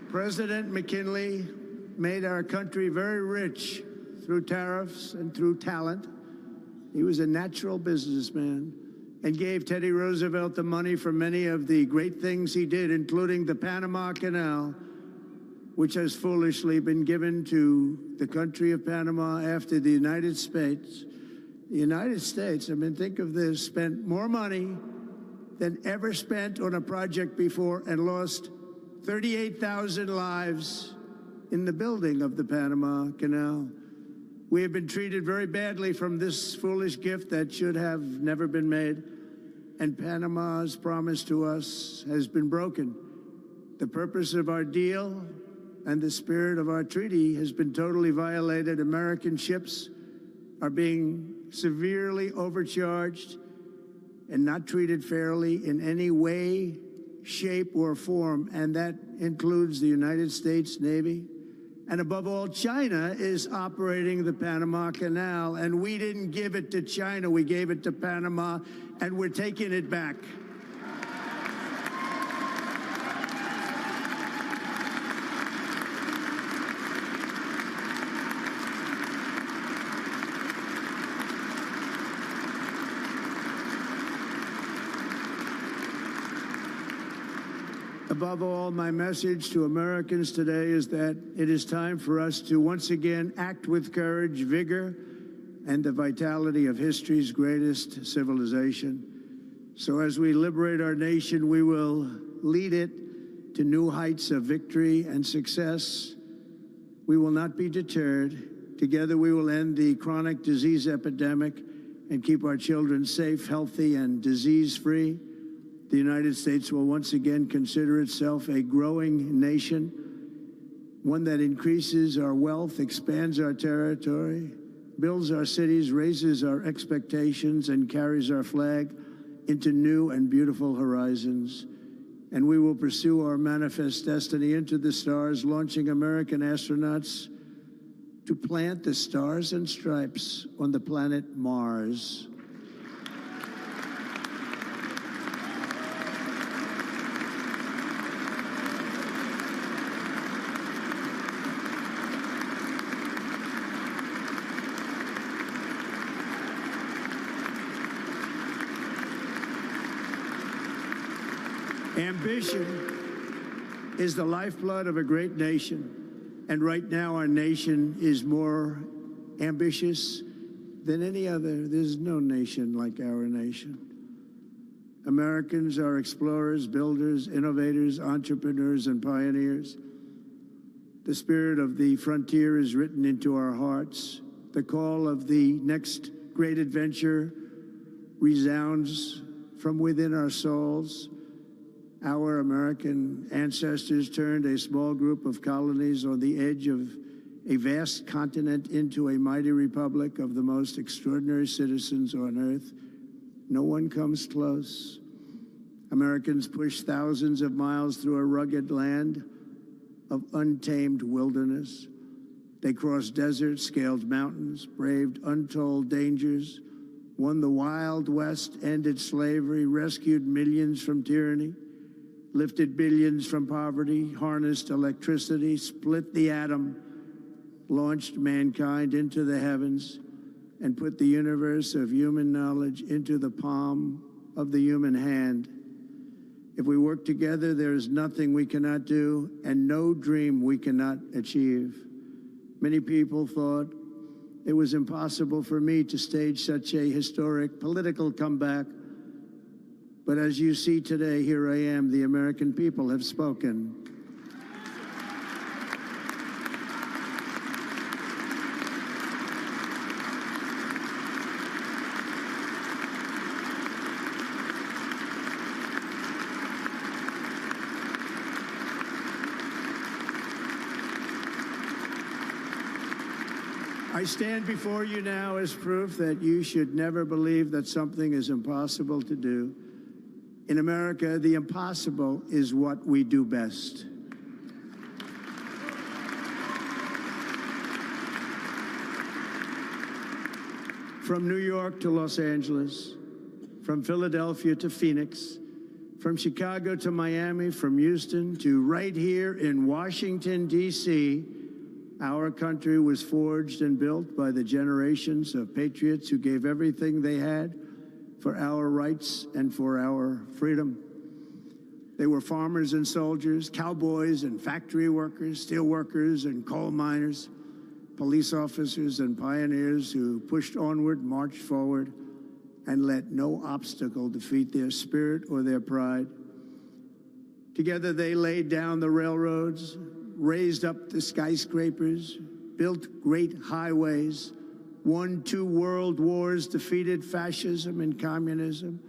President McKinley made our country very rich through tariffs and through talent. He was a natural businessman and gave Teddy Roosevelt the money for many of the great things he did, including the Panama Canal, which has foolishly been given to the country of Panama after the United States. The United States, I mean, think of this, spent more money than ever spent on a project before and lost 38,000 lives in the building of the Panama Canal. We have been treated very badly from this foolish gift that should have never been made, and Panama's promise to us has been broken. The purpose of our deal and the spirit of our treaty has been totally violated. American ships are being severely overcharged and not treated fairly in any way, shape, or form, and that includes the United States Navy. And above all, China is operating the Panama Canal, and we didn't give it to China, we gave it to Panama, and we're taking it back. Above all, my message to Americans today is that it is time for us to once again act with courage, vigor, and the vitality of history's greatest civilization. So as we liberate our nation, we will lead it to new heights of victory and success. We will not be deterred. Together we will end the chronic disease epidemic and keep our children safe, healthy, and disease-free. The United States will once again consider itself a growing nation, one that increases our wealth, expands our territory, builds our cities, raises our expectations, and carries our flag into new and beautiful horizons. And we will pursue our manifest destiny into the stars, launching American astronauts to plant the stars and stripes on the planet Mars. Ambition is the lifeblood of a great nation, and right now our nation is more ambitious than any other. There's no nation like our nation. Americans are explorers, builders, innovators, entrepreneurs, and pioneers. The spirit of the frontier is written into our hearts. The call of the next great adventure resounds from within our souls. Our American ancestors turned a small group of colonies on the edge of a vast continent into a mighty republic of the most extraordinary citizens on earth. No one comes close. Americans pushed thousands of miles through a rugged land of untamed wilderness. They crossed deserts, scaled mountains, braved untold dangers, won the Wild West, ended slavery, rescued millions from tyranny, lifted billions from poverty, harnessed electricity, split the atom, launched mankind into the heavens, and put the universe of human knowledge into the palm of the human hand. If we work together, there is nothing we cannot do and no dream we cannot achieve. Many people thought it was impossible for me to stage such a historic political comeback. But as you see today, here I am. The American people have spoken. I stand before you now as proof that you should never believe that something is impossible to do. In America, the impossible is what we do best. From New York to Los Angeles, from Philadelphia to Phoenix, From Chicago to Miami, from Houston to right here in Washington, D.C., our country was forged and built by the generations of patriots who gave everything they had for our rights and for our freedom. They were farmers and soldiers, cowboys and factory workers, steel workers and coal miners, police officers and pioneers who pushed onward, marched forward, and let no obstacle defeat their spirit or their pride. Together they laid down the railroads, raised up the skyscrapers, built great highways, won 2 world wars, defeated fascism and communism,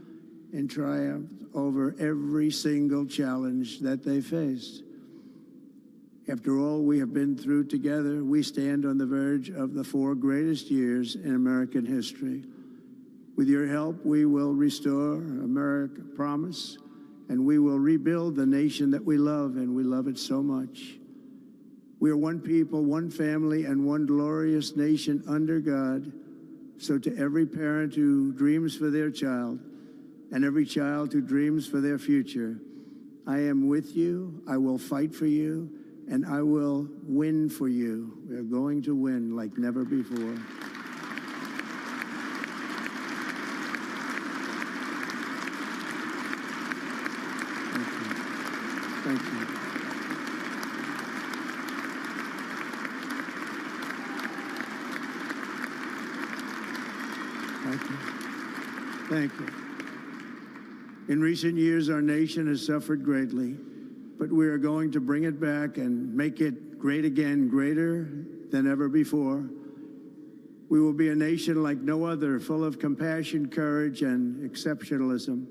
and triumphed over every single challenge that they faced. After all we have been through together, we stand on the verge of the 4 greatest years in American history. With your help, we will restore America, promise, and we will rebuild the nation that we love, and we love it so much. We are one people, one family, and one glorious nation under God. So to every parent who dreams for their child, and every child who dreams for their future, I am with you, I will fight for you, and I will win for you. We are going to win like never before. Thank you. Thank you. Thank you. In recent years, our nation has suffered greatly, but we are going to bring it back and make it great again, greater than ever before. We will be a nation like no other, full of compassion, courage, and exceptionalism.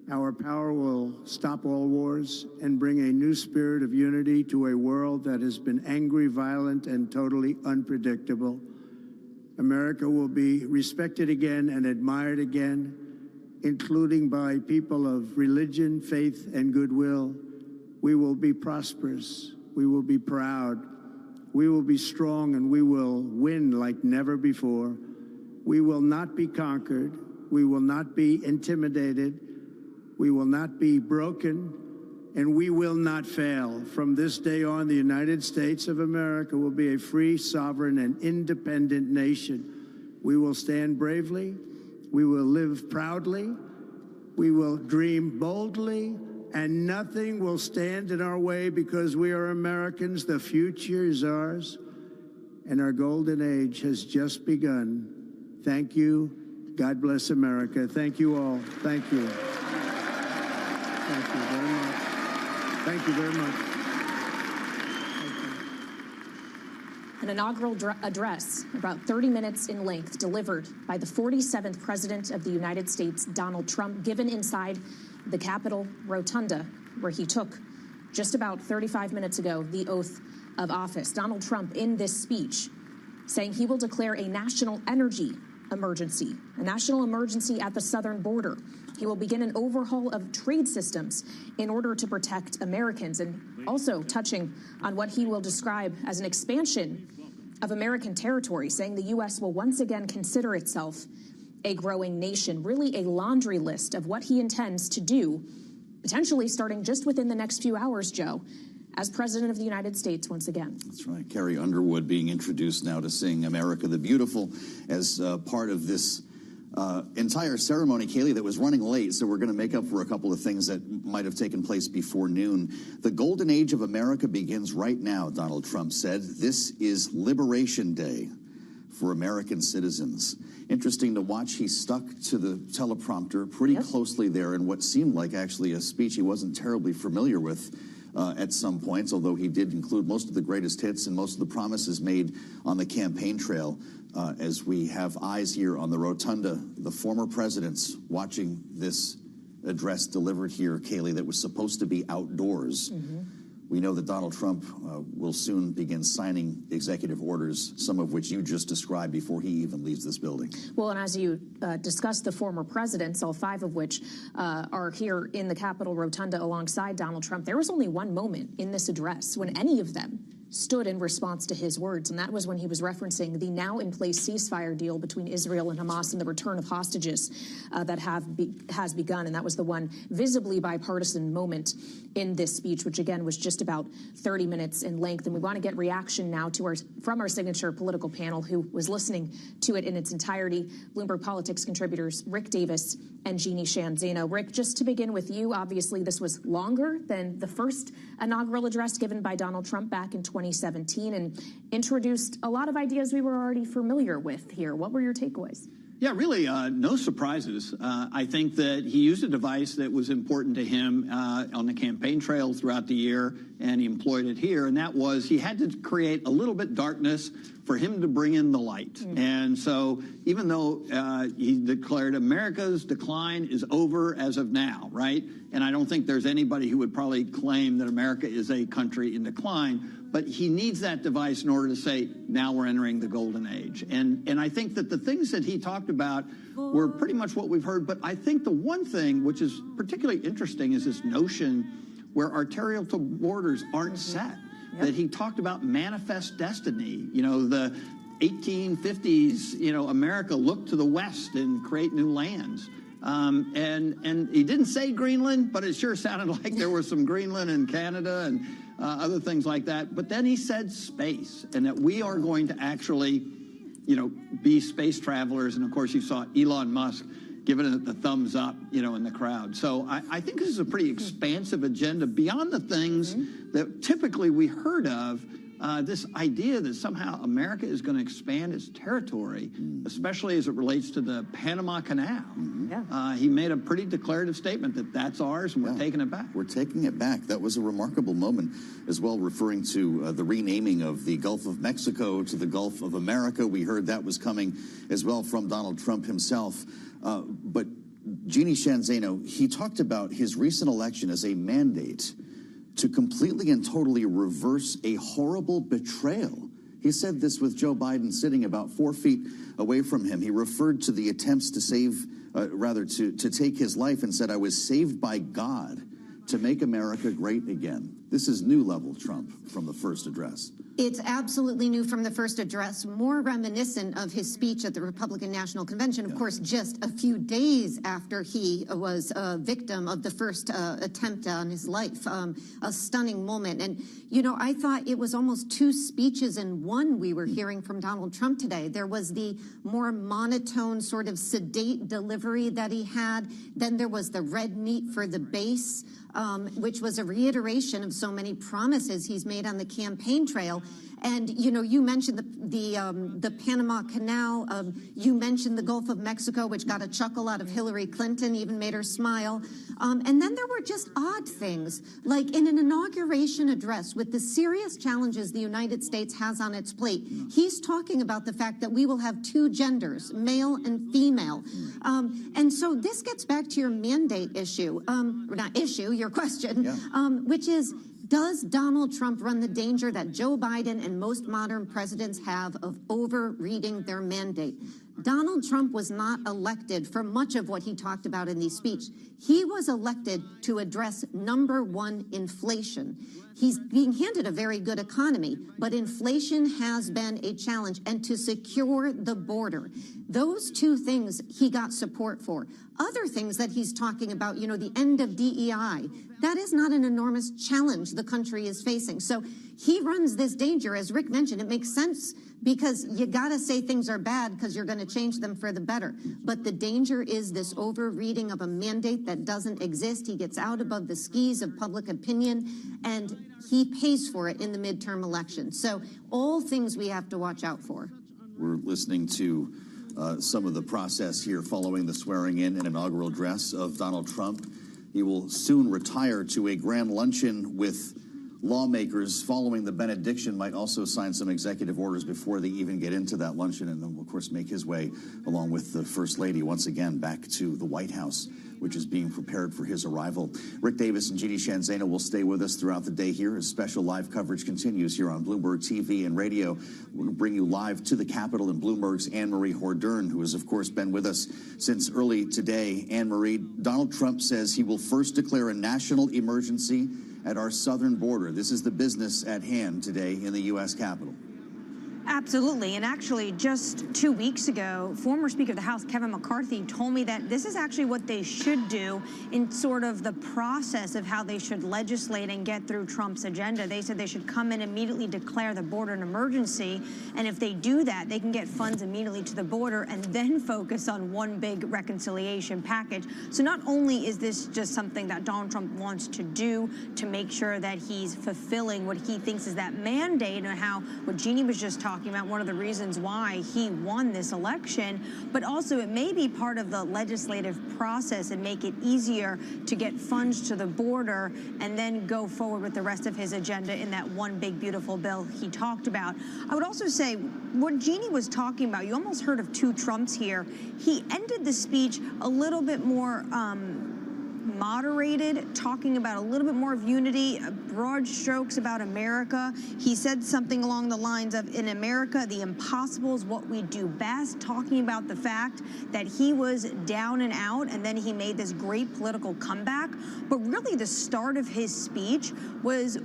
Our power will stop all wars and bring a new spirit of unity to a world that has been angry, violent, and totally unpredictable. America will be respected again and admired again, including by people of religion, faith, and goodwill. We will be prosperous. We will be proud. We will be strong, and we will win like never before. We will not be conquered. We will not be intimidated. We will not be broken, and we will not fail. From this day on, the United States of America will be a free, sovereign, and independent nation. We will stand bravely. We will live proudly. We will dream boldly, and nothing will stand in our way because we are Americans. The future is ours, and our golden age has just begun. Thank you. God bless America. Thank you all. Thank you. Thank you very much. Thank you very much. An inaugural address, about 30 minutes in length, delivered by the 47th President of the United States, Donald Trump, given inside the Capitol Rotunda, where he took, just about 35 minutes ago, the oath of office. Donald Trump, in this speech, saying he will declare a national energy emergency, a national emergency at the southern border. He will begin an overhaul of trade systems in order to protect Americans, and also touching on what he will describe as an expansion of American territory, saying the U.S. will once again consider itself a growing nation. Really a laundry list of what he intends to do, potentially starting just within the next few hours, Joe, as President of the United States once again. That's right. Carrie Underwood being introduced now to sing America the Beautiful as part of this entire ceremony, Kaylee, that was running late, so we're going to make up for a couple of things that might have taken place before noon. The golden age of America begins right now, Donald Trump said. This is Liberation Day for American citizens. Interesting to watch. He stuck to the teleprompter pretty closely there in what seemed like actually a speech he wasn't terribly familiar with at some points, although he did include most of the greatest hits and most of the promises made on the campaign trail. As we have eyes here on the rotunda, the former presidents watching this address delivered here, Kaylee, that was supposed to be outdoors. We know that Donald Trump will soon begin signing executive orders, some of which you just described, before he even leaves this building. Well, and as you discussed the former presidents, all 5 of which are here in the Capitol Rotunda alongside Donald Trump, there was only one moment in this address when any of them stood in response to his words, and that was when he was referencing the now-in-place ceasefire deal between Israel and Hamas and the return of hostages that has begun, and that was the one visibly bipartisan moment in this speech, which again was just about 30 minutes in length. And we want to get reaction now from our signature political panel who was listening to it in its entirety, Bloomberg Politics contributors Rick Davis and Jeannie Sheehan Zaino. Rick, just to begin with you, obviously this was longer than the first inaugural address given by Donald Trump back in 2017 and introduced a lot of ideas we were already familiar with here. What were your takeaways? Yeah, really, no surprises. I think that he used a device that was important to him on the campaign trail throughout the year, and he employed it here, and that was he had to create a little bit darkness for him to bring in the light. Mm-hmm. And so even though he declared America's decline is over as of now, right? And I don't think there's anybody who would probably claim that America is a country in decline, but he needs that device in order to say, now we're entering the golden age. And I think that the things that he talked about were pretty much what we've heard. But I think the one thing which is particularly interesting is this notion where arterial borders aren't set. Yep. That he talked about manifest destiny. You know, the 1850s, you know, America looked to the West and create new lands. And he didn't say Greenland, but it sure sounded like there was some Greenland in Canada and other things like that. But then he said space, and that we are going to actually, you know, be space travelers. And of course, you saw Elon Musk giving it the thumbs up, you know, in the crowd. So I think this is a pretty expansive agenda beyond the things that typically we heard of. This idea that somehow America is going to expand its territory, especially as it relates to the Panama Canal. He made a pretty declarative statement that that's ours and we're taking it back. We're taking it back. That was a remarkable moment as well, referring to the renaming of the Gulf of Mexico to the Gulf of America. We heard that was coming as well from Donald Trump himself. But Jeannie Sheehan Zaino, he talked about his recent election as a mandate to completely and totally reverse a horrible betrayal. He said this with Joe Biden sitting about 4 feet away from him. He referred to the attempts to to take his life and said, I was saved by God to make America great again. This is new level Trump from the first address. It's absolutely new from the first address, more reminiscent of his speech at the Republican National Convention, of course, just a few days after he was a victim of the first attempt on his life, a stunning moment. And, you know, I thought it was almost two speeches in one we were hearing from Donald Trump today. There was the more monotone, sort of sedate delivery that he had. Then there was the red meat for the base, which was a reiteration of so many promises he's made on the campaign trail. And, you know, you mentioned the Panama Canal. You mentioned the Gulf of Mexico, which got a chuckle out of Hillary Clinton, even made her smile. And then there were just odd things, like in an inauguration address with the serious challenges the United States has on its plate. He's talking about the fact that we will have two genders, male and female. And so this gets back to your mandate issue, or not issue, your question, which is, does Donald Trump run the danger that Joe Biden and most modern presidents have of overreading their mandate? Donald Trump was not elected for much of what he talked about in these speeches. He was elected to address number one, inflation. He's being handed a very good economy, but inflation has been a challenge, and to secure the border. Those two things he got support for. Other things that he's talking about, you know, the end of DEI, that is not an enormous challenge the country is facing. So he runs this danger. As Rick mentioned, it makes sense because you got to say things are bad because you're going to change them for the better. But the danger is this overreading of a mandate that doesn't exist. He gets out above the skis of public opinion, and he pays for it in the midterm election. So all things we have to watch out for. We're listening to some of the process here following the swearing in and inaugural address of Donald Trump. He will soon retire to a grand luncheon with lawmakers following the benediction, might also sign some executive orders before they even get into that luncheon, and then, of course, make his way along with the First Lady once again back to the White House. which is being prepared for his arrival. Rick Davis and Jeannie Shanzano will stay with us throughout the day here as special live coverage continues here on Bloomberg TV and radio. We'll bring you live to the Capitol in Bloomberg's Anne-Marie Hordern, who has, of course, been with us since early today. Anne-Marie, Donald Trump says he will first declare a national emergency at our southern border. This is the business at hand today in the U.S. Capitol. Absolutely. And actually, just 2 weeks ago, former Speaker of the House, Kevin McCarthy, told me that this is actually what they should do in sort of the process of how they should legislate and get through Trump's agenda. They said they should come in immediately, declare the border an emergency. And if they do that, they can get funds immediately to the border and then focus on one big reconciliation package. So not only is this just something that Donald Trump wants to do to make sure that he's fulfilling what he thinks is that mandate, and how what Jeannie was just talking about, one of the reasons why he won this election, but also it may be part of the legislative process and make it easier to get funds to the border and then go forward with the rest of his agenda in that one big beautiful bill he talked about. I would also say what Jeannie was talking about, you almost heard of two Trumps here. He ended the speech a little bit more moderated, talking about a little bit more of unity, broad strokes about America. He said something along the lines of, in America, the impossible is what we do best, talking about the fact that he was down and out, and then he made this great political comeback. But really the start of his speech was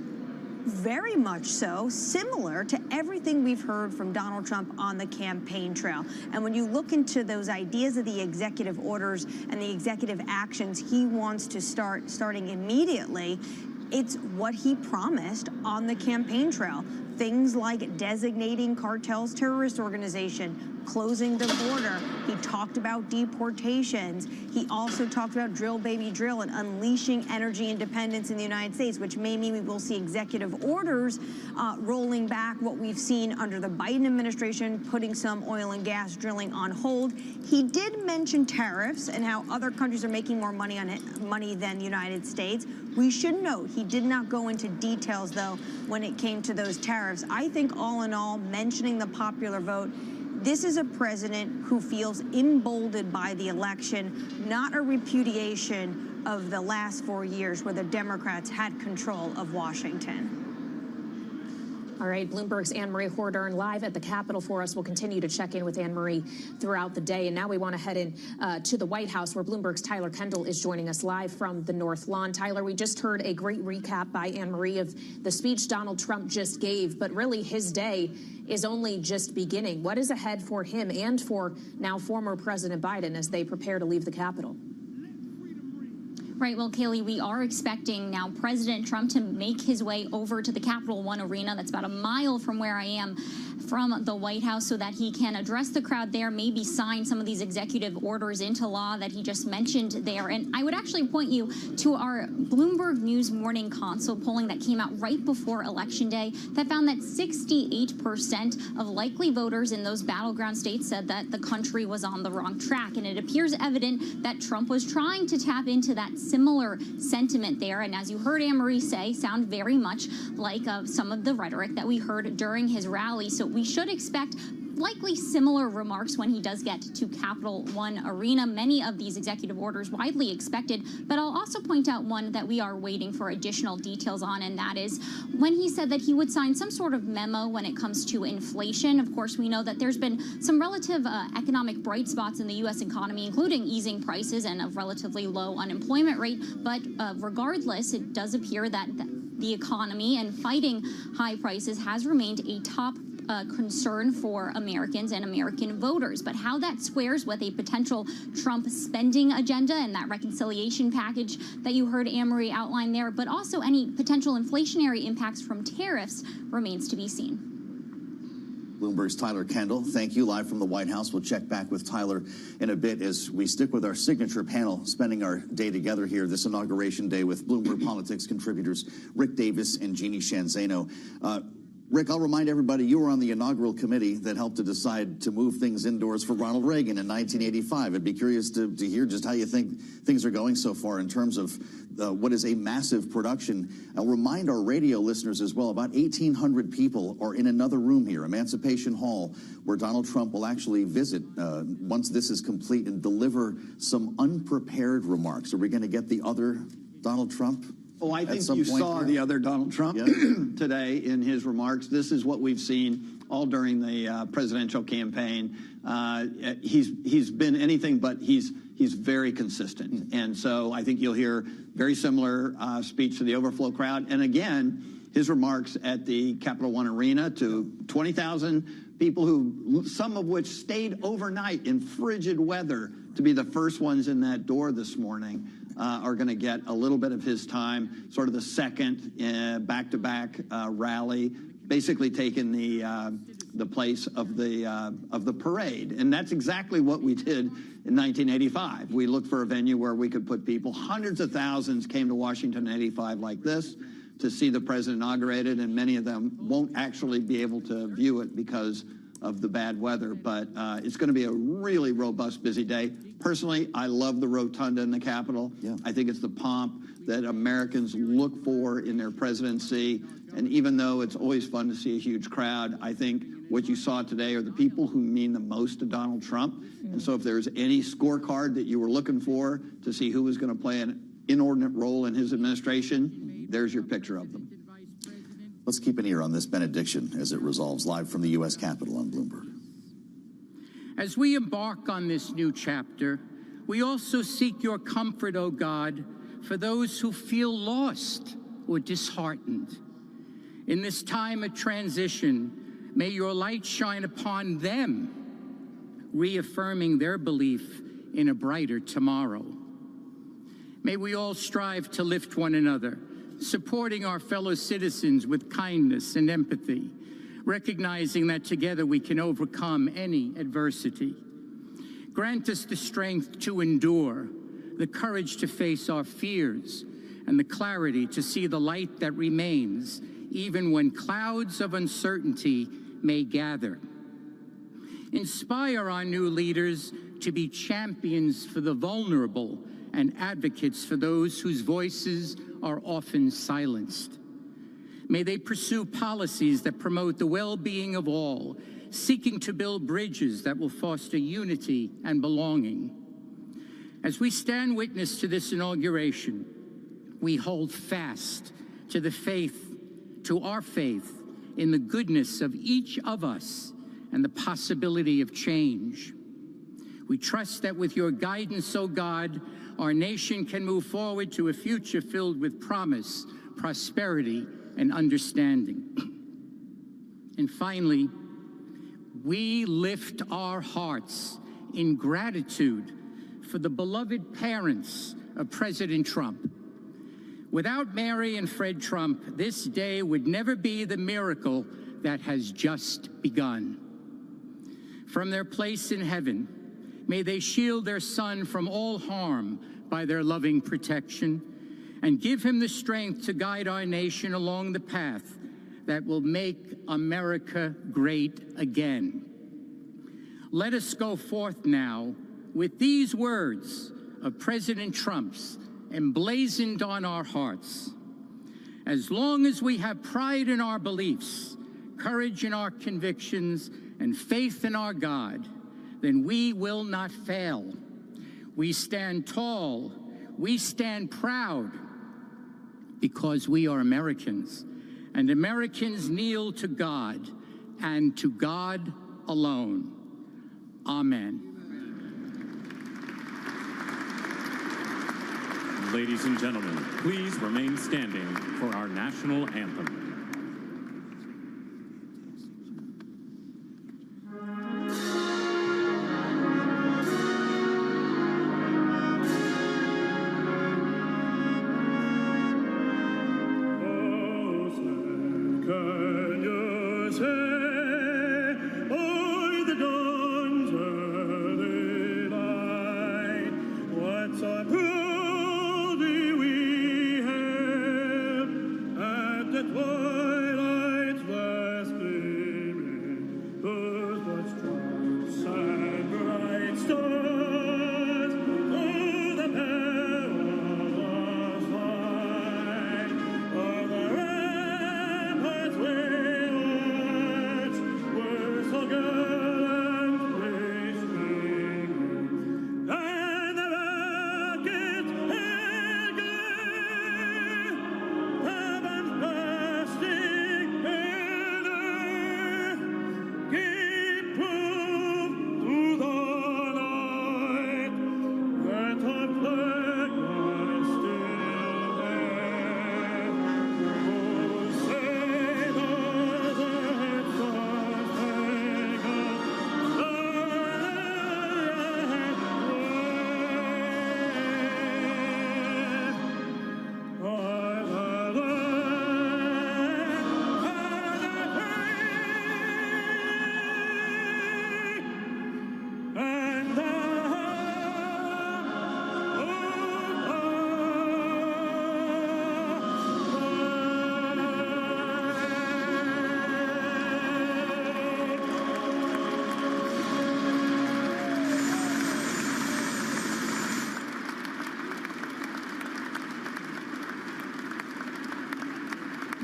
very much so similar to everything we've heard from Donald Trump on the campaign trail. And when you look into those ideas of the executive orders and the executive actions he wants to starting immediately, it's what he promised on the campaign trail. Things like designating cartels terrorist organization, closing the border. He talked about deportations. He also talked about drill, baby, drill, and unleashing energy independence in the United States, which may mean we will see executive orders rolling back what we've seen under the Biden administration, putting some oil and gas drilling on hold. He did mention tariffs and how other countries are making more money on money than the United States. We should note he did not go into details, though, when it came to those tariffs. I think all in all, mentioning the popular vote, this is a president who feels emboldened by the election, not a repudiation of the last 4 years where the Democrats had control of Washington. All right, Bloomberg's Anne-Marie Hordern live at the Capitol for us. We'll continue to check in with Anne-Marie throughout the day. And now we want to head in to the White House, where Bloomberg's Tyler Kendall is joining us live from the North Lawn. Tyler, we just heard a great recap by Anne-Marie of the speech Donald Trump just gave, but really his day is only just beginning. What is ahead for him and for now former President Biden as they prepare to leave the Capitol? Right. Well, Kaylee, we are expecting now President Trump to make his way over to the Capital One Arena. That's about a mile from where I am, from the White House, so that he can address the crowd there, maybe sign some of these executive orders into law that he just mentioned there. And I would actually point you to our Bloomberg News Morning Console polling that came out right before Election Day that found that 68% of likely voters in those battleground states said that the country was on the wrong track. And it appears evident that Trump was trying to tap into that similar sentiment there. And as you heard Anne-Marie say, sound very much like some of the rhetoric that we heard during his rally. So we should expect likely similar remarks when he does get to Capital One Arena. Many of these executive orders widely expected, but I'll also point out one that we are waiting for additional details on, and that is when he said that he would sign some sort of memo when it comes to inflation. Of course, we know that there's been some relative economic bright spots in the U.S. economy, including easing prices and a relatively low unemployment rate. But regardless, it does appear that the economy and fighting high prices has remained a top concern for Americans and American voters. But how that squares with a potential Trump spending agenda and that reconciliation package that you heard Anne-Marie outline there, but also any potential inflationary impacts from tariffs, remains to be seen. Bloomberg's Tyler Kendall, thank you, live from the White House. We'll check back with Tyler in a bit as we stick with our signature panel, spending our day together here this inauguration day with Bloomberg Politics contributors Rick Davis and Jeannie Shanzano. Rick, I'll remind everybody you were on the inaugural committee that helped to decide to move things indoors for Ronald Reagan in 1985. I'd be curious to hear just how you think things are going so far in terms of what is a massive production. I'll remind our radio listeners as well, about 1,800 people are in another room here, Emancipation Hall, where Donald Trump will actually visit once this is complete and deliver some unprepared remarks. Are we going to get the other Donald Trump? Oh, I think you saw the other Donald Trump today in his remarks. This is what we've seen all during the presidential campaign. He's been anything but he's very consistent. And so I think you'll hear very similar speech to the overflow crowd. And again, his remarks at the Capital One Arena to 20,000 people who, some of which stayed overnight in frigid weather to be the first ones in that door this morning. Are going to get a little bit of his time, sort of the second back-to-back rally, basically taking the place of the parade. And that's exactly what we did in 1985. We looked for a venue where we could put people. Hundreds of thousands came to Washington in 85 like this to see the president inaugurated, and many of them won't actually be able to view it because of the bad weather, but it's going to be a really robust, busy day. Personally, I love the rotunda in the Capitol. Yeah. I think it's the pomp that Americans look for in their presidency. And even though it's always fun to see a huge crowd, I think what you saw today are the people who mean the most to Donald Trump. Mm-hmm. And so if there's any scorecard that you were looking for to see who was going to play an inordinate role in his administration, there's your picture of them. Let's keep an ear on this benediction as it resolves live from the U.S. Capitol on Bloomberg. As we embark on this new chapter, we also seek your comfort, O God, for those who feel lost or disheartened. In this time of transition, may your light shine upon them, reaffirming their belief in a brighter tomorrow. May we all strive to lift one another, supporting our fellow citizens with kindness and empathy, recognizing that together we can overcome any adversity. Grant us the strength to endure, the courage to face our fears, and the clarity to see the light that remains, even when clouds of uncertainty may gather. Inspire our new leaders to be champions for the vulnerable and advocates for those whose voices are often silenced. May they pursue policies that promote the well-being of all, seeking to build bridges that will foster unity and belonging. As we stand witness to this inauguration, we hold fast to our faith in the goodness of each of us and the possibility of change. We trust that with your guidance, O God, our nation can move forward to a future filled with promise, prosperity, and understanding. And finally, we lift our hearts in gratitude for the beloved parents of President Trump. Without Mary and Fred Trump, this day would never be the miracle that has just begun. From their place in heaven, may they shield their son from all harm by their loving protection, and give him the strength to guide our nation along the path that will make America great again. Let us go forth now with these words of President Trump's emblazoned on our hearts. As long as we have pride in our beliefs, courage in our convictions, and faith in our God, then we will not fail. We stand tall, we stand proud, because we are Americans, and Americans kneel to God, and to God alone. Amen. Ladies and gentlemen, please remain standing for our national anthem.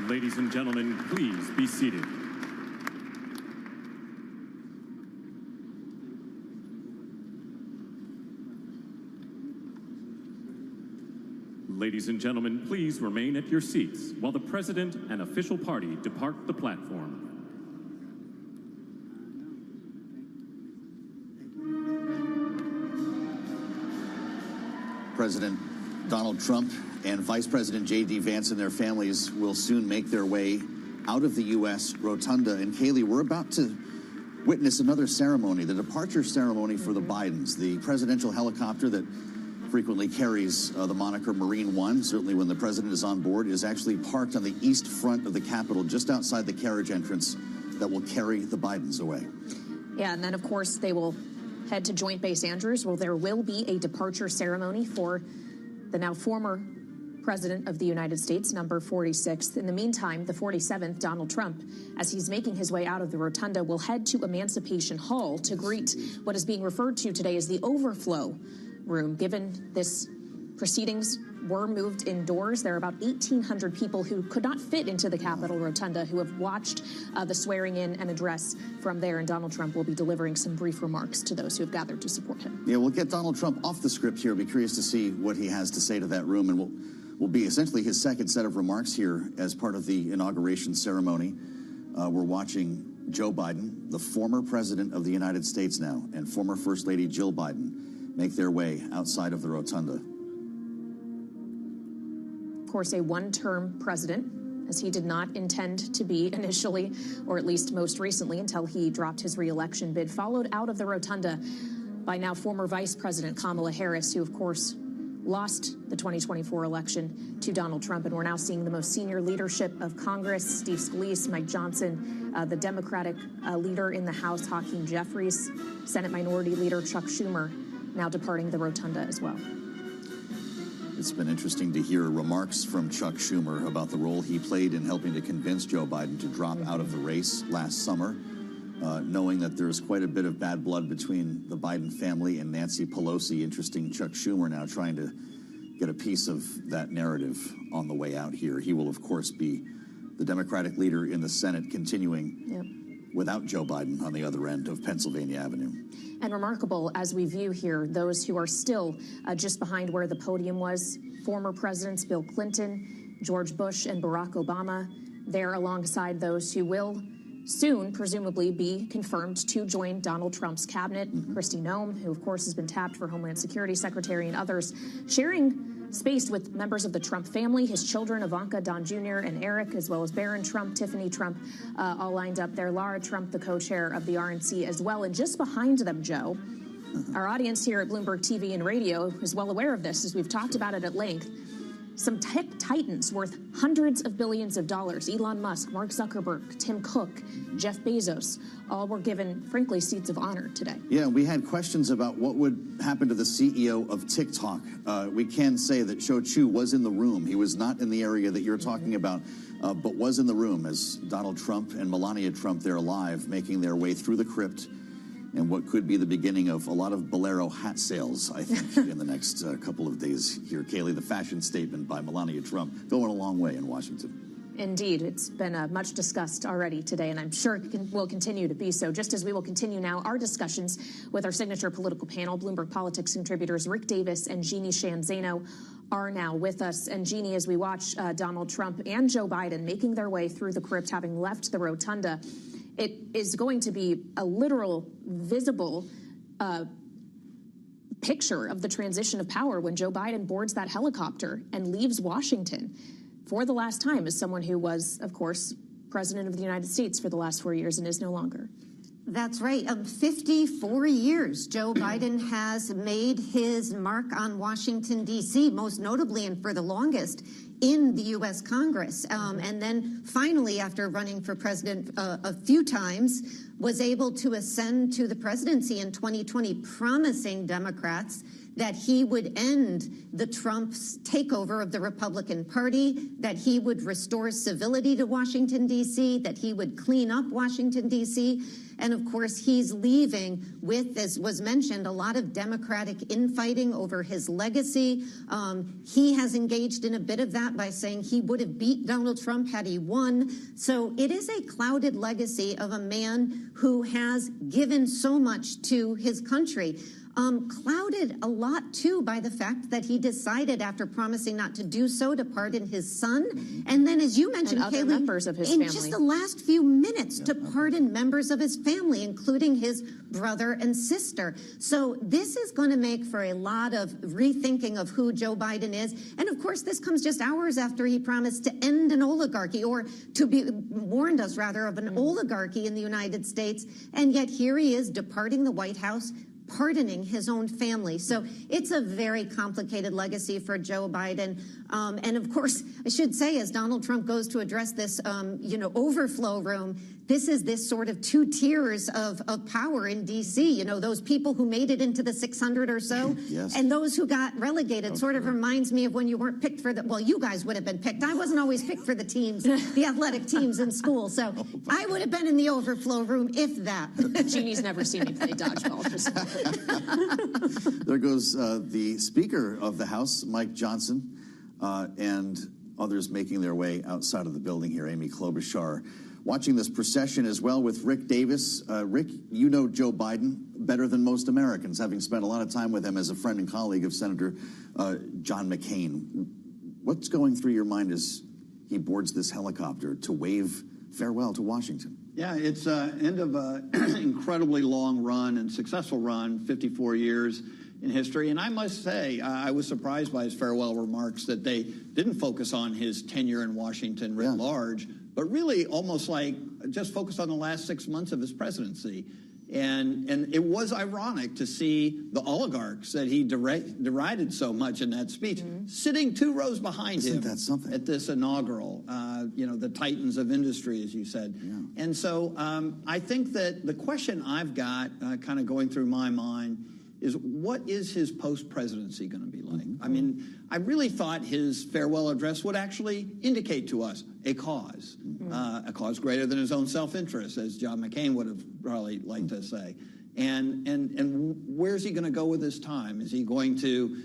Ladies and gentlemen, please be seated. Ladies and gentlemen, please remain at your seats while the President and official party depart the platform. President Donald Trump and Vice President J.D. Vance and their families will soon make their way out of the U.S. Rotunda. And Kaylee, we're about to witness another ceremony, the departure ceremony for the Bidens. The presidential helicopter that frequently carries the moniker Marine One, certainly when the president is on board, is actually parked on the east front of the Capitol, just outside the carriage entrance that will carry the Bidens away. Yeah, and then, of course, they will head to Joint Base Andrews, where there will be a departure ceremony for the now former President of the United States, number 46. In the meantime, the 47th, Donald Trump, as he's making his way out of the rotunda, will head to Emancipation Hall to greet what is being referred to today as the overflow room. Given this proceedings were moved indoors, there are about 1,800 people who could not fit into the Capitol Rotunda who have watched the swearing in and address from there, and Donald Trump will be delivering some brief remarks to those who have gathered to support him. Yeah, we'll get Donald Trump off the script here. I'll be curious to see what he has to say to that room, and will be essentially his second set of remarks here as part of the inauguration ceremony. We're watching Joe Biden, the former president of the United States now, and former First Lady Jill Biden make their way outside of the rotunda. Of course, a one-term president, as he did not intend to be initially, or at least most recently, until he dropped his re-election bid, followed out of the rotunda by now former Vice President Kamala Harris, who, of course, lost the 2024 election to Donald Trump. And we're now seeing the most senior leadership of Congress, Steve Scalise, Mike Johnson, the Democratic leader in the House, Hakeem Jeffries, Senate Minority Leader Chuck Schumer, now departing the rotunda as well. It's been interesting to hear remarks from Chuck Schumer about the role he played in helping to convince Joe Biden to drop out of the race last summer, knowing that there's quite a bit of bad blood between the Biden family and Nancy Pelosi. Interesting, Chuck Schumer now trying to get a piece of that narrative on the way out here. He will, of course, be the Democratic leader in the Senate, continuing without Joe Biden on the other end of Pennsylvania Avenue. And remarkable as we view here those who are still just behind where the podium was, former presidents Bill Clinton, George Bush, and Barack Obama, there alongside those who will soon presumably be confirmed to join Donald Trump's cabinet. Kristi Noem, who of course has been tapped for Homeland Security Secretary, and others sharing space with members of the Trump family, his children, Ivanka, Don Jr., and Eric, as well as Barron Trump, Tiffany Trump, all lined up there. Lara Trump, the co-chair of the RNC as well. And just behind them, Joe, our audience here at Bloomberg TV and radio is well aware of this, as we've talked about it at length. Some tech titans worth hundreds of billions of dollars, Elon Musk, Mark Zuckerberg, Tim Cook, Jeff Bezos, all were given, frankly, seats of honor today. Yeah, we had questions about what would happen to the CEO of TikTok. We can say that Shou Chew was in the room. He was not in the area that you're talking about, but was in the room as Donald Trump and Melania Trump, there live, making their way through the crypt, and what could be the beginning of a lot of Bolero hat sales, I think, in the next couple of days here. Kaylee, the fashion statement by Melania Trump going a long way in Washington. Indeed, it's been much discussed already today, and I'm sure it will continue to be so, just as we will continue now our discussions with our signature political panel. Bloomberg Politics contributors Rick Davis and Jeannie Shanzano are now with us. And Jeannie, as we watch Donald Trump and Joe Biden making their way through the crypt, having left the rotunda, it is going to be a literal, visible picture of the transition of power when Joe Biden boards that helicopter and leaves Washington for the last time as someone who was, of course, president of the United States for the last 4 years and is no longer. That's right. 54 years, Joe Biden has made his mark on Washington, D.C., most notably and for the longest in the U.S. Congress. And then finally, after running for president a few times, was able to ascend to the presidency in 2020, promising Democrats that he would end the Trump's takeover of the Republican Party, that he would restore civility to Washington, D.C., that he would clean up Washington, D.C., and of course, he's leaving with, as was mentioned, a lot of Democratic infighting over his legacy. He has engaged in a bit of that by saying he would have beat Donald Trump had he won. So it is a clouded legacy of a man who has given so much to his country. Clouded a lot, too, by the fact that he decided, after promising not to do so, to pardon his son. And then, as you mentioned, and other Kayleigh, members of his in family. just the last few minutes, to pardon members of his family, including his brother and sister. So this is going to make for a lot of rethinking of who Joe Biden is. And, of course, this comes just hours after he promised to end an oligarchy, or to be warned us, rather, of an oligarchy in the United States. And yet here he is departing the White House, pardoning his own family. So it's a very complicated legacy for Joe Biden. And of course, I should say, as Donald Trump goes to address this, overflow room, this is this sort of two tiers of power in D.C. Those people who made it into the 600 or so, yes, and those who got relegated. Sort of reminds me of when you weren't picked for well, you guys would have been picked. I wasn't always picked for the teams, the athletic teams in school. So I would have been in the overflow room, if that. Jeannie's never seen me play dodgeball. There goes the Speaker of the House, Mike Johnson, and others making their way outside of the building here. Amy Klobuchar watching this procession as well with Rick Davis. Rick, you know Joe Biden better than most Americans, having spent a lot of time with him as a friend and colleague of Senator John McCain. What's going through your mind as he boards this helicopter to wave farewell to Washington? Yeah, it's end of an incredibly long run and successful run, 54 years in history. And I must say, I was surprised by his farewell remarks that they didn't focus on his tenure in Washington writ large, but really almost like just focused on the last 6 months of his presidency. And it was ironic to see the oligarchs that he derided so much in that speech sitting 2 rows behind him at this inaugural, the titans of industry, as you said. Yeah. And so I think that the question I've got kind of going through my mind is, what is his post-presidency going to be like? I mean, I really thought his farewell address would actually indicate to us a cause greater than his own self-interest, as John McCain would have probably liked to say. And where's he going to go with his time? Is he going to,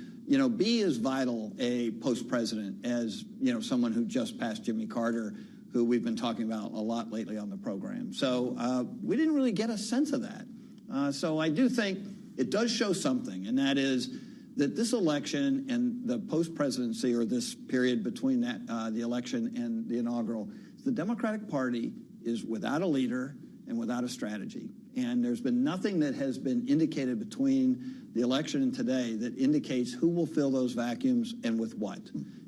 be as vital a post-president as, someone who just passed Jimmy Carter, who we've been talking about a lot lately on the program? So we didn't really get a sense of that. So I do think it does show something, and that is that this election and the post-presidency, or this period between that the election and the inaugural, the Democratic Party is without a leader and without a strategy. And there's been nothing that has been indicated between the election and today that indicates who will fill those vacuums and with what.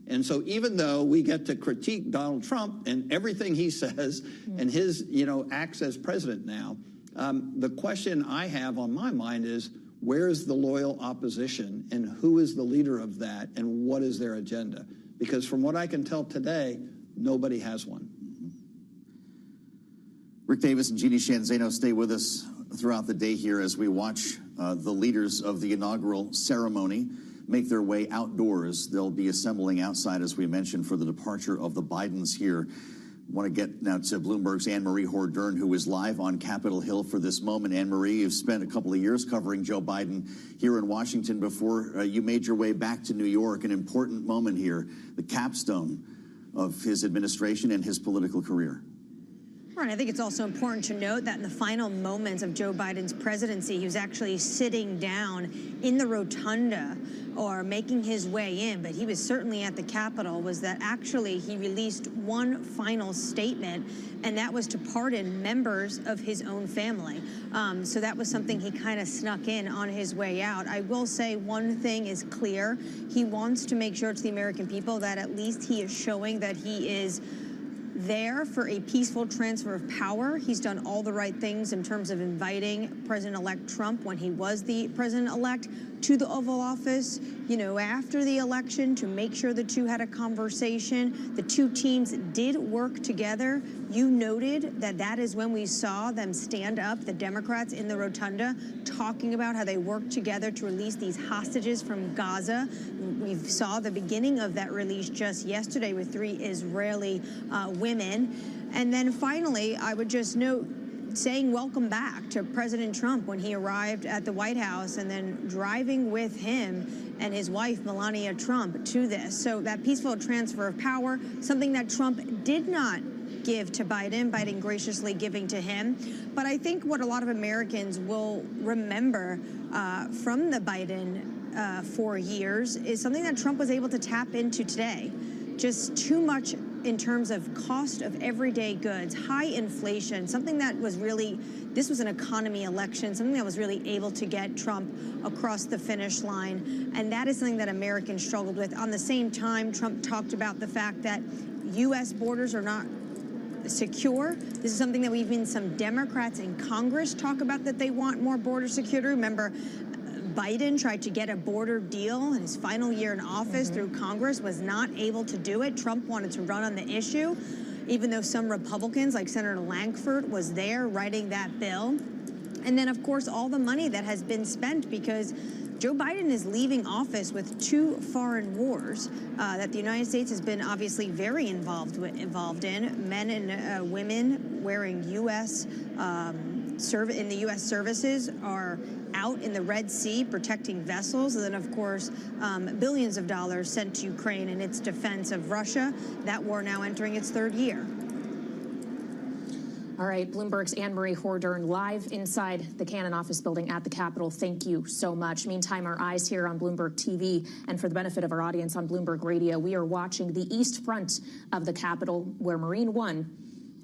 And so even though we get to critique Donald Trump and everything he says and his, acts as president now, the question I have on my mind is, where is the loyal opposition, and who is the leader of that, and what is their agenda? Because from what I can tell today, nobody has one. Rick Davis and Jeannie Shanzano stay with us throughout the day here as we watch the leaders of the inaugural ceremony make their way outdoors. They'll be assembling outside, as we mentioned, for the departure of the Bidens here. I want to get now to Bloomberg's Anne-Marie Hordern, who is live on Capitol Hill for this moment. Anne-Marie, you've spent a couple of years covering Joe Biden here in Washington before you made your way back to New York. An important moment here, the capstone of his administration and his political career. Right. I think it's also important to note that in the final moments of Joe Biden's presidency, he was actually sitting down in the rotunda or making his way in, but he was certainly at the Capitol, was that actually he released one final statement, and that was to pardon members of his own family. So that was something he kind of snuck in on his way out. I will say one thing is clear. He wants to make sure to the American people that at least he is showing that he is there for a peaceful transfer of power. He's done all the right things in terms of inviting President-elect Trump, when he was the president-elect, to the Oval Office, after the election to make sure the two had a conversation. The two teams did work together. You noted that is when we saw them stand up, the Democrats in the rotunda, talking about how they worked together to release these hostages from Gaza. We saw the beginning of that release just yesterday with 3 Israeli women. And then finally, I would just note, saying welcome back to President Trump when he arrived at the White House, and then driving with him and his wife, Melania Trump, to this. So that peaceful transfer of power, something that Trump did not give to Biden graciously giving to him. But I think what a lot of Americans will remember from the Biden 4 years is something that Trump was able to tap into today. Just too much in terms of cost of everyday goods, high inflation, something that was really, this was an economy election, something that was really able to get Trump across the finish line. And that is something that Americans struggled with. On the same time, Trump talked about the fact that U.S. borders are not secure. This is something that we've seen some Democrats in Congress talk about, that they want more border security. Remember, Biden tried to get a border deal in his final year in office through Congress, was not able to do it. Trump wanted to run on the issue, even though some Republicans, like Senator Lankford, was there writing that bill. And then, of course, all the money that has been spent, because Joe Biden is leaving office with 2 foreign wars that the United States has been obviously very involved in. Men and women wearing U.S. In the U.S. services are out in the Red Sea protecting vessels. And then, of course, billions of dollars sent to Ukraine in its defense of Russia. That war now entering its 3rd year. All right, Bloomberg's Anne-Marie Hordern live inside the Cannon office building at the Capitol. Thank you so much. Meantime, our eyes here on Bloomberg TV, and for the benefit of our audience on Bloomberg Radio, we are watching the east front of the Capitol, where Marine One,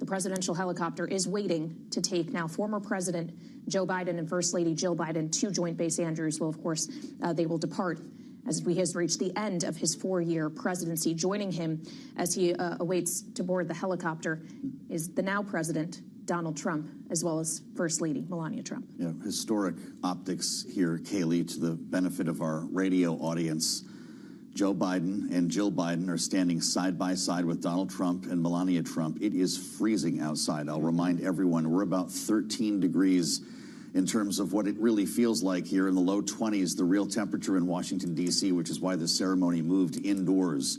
the presidential helicopter, is waiting to take now former President Joe Biden and First Lady Jill Biden to Joint Base Andrews. Well, of course, they will depart as he has reached the end of his 4-year presidency. Joining him as he awaits to board the helicopter is the now President Donald Trump, as well as First Lady Melania Trump. Yeah, historic optics here, Kaylee, to the benefit of our radio audience. Joe Biden and Jill Biden are standing side by side with Donald Trump and Melania Trump. It is freezing outside. I'll remind everyone, we're about 13 degrees in terms of what it really feels like here, in the low 20s, the real temperature in Washington, D.C., which is why the ceremony moved indoors.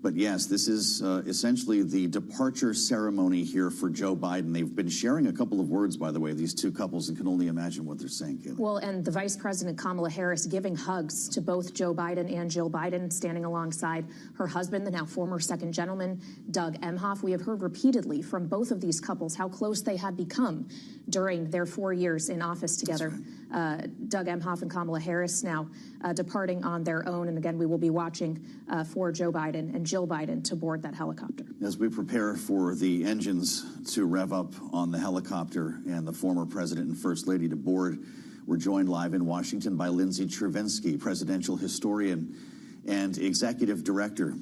But yes, this is essentially the departure ceremony here for Joe Biden. They've been sharing a couple of words, by the way, these two couples, and can only imagine what they're saying, Kayla. Well, and the Vice President Kamala Harris giving hugs to both Joe Biden and Jill Biden, standing alongside her husband, the now former second gentleman, Doug Emhoff. We have heard repeatedly from both of these couples how close they had become during their 4 years in office together. Right. Doug Emhoff and Kamala Harris now departing on their own. And again, we will be watching for Joe Biden and Jill Biden to board that helicopter. As we prepare for the engines to rev up on the helicopter and the former president and first lady to board, we're joined live in Washington by Lindsay Chervinsky, presidential historian and executive director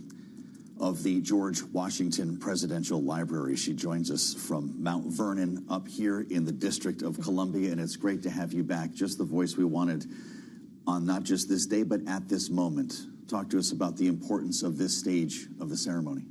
of the George Washington Presidential Library. She joins us from Mount Vernon up here in the District of Columbia, and it's great to have you back. Just the voice we wanted on not just this day, but at this moment. Talk to us about the importance of this stage of the ceremony.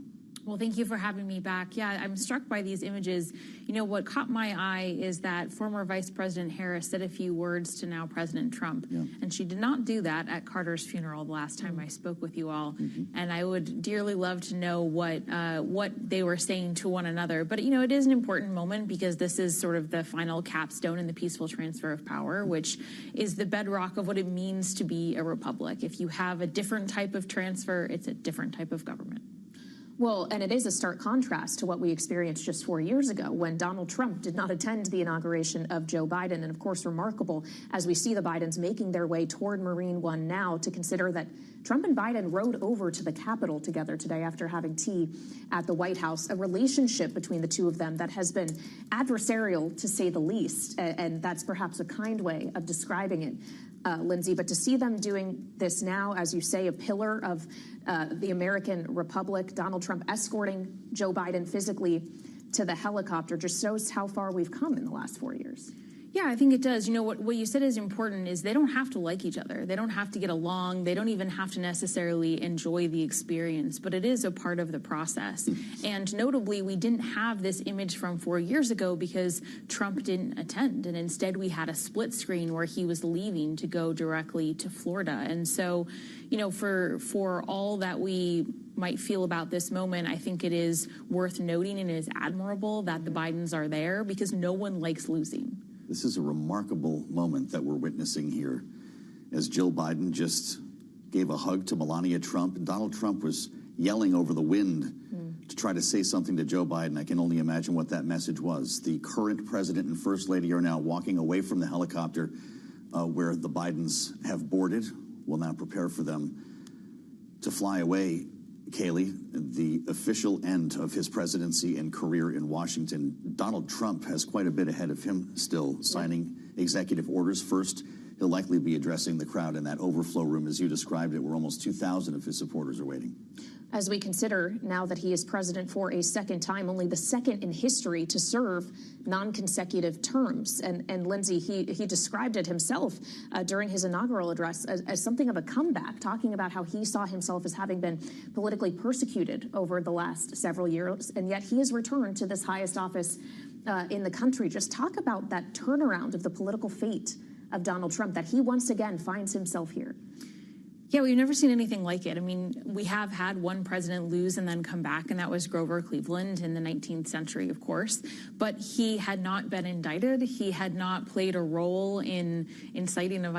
Well, thank you for having me back. Yeah, I'm struck by these images. You know, what caught my eye is that former Vice President Harris said a few words to now President Trump. Yeah. And she did not do that at Carter's funeral the last time I spoke with you all. And I would dearly love to know what they were saying to one another. But, you know, it is an important moment because this is sort of the final capstone in the peaceful transfer of power, which is the bedrock of what it means to be a republic. If you have a different type of transfer, it's a different type of government. Well, and it is a stark contrast to what we experienced just 4 years ago when Donald Trump did not attend the inauguration of Joe Biden. And of course, remarkable as we see the Bidens making their way toward Marine One now, to consider that Trump and Biden rode over to the Capitol together today after having tea at the White House, a relationship between the two of them that has been adversarial, to say the least. And that's perhaps a kind way of describing it. Lindsay, but to see them doing this now, as you say, a pillar of the American Republic, Donald Trump escorting Joe Biden physically to the helicopter, just shows how far we've come in the last 4 years. Yeah, I think it does. You know, what you said is important is they don't have to like each other. They don't have to get along. They don't even have to necessarily enjoy the experience, but it is a part of the process. And notably, we didn't have this image from 4 years ago because Trump didn't attend. And instead, we had a split screen where he was leaving to go directly to Florida. And so, you know, for all that we might feel about this moment, I think it is worth noting and it is admirable that the Bidens are there because no one likes losing. This is a remarkable moment that we're witnessing here as Jill Biden just gave a hug to Melania Trump, and Donald Trump was yelling over the wind to try to say something to Joe Biden. I can only imagine what that message was. The current president and first lady are now walking away from the helicopter where the Bidens have boarded. We'll now prepare for them to fly away. Kaylee, the official end of his presidency and career in Washington. Donald Trump has quite a bit ahead of him still, signing executive orders. First, he'll likely be addressing the crowd in that overflow room, as you described it, where almost 2,000 of his supporters are waiting. As we consider now that he is president for a second time, only the second in history to serve non-consecutive terms. And Lindsay, he described it himself during his inaugural address as something of a comeback, talking about how he saw himself as having been politically persecuted over the last several years, and yet he has returned to this highest office in the country. Just talk about that turnaround of the political fate of Donald Trump, that he once again finds himself here. Yeah, we've never seen anything like it. I mean, we have had one president lose and then come back, and that was Grover Cleveland in the 19th century, of course. But he had not been indicted. He had not played a role in inciting a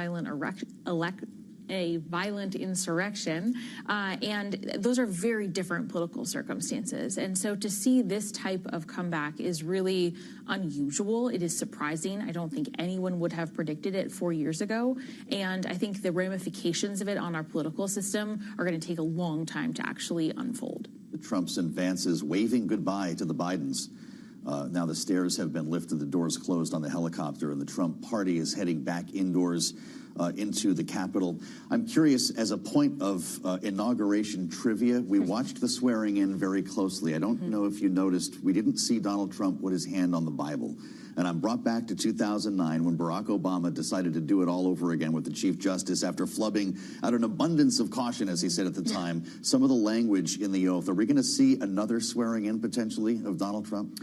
violent insurrection. And those are very different political circumstances. And so to see this type of comeback is really unusual. It is surprising. I don't think anyone would have predicted it 4 years ago. And I think the ramifications of it on our political system are going to take a long time to actually unfold. Trump's advances waving goodbye to the Bidens. Now the stairs have been lifted, the doors closed on the helicopter, and the Trump party is heading back indoors into the Capitol. I'm curious, as a point of inauguration trivia, we watched the swearing in very closely. I don't know if you noticed, we didn't see Donald Trump put his hand on the Bible. And I'm brought back to 2009 when Barack Obama decided to do it all over again with the Chief Justice after flubbing out an abundance of caution, as he said at the time, some of the language in the oath. Are we going to see another swearing in potentially of Donald Trump?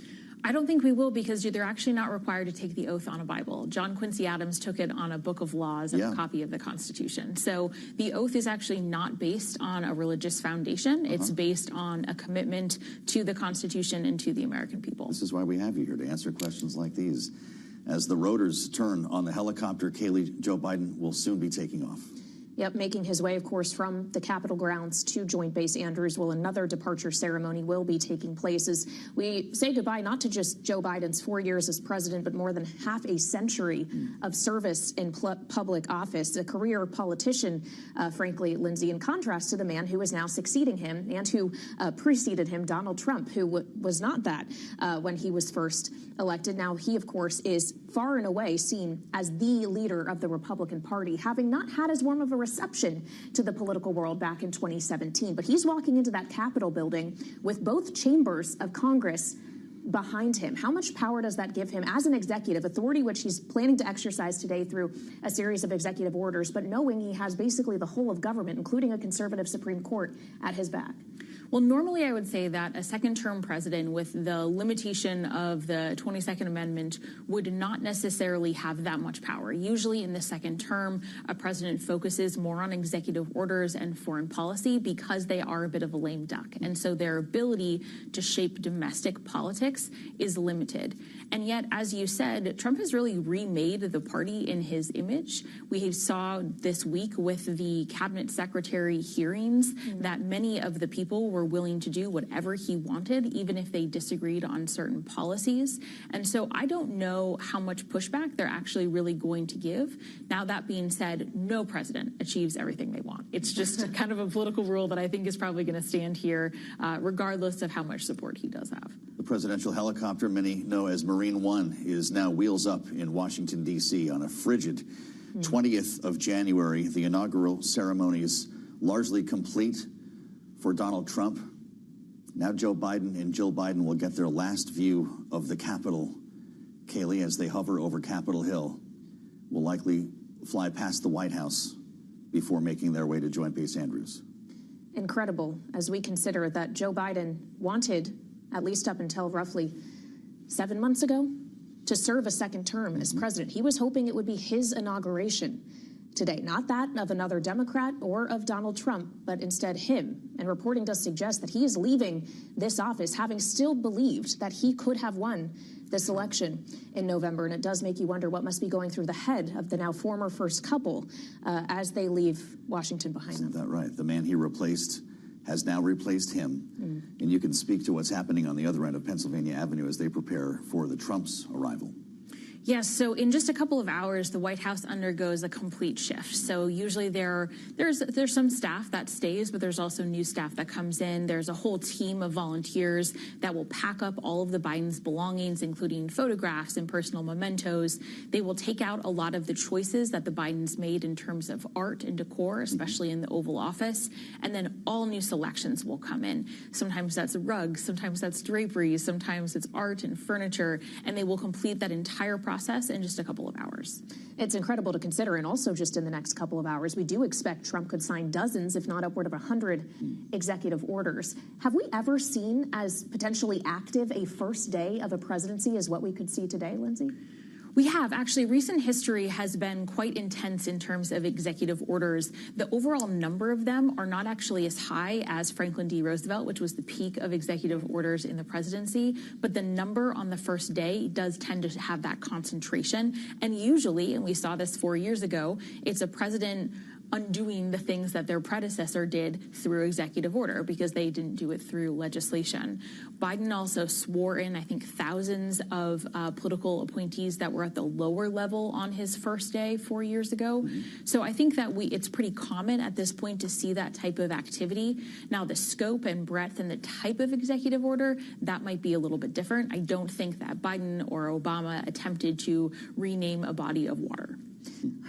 I don't think we will, because they're actually not required to take the oath on a Bible. John Quincy Adams took it on a book of laws and a copy of the Constitution. So the oath is actually not based on a religious foundation. It's based on a commitment to the Constitution and to the American people. This is why we have you here, to answer questions like these. As the rotors turn on the helicopter, Kaylee, Joe Biden will soon be taking off. Yep, making his way, of course, from the Capitol grounds to Joint Base Andrews. Well, another departure ceremony will be taking place as we say goodbye not to just Joe Biden's 4 years as president, but more than half a century of service in public office. A career politician, frankly, Lindsay, in contrast to the man who is now succeeding him and who preceded him, Donald Trump, who was not that when he was first elected. Now, he, of course, is far and away seen as the leader of the Republican Party, having not had as warm of a reception to the political world back in 2017. But he's walking into that Capitol building with both chambers of Congress behind him. How much power does that give him as an executive authority, which he's planning to exercise today through a series of executive orders, but knowing he has basically the whole of government, including a conservative Supreme Court, at his back? Well, normally I would say that a second-term president with the limitation of the 22nd Amendment would not necessarily have that much power. Usually in the second term, a president focuses more on executive orders and foreign policy because they are a bit of a lame duck. And so their ability to shape domestic politics is limited. And yet, as you said, Trump has really remade the party in his image. We saw this week with the cabinet secretary hearings that many of the people were willing to do whatever he wanted, even if they disagreed on certain policies. And so I don't know how much pushback they're actually really going to give. Now, that being said, no president achieves everything they want. It's just kind of a political rule that I think is probably going to stand here, regardless of how much support he does have. The presidential helicopter, many know as Marine One, is now wheels up in Washington, D.C. on a frigid 20th of January. The inaugural ceremony is largely complete for Donald Trump. Now Joe Biden and Jill Biden will get their last view of the Capitol Kaylee, as they hover over Capitol Hill, will likely fly past the White House before making their way to Joint Base Andrews. Incredible, as we consider that Joe Biden wanted, at least up until roughly 7 months ago, to serve a second term as president. He was hoping it would be his inauguration today, not that of another Democrat or of Donald Trump, but instead him. And reporting does suggest that he is leaving this office having still believed that he could have won this election in November. And it does make you wonder what must be going through the head of the now former first couple as they leave Washington behind them. Isn't that right? The man he replaced has now replaced him. And you can speak to what's happening on the other end of Pennsylvania Avenue as they prepare for the Trump's arrival. Yes, so in just a couple of hours, the White House undergoes a complete shift. So usually there's some staff that stays, but there's also new staff that comes in. There's a whole team of volunteers that will pack up all of the Biden's belongings, including photographs and personal mementos. They will take out a lot of the choices that the Bidens made in terms of art and decor, especially in the Oval Office. And then all new selections will come in. Sometimes that's rugs, sometimes that's draperies, sometimes it's art and furniture, and they will complete that entire process in just a couple of hours. It's incredible to consider, and also just in the next couple of hours, we do expect Trump could sign dozens, if not upward of 100 executive orders. Have we ever seen as potentially active a first day of a presidency as what we could see today, Lindsay? We have. Actually, recent history has been quite intense in terms of executive orders. The overall number of them are not actually as high as Franklin D. Roosevelt, which was the peak of executive orders in the presidency, but the number on the first day does tend to have that concentration. And usually, and we saw this 4 years ago, it's a president undoing the things that their predecessor did through executive order because they didn't do it through legislation. Biden also swore in, I think, thousands of political appointees that were at the lower level on his first day 4 years ago. So I think that it's pretty common at this point to see that type of activity. Now, the scope and breadth and the type of executive order, that might be a little bit different. I don't think that Biden or Obama attempted to rename a body of water.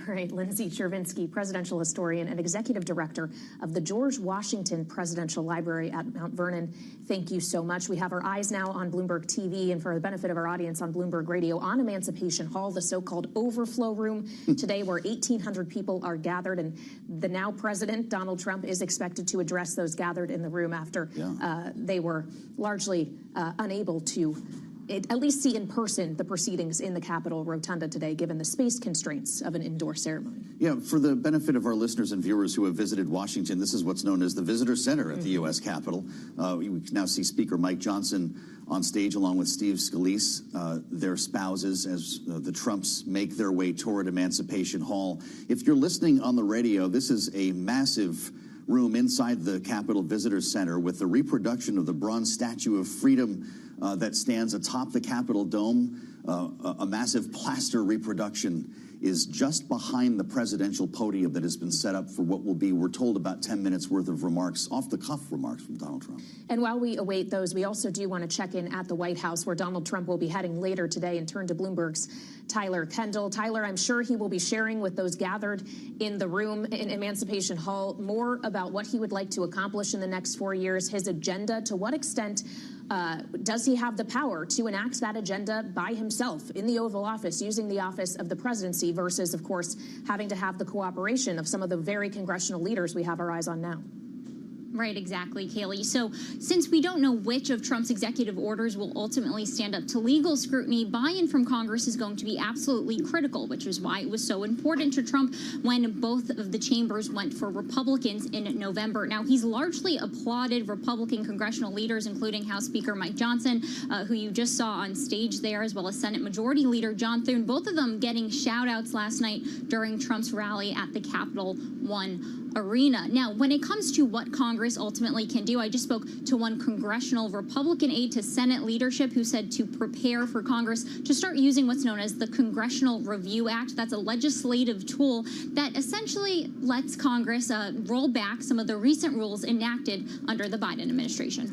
All right, Lindsay Chervinsky, presidential historian and executive director of the George Washington Presidential Library at Mount Vernon. Thank you so much. We have our eyes now on Bloomberg TV and for the benefit of our audience on Bloomberg Radio on Emancipation Hall, the so-called overflow room today where 1,800 people are gathered. And the now president, Donald Trump, is expected to address those gathered in the room after they were largely unable to at least see in person the proceedings in the Capitol Rotunda today, given the space constraints of an indoor ceremony. Yeah, for the benefit of our listeners and viewers who have visited Washington, this is what's known as the Visitor Center at the U.S. Capitol. We can now see Speaker Mike Johnson on stage along with Steve Scalise, their spouses, as the Trumps make their way toward Emancipation Hall. If you're listening on the radio, this is a massive room inside the Capitol Visitor Center with the reproduction of the bronze Statue of Freedom that stands atop the Capitol Dome. A massive plaster reproduction is just behind the presidential podium that has been set up for what will be, we're told, about 10 minutes worth of remarks, off-the-cuff remarks from Donald Trump. And while we await those, we also do want to check in at the White House, where Donald Trump will be heading later today, and turn to Bloomberg's Tyler Kendall. Tyler, I'm sure he will be sharing with those gathered in the room in Emancipation Hall more about what he would like to accomplish in the next 4 years, his agenda. To what extent does he have the power to enact that agenda by himself in the Oval Office, using the office of the presidency, versus, of course, having to have the cooperation of some of the very congressional leaders we have our eyes on now? Right, exactly, Kaylee. So since we don't know which of Trump's executive orders will ultimately stand up to legal scrutiny, buy-in from Congress is going to be absolutely critical, which is why it was so important to Trump when both of the chambers went for Republicans in November. Now, he's largely applauded Republican congressional leaders, including House Speaker Mike Johnson, who you just saw on stage there, as well as Senate Majority Leader John Thune, both of them getting shout-outs last night during Trump's rally at the Capital One Arena. Now, when it comes to what Congress ultimately can do, I just spoke to one congressional Republican aide to Senate leadership who said to prepare for Congress to start using what's known as the Congressional Review Act. That's a legislative tool that essentially lets Congress roll back some of the recent rules enacted under the Biden administration.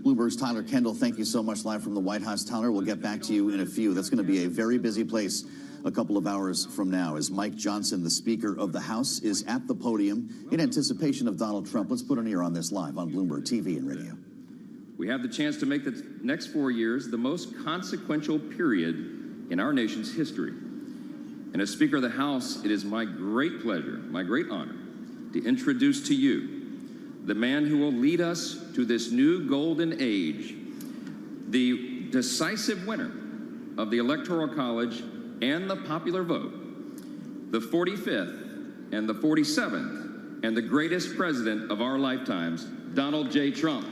Bloomberg's Tyler Kendall, thank you so much, live from the White House. Tyler, we'll get back to you in a few. That's going to be a very busy place a couple of hours from now, as Mike Johnson, the Speaker of the House, is at the podium in anticipation of Donald Trump. Let's put an ear on this live on Bloomberg TV and radio. We have the chance to make the next 4 years the most consequential period in our nation's history. And as Speaker of the House, it is my great pleasure, my great honor, to introduce to you the man who will lead us to this new golden age, the decisive winner of the Electoral College and the popular vote, the 45th and the 47th, and the greatest president of our lifetimes, Donald J. Trump.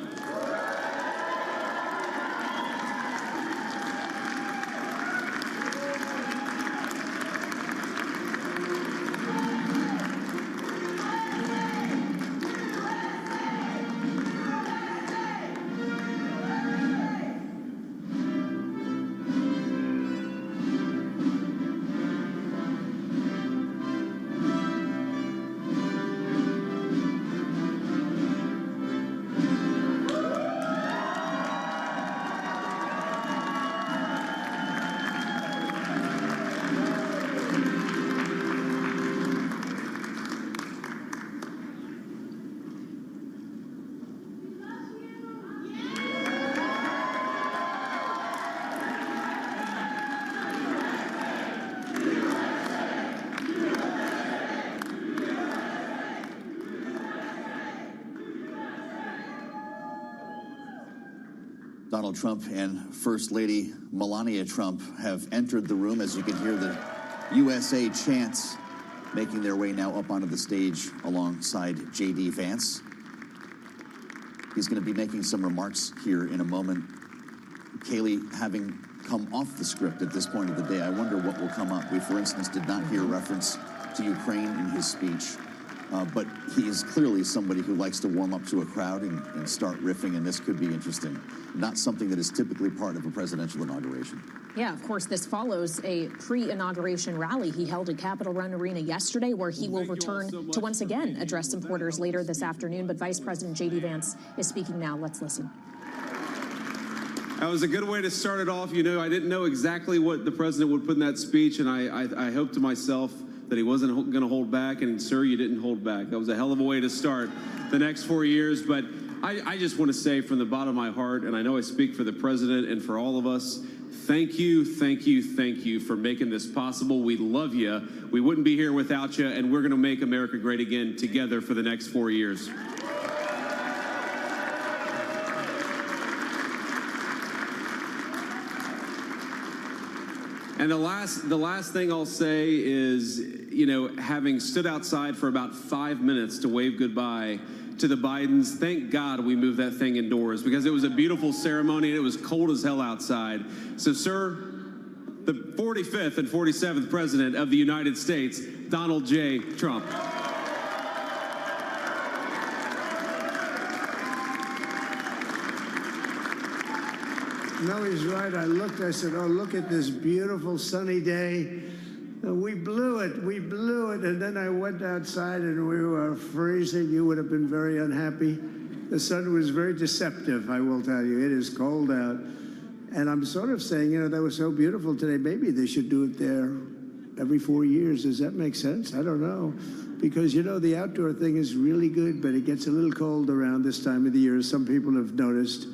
Donald Trump and First Lady Melania Trump have entered the room. As you can hear the USA chants making their way now up onto the stage alongside J.D. Vance. He's going to be making some remarks here in a moment. Kayleigh, having come off the script at this point of the day, I wonder what will come up. We, for instance, did not hear reference to Ukraine in his speech. But he is clearly somebody who likes to warm up to a crowd and start riffing, and this could be interesting. Not something that is typically part of a presidential inauguration. Yeah, of course, this follows a pre-inauguration rally he held at Capitol Run Arena yesterday, where he will return to once again address supporters later this afternoon. But Vice President J.D. Vance is speaking now. Let's listen. That was a good way to start it off. You know, I didn't know exactly what the president would put in that speech, and I hoped to myself that he wasn't going to hold back, and sir, you didn't hold back. That was a hell of a way to start the next 4 years, but I just want to say from the bottom of my heart, and I know I speak for the president and for all of us, thank you, thank you, thank you for making this possible. We love you. We wouldn't be here without you, and we're going to make America great again together for the next 4 years. And the last thing I'll say is, you know, having stood outside for about 5 minutes to wave goodbye to the Bidens, thank God we moved that thing indoors, because it was a beautiful ceremony and it was cold as hell outside. So, sir, the 45th and 47th President of the United States, Donald J. Trump. No, he's right. I looked, I said, oh, look at this beautiful sunny day. We blew it, and then I went outside and we were freezing. You would have been very unhappy. The sun was very deceptive, I will tell you. It is cold out. And I'm sort of saying, you know, that was so beautiful today. Maybe they should do it there every 4 years. Does that make sense? I don't know. Because, you know, the outdoor thing is really good, but it gets a little cold around this time of the year, as some people have noticed.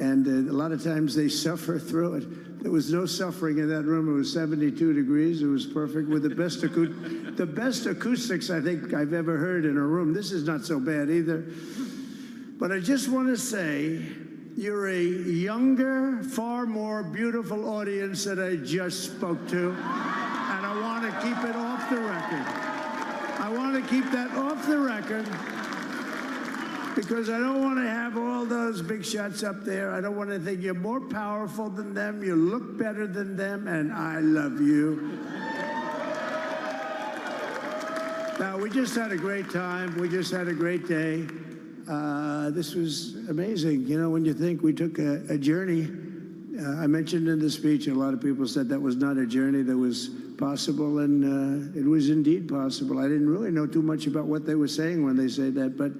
And a lot of times they suffer through it. There was no suffering in that room. It was 72 degrees. It was perfect with the best acoustics I think I've ever heard in a room. This is not so bad either. But I just want to say, you're a younger, far more beautiful audience that I just spoke to. And I want to keep it off the record. I want to keep that off the record, because I don't want to have all those big shots up there. I don't want to think you're more powerful than them, you look better than them, and I love you. Now, we just had a great time. We just had a great day. This was amazing. You know, when you think we took a journey, I mentioned in the speech, a lot of people said that was not a journey that was possible, and it was indeed possible. I didn't really know too much about what they were saying when they said that, but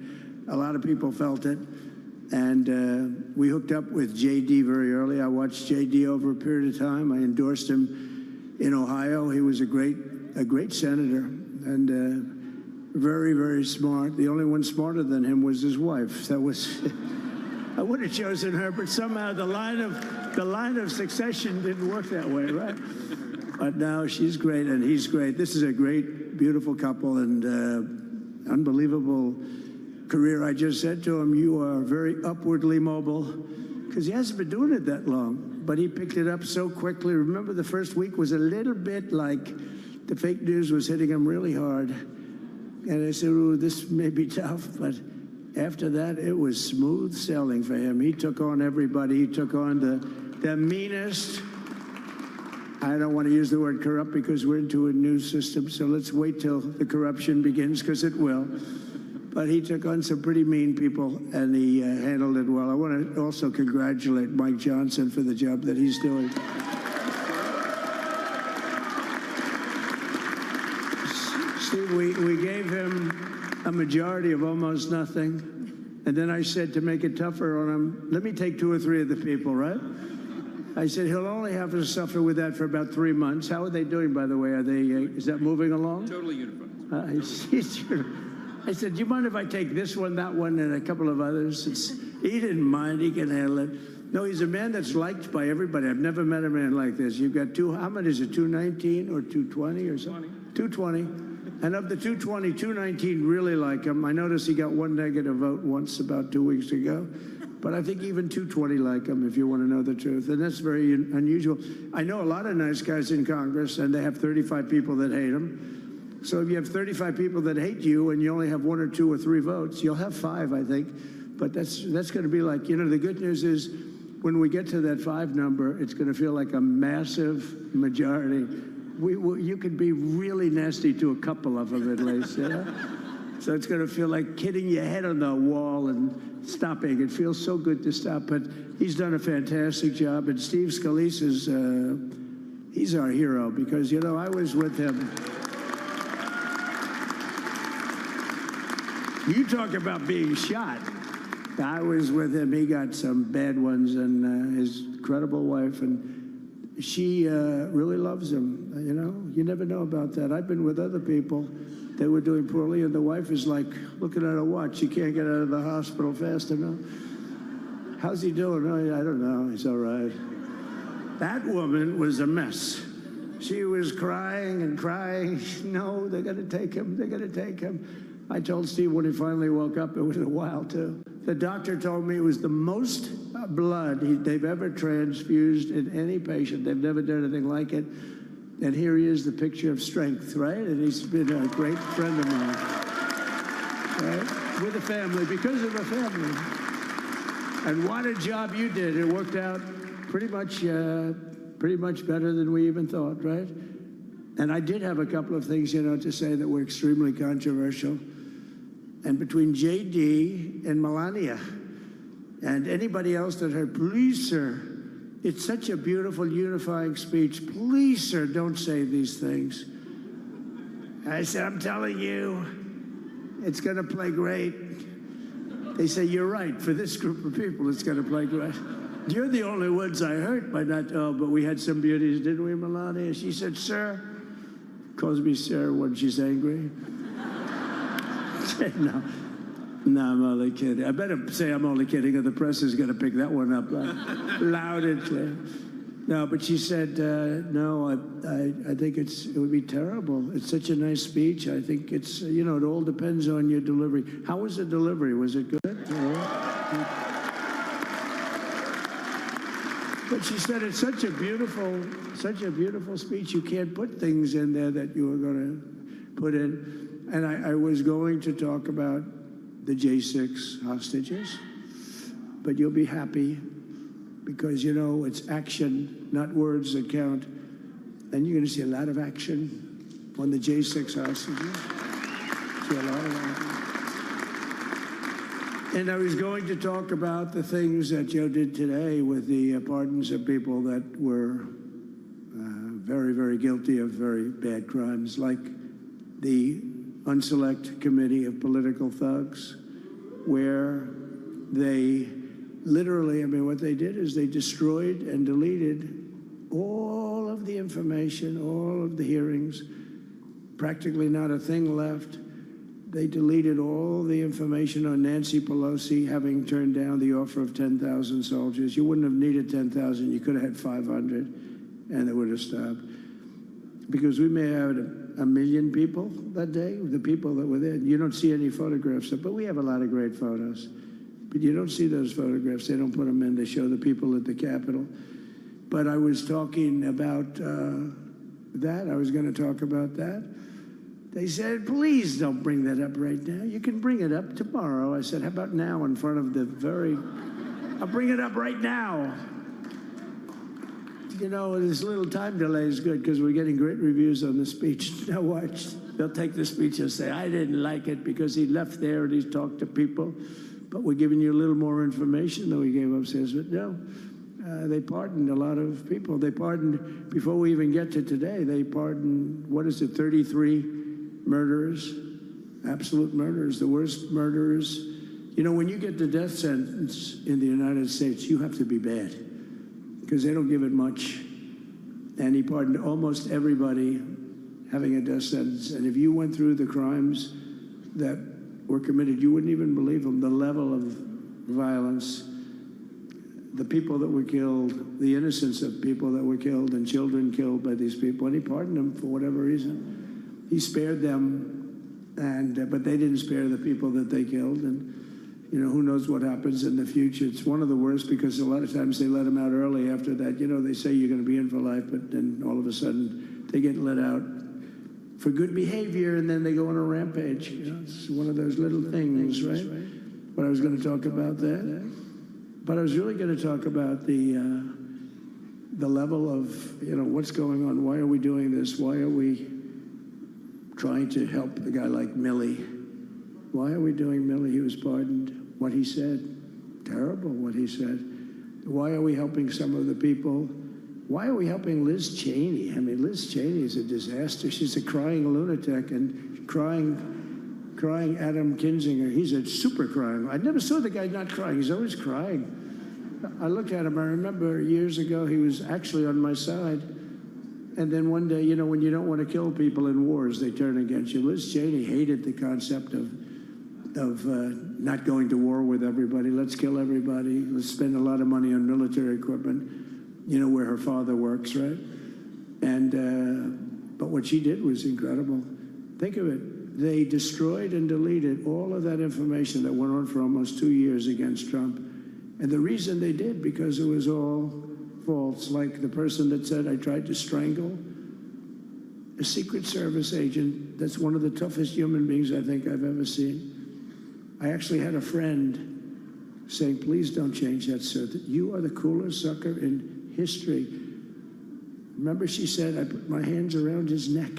a lot of people felt it, and we hooked up with J.D. very early. I watched J.D. over a period of time. I endorsed him in Ohio. He was a great senator, and very, very smart. The only one smarter than him was his wife. That was I would have chosen her, but somehow the line of succession didn't work that way, right? But now she's great and he's great. This is a great, beautiful couple and unbelievable career. I just said to him, you are very upwardly mobile, because he hasn't been doing it that long, but he picked it up so quickly. Remember, the first week was a little bit like the fake news was hitting him really hard. And I said, ooh, this may be tough, but after that, it was smooth sailing for him. He took on everybody. He took on the meanest. I don't want to use the word corrupt because we're into a new system, so let's wait till the corruption begins, because it will. But he took on some pretty mean people, and he handled it well. I want to also congratulate Mike Johnson for the job that he's doing. Steve, we gave him a majority of almost nothing, and then I said to make it tougher on him, let me take 2 or 3 of the people, right? I said he'll only have to suffer with that for about 3 months. How are they doing, by the way? Are they? Is that moving along? Totally unified. I said, do you mind if I take this one, that one, and a couple of others? He didn't mind. He can handle it. No, he's a man that's liked by everybody. I've never met a man like this. You've got how many is it, 219 or 220 or something? 220. And of the 220, 219 really like him. I noticed he got 1 negative vote once about 2 weeks ago. But I think even 220 like him, if you want to know the truth. And that's very unusual. I know a lot of nice guys in Congress, and they have 35 people that hate him. So if you have 35 people that hate you and you only have 1 or 2 or 3 votes, you'll have 5, I think. But that's going to be like, the good news is when we get to that 5 number, it's going to feel like a massive majority. You could be really nasty to a couple of them at least, So it's going to feel like hitting your head on the wall and stopping. It feels so good to stop, but he's done a fantastic job. And Steve Scalise he's our hero because, I was with him. You talk about being shot. I was with him. He got some bad ones, and his incredible wife, and she really loves him. You never know about that. I've been with other people that were doing poorly, and the wife is like looking at a watch. She can't get out of the hospital fast enough. How's he doing? Oh, I don't know. He's all right. That woman was a mess. She was crying and crying. No, they're going to take him. They're going to take him. I told Steve when he finally woke up, it was a while, too. The doctor told me it was the most blood they've ever transfused in any patient. They've never done anything like it. And here he is, the picture of strength, right? And he's been a great friend of mine, right? With a family, because of a family. And what a job you did. It worked out pretty much better than we even thought, right? And I did have a couple of things, to say that were extremely controversial. And between JD and Melania and anybody else that heard, please, sir, it's such a beautiful, unifying speech. Please, sir, don't say these things. I said, I'm telling you, it's going to play great. They say, you're right. For this group of people, it's going to play great. You're the only ones I heard, but we had some beauties, didn't we, Melania? She said, sir, calls me sir when she's angry. No, I'm only kidding. I better say I'm only kidding, or the press is going to pick that one up loud and clear. No, but she said, no, I think it would be terrible. It's such a nice speech. I think it's, it all depends on your delivery. How was the delivery? Was it good? But she said it's such a beautiful speech. You can't put things in there that you were going to put in. And I was going to talk about the J6 hostages, but you'll be happy because, it's action, not words that count. And you're going to see a lot of action on the J6 hostages. See a lot of action. And I was going to talk about the things that Joe did today with the pardons of people that were very, very guilty of very bad crimes, like the Unselect Committee of Political Thugs, where they literally, what they did is they destroyed and deleted all of the information, all of the hearings, practically not a thing left. They deleted all the information on Nancy Pelosi having turned down the offer of 10,000 soldiers. You wouldn't have needed 10,000. You could have had 500, and they would have stopped. Because we may have had 1 million people that day, the people that were there. You don't see any photographs, but we have a lot of great photos. But you don't see those photographs. They don't put them in. They show the people at the Capitol. But I was talking about that. I was going to talk about that. They said, please don't bring that up right now. You can bring it up tomorrow. I said, how about now in front of the I'll bring it up right now. You know, this little time delay is good because we're getting great reviews on the speech. Now watch. They'll take the speech and say, I didn't like it because he left there and he talked to people. But we're giving you a little more information than we gave upstairs. But no, they pardoned a lot of people. They pardoned, before we even get to today, they pardoned, 33 murderers, absolute murderers, the worst murderers. You know, when you get the death sentence in the United States, you have to be bad because they don't give it much. And he pardoned almost everybody having a death sentence. And if you went through the crimes that were committed, you wouldn't even believe them. The level of violence, the people that were killed, the innocence of people that were killed and children killed by these people. And he pardoned them for whatever reason. He spared them, but they didn't spare the people that they killed. And, you know, who knows what happens in the future. It's one of the worst because a lot of times they let them out early after that. You know, they say you're going to be in for life, but then all of a sudden they get let out for good behavior, and then they go on a rampage. You know, it's one of those little things, right? But I was going to talk about that. But I was really going to talk about the level of, you know, what's going on. Why are we doing this? Why are we trying to help a guy like Milley? Why are we doing Milley? He was pardoned. What he said, terrible what he said. Why are we helping some of the people? Why are we helping Liz Cheney? I mean, Liz Cheney is a disaster. She's a crying lunatic and crying Adam Kinzinger. He's a super crying. I never saw the guy not crying. He's always crying. I looked at him. I remember years ago he was actually on my side. And then one day, you know, when you don't want to kill people in wars, they turn against you. Liz Cheney hated the concept of not going to war with everybody. Let's kill everybody. Let's spend a lot of money on military equipment, you know, where her father works, right? And but what she did was incredible. Think of it. They destroyed and deleted all of that information that went on for almost 2 years against Trump. And the reason they did, because it was all false. Like the person that said, I tried to strangle a Secret Service agent. That's one of the toughest human beings I think I've ever seen. I actually had a friend saying, please don't change that, sir. You are the coolest sucker in history. Remember, she said, I put my hands around his neck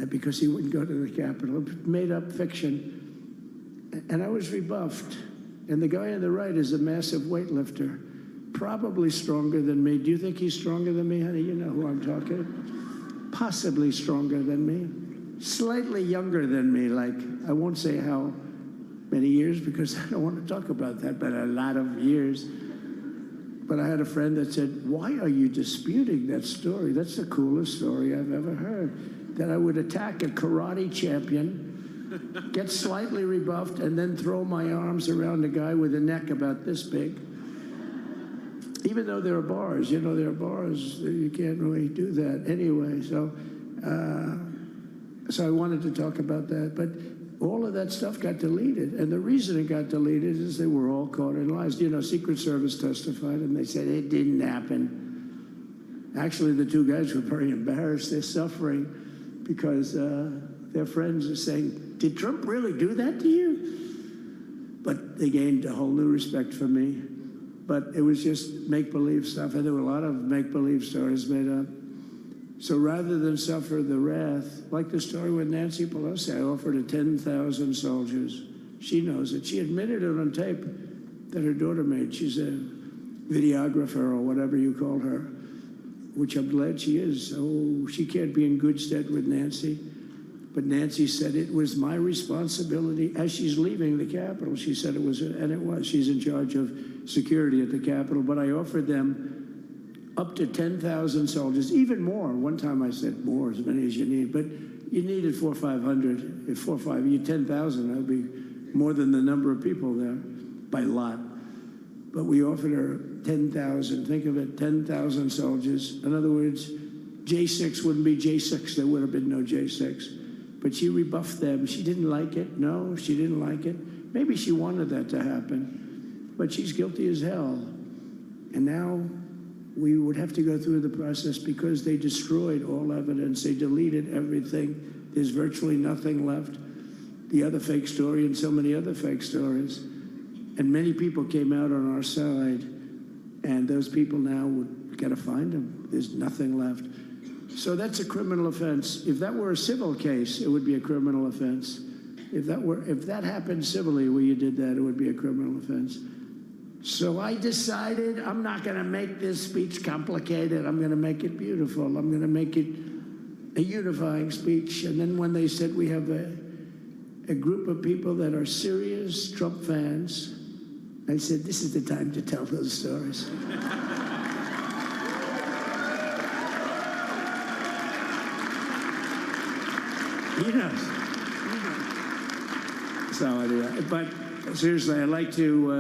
because he wouldn't go to the Capitol. Made up fiction. And I was rebuffed. And the guy on the right is a massive weightlifter, probably stronger than me. Do you think he's stronger than me, honey? You know who I'm talking. Possibly stronger than me. Slightly younger than me, like, I won't say how many years because I don't want to talk about that, but a lot of years. But I had a friend that said, why are you disputing that story? That's the coolest story I've ever heard. That I would attack a karate champion, get slightly rebuffed, and then throw my arms around a guy with a neck about this big. Even though there are bars, you know, there are bars, you can't really do that anyway. So I wanted to talk about that. But all of that stuff got deleted. And the reason it got deleted is they were all caught in lies. You know, Secret Service testified, and they said it didn't happen. Actually, the two guys were very embarrassed. They're suffering because their friends are saying, did Trump really do that to you? But they gained a whole new respect for me. But it was just make-believe stuff, and there were a lot of make-believe stories made up. So rather than suffer the wrath, like the story with Nancy Pelosi, I offered her 10,000 soldiers. She knows it. She admitted it on tape that her daughter made. She's a videographer or whatever you call her, which I'm glad she is. Oh, she can't be in good stead with Nancy. But Nancy said it was my responsibility as she's leaving the Capitol. She said it was, and it was. She's in charge of security at the Capitol. But I offered them up to 10,000 soldiers, even more. One time I said more, as many as you need. But, You needed 400 or 500. If 4 or 5, you 10,000, that would be more than the number of people there by lot. But we offered her 10,000. Think of it, 10,000 soldiers. In other words, J6 wouldn't be J6. There would have been no J6. But she rebuffed them. She didn't like it. No, she didn't like it. Maybe she wanted that to happen. But she's guilty as hell. And now we would have to go through the process because they destroyed all evidence. They deleted everything. There's virtually nothing left. The other fake story and so many other fake stories. And many people came out on our side. And those people now would got to find them. There's nothing left. So that's a criminal offense. If that were a civil case, it would be a criminal offense. If that happened civilly where you did that, it would be a criminal offense. So I decided I'm not going to make this speech complicated. I'm going to make it beautiful. I'm going to make it a unifying speech. And then when they said we have a group of people that are serious Trump fans, I said, this is the time to tell those stories. He knows. So anyway, but seriously, I'd like to,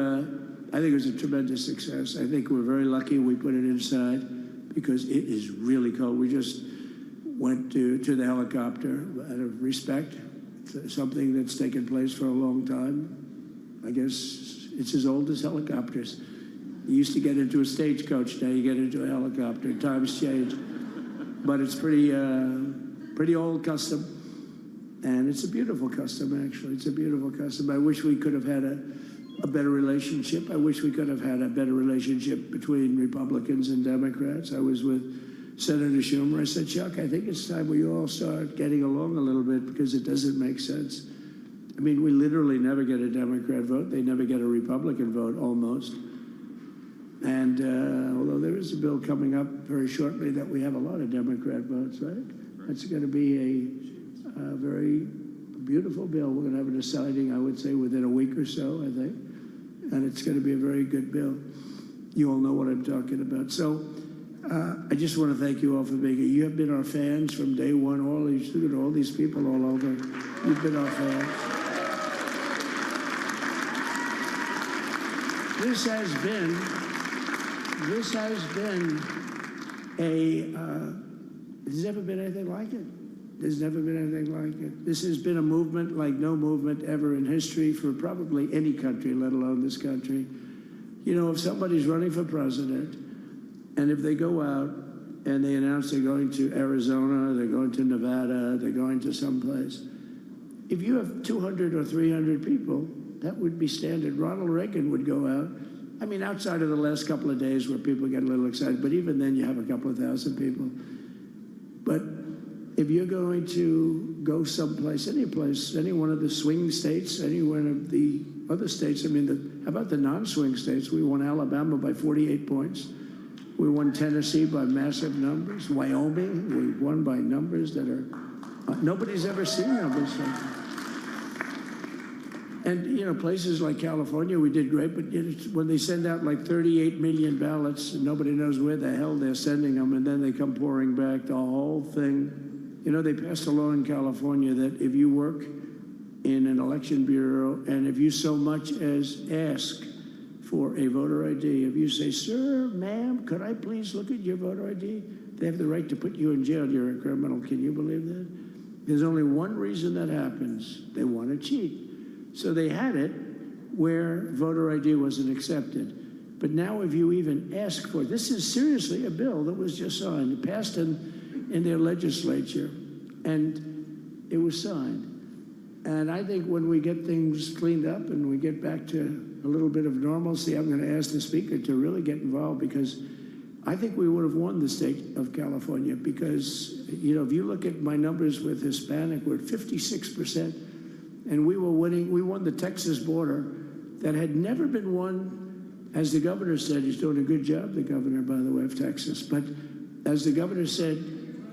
I think it was a tremendous success. I think we're very lucky we put it inside because it is really cold. We just went to the helicopter out of respect, something that's taken place for a long time. I guess it's as old as helicopters. You used to get into a stagecoach, now you get into a helicopter. Times change. But it's pretty old custom. And it's a beautiful custom, actually. It's a beautiful custom. I wish we could have had a better relationship. I wish we could have had a better relationship between Republicans and Democrats. I was with Senator Schumer. I said, Chuck, I think it's time we all start getting along a little bit because it doesn't make sense. I mean, we literally never get a Democrat vote. They never get a Republican vote, almost. And although there is a bill coming up very shortly that we have a lot of Democrat votes, right? It's going to be a very beautiful bill. We're going to have a deciding, I would say, within a week or so, I think. And it's going to be a very good bill. You all know what I'm talking about. So I just want to thank you all for being here. You have been our fans from day one. Look at all these people all over. You've been our fans. This has been there's never been anything like it. There's never been anything like it. This has been a movement like no movement ever in history for probably any country, let alone this country. You know, if somebody's running for president, and if they go out and they announce they're going to Arizona, they're going to Nevada, they're going to someplace, if you have 200 or 300 people, that would be standard. Ronald Reagan would go out. I mean, outside of the last couple of days where people get a little excited, but even then you have a couple of thousand people. But if you're going to go someplace, any place, any one of the swing states, any one of the other states, I mean, how about the non-swing states? We won Alabama by 48 points. We won Tennessee by massive numbers. Wyoming, we won by numbers that are, nobody's ever seen numbers like that. And, you know, places like California, we did great, but when they send out like 38 million ballots, and nobody knows where the hell they're sending them, and then they come pouring back, the whole thing. You know, they passed a law in California that if you work in an election bureau and if you so much as ask for a voter ID, if you say, sir, ma'am, could I please look at your voter ID? They have the right to put you in jail. You're a criminal. Can you believe that? There's only one reason that happens. They want to cheat. So they had it where voter ID wasn't accepted. But now if you even ask for it, this is seriously a bill that was just signed. It passed in their legislature, and it was signed. And I think when we get things cleaned up and we get back to a little bit of normalcy, I'm going to ask the Speaker to really get involved, because I think we would have won the state of California, because, you know, if you look at my numbers with Hispanic, we're at 56%. And we were winning. We won the Texas border that had never been won. As the governor said, he's doing a good job, the governor, by the way, of Texas. But as the governor said,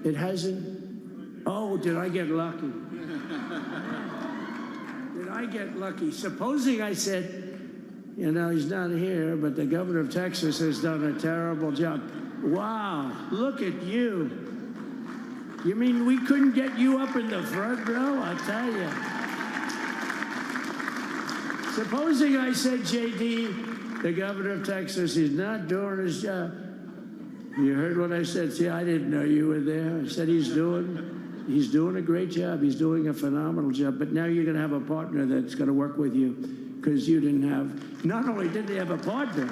it hasn't. Oh, did I get lucky? Did I get lucky? Supposing I said, you know, he's not here, but the governor of Texas has done a terrible job. Wow, look at you. You mean we couldn't get you up in the front row? I'll tell you. Supposing I said, J.D., the governor of Texas, he's not doing his job. You heard what I said. See, I didn't know you were there. I said he's doing a great job. He's doing a phenomenal job. But now you're going to have a partner that's going to work with you because you didn't have, not only did he have a partner,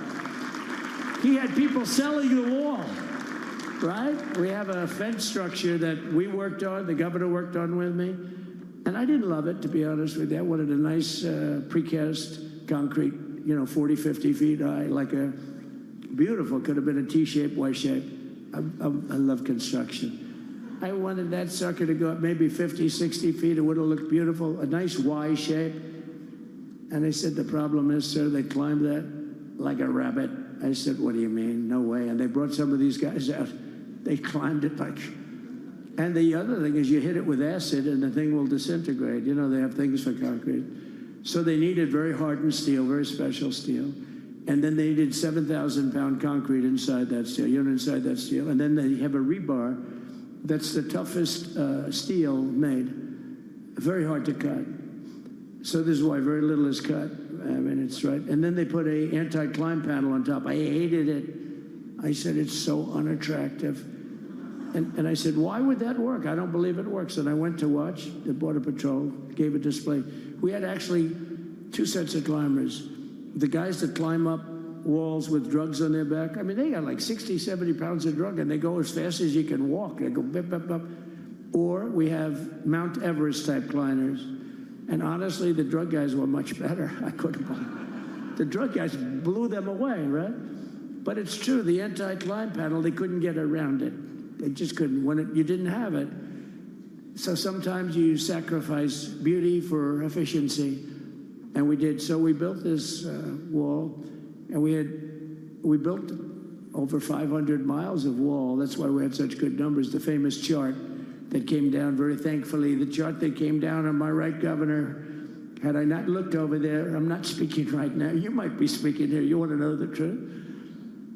he had people selling the wall, right? We have a fence structure that we worked on, the governor worked on with me. And I didn't love it, to be honest with you. I wanted a nice precast concrete, 40, 50 feet high, like a beautiful, could have been a T-shape, Y-shape. I love construction. I wanted that sucker to go up maybe 50, 60 feet. It would have looked beautiful, a nice Y shape. And they said, the problem is, sir, they climbed that like a rabbit. I said, what do you mean? No way. And they brought some of these guys out. They climbed it like... And the other thing is you hit it with acid and the thing will disintegrate. They have things for concrete. So they needed very hardened steel, very special steel. And then they needed 7,000-pound concrete inside that steel, inside that steel. And then they have a rebar that's the toughest steel made. Very hard to cut. So this is why very little is cut. I mean, it's right. And then they put a anti-climb panel on top. I hated it. I said, it's so unattractive. And I said, why would that work? I don't believe it works. And I went to watch the Border Patrol, gave a display. We had actually two sets of climbers. The guys that climb up walls with drugs on their back, I mean, they got like 60, 70 pounds of drug, and they go as fast as you can walk. They go bip, bip, bip. Or we have Mount Everest-type climbers. And honestly, the drug guys were much better. I couldn't believe it. The drug guys blew them away, right? But it's true, the anti-climb panel, they couldn't get around it. They just couldn't. You didn't have it. So sometimes you sacrifice beauty for efficiency. And we did. So we built this wall, and we built over 500 miles of wall. That's why we had such good numbers. The famous chart that came down, very thankfully, the chart that came down on my right, Governor, had I not looked over there, I'm not speaking right now. You might be speaking here. You want to know the truth?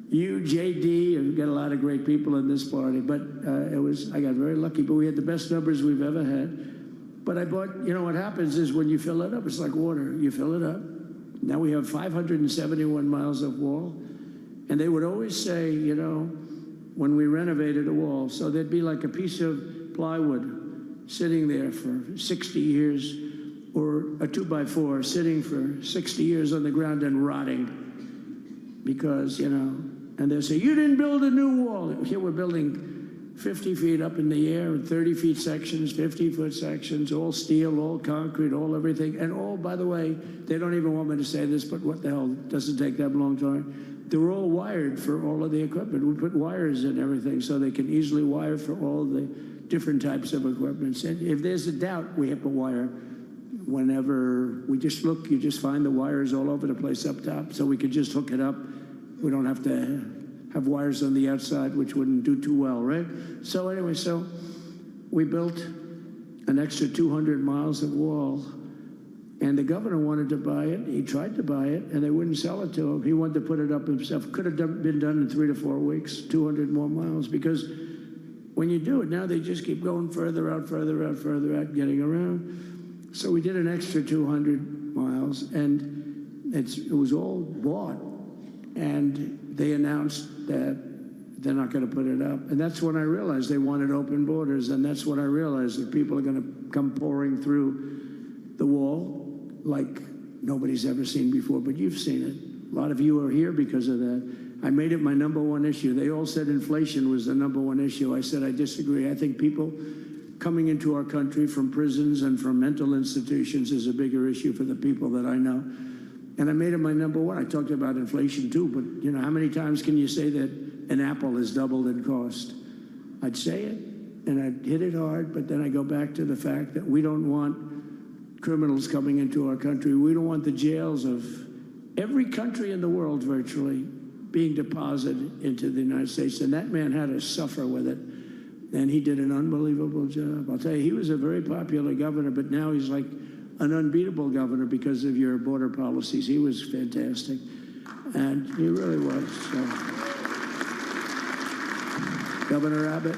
You, JD, and we've got a lot of great people in this party, but I got very lucky, but we had the best numbers we've ever had. But I bought, what happens is when you fill it up, it's like water. You fill it up. Now we have 571 miles of wall. And they would always say, when we renovated a wall, so there'd be like a piece of plywood sitting there for 60 years, or a 2x4 sitting for 60 years on the ground and rotting. Because, and they'll say, you didn't build a new wall. Here we're building 50 feet up in the air, and 30 feet sections, 50-foot sections, all steel, all concrete, all everything. And all, by the way, they don't even want me to say this, but what the hell, doesn't take that long time. They're all wired for all of the equipment. We put wires in everything so they can easily wire for all the different types of equipment. And if there's a doubt, we have a wire. Whenever we just look, you just find the wires all over the place up top, so we could just hook it up. We don't have to have wires on the outside, which wouldn't do too well, right? So anyway, so we built an extra 200 miles of wall, and the governor wanted to buy it. He tried to buy it, and they wouldn't sell it to him. He wanted to put it up himself. Could have been done in 3 to 4 weeks, 200 more miles, because when you do it, now they just keep going further out, further out, further out, getting around. So we did an extra 200 miles, and it was all bought. And they announced that they're not going to put it up. And that's when I realized they wanted open borders. And that's when I realized that people are going to come pouring through the wall like nobody's ever seen before. But you've seen it. A lot of you are here because of that. I made it my #1 issue. They all said inflation was the #1 issue. I said I disagree. I think people coming into our country from prisons and from mental institutions is a bigger issue for the people that I know. And I made it my #1. I talked about inflation too, but how many times can you say that an apple has doubled in cost? I'd say it, and I'd hit it hard, but then I go back to the fact that we don't want criminals coming into our country. We don't want the jails of every country in the world virtually being deposited into the United States. And that man had to suffer with it. And he did an unbelievable job. I'll tell you, he was a very popular governor, but now he's like an unbeatable governor because of your border policies. He was fantastic, and he really was. So. Governor Abbott,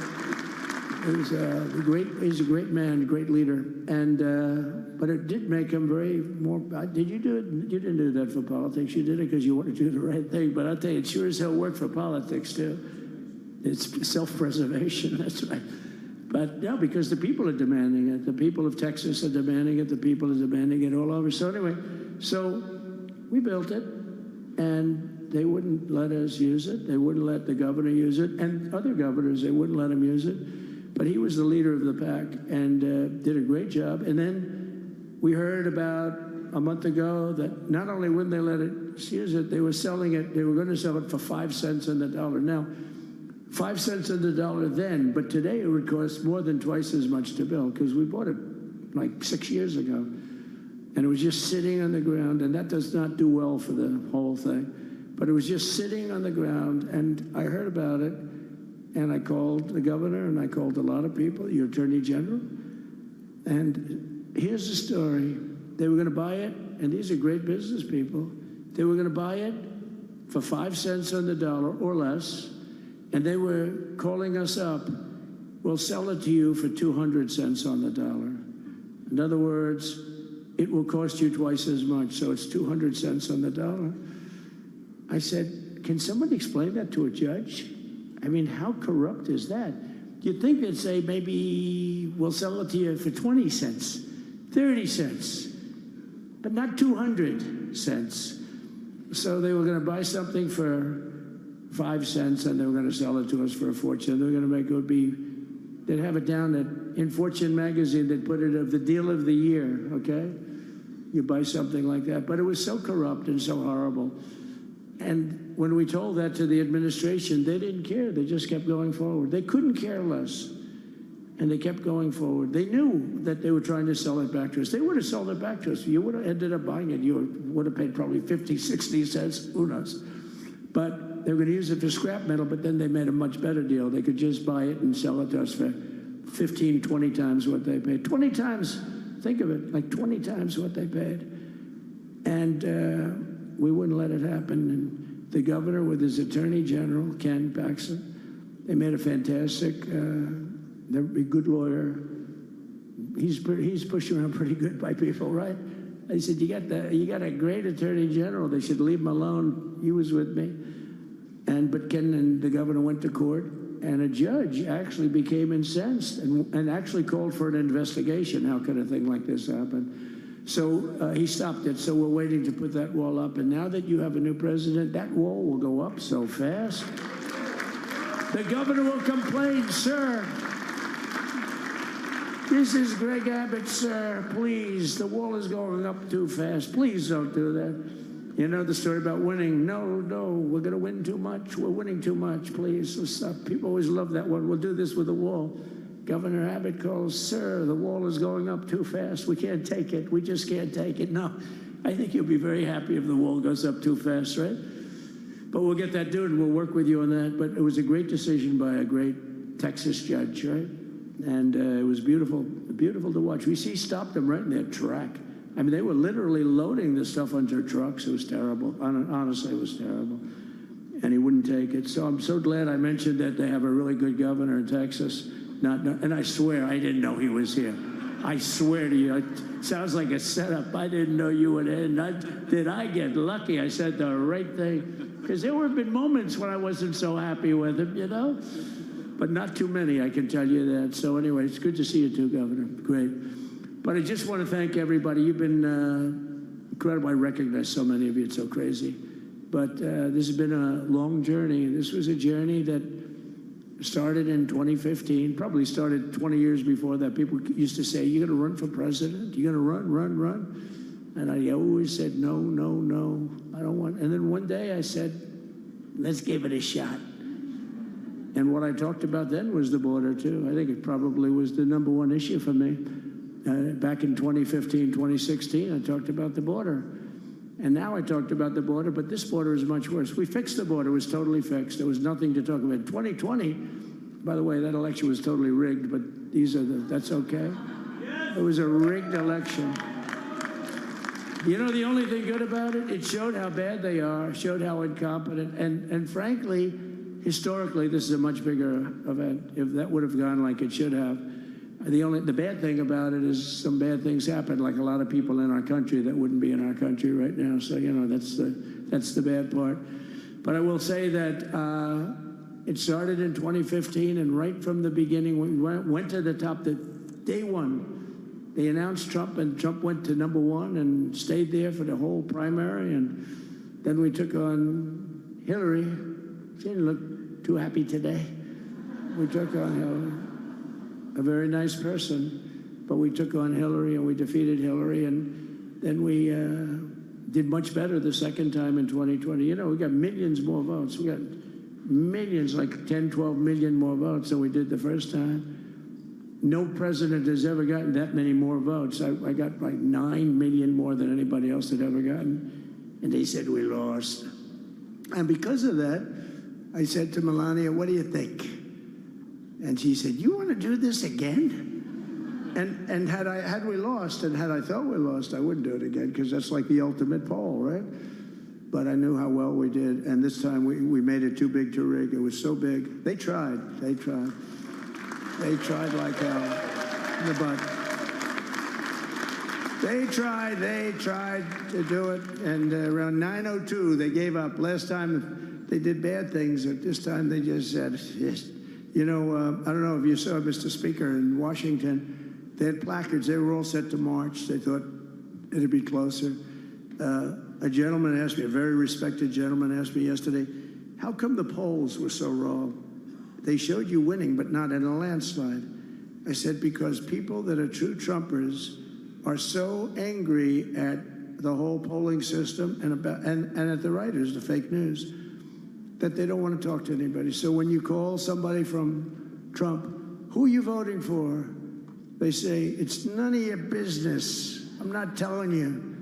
He's a great man, great leader, and but it did make him very more. Did you do it? You didn't do that for politics. You did it because you wanted to do the right thing. But I'll tell you, it sure as hell worked for politics too. It's self-preservation. That's right. But no, because the people are demanding it. The people of Texas are demanding it. The people are demanding it all over. So anyway, so we built it, and they wouldn't let us use it. They wouldn't let the governor use it, and other governors, they wouldn't let him use it. But he was the leader of the pack and did a great job. And then we heard about a month ago that not only wouldn't they let us use it, they were selling it. They were going to sell it for 5 cents on the dollar. Now, 5 cents on the dollar then, but today it would cost more than twice as much to build because we bought it like 6 years ago. And it was just sitting on the ground, and that does not do well for the whole thing. But it was just sitting on the ground, and I heard about it, and I called the governor, and I called a lot of people, your attorney general. And here's the story. They were going to buy it, and these are great business people. They were going to buy it for 5 cents on the dollar or less, and they were calling us up, we'll sell it to you for 200 cents on the dollar. In other words, it will cost you twice as much, so it's 200 cents on the dollar. I said, can somebody explain that to a judge? I mean, how corrupt is that? You'd think they'd say, maybe we'll sell it to you for 20 cents, 30 cents, but not 200 cents. So they were going to buy something for 5 cents, and they were going to sell it to us for a fortune. They were going to make it would be, they'd have it down in Fortune magazine, they'd put it of the deal of the year, okay? You buy something like that. But it was so corrupt and so horrible. And when we told that to the administration, they didn't care. They just kept going forward. They couldn't care less. And they kept going forward. They knew that they were trying to sell it back to us. They would have sold it back to us. You would have ended up buying it. You would have paid probably 50, 60 cents, who knows. But they were going to use it for scrap metal, but then they made a much better deal. They could just buy it and sell it to us for 15, 20 times what they paid. 20 times, think of it, like 20 times what they paid. And we wouldn't let it happen. And the governor with his attorney general, Ken Paxton, they made a fantastic, they're a good lawyer. He's pushed around pretty good by people, right? I said, you got a great attorney general. They should leave him alone. He was with me. But Ken and the governor went to court, and a judge actually became incensed and actually called for an investigation. How could a thing like this happen? So he stopped it. So we're waiting to put that wall up. And now that you have a new president, that wall will go up so fast. The governor will complain, sir. This is Greg Abbott, sir. Please, the wall is going up too fast. Please don't do that. You know the story about winning. No, we're going to win too much. We're winning too much. Please, let's stop. People always love that one. We'll do this with the wall. Governor Abbott calls, sir, the wall is going up too fast. We can't take it. We just can't take it. No, I think you'll be very happy if the wall goes up too fast, right? But we'll get that done, and we'll work with you on that. But it was a great decision by a great Texas judge, right? And it was beautiful to watch. We stopped them right in their track. I mean, they were literally loading this stuff onto trucks. It was terrible. Honestly, it was terrible. And he wouldn't take it. So I'm so glad I mentioned that they have a really good governor in Texas. And I swear, I didn't know he was here. I swear to you, it sounds like a setup. I didn't know you would end. Did I get lucky? I said the right thing. Because there have been moments when I wasn't so happy with him, you know? But not too many, I can tell you that. So anyway, it's good to see you too, Governor. Great. But I just want to thank everybody. You've been incredible. I recognize so many of you. It's so crazy. But this has been a long journey. This was a journey that started in 2015, probably started 20 years before that. People used to say, you're going to run for president? You're going to run? And I always said, no, I don't want. And then one day I said, let's give it a shot. And what I talked about then was the border, too. I think it probably was the #1 issue for me. Back in 2015, 2016, I talked about the border. And now I talked about the border, but this border is much worse. We fixed the border. It was totally fixed. There was nothing to talk about. 2020, by the way, that election was totally rigged, but that's okay. It was a rigged election. You know the only thing good about it? It showed how bad they are, showed how incompetent, and frankly, historically, this is a much bigger event. If that would have gone like it should have, the bad thing about it is some bad things happen, like a lot of people in our country that wouldn't be in our country right now. So, you know, that's the bad part. But I will say that it started in 2015, and right from the beginning, we went to the top. Day one, they announced Trump, and Trump went to #1 and stayed there for the whole primary. And then we took on Hillary. She didn't look too happy today. We took on Hillary, a very nice person, but we took on Hillary and we defeated Hillary, and then we did much better the second time in 2020. You know, we got millions more votes. We got millions, like 10, 12 million more votes than we did the first time. No president has ever gotten that many more votes. I got like 9 million more than anybody else had ever gotten, and they said we lost. And because of that, I said to Melania, what do you think? And she said, you want to do this again? And had we lost, and had I thought we lost, I wouldn't do it again, because that's like the ultimate poll, right? But I knew how well we did, and this time we made it too big to rig. It was so big. They tried like hell in the butt. They tried to do it, and around 9:02 they gave up. Last time they did bad things, but this time they just said, yes. You know, I don't know if you saw, Mr. Speaker, in Washington, they had placards. They were all set to march. They thought it'd be closer. A gentleman asked me, a very respected gentleman asked me yesterday, how come the polls were so wrong? They showed you winning, but not in a landslide. I said, because people that are true Trumpers are so angry at the whole polling system and at the writers, the fake news, that they don't want to talk to anybody. So when you call somebody from Trump, who are you voting for? They say, it's none of your business. I'm not telling you.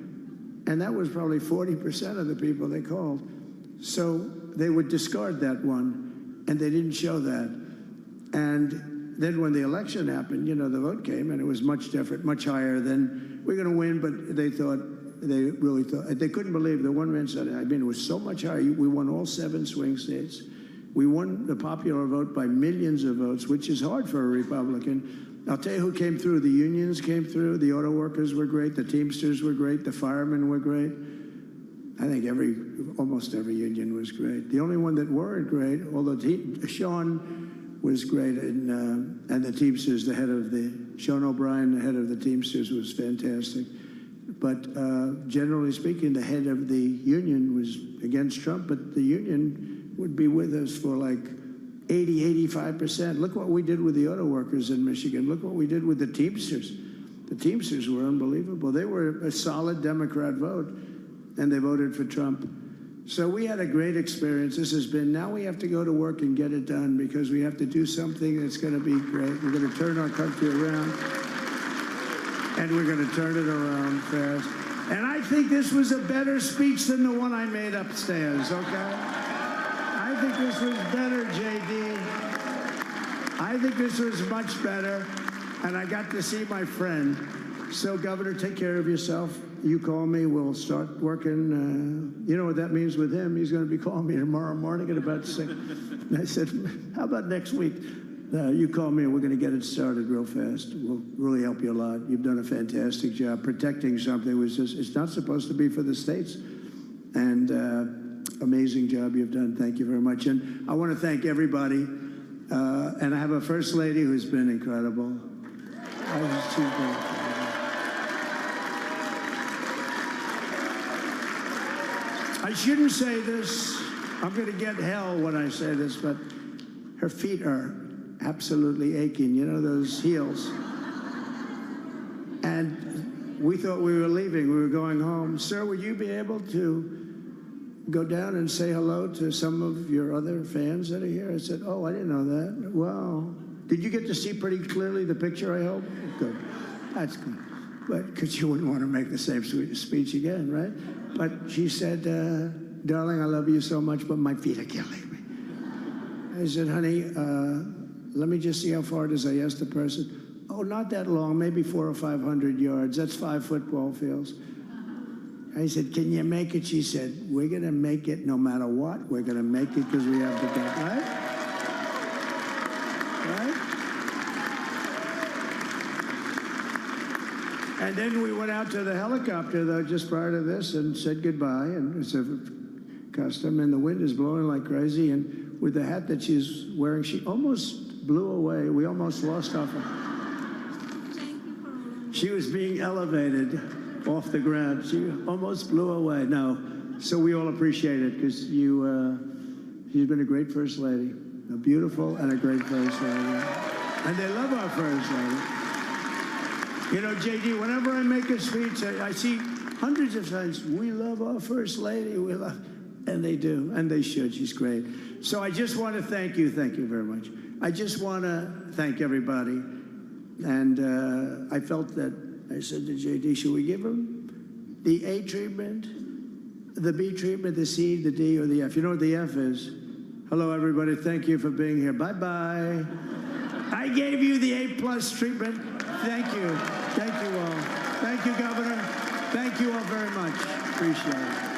And that was probably 40% of the people they called. So they would discard that one, and they didn't show that. And then when the election happened, you know, the vote came, and it was much different, much higher than, we're going to win, but they really thought, they couldn't believe the one man said, I mean, it was so much higher. We won all 7 swing states. We won the popular vote by millions of votes, which is hard for a Republican. I'll tell you who came through. The unions came through. The auto workers were great. The Teamsters were great. The firemen were great. I think almost every union was great. The only one that weren't great, although Sean was great, and the Teamsters, Sean O'Brien, the head of the Teamsters, was fantastic. But generally speaking, the head of the union was against Trump, but the union would be with us for like 80, 85%. Look what we did with the auto workers in Michigan. Look what we did with the Teamsters. The Teamsters were unbelievable. They were a solid Democrat vote, and they voted for Trump. So we had a great experience. Now we have to go to work and get it done, because we have to do something that's going to be great. We're going to turn our country around, and we're going to turn it around fast. And I think this was a better speech than the one I made upstairs, okay? I think this was better, JD. I think this was much better, and I got to see my friend. So, Governor, take care of yourself. You call me, we'll start working. You know what that means with him? He's going to be calling me tomorrow morning at about 6. And I said, how about next week? You call me, and we're going to get it started real fast. We'll really help you a lot. You've done a fantastic job protecting something which it's not supposed to be for the states. And amazing job you've done. Thank you very much. And I want to thank everybody. And I have a First Lady who's been incredible. I shouldn't say this. I'm going to get hell when I say this, but her feet are absolutely aching. You know, those heels. And we thought we were leaving. We were going home. Sir, would you be able to go down and say hello to some of your other fans that are here? I said, oh, I didn't know that. Wow. Did you get to see pretty clearly the picture, I hope? Good. That's good. But because you wouldn't want to make the same speech again, right? But she said, darling, I love you so much, but my feet are killing me. I said, honey, let me just see how far it is. I asked the person. Oh, not that long, maybe 400 or 500 yards. That's 5 football fields. I said, can you make it? She said, we're going to make it no matter what. We're going to make it because we have the gut, right? Right? And then we went out to the helicopter, though, just prior to this and said goodbye. And it's a custom, and the wind is blowing like crazy. And with the hat that she's wearing, she almost blew away. We almost lost off her. She was being elevated off the ground. She almost blew away. No, so we all appreciate it because she's been a great First Lady, a beautiful and a great First Lady. And they love our First Lady. You know, JD, whenever I make a speech, I see hundreds of times, we love our First Lady, we love, and they do, and they should. She's great. So I just want to thank you very much. I just want to thank everybody. And I felt that, I said to JD, should we give him the A treatment, the B treatment, the C, the D, or the F? You know what the F is? Hello, everybody. Thank you for being here. Bye-bye. I gave you the A+ treatment. Thank you. Thank you all. Thank you, Governor. Thank you all very much. Appreciate it.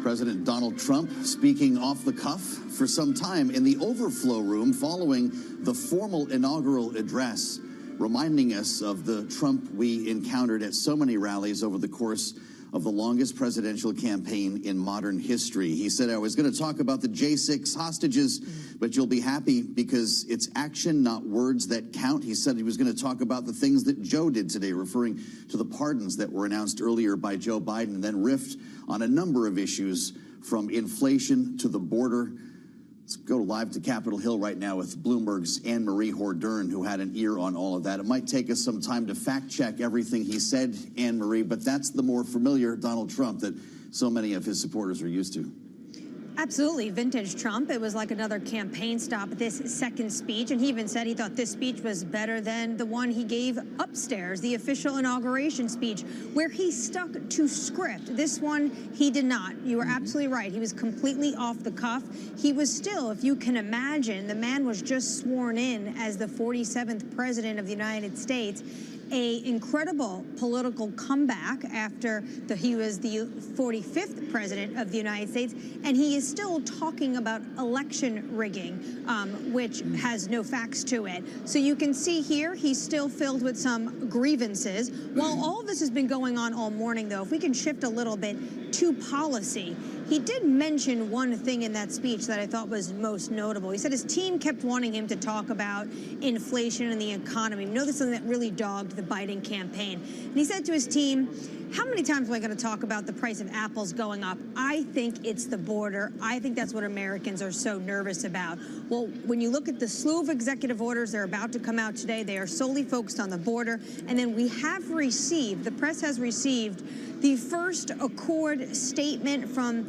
President Donald Trump speaking off the cuff for some time in the overflow room following the formal inaugural address, reminding us of the Trump we encountered at so many rallies over the course of the longest presidential campaign in modern history. He said, I was going to talk about the J6 hostages, but you'll be happy because it's action, not words, that count. He said he was going to talk about the things that Joe did today, referring to the pardons that were announced earlier by Joe Biden, and then riffed on a number of issues from inflation to the border. Let's go live to Capitol Hill right now with Bloomberg's Anne-Marie Hordern, who had an ear on all of that. It might take us some time to fact-check everything he said, Anne-Marie, but that's the more familiar Donald Trump that so many of his supporters are used to. Absolutely, vintage Trump. It was like another campaign stop, this second speech, and he even said he thought this speech was better than the one he gave upstairs, the official inauguration speech, where he stuck to script. This one, he did not. You were absolutely right. He was completely off the cuff. He was still, if you can imagine, the man was just sworn in as the 47th president of the United States. A incredible political comeback after he was the 45th president of the United States, and he is still talking about election rigging, which has no facts to it. So you can see here, he's still filled with some grievances. While all of this has been going on all morning, though, if we can shift a little bit to policy, he did mention one thing in that speech that I thought was most notable. He said his team kept wanting him to talk about inflation and the economy. You know, this is something that really dogged the Biden campaign. And he said to his team, how many times am I going to talk about the price of apples going up? I think it's the border. I think that's what Americans are so nervous about. Well, when you look at the slew of executive orders that are about to come out today, they are solely focused on the border. And then we have received, the press has received, the first accord statement from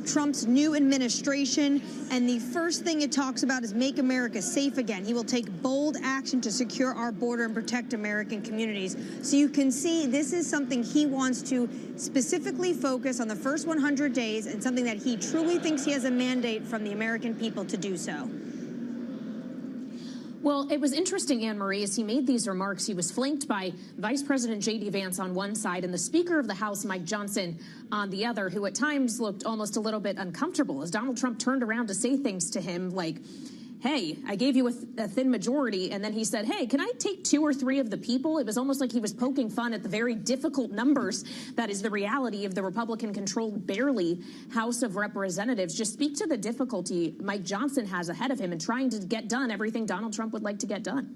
Trump's new administration, and the first thing it talks about is make America safe again. He will take bold action to secure our border and protect American communities. So you can see this is something he wants to specifically focus on the first 100 days, and something that he truly thinks he has a mandate from the American people to do so. Well, it was interesting, Anne-Marie, as he made these remarks, he was flanked by Vice President J.D. Vance on one side and the Speaker of the House, Mike Johnson, on the other, who at times looked almost a little bit uncomfortable as Donald Trump turned around to say things to him like, hey, I gave you a thin majority, and then he said, hey, can I take 2 or 3 of the people? It was almost like he was poking fun at the very difficult numbers that is the reality of the Republican-controlled, barely House of Representatives. Just speak to the difficulty Mike Johnson has ahead of him in trying to get done everything Donald Trump would like to get done.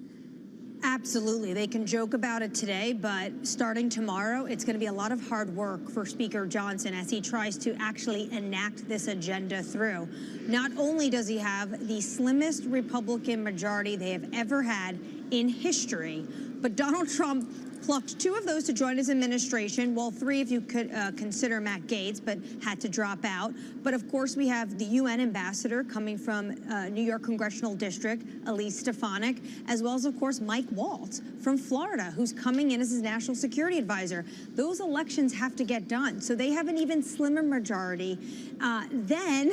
Absolutely. They can joke about it today, but starting tomorrow, it's going to be a lot of hard work for Speaker Johnson as he tries to actually enact this agenda through. Not only does he have the slimmest Republican majority they have ever had in history, but Donald Trump plucked 2 of those to join his administration, well, 3 if you could consider Matt Gaetz, but had to drop out. But of course, we have the UN ambassador coming from New York Congressional District, Elise Stefanik, as well as, of course, Mike Waltz from Florida, who's coming in as his national security advisor. Those elections have to get done, so they have an even slimmer majority than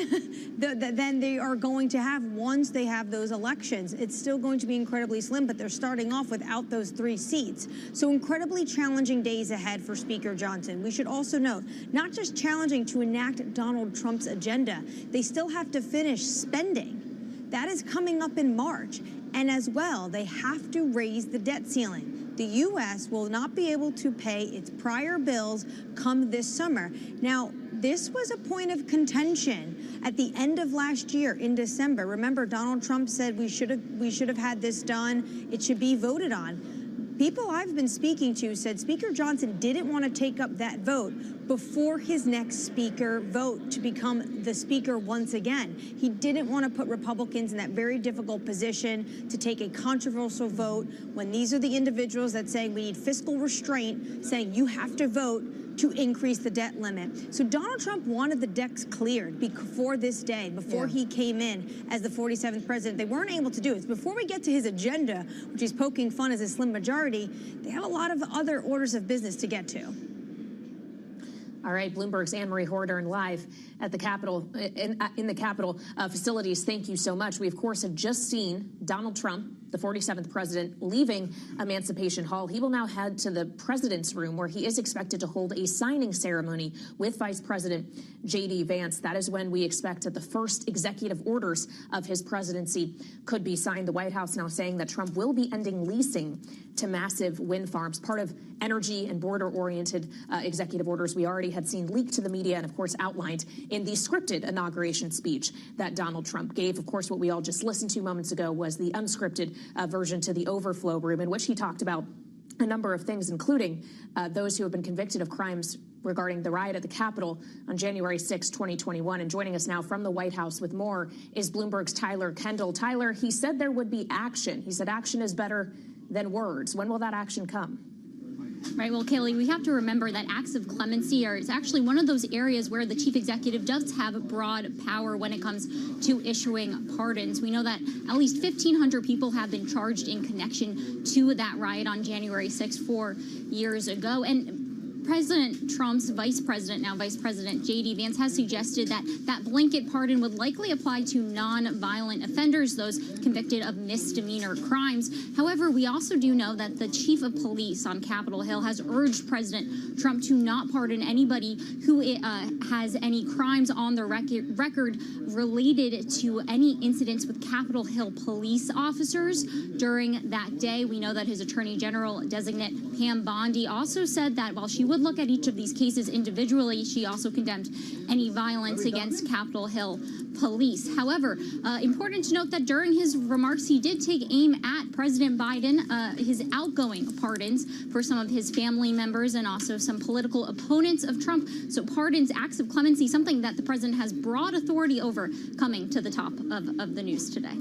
they are going to have once they have those elections. It's still going to be incredibly slim, but they're starting off without those 3 seats. So incredibly challenging days ahead for Speaker Johnson. We should also note, not just challenging to enact Donald Trump's agenda, they still have to finish spending. That is coming up in March. And as well, they have to raise the debt ceiling. The U.S. will not be able to pay its prior bills come this summer. Now, this was a point of contention at the end of last year in December. Remember, Donald Trump said we should have had this done. It should be voted on. People I've been speaking to said Speaker Johnson didn't want to take up that vote before his next speaker vote to become the speaker once again. He didn't want to put Republicans in that very difficult position to take a controversial vote when these are the individuals that say we need fiscal restraint, saying you have to vote to increase the debt limit. So Donald Trump wanted the decks cleared before this day, before he came in as the 47th president. They weren't able to do it. Before we get to his agenda, which he's poking fun as a slim majority, they have a lot of other orders of business to get to. All right, Bloomberg's Anne-Marie Horder live at the Capitol, in the Capitol facilities. Thank you so much. We, of course, have just seen Donald Trump, the 47th president, leaving Emancipation Hall. He will now head to the president's room, where he is expected to hold a signing ceremony with Vice President J.D. Vance. That is when we expect that the first executive orders of his presidency could be signed. The White House now saying that Trump will be ending leasing to massive wind farms, part of energy and border-oriented executive orders we already had seen leaked to the media and, of course, outlined in the scripted inauguration speech that Donald Trump gave. Of course, what we all just listened to moments ago was the unscripted version to the overflow room, in which he talked about a number of things, including those who have been convicted of crimes regarding the riot at the Capitol on January 6, 2021. And joining us now from the White House with more is Bloomberg's Tyler Kendall. Tyler, he said there would be action. He said action is better than words. When will that action come? Right. Well, Kaylee, we have to remember that acts of clemency is actually one of those areas where the chief executive does have broad power when it comes to issuing pardons. We know that at least 1,500 people have been charged in connection to that riot on January 6, 4 years ago. And President Trump's Vice President J.D. Vance has suggested that that blanket pardon would likely apply to non-violent offenders, those convicted of misdemeanor crimes. However, we also do know that the chief of police on Capitol Hill has urged President Trump to not pardon anybody who has any crimes on the record related to any incidents with Capitol Hill police officers during that day. We know that his Attorney General designate Pam Bondi also said that while she would look at each of these cases individually, she also condemned any violence against Capitol Hill police. However, important to note that during his remarks, he did take aim at President Biden, his outgoing pardons for some of his family members and also some political opponents of Trump. So pardons, acts of clemency, something that the president has broad authority over, coming to the top of the news today.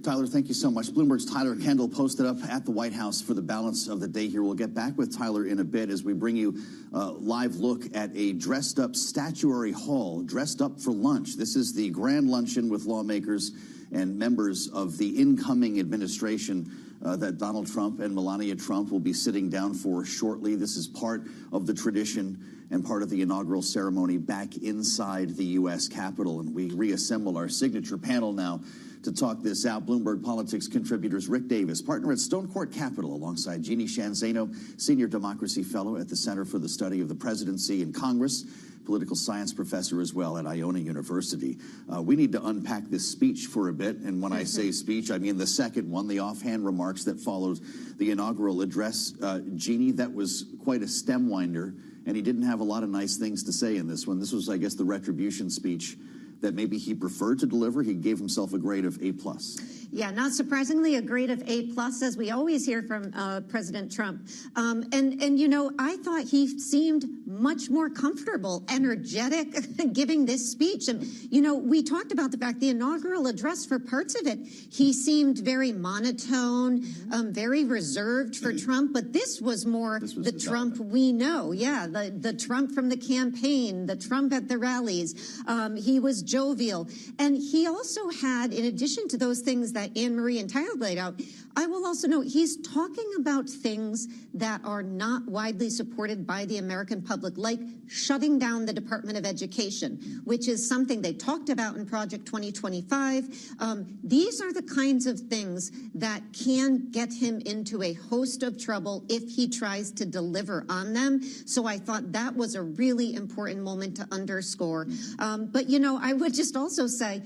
Tyler, thank you so much. Bloomberg's Tyler Kendall posted up at the White House for the balance of the day here. We'll get back with Tyler in a bit as we bring you a live look at a dressed-up statuary hall, dressed up for lunch. This is the grand luncheon with lawmakers and members of the incoming administration that Donald Trump and Melania Trump will be sitting down for shortly. This is part of the tradition and part of the inaugural ceremony back inside the U.S. Capitol. And we reassemble our signature panel now to talk this out. Bloomberg Politics contributors Rick Davis, partner at Stone Court Capital, alongside Jeannie Shanzano, senior democracy fellow at the Center for the Study of the Presidency and Congress, political science professor as well at Iona University. We need to unpack this speech for a bit. And when I say speech, I mean the second one, the offhand remarks that followed the inaugural address. Jeannie, that was quite a stem winder, and he didn't have a lot of nice things to say in this one. This was, I guess, the retribution speech that maybe he preferred to deliver. He gave himself a grade of A+. Yeah, not surprisingly, a grade of A+, as we always hear from President Trump. And you know, I thought he seemed much more comfortable, energetic, giving this speech. And, you know, we talked about the fact the inaugural address, for parts of it, he seemed very monotone, very reserved for Trump. But this was more the Trump we know. Yeah, the Trump from the campaign, the Trump at the rallies. He was jovial. And he also had, in addition to those things that Anne-Marie and Tyler laid out, I will also note he's talking about things that are not widely supported by the American public, like shutting down the Department of Education, which is something they talked about in Project 2025. These are the kinds of things that can get him into a host of trouble if he tries to deliver on them. So I thought that was a really important moment to underscore. But, you know, I would just also say,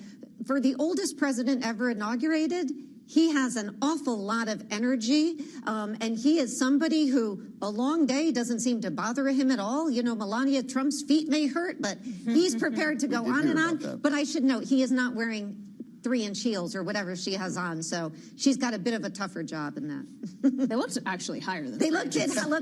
for the oldest president ever inaugurated, he has an awful lot of energy, and he is somebody who a long day doesn't seem to bother him at all. You know, Melania Trump's feet may hurt, but he's prepared to go on and on. But I should note, he is not wearing 3-inch heels or whatever she has on, so she's got a bit of a tougher job in that. They looked actually higher than they looked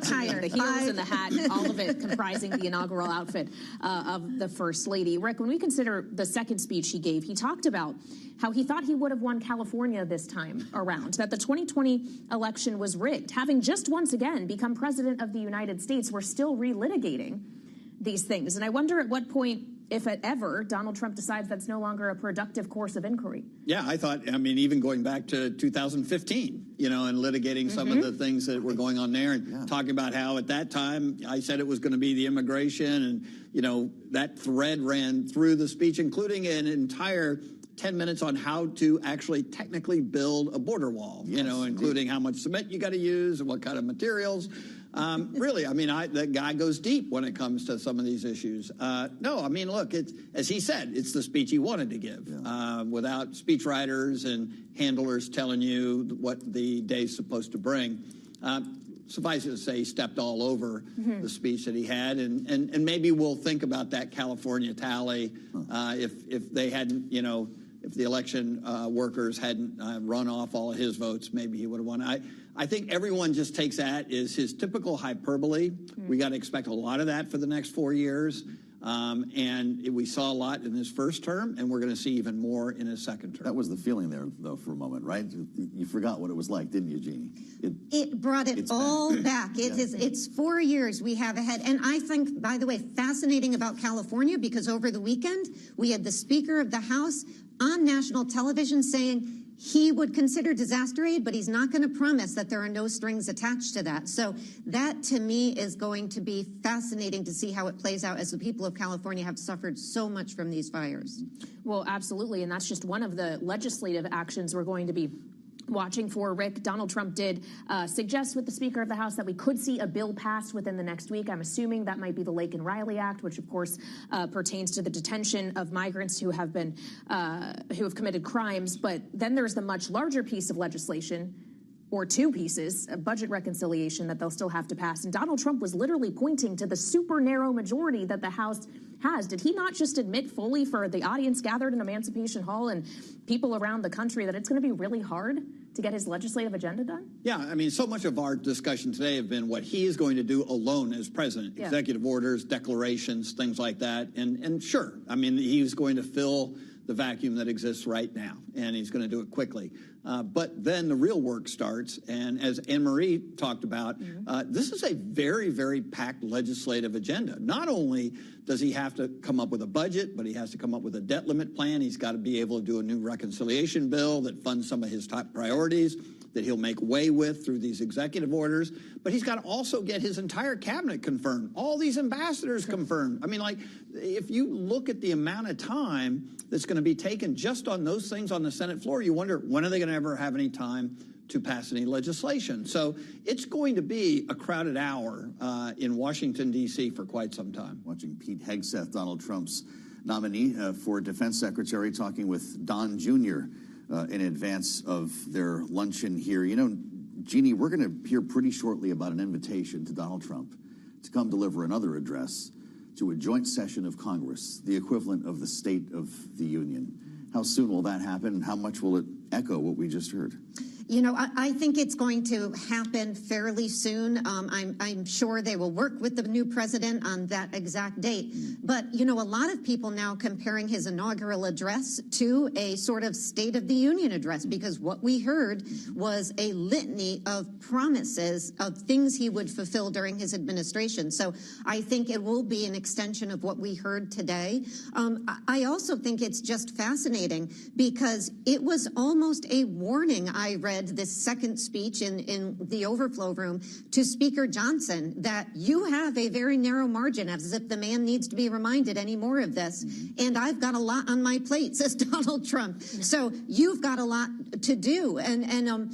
higher. The heels and the hat, all of it comprising the inaugural outfit of the First Lady. Rick, when we consider the second speech he gave, he talked about how he thought he would have won California this time around, that the 2020 election was rigged. Having just once again become president of the United States, we're still relitigating these things. And I wonder at what point, if ever, Donald Trump decides that's no longer a productive course of inquiry. Yeah, I mean, even going back to 2015, you know, and litigating some of the things that were going on there, and talking about how at that time I said it was going to be the immigration, and, you know, that thread ran through the speech, including an entire 10 minutes on how to actually technically build a border wall, you know, including how much cement you got to use and what kind of materials. Really, I mean, that guy goes deep when it comes to some of these issues. No, I mean, look, it's, as he said, it's the speech he wanted to give, without speechwriters and handlers telling you what the day's supposed to bring. Suffice it to say, he stepped all over the speech that he had, and maybe we'll think about that California tally if they hadn't, you know, if the election workers hadn't run off all of his votes, maybe he would have won. I think everyone just takes that as his typical hyperbole. We got to expect a lot of that for the next 4 years. And we saw a lot in his first term, and we're going to see even more in his second term. That was the feeling there, though, for a moment, right? You forgot what it was like, didn't you, Jeannie? It brought it all back. It's 4 years we have ahead. And I think, by the way, fascinating about California, because over the weekend, we had the Speaker of the House on national television saying he would consider disaster aid, but he's not going to promise that there are no strings attached to that. So that, to me, is going to be fascinating to see how it plays out, as the people of California have suffered so much from these fires. Well, absolutely, and that's just one of the legislative actions we're going to be watching for. Rick, Donald Trump did suggest with the Speaker of the House that we could see a bill passed within the next week. I'm assuming that might be the Lake and Riley Act, which of course pertains to the detention of migrants who have been who have committed crimes. But then there's the much larger piece of legislation, or two pieces, a budget reconciliation that they'll still have to pass. And Donald Trump was literally pointing to the super narrow majority that the House has. Did he not just admit fully for the audience gathered in Emancipation Hall and people around the country that it's going to be really hard to get his legislative agenda done? Yeah, I mean, so much of our discussion today have been what he is going to do alone as president. Executive orders, declarations, things like that. And sure, I mean, he's going to fill the vacuum that exists right now, and he's going to do it quickly. But then the real work starts, and as Anne-Marie talked about, this is a very, very packed legislative agenda. Not only does he have to come up with a budget, but he has to come up with a debt limit plan. He's got to be able to do a new reconciliation bill that funds some of his top priorities that he'll make way with through these executive orders. But he's got to also get his entire cabinet confirmed, all these ambassadors confirmed. I mean, like, if you look at the amount of time that's going to be taken just on those things on the Senate floor, you wonder, when are they going to ever have any time to pass any legislation? So it's going to be a crowded hour in Washington, D.C. for quite some time. Watching Pete Hegseth, Donald Trump's nominee for defense secretary, talking with Don Jr. In advance of their luncheon here. You know, Jeannie, we're going to hear pretty shortly about an invitation to Donald Trump to come deliver another address to a joint session of Congress, the equivalent of the State of the Union. How soon will that happen, and how much will it echo what we just heard? You know, I think it's going to happen fairly soon. I'm sure they will work with the new president on that exact date. But, you know, a lot of people now comparing his inaugural address to a sort of State of the Union address, because what we heard was a litany of promises of things he would fulfill during his administration. So I think it will be an extension of what we heard today. I also think it's just fascinating because it was almost a warning I read this second speech in the overflow room to Speaker Johnson that you have a very narrow margin, as if the man needs to be reminded any more of this. And I've got a lot on my plate, says Donald Trump. So you've got a lot to do. And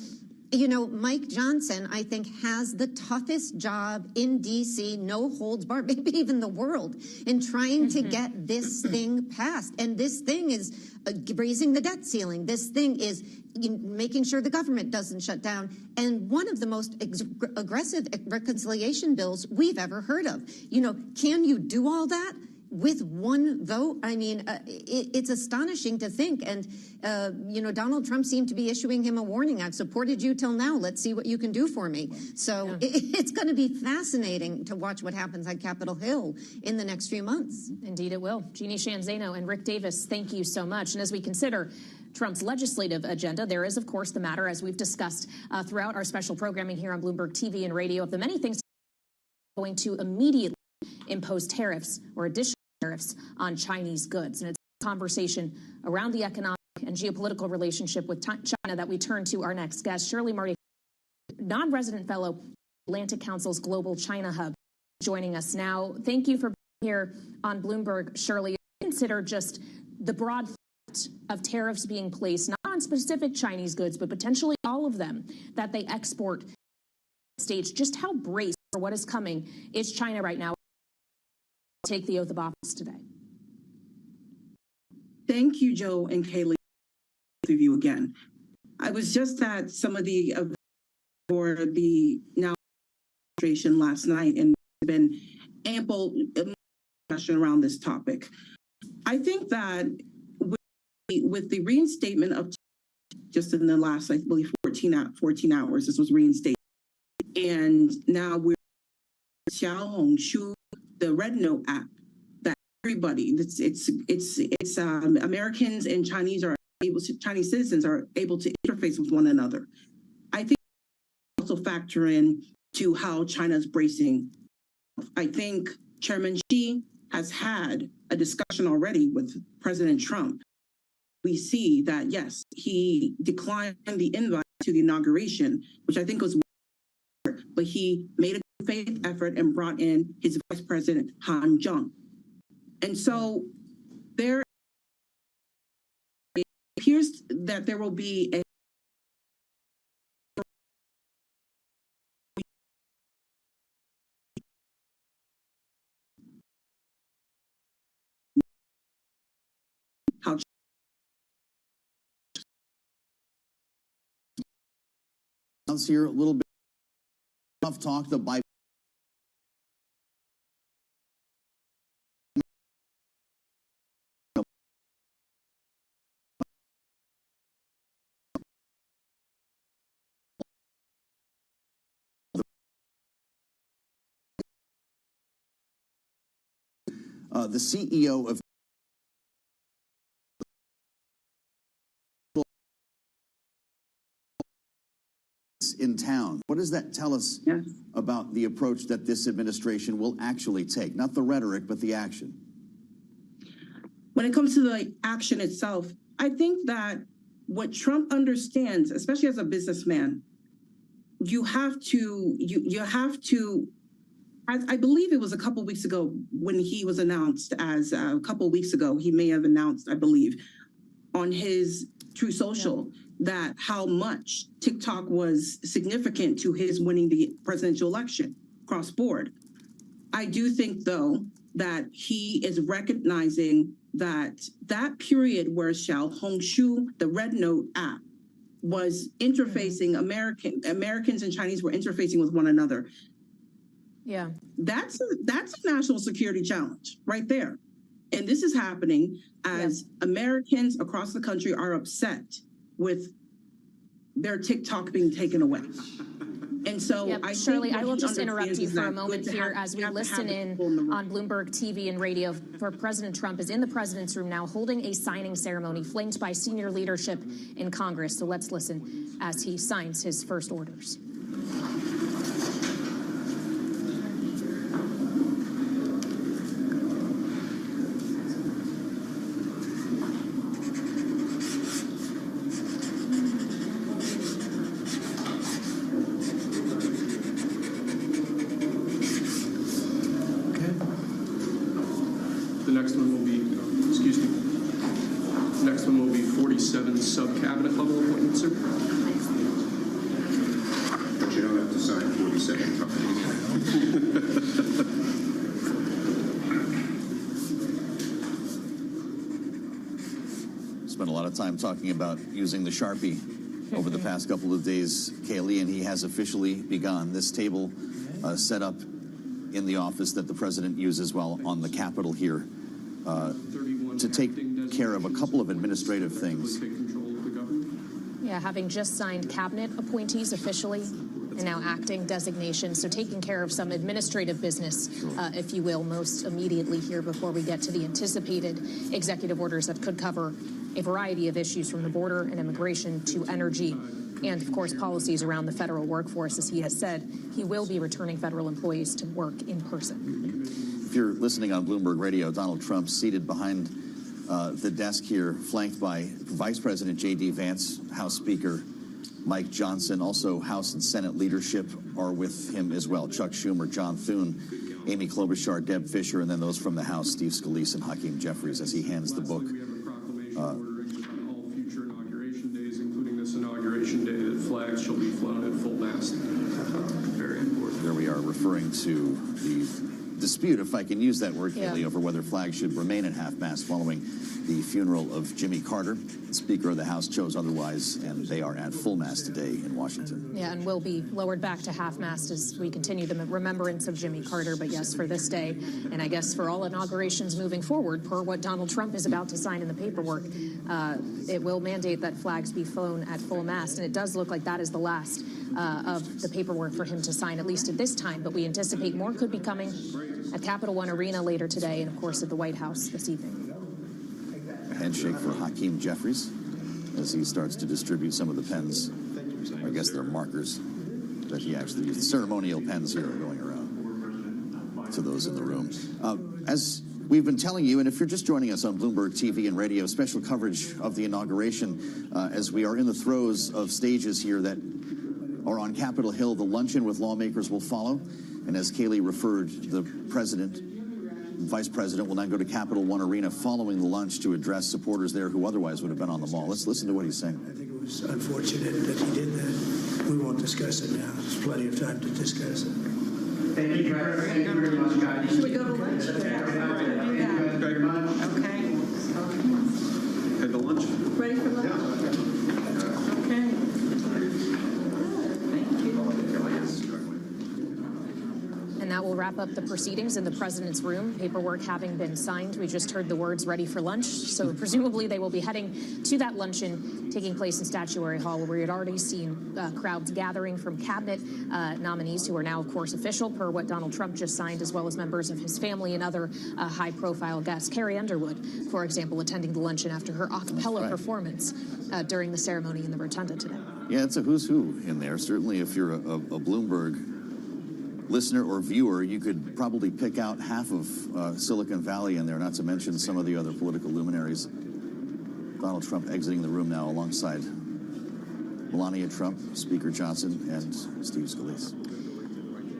you know, Mike Johnson, I think, has the toughest job in D.C., no holds barred, maybe even the world, in trying to get this thing passed. And this thing is raising the debt ceiling. This thing is making sure the government doesn't shut down. And one of the most aggressive reconciliation bills we've ever heard of. You know, can you do all that with one vote? I mean, it's astonishing to think. And, you know, Donald Trump seemed to be issuing him a warning. I've supported you till now. Let's see what you can do for me. So it's going to be fascinating to watch what happens on Capitol Hill in the next few months. Indeed it will. Jeannie Shanzano and Rick Davis, thank you so much. And as we consider Trump's legislative agenda, there is, of course, the matter, as we've discussed throughout our special programming here on Bloomberg TV and radio, of the many things going to immediately impose tariffs or additional tariffs on Chinese goods. And it's a conversation around the economic and geopolitical relationship with China that we turn to our next guest, Shirley Marty, non-resident fellow, Atlantic Council's Global China Hub, joining us now. Thank you for being here on Bloomberg, Shirley. Consider just the broad threat of tariffs being placed, not on specific Chinese goods, but potentially all of them that they export to the States. Just how braced for what is coming is China right now? Take the oath of office today. Thank you, Joe and Kaylee, with you again. I was just at some of the for the now administration last night, and there's been ample discussion around this topic. I think that with the reinstatement of just in the last, I believe, 14 hours, this was reinstated, and now we're Xiao Hongshu, the Red Note app that everybody, it's Americans and Chinese citizens are able to interface with one another. I think also factor in to how China's bracing. I think Chairman Xi has had a discussion already with President Trump. We see that, yes, he declined the invite to the inauguration, which I think was, but he made a good faith effort and brought in his Vice President Han Zheng. And so there appears that there will be a here a little bit of talk the Bible. The CEO of in town. What does that tell us about the approach that this administration will actually take? Not the rhetoric, but the action. When it comes to the action itself, I think that what Trump understands, especially as a businessman, you have to, I believe it was a couple weeks ago when he was announced as, a couple weeks ago, he may have announced, I believe, on his True Social, that how much TikTok was significant to his winning the presidential election cross board. I do think, though, that he is recognizing that that period where Xiao Hongshu, the Red Note app, was interfacing, Americans and Chinese were interfacing with one another. Yeah. That's a national security challenge right there. And this is happening as Americans across the country are upset with their TikTok being taken away. And so Shirley, I will just interrupt you for a moment here as we listen in on Bloomberg TV and radio for President Trump is in the president's room now holding a signing ceremony flanked by senior leadership in Congress. So let's listen as he signs his first orders. Sub-cabinet level appointment, sir. But you don't have to sign 47 Spent a lot of time talking about using the Sharpie over the past couple of days, Kaylee, and he has officially begun. This table set up in the office that the president uses while on the Capitol here to take care of a couple of administrative things. Yeah, having just signed cabinet appointees officially and now acting designations, so taking care of some administrative business, if you will, most immediately here before we get to the anticipated executive orders that could cover a variety of issues from the border and immigration to energy and, of course, policies around the federal workforce. As he has said, he will be returning federal employees to work in person. If you're listening on Bloomberg Radio, Donald Trump seated behind the desk here, flanked by Vice President J.D. Vance, House Speaker Mike Johnson. Also, House and Senate leadership are with him as well. Chuck Schumer, John Thune, Amy Klobuchar, Deb Fischer, and then those from the House, Steve Scalise and Hakeem Jeffries, as he hands the book. All future inauguration days, including this inauguration day, that flags shall be flown at full mast. Very important. There we are, referring to the dispute, if I can use that word, Kaylee, over whether flags should remain at half-mast following the funeral of Jimmy Carter. The Speaker of the House chose otherwise, and they are at full mast today in Washington. Yeah, and will be lowered back to half-mast as we continue the remembrance of Jimmy Carter. But yes, for this day, and I guess for all inaugurations moving forward, per what Donald Trump is about to sign in the paperwork, it will mandate that flags be flown at full mast. And it does look like that is the last of the paperwork for him to sign, at least at this time. But we anticipate more could be coming at Capital One Arena later today and, of course, at the White House this evening. A handshake for Hakeem Jeffries as he starts to distribute some of the pens. I guess they're markers that he actually used. Ceremonial pens here are going around to those in the room. As we've been telling you, and if you're just joining us on Bloomberg TV and radio, special coverage of the inauguration as we are in the throes of stages here that are on Capitol Hill. The luncheon with lawmakers will follow. And as Kaylee referred, the president, vice president, will now go to Capital One Arena following the lunch to address supporters there who otherwise would have been on the mall. Let's listen to what he's saying. I think it was unfortunate that he did that. We won't discuss it now. There's plenty of time to discuss it. Thank you very much, guys. Should we go to lunch? Very much. Okay. Head to lunch. Ready for lunch? Okay. And that will wrap up the proceedings in the president's room. Paperwork having been signed. We just heard the words ready for lunch. So presumably they will be heading to that luncheon taking place in Statuary Hall, where we had already seen crowds gathering from cabinet nominees who are now, of course, official per what Donald Trump just signed, as well as members of his family and other high-profile guests. Carrie Underwood, for example, attending the luncheon after her a cappella performance during the ceremony in the Rotunda today. Yeah, it's a who's who in there. Certainly if you're a Bloomberg listener or viewer, you could probably pick out half of Silicon Valley in there, not to mention some of the other political luminaries. Donald Trump exiting the room now alongside Melania Trump, Speaker Johnson, and Steve Scalise.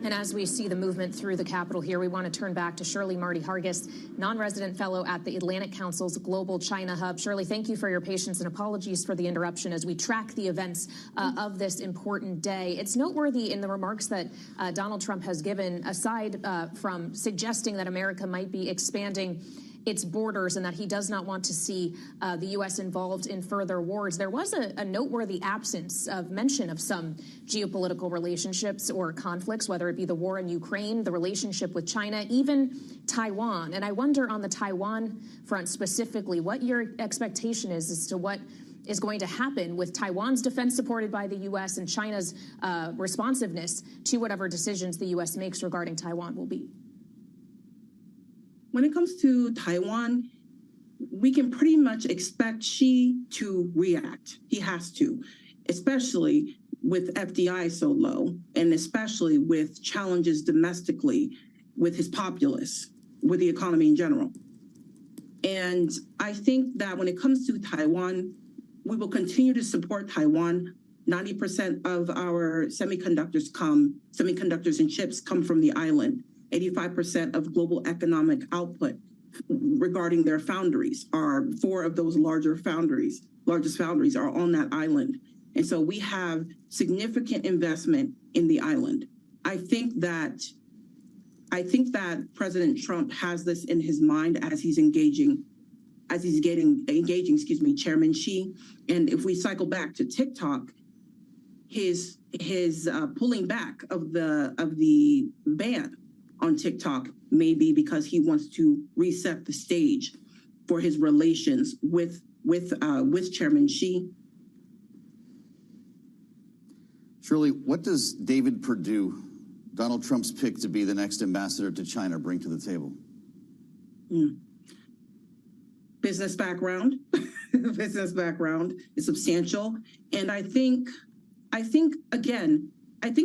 And as we see the movement through the Capitol here, we want to turn back to Shirley Marty Hargis, non-resident fellow at the Atlantic Council's Global China Hub. Shirley, thank you for your patience and apologies for the interruption as we track the events of this important day. It's noteworthy in the remarks that Donald Trump has given, aside from suggesting that America might be expanding its borders and that he does not want to see the U.S. involved in further wars. There was a noteworthy absence of mention of some geopolitical relationships or conflicts, whether it be the war in Ukraine, the relationship with China, even Taiwan. And I wonder on the Taiwan front specifically, what your expectation is as to what is going to happen with Taiwan's defense supported by the U.S. and China's responsiveness to whatever decisions the U.S. makes regarding Taiwan will be. When it comes to Taiwan, we can pretty much expect Xi to react. He has to, especially with FDI so low, and especially with challenges domestically with his populace, with the economy in general. And I think that when it comes to Taiwan, we will continue to support Taiwan. 90% of our semiconductors and chips come from the island. 85% of global economic output regarding their foundries are 4 of those largest foundries are on that island. And so we have significant investment in the island. I think that President Trump has this in his mind as he's engaging Chairman Xi. And if we cycle back to TikTok, his pulling back of the ban on TikTok may be because he wants to reset the stage for his relations with Chairman Xi. Shirley, what does David Perdue, Donald Trump's pick to be the next ambassador to China, bring to the table? Business background. Business background is substantial. And I think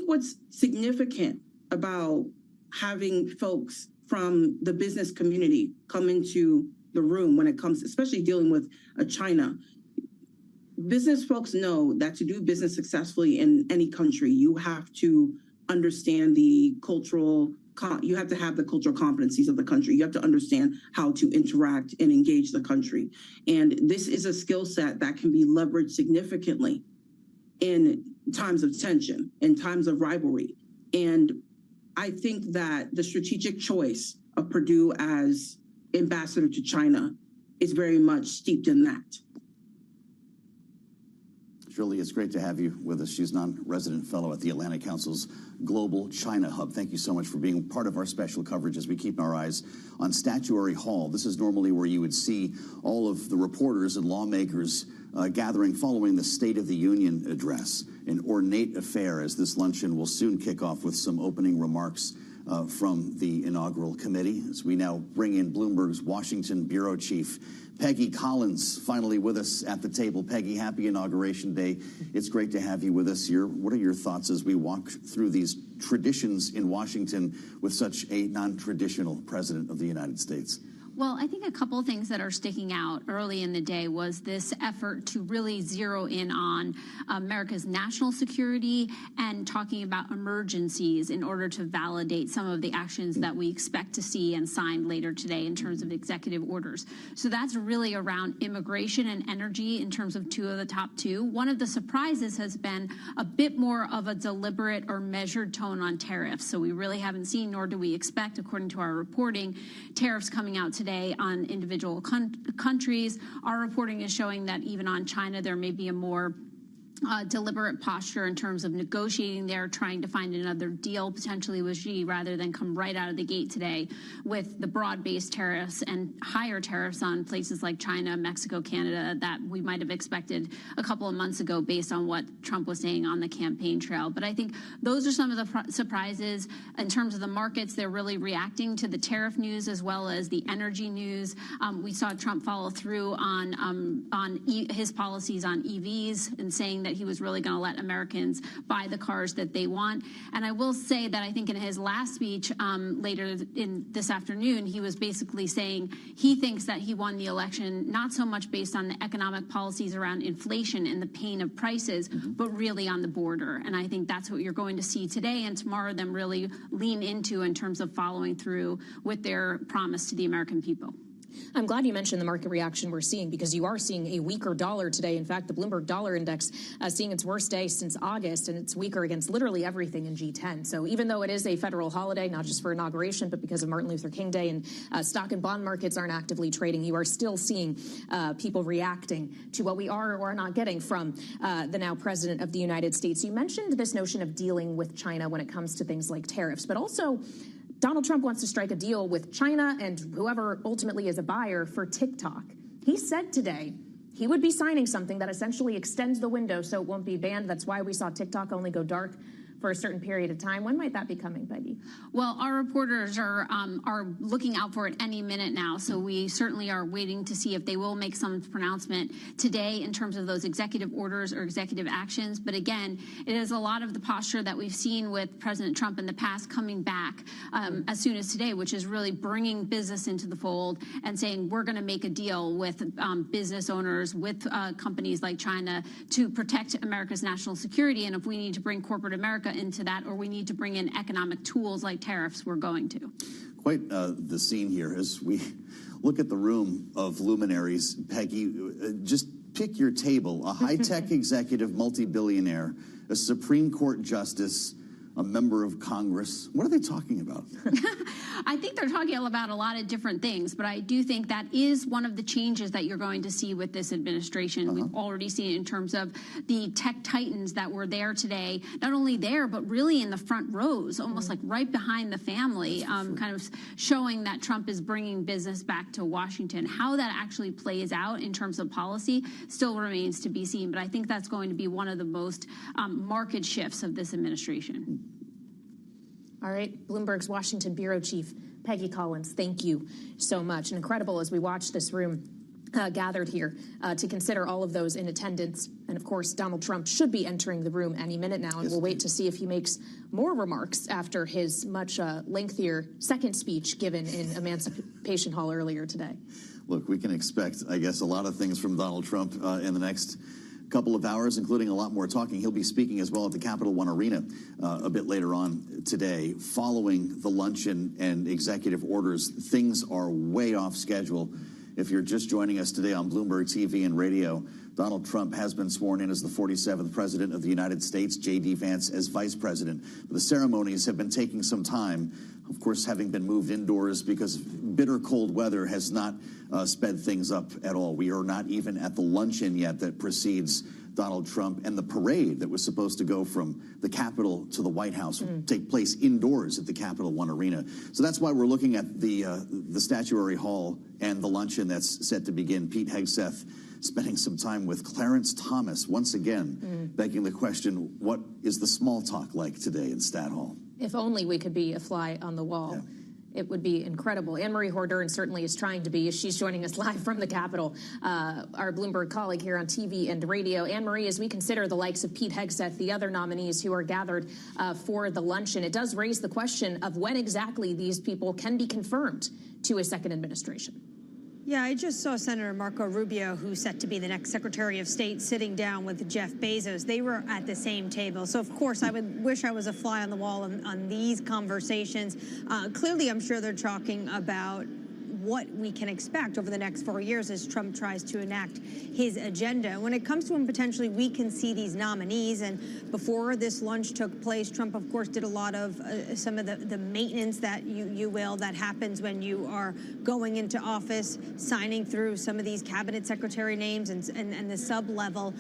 what's significant about having folks from the business community come into the room when it comes, especially dealing with China, business folks know that to do business successfully in any country, you have to understand you have to have the cultural competencies of the country. You have to understand how to interact and engage the country. And this is a skill set that can be leveraged significantly in times of tension, in times of rivalry. And I think that the strategic choice of Perdue as ambassador to China is very much steeped in that. Shirley, it's great to have you with us. She's non-resident fellow at the Atlantic Council's Global China Hub. Thank you so much for being part of our special coverage as we keep our eyes on Statuary Hall. This is normally where you would see all of the reporters and lawmakers gathering following the State of the Union address, an ornate affair as this luncheon will soon kick off with some opening remarks from the inaugural committee. As we now bring in Bloomberg's Washington bureau chief, Peggy Collins, finally with us at the table. Peggy, happy Inauguration Day. It's great to have you with us here. What are your thoughts as we walk through these traditions in Washington with such a non-traditional president of the United States? Well, I think a couple of things that are sticking out early in the day was this effort to really zero in on America's national security and talking about emergencies in order to validate some of the actions that we expect to see and signed later today in terms of executive orders. So that's really around immigration and energy in terms of 2 of the top 2. One of the surprises has been a bit more of a deliberate or measured tone on tariffs. So we really haven't seen, nor do we expect, according to our reporting, tariffs coming out today on individual countries. Our reporting is showing that even on China, there may be a more deliberate posture in terms of negotiating there, trying to find another deal potentially with Xi rather than come right out of the gate today with the broad-based tariffs and higher tariffs on places like China, Mexico, Canada that we might have expected a couple of months ago based on what Trump was saying on the campaign trail. But I think those are some of the surprises. In terms of the markets, they're really reacting to the tariff news as well as the energy news. We saw Trump follow through on his policies on EVs and saying that he was really going to let Americans buy the cars that they want. And I will say that I think in his last speech later in this afternoon, he was basically saying he thinks that he won the election not so much based on the economic policies around inflation and the pain of prices, but really on the border. And I think that's what you're going to see today and tomorrow them really lean into in terms of following through with their promise to the American people. I'm glad you mentioned the market reaction we're seeing, because you are seeing a weaker dollar today. In fact, the Bloomberg Dollar Index seeing its worst day since August, and it's weaker against literally everything in G10. So even though it is a federal holiday, not just for inauguration, but because of Martin Luther King Day, and stock and bond markets aren't actively trading, you are still seeing people reacting to what we are or are not getting from the now president of the United States. You mentioned this notion of dealing with China when it comes to things like tariffs, but also Donald Trump wants to strike a deal with China and whoever ultimately is a buyer for TikTok. He said today he would be signing something that essentially extends the window so it won't be banned. That's why we saw TikTok only go dark for a certain period of time. When might that be coming, Peggy? Well, our reporters are looking out for it any minute now, so we certainly are waiting to see if they will make some pronouncement today in terms of those executive orders or executive actions. But again, it is a lot of the posture that we've seen with President Trump in the past coming back as soon as today, which is really bringing business into the fold and saying we're going to make a deal with business owners, with companies like China to protect America's national security. And if we need to bring corporate America into that, or we need to bring in economic tools like tariffs, we're going to. Quite the scene here as we look at the room of luminaries. Peggy, just pick your table: a high-tech executive, multi-billionaire, a Supreme Court justice, a member of Congress. What are they talking about? I think they're talking about a lot of different things, but I do think that is one of the changes that you're going to see with this administration. We've already seen it in terms of the tech titans that were there today, not only there, but really in the front rows, almost like right behind the family, kind of showing that Trump is bringing business back to Washington. How that actually plays out in terms of policy still remains to be seen, but I think that's going to be one of the most marked shifts of this administration. All right, Bloomberg's Washington bureau chief, Peggy Collins, thank you so much. And incredible as we watch this room gathered here to consider all of those in attendance. And of course, Donald Trump should be entering the room any minute now, and we'll wait to see if he makes more remarks after his much lengthier second speech given in Emancipation Hall earlier today. Look, we can expect, I guess, a lot of things from Donald Trump in the next couple of hours, including a lot more talking. He'll be speaking as well at the Capital One Arena a bit later on today. Following the luncheon and executive orders, things are way off schedule. If you're just joining us today on Bloomberg TV and radio, Donald Trump has been sworn in as the 47th president of the United States, J.D. Vance as vice president. The ceremonies have been taking some time, of course, having been moved indoors because bitter cold weather has not sped things up at all. We are not even at the luncheon yet that precedes Donald Trump, and the parade that was supposed to go from the Capitol to the White House will take place indoors at the Capital One Arena. So that's why we're looking at the Statuary Hall and the luncheon that's set to begin. Pete Hegseth spending some time with Clarence Thomas, once again, begging the question, what is the small talk like today in Stat Hall? If only we could be a fly on the wall. Yeah. It would be incredible. Anne-Marie Hordern certainly is trying to be, as she's joining us live from the Capitol, our Bloomberg colleague here on TV and radio. Anne-Marie, as we consider the likes of Pete Hegseth, the other nominees who are gathered for the luncheon, it does raise the question of when exactly these people can be confirmed to a second administration. Yeah, I just saw Senator Marco Rubio, who's set to be the next Secretary of State, sitting down with Jeff Bezos. They were at the same table. So, of course, I would wish I was a fly on the wall on these conversations. Clearly, I'm sure they're talking about what we can expect over the next 4 years as Trump tries to enact his agenda. When it comes to him, potentially, we can see these nominees. And before this lunch took place, Trump, of course, did a lot of some of the maintenance that you will that happens when you are going into office, signing through some of these cabinet secretary names and the sub-level.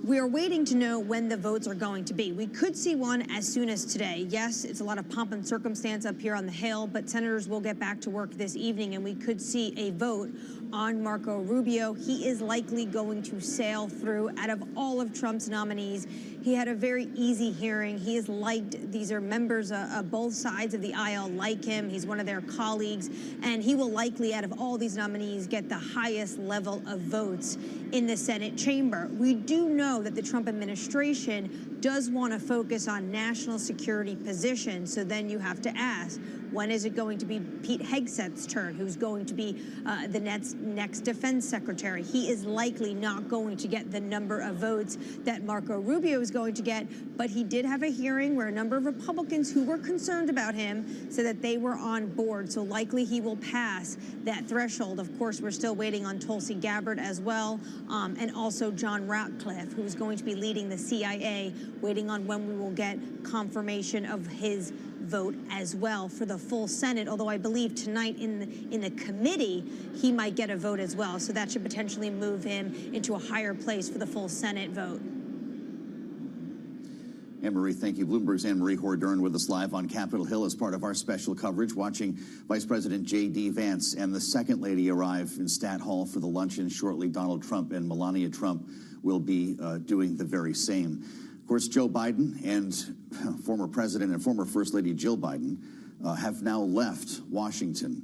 We are waiting to know when the votes are going to be. We could see one as soon as today. Yes, it's a lot of pomp and circumstance up here on the Hill, but senators will get back to work this evening, and we could see a vote on Marco Rubio. He is likely going to sail through. Out of all of Trump's nominees, he had a very easy hearing. He is liked. These are members of both sides of the aisle like him. He's one of their colleagues, and he will likely, out of all these nominees, get the highest level of votes in the Senate chamber. We do know that the Trump administration does want to focus on national security positions. So then you have to ask, When is it going to be Pete Hegseth's turn, who's going to be the next defense secretary? He is likely not going to get the number of votes that Marco Rubio is going to get, but he did have a hearing where a number of Republicans who were concerned about him said that they were on board, so likely he will pass that threshold. Of course, we're still waiting on Tulsi Gabbard as well, and also John Ratcliffe, who's going to be leading the CIA, waiting on when we will get confirmation of his vote as well for the full Senate, although I believe tonight in the committee, he might get a vote as well, so that should potentially move him into a higher place for the full Senate vote. Anne-Marie, thank you. Bloomberg's Anne-Marie Hordern with us live on Capitol Hill as part of our special coverage, watching Vice President J.D. Vance and the Second Lady arrive in Stat Hall for the luncheon shortly. Donald Trump and Melania Trump will be doing the very same. Of course, Joe Biden and former President and former First Lady Jill Biden have now left Washington,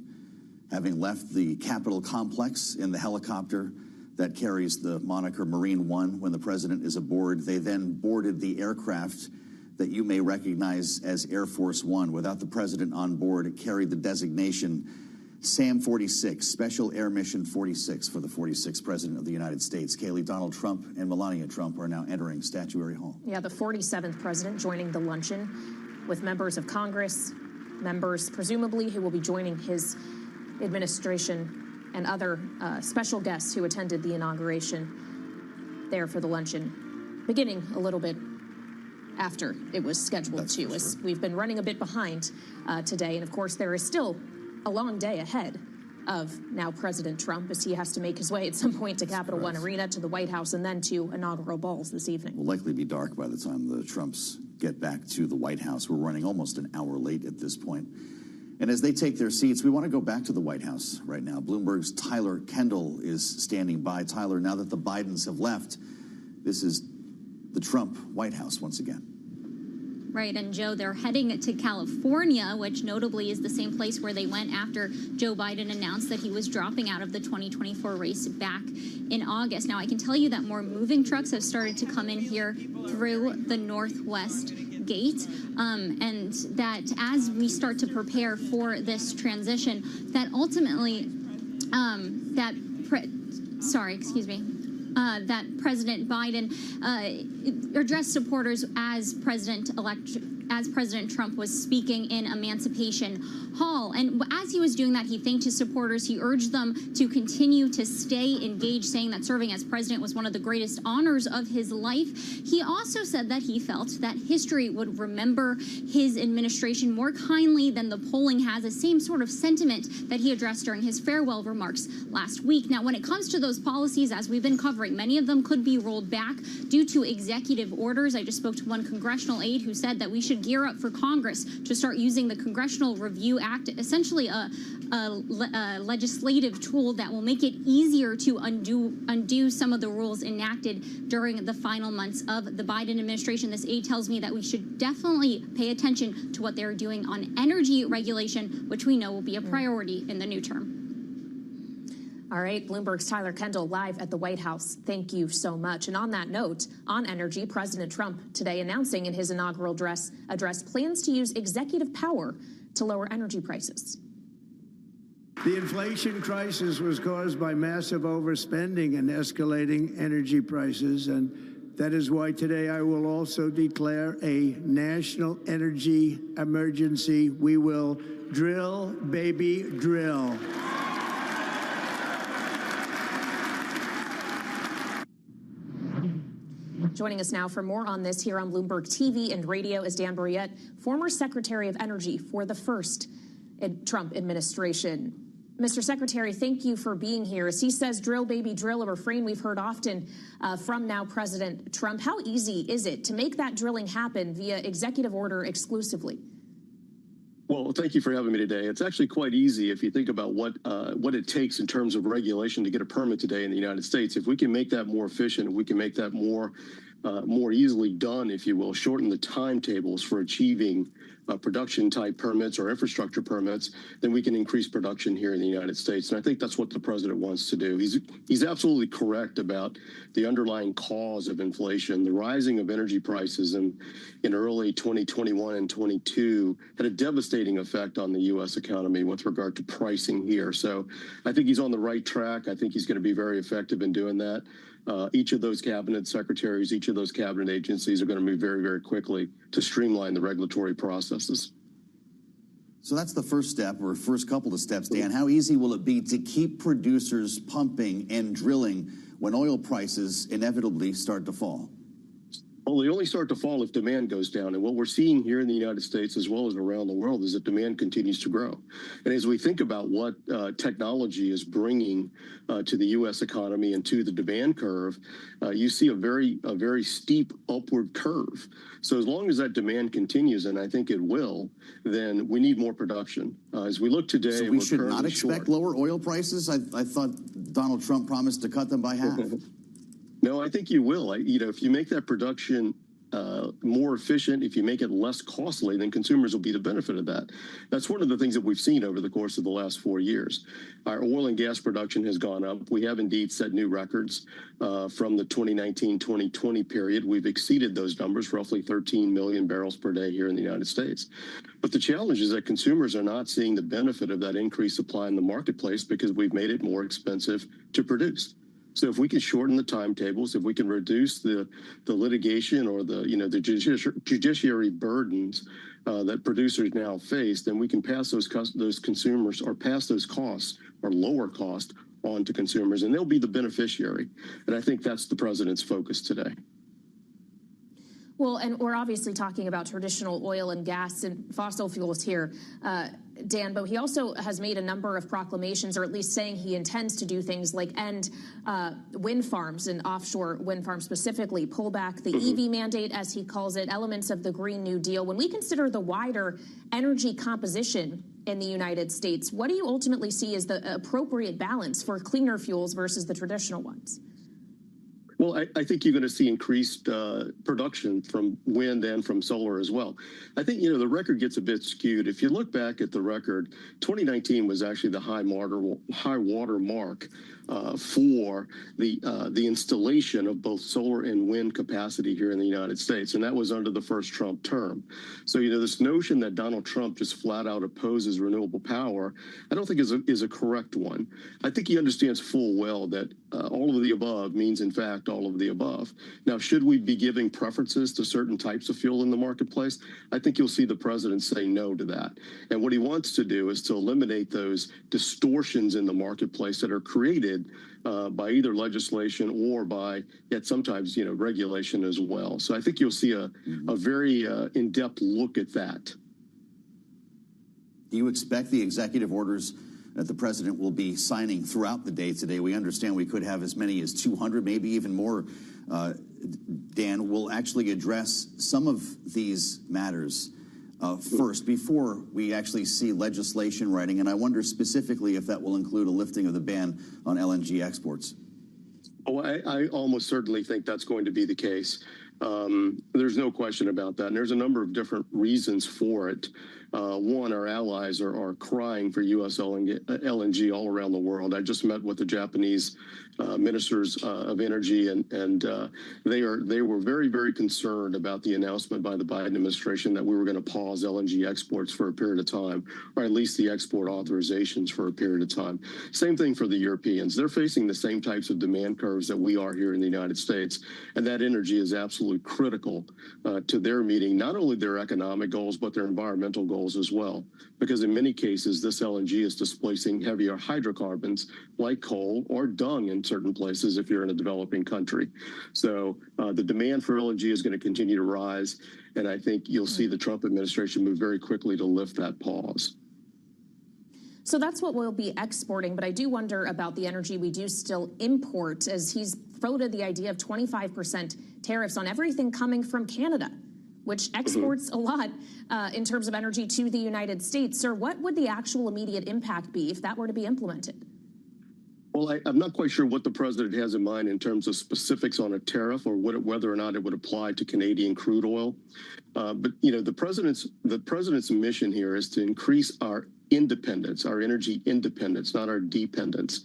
having left the Capitol complex in the helicopter that carries the moniker Marine One when the president is aboard. They then boarded the aircraft that you may recognize as Air Force One. Without the president on board, it carried the designation SAM 46, Special Air Mission 46 for the 46th President of the United States. Kaylee, Donald Trump and Melania Trump are now entering Statuary Hall. Yeah, the 47th president joining the luncheon with members of Congress, members presumably who will be joining his administration, and other special guests who attended the inauguration there for the luncheon, beginning a little bit after it was scheduled to. As we've been running a bit behind today, and of course there is still a long day ahead of now President Trump as he has to make his way at some point to Capital One Arena, to the White House, and then to inaugural balls this evening. Will likely be dark by the time the Trumps get back to the White House. We're running almost an hour late at this point. And as they take their seats, we want to go back to the White House right now. Bloomberg's Tyler Kendall is standing by. Tyler, now that the Bidens have left, this is the Trump White House once again. Right, and Joe, they're heading to California, which notably is the same place where they went after Joe Biden announced that he was dropping out of the 2024 race back in August. Now, I can tell you that more moving trucks have started to come in here through the Northwest gate, and that as we start to prepare for this transition, that ultimately, that President Biden addressed supporters as President Trump was speaking in Emancipation Hall. And as he was doing that, he thanked his supporters. He urged them to continue to stay engaged, saying that serving as president was one of the greatest honors of his life. He also said that he felt that history would remember his administration more kindly than the polling has, the same sort of sentiment that he addressed during his farewell remarks last week. Now, when it comes to those policies, as we've been covering, many of them could be rolled back due to executive orders. I just spoke to one congressional aide who said that we should gear up for Congress to start using the Congressional Review Act, essentially a legislative tool that will make it easier to undo some of the rules enacted during the final months of the Biden administration. This aide tells me that we should definitely pay attention to what they're doing on energy regulation, which we know will be a priority in the new term. All right, Bloomberg's Tyler Kendall live at the White House. Thank you so much. And on that note, on energy, President Trump today announcing in his inaugural address plans to use executive power to lower energy prices. The inflation crisis was caused by massive overspending and escalating energy prices, and that is why today I will also declare a national energy emergency. We will drill, baby, drill. Joining us now for more on this here on Bloomberg TV and radio is Dan Brouillette, former Secretary of Energy for the first Trump administration. Mr. Secretary, thank you for being here. As he says, drill, baby, drill, a refrain we've heard often from now President Trump. How easy is it to make that drilling happen via executive order exclusively? Well, thank you for having me today. It's actually quite easy if you think about what it takes in terms of regulation to get a permit today in the United States. If we can make that more efficient, we can make that more easily done, if you will, shorten the timetables for achieving production type permits or infrastructure permits, then we can increase production here in the United States. And I think that's what the president wants to do. He's absolutely correct about the underlying cause of inflation. The rising of energy prices in early 2021 and 22 had a devastating effect on the U.S. economy with regard to pricing here. So I think he's on the right track. I think he's going to be very effective in doing that. Each of those cabinet secretaries, each of those cabinet agencies are going to move very, very quickly to streamline the regulatory processes. So that's the first step, or first couple of steps, Dan. How easy will it be to keep producers pumping and drilling when oil prices inevitably start to fall? Well, they only start to fall if demand goes down. And what we're seeing here in the United States as well as around the world is that demand continues to grow. And as we think about what technology is bringing to the U.S. economy and to the demand curve, you see a very steep upward curve. So as long as that demand continues, and I think it will, then we need more production. As we look today, so we should not expect lower oil prices? I thought Donald Trump promised to cut them by half. No, I think you will. If you make that production more efficient, if you make it less costly, then consumers will be the benefit of that. That's one of the things that we've seen over the course of the last 4 years. Our oil and gas production has gone up. We have indeed set new records from the 2019-2020 period. We've exceeded those numbers, roughly 13 million barrels per day here in the United States. But the challenge is that consumers are not seeing the benefit of that increased supply in the marketplace because we've made it more expensive to produce. So if we can shorten the timetables, if we can reduce the litigation or the judiciary burdens that producers now face, then we can pass those consumers or pass those costs or lower cost on to consumers, and they'll be the beneficiary. And I think that's the president's focus today. Well, and we're obviously talking about traditional oil and gas and fossil fuels here, Dan, but he also has made a number of proclamations, or at least saying he intends to do things like end wind farms and offshore wind farms specifically, pull back the EV mandate, as he calls it, elements of the Green New Deal. When we consider the wider energy composition in the United States, what do you ultimately see as the appropriate balance for cleaner fuels versus the traditional ones? Well, I think you're going to see increased production from wind and from solar as well. I think, the record gets a bit skewed. If you look back at the record, 2019 was actually the high water mark for the installation of both solar and wind capacity here in the United States, and that was under the first Trump term. So, this notion that Donald Trump just flat out opposes renewable power, I don't think is a correct one. I think he understands full well that all of the above means, in fact, all of the above. Now, should we be giving preferences to certain types of fuel in the marketplace? I think you'll see the president say no to that. And what he wants to do is to eliminate those distortions in the marketplace that are created by either legislation or by, yet sometimes, regulation as well. So I think you'll see a very in-depth look at that. Do you expect the executive orders that the president will be signing throughout the day today? We understand we could have as many as 200, maybe even more. Dan, will actually address some of these matters first before we actually see legislation writing. And I wonder specifically if that will include a lifting of the ban on LNG exports. Oh, I almost certainly think that's going to be the case. There's no question about that. And there's a number of different reasons for it. One, our allies are crying for U.S. LNG all around the world. I just met with the Japanese ministers of energy, and they were very, very concerned about the announcement by the Biden administration that we were going to pause LNG exports for a period of time, or at least the export authorizations for a period of time. Same thing for the Europeans. They're facing the same types of demand curves that we are here in the United States, and that energy is absolutely critical to their meeting not only their economic goals, but their environmental goals as well, because in many cases this LNG is displacing heavier hydrocarbons like coal or dung in certain places if you're in a developing country. So the demand for LNG is going to continue to rise, and I think you'll see the Trump administration move very quickly to lift that pause. So that's what we'll be exporting, but I do wonder about the energy we do still import, as he's floated the idea of 25% tariffs on everything coming from Canada, which exports a lot in terms of energy to the United States. Sir, what would the actual immediate impact be if that were to be implemented? Well, I'm not quite sure what the president has in mind in terms of specifics on a tariff or whether or not it would apply to Canadian crude oil. But you know, the president's mission here is to increase our independence, our energy independence, not our dependence.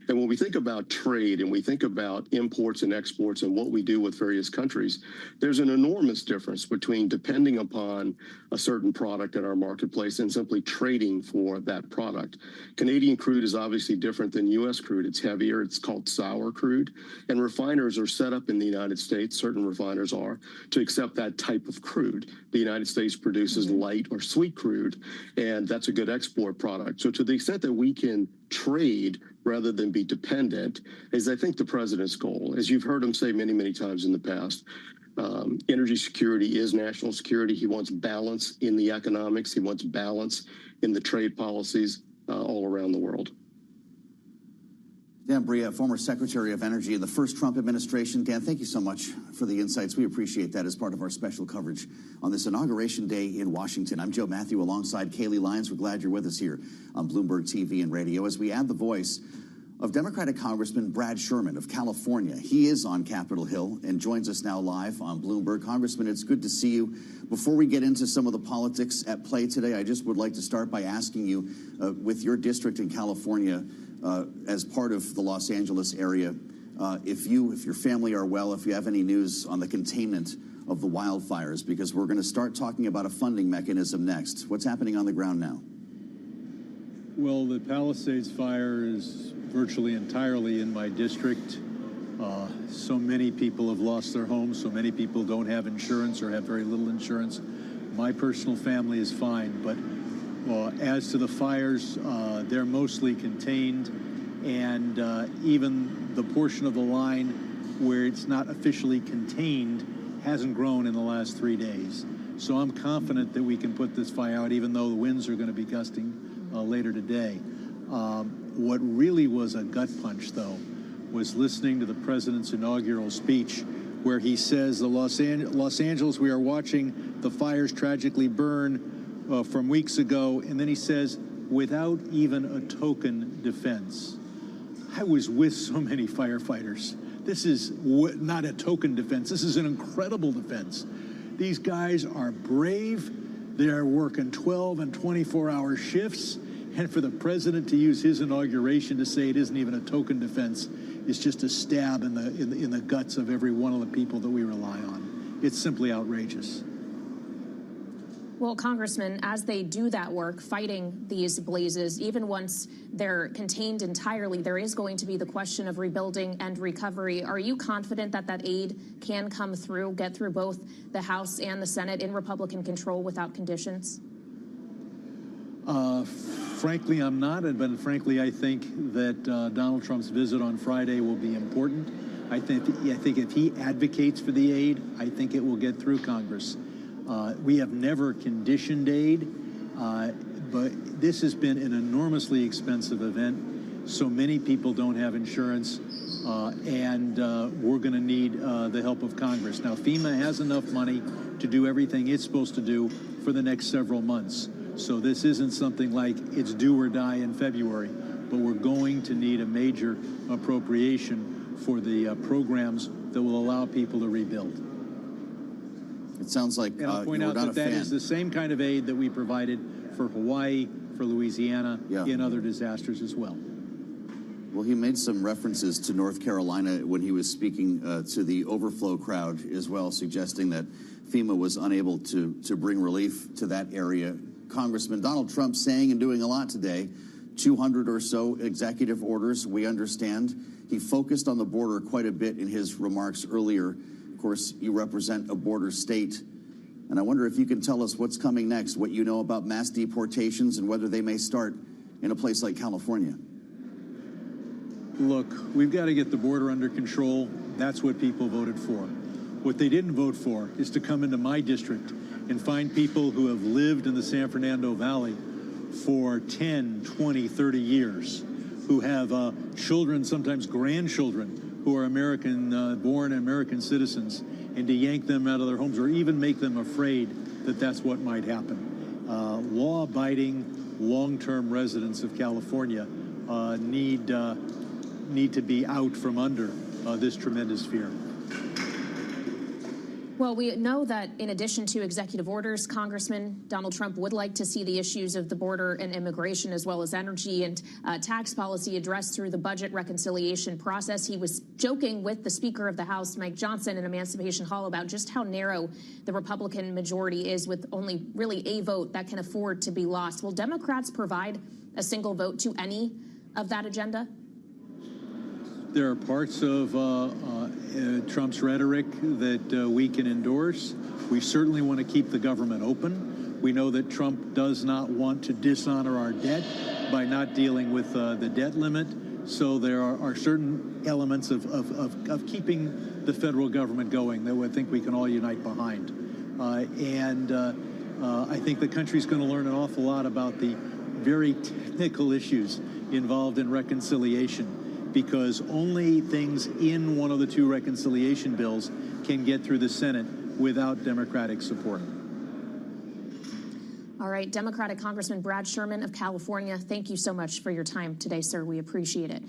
And when we think about trade and we think about imports and exports and what we do with various countries, there's an enormous difference between depending upon a certain product in our marketplace and simply trading for that product. Canadian crude is obviously different than U.S. crude. It's heavier. It's called sour crude. And refiners are set up in the United States, certain refiners are, to accept that type of crude. The United States produces light or sweet crude, and that's a good export product. So to the extent that we can trade rather than be dependent is, I think, the president's goal. As you've heard him say many, many times in the past, energy security is national security. He wants balance in the economics. He wants balance in the trade policies all around the world. Dan Bria, former Secretary of Energy in the first Trump administration. Dan, thank you so much for the insights. We appreciate that as part of our special coverage on this Inauguration Day in Washington. I'm Joe Matthew alongside Kaylee Lyons. We're glad you're with us here on Bloomberg TV and radio as we add the voice of Democratic Congressman Brad Sherman of California. He is on Capitol Hill and joins us now live on Bloomberg. Congressman, it's good to see you. Before we get into some of the politics at play today, I just would like to start by asking you, with your district in California, as part of the Los Angeles area, if your family are well, if you have any news on the containment of the wildfires, because we're going to start talking about a funding mechanism next. What's happening on the ground now? Well, the Palisades fire is virtually entirely in my district. So many people have lost their homes. So many people don't have insurance or have very little insurance. My personal family is fine, but as to the fires, they're mostly contained, and even the portion of the line where it's not officially contained hasn't grown in the last 3 days. So I'm confident that we can put this fire out, even though the winds are going to be gusting later today. What really was a gut punch, though, was listening to the president's inaugural speech, where he says, Los Angeles, we are watching the fires tragically burn from weeks ago, and then he says, without even a token defense. I was with so many firefighters. This is not a token defense. This is an incredible defense. These guys are brave. They're working 12 and 24-hour shifts, and for the president to use his inauguration to say it isn't even a token defense is just a stab in the guts of every one of the people that we rely on. It's simply outrageous. Well, Congressman, as they do that work, fighting these blazes, even once they're contained entirely, there is going to be the question of rebuilding and recovery. Are you confident that that aid can come through, get through both the House and the Senate in Republican control without conditions? Frankly, I'm not. But frankly, I think that Donald Trump's visit on Friday will be important. I think if he advocates for the aid, I think it will get through Congress. We have never conditioned aid, but this has been an enormously expensive event. So many people don't have insurance, and we're going to need the help of Congress. Now, FEMA has enough money to do everything it's supposed to do for the next several months. So this isn't something like it's do or die in February, but we're going to need a major appropriation for the programs that will allow people to rebuild. It sounds like and I'll point out that is the same kind of aid that we provided for Hawaii, for Louisiana, in other disasters as well. Well, he made some references to North Carolina when he was speaking to the overflow crowd as well, suggesting that FEMA was unable to bring relief to that area. Congressman, Donald Trump saying and doing a lot today, 200 or so executive orders, we understand. He focused on the border quite a bit in his remarks earlier. Of course, you represent a border state, and I wonder if you can tell us what's coming next, what you know about mass deportations and whether they may start in a place like California. Look, we've got to get the border under control. That's what people voted for. What they didn't vote for is to come into my district and find people who have lived in the San Fernando Valley for 10, 20, 30 years, who have children, sometimes grandchildren, who are American-born American citizens, and to yank them out of their homes or even make them afraid that that's what might happen. Law-abiding, long-term residents of California need need to be out from under this tremendous fear. Well, we know that in addition to executive orders, Congressman Donald Trump would like to see the issues of the border and immigration, as well as energy and tax policy, addressed through the budget reconciliation process. He was joking with the Speaker of the House, Mike Johnson, in Emancipation Hall about just how narrow the Republican majority is, with only really a vote that can afford to be lost. Will Democrats provide a single vote to any of that agenda? There are parts of Trump's rhetoric that we can endorse. We certainly want to keep the government open. We know that Trump does not want to dishonor our debt by not dealing with the debt limit. So there are certain elements of keeping the federal government going that I think we can all unite behind. I think the country's going to learn an awful lot about the very technical issues involved in reconciliation, because only things in one of the two reconciliation bills can get through the Senate without Democratic support. All right, Democratic Congressman Brad Sherman of California, thank you so much for your time today, sir. We appreciate it.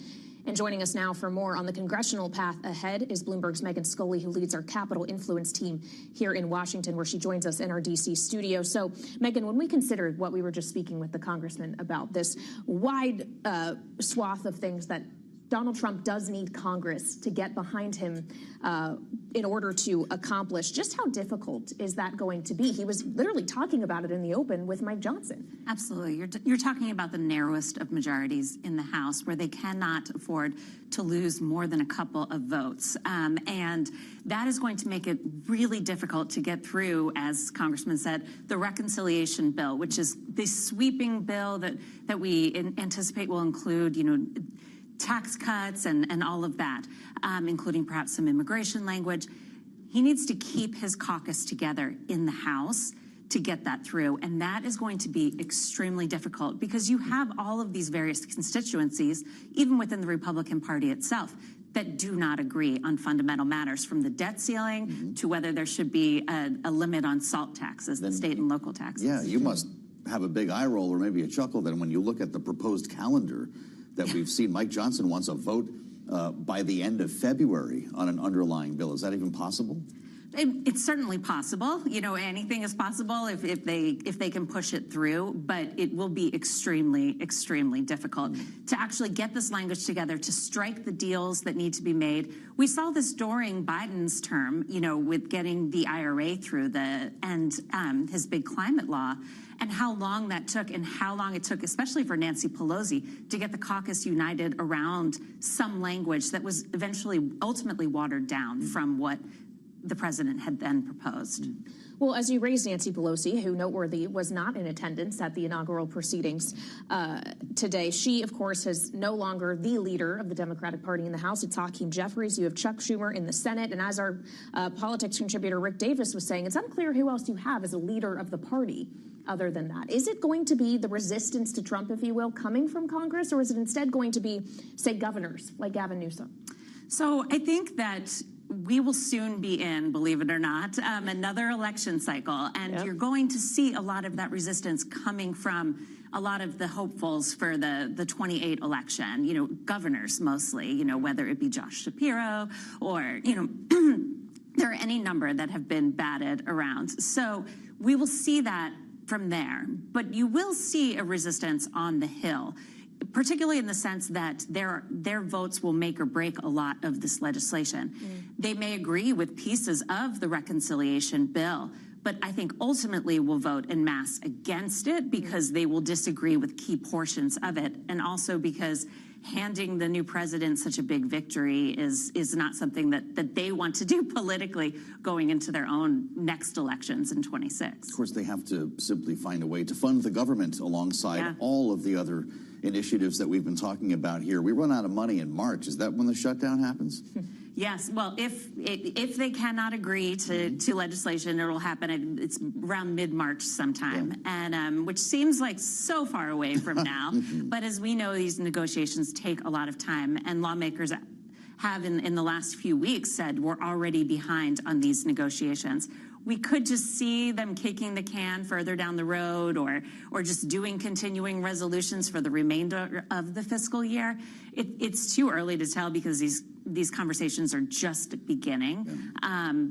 And joining us now for more on the congressional path ahead is Bloomberg's Megan Scully, who leads our Capitol Influence team here in Washington, where she joins us in our D.C. studio. So, Megan, when we considered what we were just speaking with the congressman about, this wide swath of things that Donald Trump does need Congress to get behind him in order to accomplish, just how difficult is that going to be? He was literally talking about it in the open with Mike Johnson. Absolutely. You're talking about the narrowest of majorities in the House, where they cannot afford to lose more than a couple of votes. And that is going to make it really difficult to get through, as Congressman said, the reconciliation bill, which is the sweeping bill that we anticipate will include, tax cuts and all of that, including perhaps some immigration language. He needs to keep his caucus together in the House to get that through. And that is going to be extremely difficult, because you have all of these various constituencies, even within the Republican Party itself, that do not agree on fundamental matters, from the debt ceiling to whether there should be a limit on SALT taxes, the state and local taxes. Yeah, you must have a big eye roll or maybe a chuckle then when you look at the proposed calendar that we've seen. Mike Johnson wants a vote by the end of February on an underlying bill. Is that even possible? It's certainly possible. Anything is possible if they can push it through, but it will be extremely, extremely difficult to actually get this language together, to strike the deals that need to be made. We saw this during Biden's term, with getting the IRA through and his big climate law, and how long that took, and how long it took, especially for Nancy Pelosi, to get the caucus united around some language that was ultimately watered down from what the president had then proposed. Well, as you raised Nancy Pelosi, who, noteworthy, was not in attendance at the inaugural proceedings today. She, of course, is no longer the leader of the Democratic Party in the House. It's Hakeem Jeffries. You have Chuck Schumer in the Senate. And as our politics contributor Rick Davis was saying, it's unclear who else you have as a leader of the party other than that. Is it going to be the resistance to Trump, if you will, coming from Congress, or is it instead going to be, say, governors like Gavin Newsom? So I think that we will soon be in, believe it or not, another election cycle. And you're going to see a lot of that resistance coming from a lot of the hopefuls for the 28 election, governors mostly, whether it be Josh Shapiro or, there are any number that have been batted around. So we will see that from there. But you will see a resistance on the Hill, particularly in the sense that their votes will make or break a lot of this legislation. They may agree with pieces of the reconciliation bill, but I think ultimately will vote en masse against it, because they will disagree with key portions of it, and also because handing the new president such a big victory is not something that they want to do politically going into their own next elections in 26. Of course, they have to simply find a way to fund the government alongside all of the other initiatives that we've been talking about here. We run out of money in March. Is that when the shutdown happens? Yes. Well, if they cannot agree to legislation, it will happen. It's around mid-March sometime, and which seems like so far away from now. But as we know, these negotiations take a lot of time, and lawmakers have in the last few weeks said we're already behind on these negotiations. we could just see them kicking the can further down the road, or just doing continuing resolutions for the remainder of the fiscal year. It's too early to tell because these conversations are just beginning.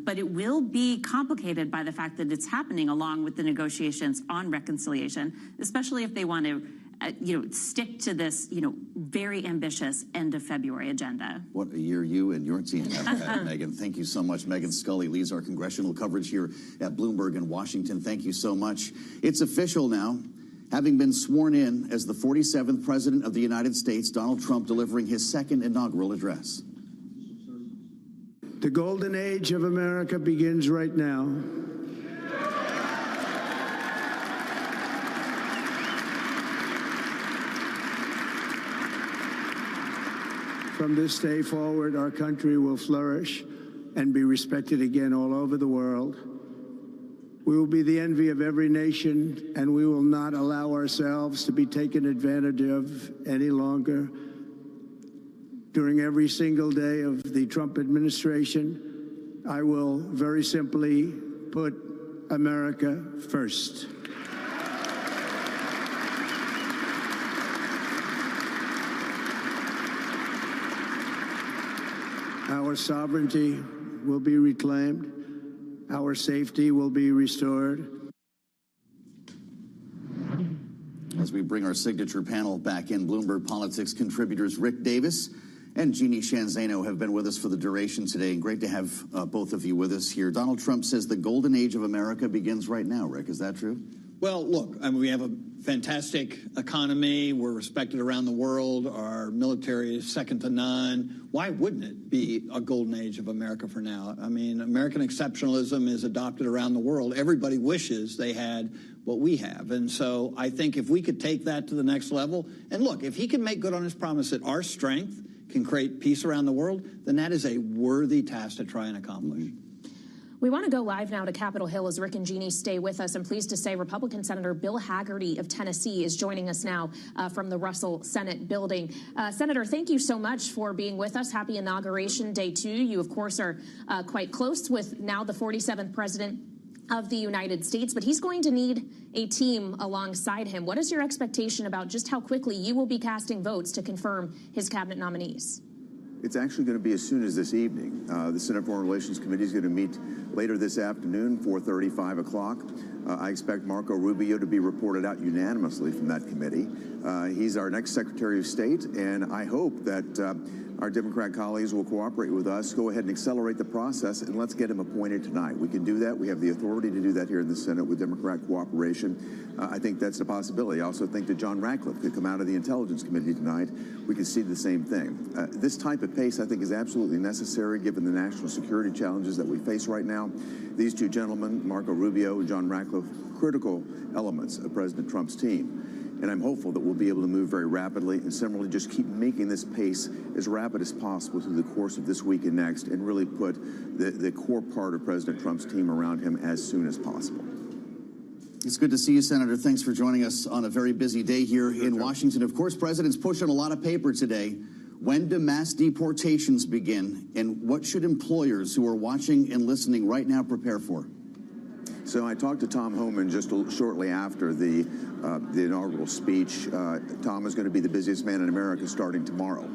But it will be complicated by the fact that it's happening along with the negotiations on reconciliation, especially if they want to stick to this, very ambitious end of February agenda. What a year you and your team have had, Megan. Thank you so much. Megan Scully leads our congressional coverage here at Bloomberg in Washington. Thank you so much. It's official now. Having been sworn in as the 47th President of the United States, Donald Trump delivering his second inaugural address. The golden age of America begins right now. From this day forward, our country will flourish and be respected again all over the world. We will be the envy of every nation, and we will not allow ourselves to be taken advantage of any longer. During every single day of the Trump administration, I will very simply put America first. Our sovereignty will be reclaimed. Our safety will be restored. As we bring our signature panel back in, Bloomberg Politics contributors Rick Davis and Jeannie Shanzano have been with us for the duration today. And great to have both of you with us here. Donald Trump says the golden age of America begins right now. Rick, is that true? Well, look, we have a fantastic economy. We're respected around the world. Our military is second to none. Why wouldn't it be a golden age of America for now? American exceptionalism is adopted around the world. Everybody wishes they had what we have. And so I think if we could take that to the next level, and look, if he can make good on his promise that our strength can create peace around the world, then that is a worthy task to try and accomplish. We want to go live now to Capitol Hill as Rick and Jeannie stay with us. I'm pleased to say Republican Senator Bill Hagerty of Tennessee is joining us now from the Russell Senate building. Senator, thank you so much for being with us. Happy Inauguration Day to you. You, of course, are quite close with now the 47th President of the United States, but he's going to need a team alongside him. What is your expectation about just how quickly you will be casting votes to confirm his cabinet nominees? It's actually going to be as soon as this evening. The Senate Foreign Relations Committee is going to meet later this afternoon, 4:30, 5 o'clock. I expect Marco Rubio to be reported out unanimously from that committee. He's our next Secretary of State, and I hope that our Democrat colleagues will cooperate with us, go ahead and accelerate the process, and let's get him appointed tonight. We can do that. We have the authority to do that here in the Senate with Democrat cooperation. I think that's a possibility. I also think that John Ratcliffe could come out of the Intelligence Committee tonight. We could see the same thing. This type of pace, I think, is absolutely necessary given the national security challenges that we face right now. These two gentlemen, Marco Rubio and John Ratcliffe, critical elements of President Trump's team. And I'm hopeful that we'll be able to move very rapidly and similarly just keep making this pace as rapid as possible through the course of this week and next, and really put the core part of President Trump's team around him as soon as possible. It's good to see you, Senator. Thanks for joining us on a very busy day here in Washington. Of course, President's pushing a lot of paper today. When do mass deportations begin, and what should employers who are watching and listening right now prepare for? So I talked to Tom Homan just shortly after the inaugural speech. Tom is going to be the busiest man in America starting tomorrow.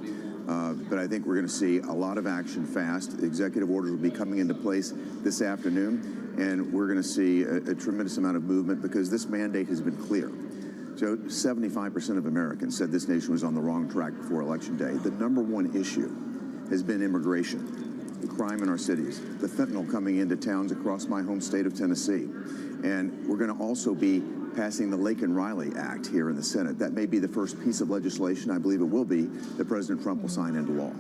But I think we're going to see a lot of action fast. Executive orders will be coming into place this afternoon, and we're going to see a tremendous amount of movement because this mandate has been clear. So 75% of Americans said this nation was on the wrong track before Election Day. The number one issue has been immigration, the crime in our cities, the fentanyl coming into towns across my home state of Tennessee. And we're going to also be passing the Laken-Riley Act here in the Senate. That may be the first piece of legislation, I believe it will be, that President Trump will sign into law.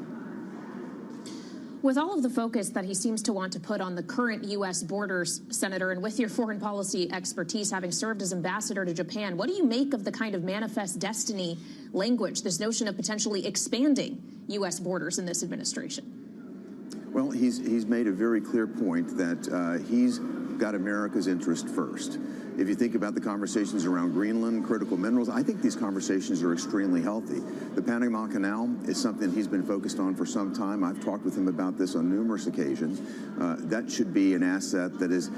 With all of the focus that he seems to want to put on the current U.S. borders, Senator, and with your foreign policy expertise, having served as ambassador to Japan, what do you make of the kind of manifest destiny language, this notion of potentially expanding U.S. borders in this administration? Well, he's made a very clear point that he's got America's interest first. If you think about the conversations around Greenland, critical minerals, I think these conversations are extremely healthy. The Panama Canal is something he's been focused on for some time. I've talked with him about this on numerous occasions. That should be an asset that is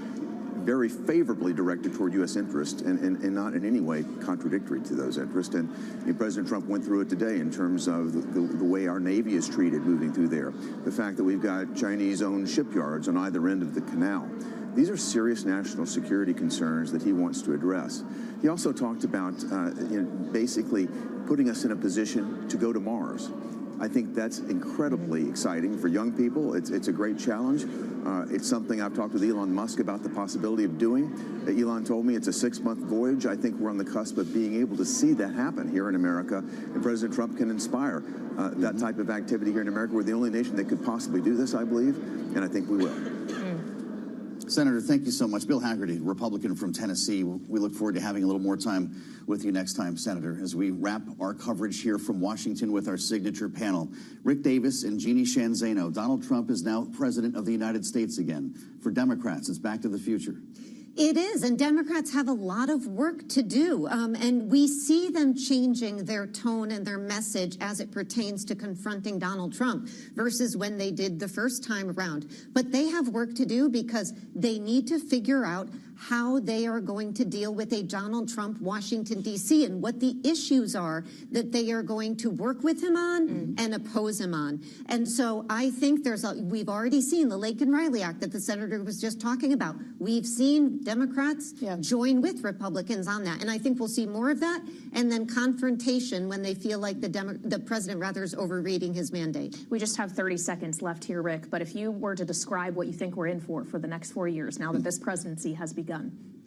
very favorably directed toward U.S. interests and not in any way contradictory to those interests. And President Trump went through it today in terms of the way our Navy is treated moving through there, the fact that we've got Chinese-owned shipyards on either end of the canal. These are serious national security concerns that he wants to address. He also talked about basically putting us in a position to go to Mars. I think that's incredibly exciting for young people. It's a great challenge. It's something I've talked with Elon Musk about the possibility of doing. Elon told me it's a 6-month voyage. I think we're on the cusp of being able to see that happen here in America, and President Trump can inspire that type of activity here in America. We're the only nation that could possibly do this, I believe, and I think we will. Senator, thank you so much. Bill Hagerty, Republican from Tennessee. We look forward to having a little more time with you next time, Senator, as we wrap our coverage here from Washington with our signature panel. Rick Davis and Jeannie Sheehan Zaino. Donald Trump is now president of the United States again. For Democrats, it's back to the future. It is, and Democrats have a lot of work to do, and we see them changing their tone and their message as it pertains to confronting Donald Trump versus when they did the first time around. But they have work to do because they need to figure out how they are going to deal with a Donald Trump Washington, D.C., and what the issues are that they are going to work with him on and oppose him on. And so I think we've already seen the Lake and Riley Act that the senator was just talking about. We've seen Democrats join with Republicans on that. And I think we'll see more of that, and then confrontation when they feel like the president rather is overreading his mandate. We just have 30 seconds left here, Rick, but if you were to describe what you think we're in for the next 4 years, now that this presidency has begun,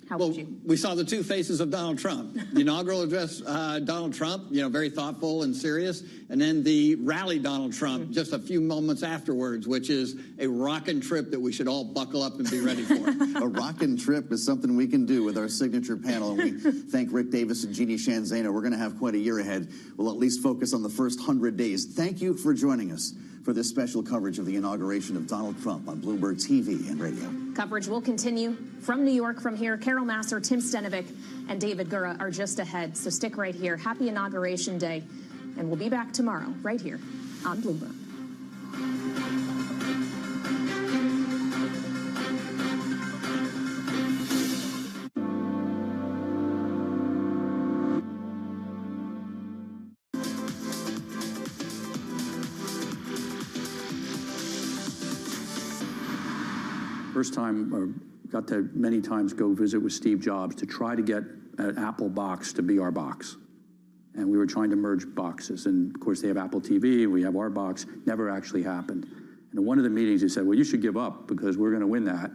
how would you? We saw the two faces of Donald Trump. The inaugural address, Donald Trump, very thoughtful and serious, and then the rally Donald Trump just a few moments afterwards, which is a rockin' trip that we should all buckle up and be ready for. A rockin' trip is something we can do with our signature panel, and we thank Rick Davis and Jeannie Sheehan Zaino. We're going to have quite a year ahead. We'll at least focus on the first 100 days. Thank you for joining us for this special coverage of the inauguration of Donald Trump on Bloomberg TV and radio. Coverage will continue from New York. From here, Carol Massar, Tim Stenovic, and David Gura are just ahead. So stick right here. Happy Inauguration Day. And we'll be back tomorrow right here on Bloomberg. First time, got to many times go visit with Steve Jobs to try to get an Apple box to be our box. And we were trying to merge boxes. And of course, they have Apple TV, and we have our box. Never actually happened. And in one of the meetings, he said, well, you should give up because we're going to win that.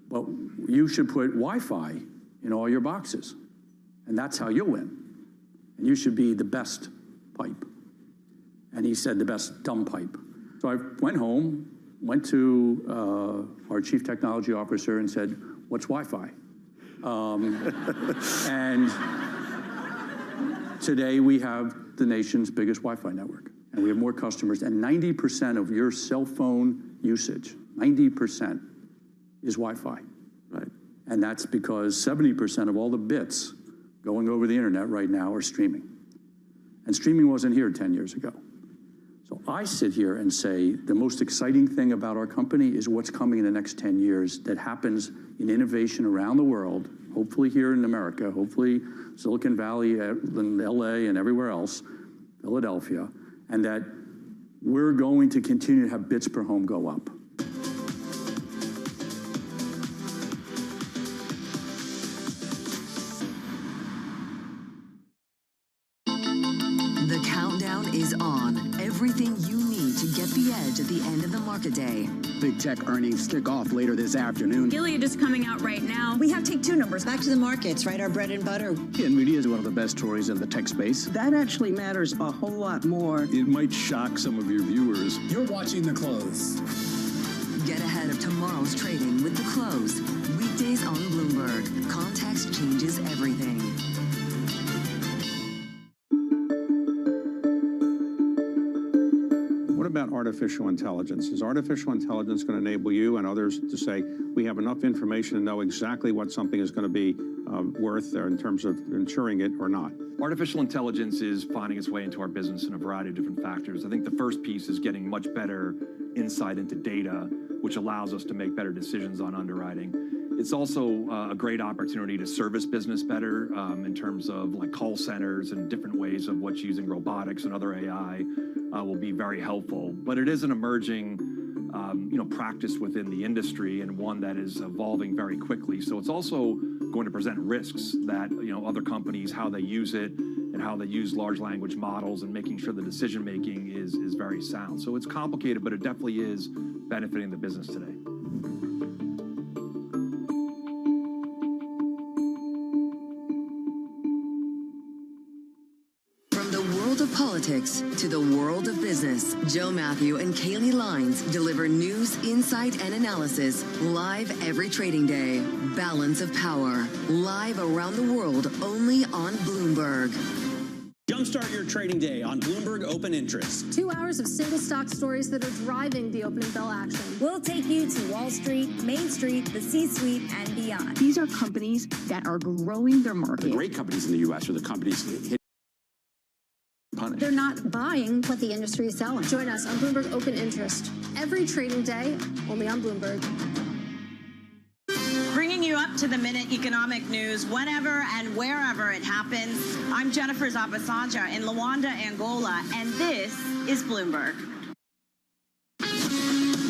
But you should put Wi-Fi in all your boxes. And that's how you'll win. And you should be the best pipe. And he said the best dumb pipe. So I went home, went to our chief technology officer and said, what's Wi-Fi? And today we have the nation's biggest Wi-Fi network. And we have more customers. And 90% of your cell phone usage, 90% is Wi-Fi. Right. And that's because 70% of all the bits going over the internet right now are streaming. And streaming wasn't here 10 years ago. So I sit here and say the most exciting thing about our company is what's coming in the next 10 years that happens in innovation around the world, hopefully here in America, hopefully Silicon Valley, and LA, and everywhere else, Philadelphia, and that we're going to continue to have bits per home go up. The countdown is on. Everything you need to get the edge at the end of the market day. Big tech earnings kick off later this afternoon. Gilead is coming out right now. We have Take-Two numbers. Back to the markets, right? Our bread and butter. NVIDIA is one of the best stories in the tech space. That actually matters a whole lot more. It might shock some of your viewers. You're watching The Close. Get ahead of tomorrow's trading with The Close. Weekdays on Bloomberg. Context changes everything. What about artificial intelligence? Is artificial intelligence going to enable you and others to say, we have enough information to know exactly what something is going to be worth in terms of insuring it or not? Artificial intelligence is finding its way into our business in a variety of different factors. I think the first piece is getting much better insight into data, which allows us to make better decisions on underwriting. It's also a great opportunity to service business better in terms of like call centers and different ways of what's using robotics and other AI will be very helpful. But it is an emerging practice within the industry and one that is evolving very quickly. So it's also going to present risks that, other companies, how they use it and how they use large language models and making sure the decision making is very sound. So it's complicated, but it definitely is benefiting the business today. Politics to the world of business. Joe Matthew and Kaylee Lines deliver news, insight, and analysis live every trading day. Balance of Power. Live around the world only on Bloomberg. Jumpstart your trading day on Bloomberg Open Interest. 2 hours of single stock stories that are driving the opening bell action. We'll take you to Wall Street, Main Street, the C-suite, and beyond. These are companies that are growing their market. The great companies in the U.S. are the companies hit. They're not buying what the industry is selling. Join us on Bloomberg Open Interest every trading day, only on Bloomberg. Bringing you up to the minute economic news whenever and wherever it happens. I'm Jennifer Zabasanja in Luanda, Angola, and this is Bloomberg.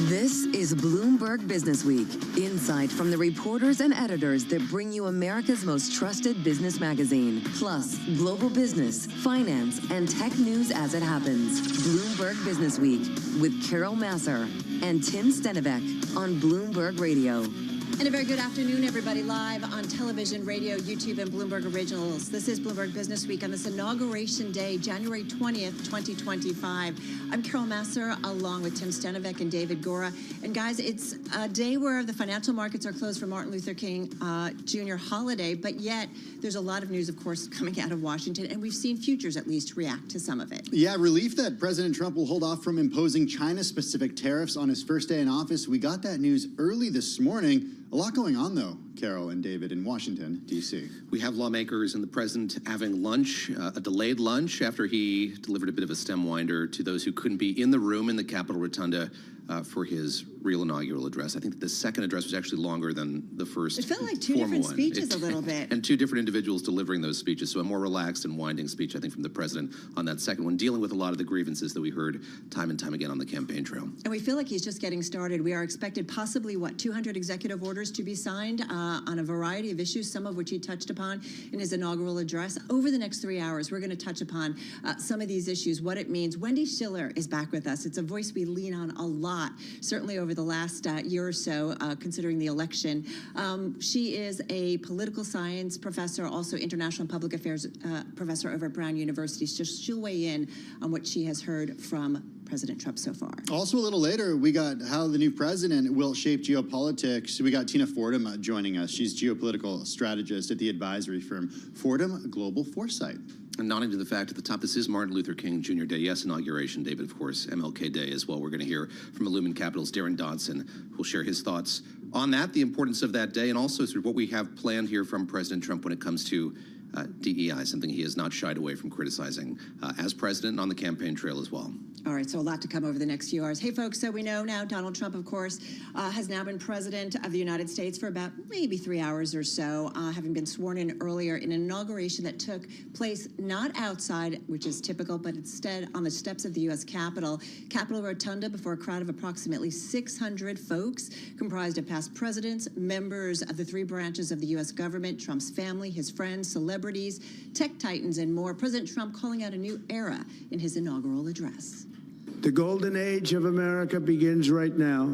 This is Bloomberg Business Week. Insight from the reporters and editors that bring you America's most trusted business magazine. Plus, global business, finance, and tech news as it happens. Bloomberg Business Week with Carol Masser and Tim Stenivek on Bloomberg Radio. And a very good afternoon, everybody, live on television, radio, YouTube, and Bloomberg Originals. This is Bloomberg Business Week on this Inauguration Day, January 20th, 2025. I'm Carol Masser, along with Tim Stenivek and David Gora. And guys, it's a day where the financial markets are closed for Martin Luther King Jr. holiday, but yet there's a lot of news, of course, coming out of Washington, and we've seen futures at least react to some of it. Yeah, relief that President Trump will hold off from imposing China-specific tariffs on his first day in office. We got that news early this morning. A lot going on, though, Carol and David, in Washington, D.C. We have lawmakers and the president having lunch, a delayed lunch, after he delivered a bit of a stem winder to those who couldn't be in the room in the Capitol Rotunda for his real inaugural address. I think that the second address was actually longer than the first. It felt like two different speeches a little bit. And two different individuals delivering those speeches. So a more relaxed and winding speech, I think, from the president on that second one, dealing with a lot of the grievances that we heard time and time again on the campaign trail. And we feel like he's just getting started. We are expected possibly, 200 executive orders to be signed on a variety of issues, some of which he touched upon in his inaugural address. Over the next 3 hours, we're going to touch upon some of these issues, what it means. Wendy Schiller is back with us. It's a voice we lean on a lot, certainly over the last year or so, considering the election. She is a political science professor, also international public affairs professor over at Brown University. She'll weigh in on what she has heard from President Trump so far. Also, a little later, we got how the new president will shape geopolitics. We got Tina Fordham joining us. She's geopolitical strategist at the advisory firm Fordham Global Foresight. And nodding to the fact at the top, this is Martin Luther King Jr. Day. Yes, Inauguration Day, but of course, MLK Day as well. We're going to hear from Illumin Capital's Darren Dodson, who will share his thoughts on that, the importance of that day, and also sort of what we have planned here from President Trump when it comes to DEI, something he has not shied away from criticizing as president and on the campaign trail as well. All right, so a lot to come over the next few hours. Hey, folks, so we know now Donald Trump, of course, has now been president of the United States for about maybe 3 hours or so, having been sworn in earlier in an inauguration that took place not outside, which is typical, but instead on the steps of the U.S. Capitol Rotunda, before a crowd of approximately 600 folks comprised of past presidents, members of the three branches of the U.S. government, Trump's family, his friends, celebrities, tech titans, and more. President Trump calling out a new era in his inaugural address. The golden age of America begins right now.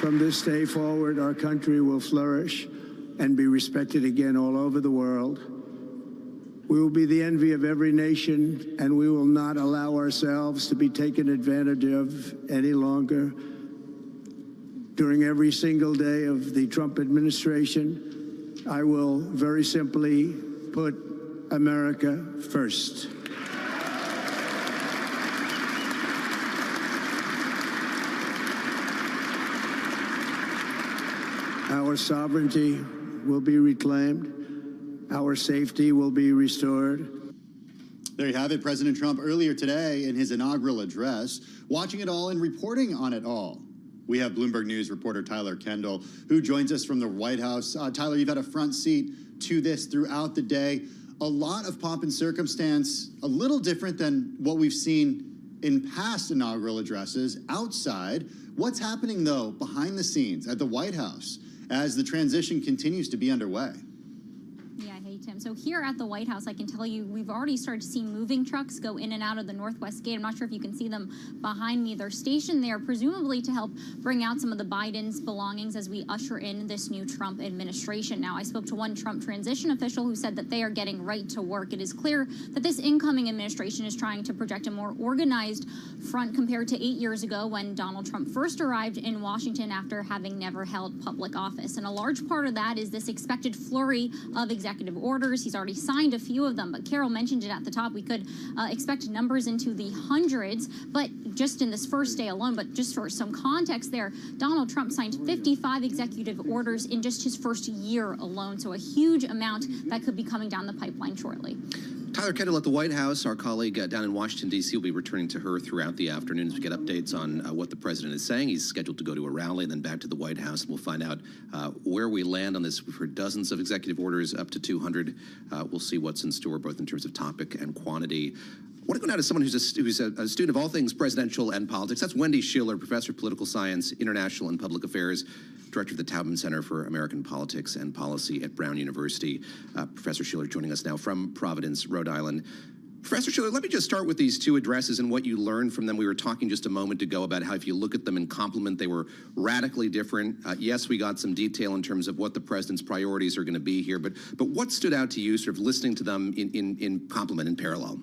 From this day forward, our country will flourish and be respected again all over the world. We will be the envy of every nation, and we will not allow ourselves to be taken advantage of any longer. During every single day of the Trump administration, I will very simply put America first. Our sovereignty will be reclaimed. Our safety will be restored. There you have it, President Trump earlier today in his inaugural address, watching it all and reporting on it all. We have Bloomberg News reporter Tyler Kendall, who joins us from the White House. Tyler, you've had a front seat to this throughout the day. A lot of pomp and circumstance, a little different than what we've seen in past inaugural addresses outside. What's happening, though, behind the scenes at the White House as the transition continues to be underway? Yeah, hey, Tim. So here at the White House, I can tell you we've already started to see moving trucks go in and out of the Northwest Gate. I'm not sure if you can see them behind me. They're stationed there presumably to help bring out some of the Biden's belongings as we usher in this new Trump administration. Now, I spoke to one Trump transition official who said that they are getting right to work. It is clear that this incoming administration is trying to project a more organized front compared to 8 years ago when Donald Trump first arrived in Washington after having never held public office. And a large part of that is this expected flurry of executive orders. He's already signed a few of them, but Carol mentioned it at the top. We could expect numbers into the hundreds, but just in this first day alone. But just for some context there, Donald Trump signed 55 executive orders in just his first year alone. So a huge amount that could be coming down the pipeline shortly. Tyler Kendall at the White House. Our colleague down in Washington, D.C. will be returning to her throughout the afternoon as we get updates on what the president is saying. He's scheduled to go to a rally and then back to the White House. We'll find out where we land on this. We've heard dozens of executive orders, up to 200. We'll see what's in store, both in terms of topic and quantity. I want to go now to someone who's a student of all things presidential and politics. That's Wendy Schiller, professor of political science, international and public affairs, director of the Taubman Center for American Politics and Policy at Brown University. Professor Schiller joining us now from Providence, Rhode Island. Professor Schiller, let me just start with these two addresses and what you learned from them. We were talking just a moment ago about how if you look at them in complement, they were radically different. Yes, we got some detail in terms of what the president's priorities are going to be here, but what stood out to you sort of listening to them in complement, in parallel?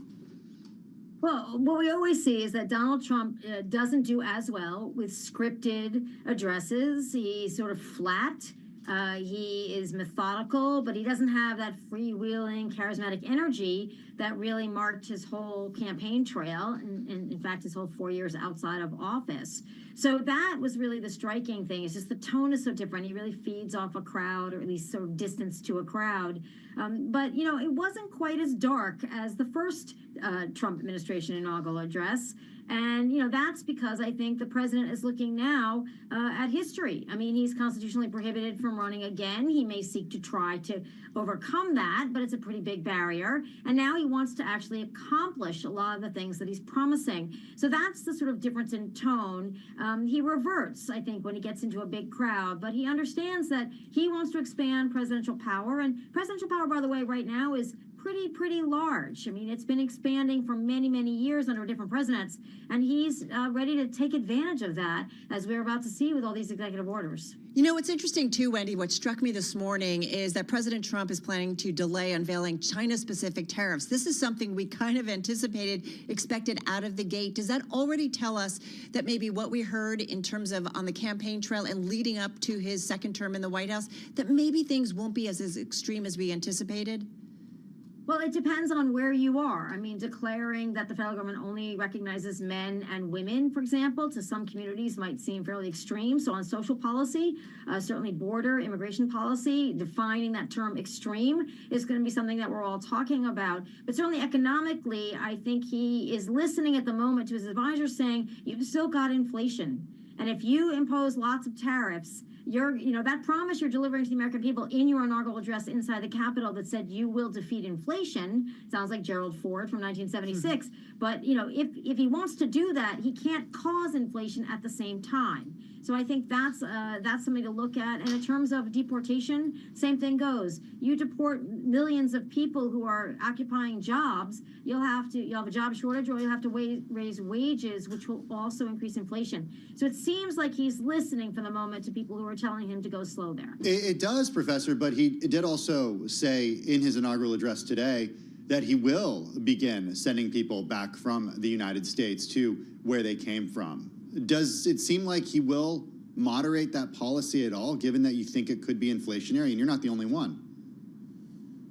Well, what we always see is that Donald Trump doesn't do as well with scripted addresses. He's sort of flat. He is methodical, but he doesn't have that freewheeling, charismatic energy that really marked his whole campaign trail, and in fact, his whole 4 years outside of office. So that was really the striking thing. It's just the tone is so different. He really feeds off a crowd, or at least sort of distance to a crowd. But, you know, it wasn't quite as dark as the first Trump administration inaugural address. And, you know, that's because I think the president is looking now at history. I mean, he's constitutionally prohibited from running again. He may seek to try to overcome that, but it's a pretty big barrier. And now he wants to actually accomplish a lot of the things that he's promising. So that's the sort of difference in tone. He reverts, I think, when he gets into a big crowd, but he understands that he wants to expand presidential power. And presidential power, by the way, right now is pretty large. I mean, it's been expanding for many, many years under different presidents, and he's ready to take advantage of that, as we're about to see with all these executive orders. You know, what's interesting, too, Wendy, what struck me this morning is that President Trump is planning to delay unveiling China-specific tariffs. This is something we kind of expected out of the gate. Does that already tell us that maybe what we heard in terms of on the campaign trail and leading up to his second term in the White House, that maybe things won't be as extreme as we anticipated? Well, it depends on where you are. I mean, declaring that the federal government only recognizes men and women, for example, to some communities might seem fairly extreme. So on social policy, certainly border immigration policy, defining that term extreme is going to be something that we're all talking about. But certainly economically, I think he is listening at the moment to his advisors saying, you've still got inflation. And if you impose lots of tariffs, that promise you're delivering to the American people in your inaugural address inside the Capitol that said you will defeat inflation, sounds like Gerald Ford from 1976. But, you know, if he wants to do that, he can't cause inflation at the same time. So I think that's something to look at. And in terms of deportation, same thing goes. You deport millions of people who are occupying jobs, you'll have a job shortage, or you'll have to raise wages, which will also increase inflation. So it seems like he's listening for the moment to people who are telling him to go slow there. It does, Professor, but he did also say in his inaugural address today that he will begin sending people back from the United States to where they came from. Does it seem like he will moderate that policy at all, given that you think it could be inflationary, and you're not the only one?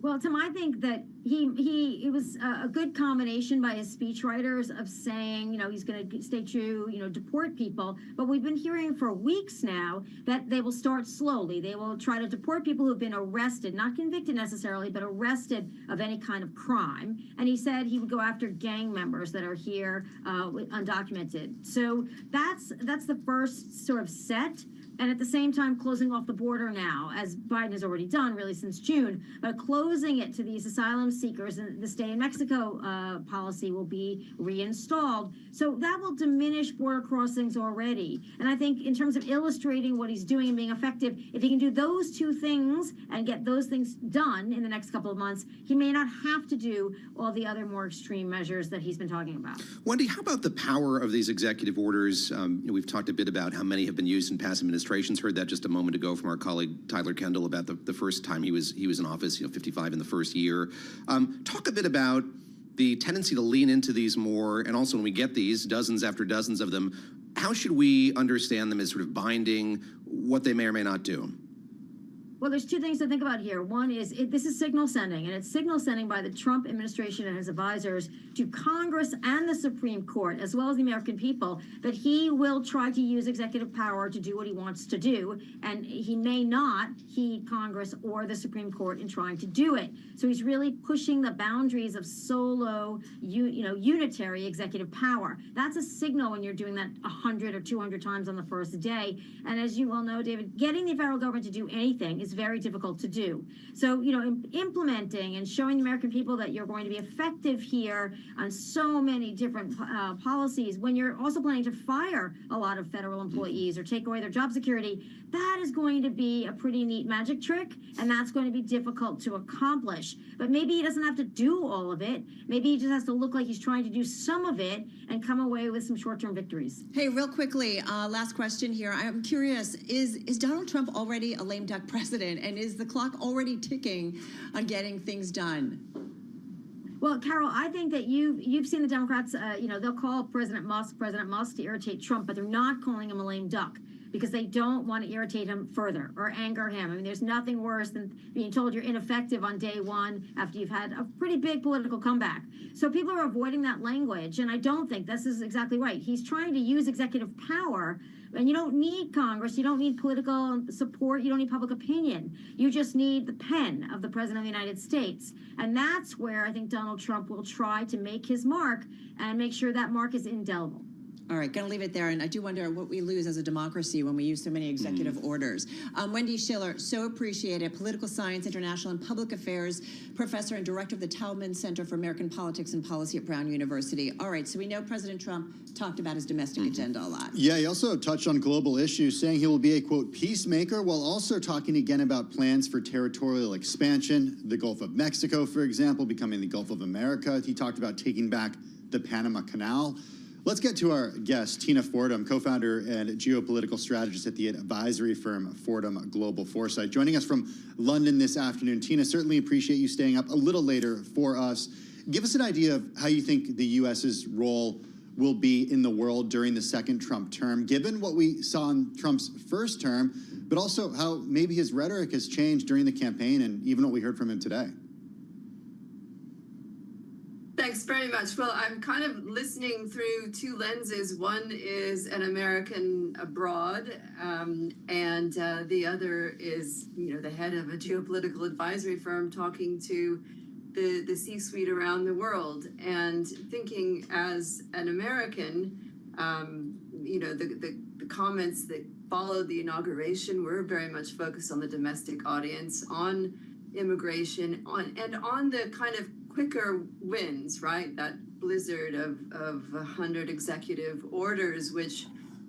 Well, Tim, I think that it was a good combination by his speechwriters of saying, he's going to stay true, deport people. But we've been hearing for weeks now that they will start slowly. They will try to deport people who've been arrested, not convicted necessarily, but arrested of any kind of crime. And he said he would go after gang members that are here undocumented. So that's the first sort of set. And at the same time, closing off the border now, as Biden has already done really since June, but closing it to these asylum seekers, and the stay in Mexico policy will be reinstalled. So that will diminish border crossings already. And I think in terms of illustrating what he's doing and being effective, if he can do those two things and get those things done in the next couple of months, he may not have to do all the other more extreme measures that he's been talking about. Wendy, how about the power of these executive orders? We've talked a bit about how many have been used in past administrations. Heard that just a moment ago from our colleague Tyler Kendall about the first time he was in office, 55 in the first year. Talk a bit about the tendency to lean into these more, and also when we get these dozens after dozens of them, how should we understand them as sort of binding, what they may or may not do? Well, there's two things to think about here. One is this is signal sending, and it's signal sending by the Trump administration and his advisors to Congress and the Supreme Court, as well as the American people, that he will try to use executive power to do what he wants to do, and he may not heed Congress or the Supreme Court in trying to do it. So he's really pushing the boundaries of solo, unitary executive power. That's a signal when you're doing that 100 or 200 times on the first day. And as you well know, David, getting the federal government to do anything is very difficult to do. So, implementing and showing the American people that you're going to be effective here on so many different policies, when you're also planning to fire a lot of federal employees or take away their job security, that is going to be a pretty neat magic trick, and that's going to be difficult to accomplish. But maybe he doesn't have to do all of it. Maybe he just has to look like he's trying to do some of it and come away with some short-term victories. Hey, real quickly, last question here. I'm curious, is Donald Trump already a lame duck president, and is the clock already ticking on getting things done? Well, Carol, I think that you've seen the Democrats, they'll call President Musk to irritate Trump, but they're not calling him a lame duck, because they don't want to irritate him further or anger him. I mean, there's nothing worse than being told you're ineffective on day one after you've had a pretty big political comeback. So people are avoiding that language, and I don't think this is exactly right. He's trying to use executive power, and you don't need Congress, you don't need political support, you don't need public opinion. You just need the pen of the President of the United States. And that's where I think Donald Trump will try to make his mark and make sure that mark is indelible. All right, going to leave it there. And I do wonder what we lose as a democracy when we use so many executive orders. Wendy Schiller, so appreciate it. Political Science, International and Public Affairs professor and director of the Taubman Center for American Politics and Policy at Brown University. All right, so we know President Trump talked about his domestic agenda a lot. Yeah, he also touched on global issues, saying he will be a, quote, peacemaker, while also talking again about plans for territorial expansion. The Gulf of Mexico, for example, becoming the Gulf of America. He talked about taking back the Panama Canal. Let's get to our guest, Tina Fordham, co-founder and geopolitical strategist at the advisory firm Fordham Global Foresight, joining us from London this afternoon. Tina, certainly appreciate you staying up a little later for us. Give us an idea of how you think the U.S.'s role will be in the world during the second Trump term, given what we saw in Trump's first term, but also how maybe his rhetoric has changed during the campaign and even what we heard from him today. Thanks very much. Well, I'm kind of listening through two lenses. One is an American abroad, and the other is, the head of a geopolitical advisory firm talking to the C-suite around the world, and thinking as an American, the comments that followed the inauguration were very much focused on the domestic audience, on immigration, on the kind of quicker wins, right? That blizzard of 100 executive orders, which,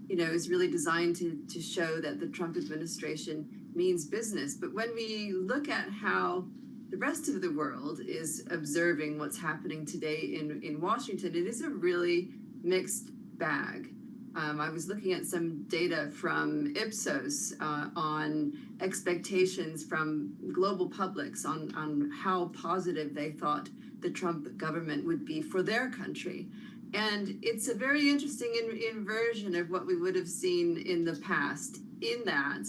is really designed to show that the Trump administration means business. But when we look at how the rest of the world is observing what's happening today in Washington, it is a really mixed bag. I was looking at some data from Ipsos on expectations from global publics on how positive they thought the Trump government would be for their country. And it's a very interesting inversion of what we would have seen in the past, in that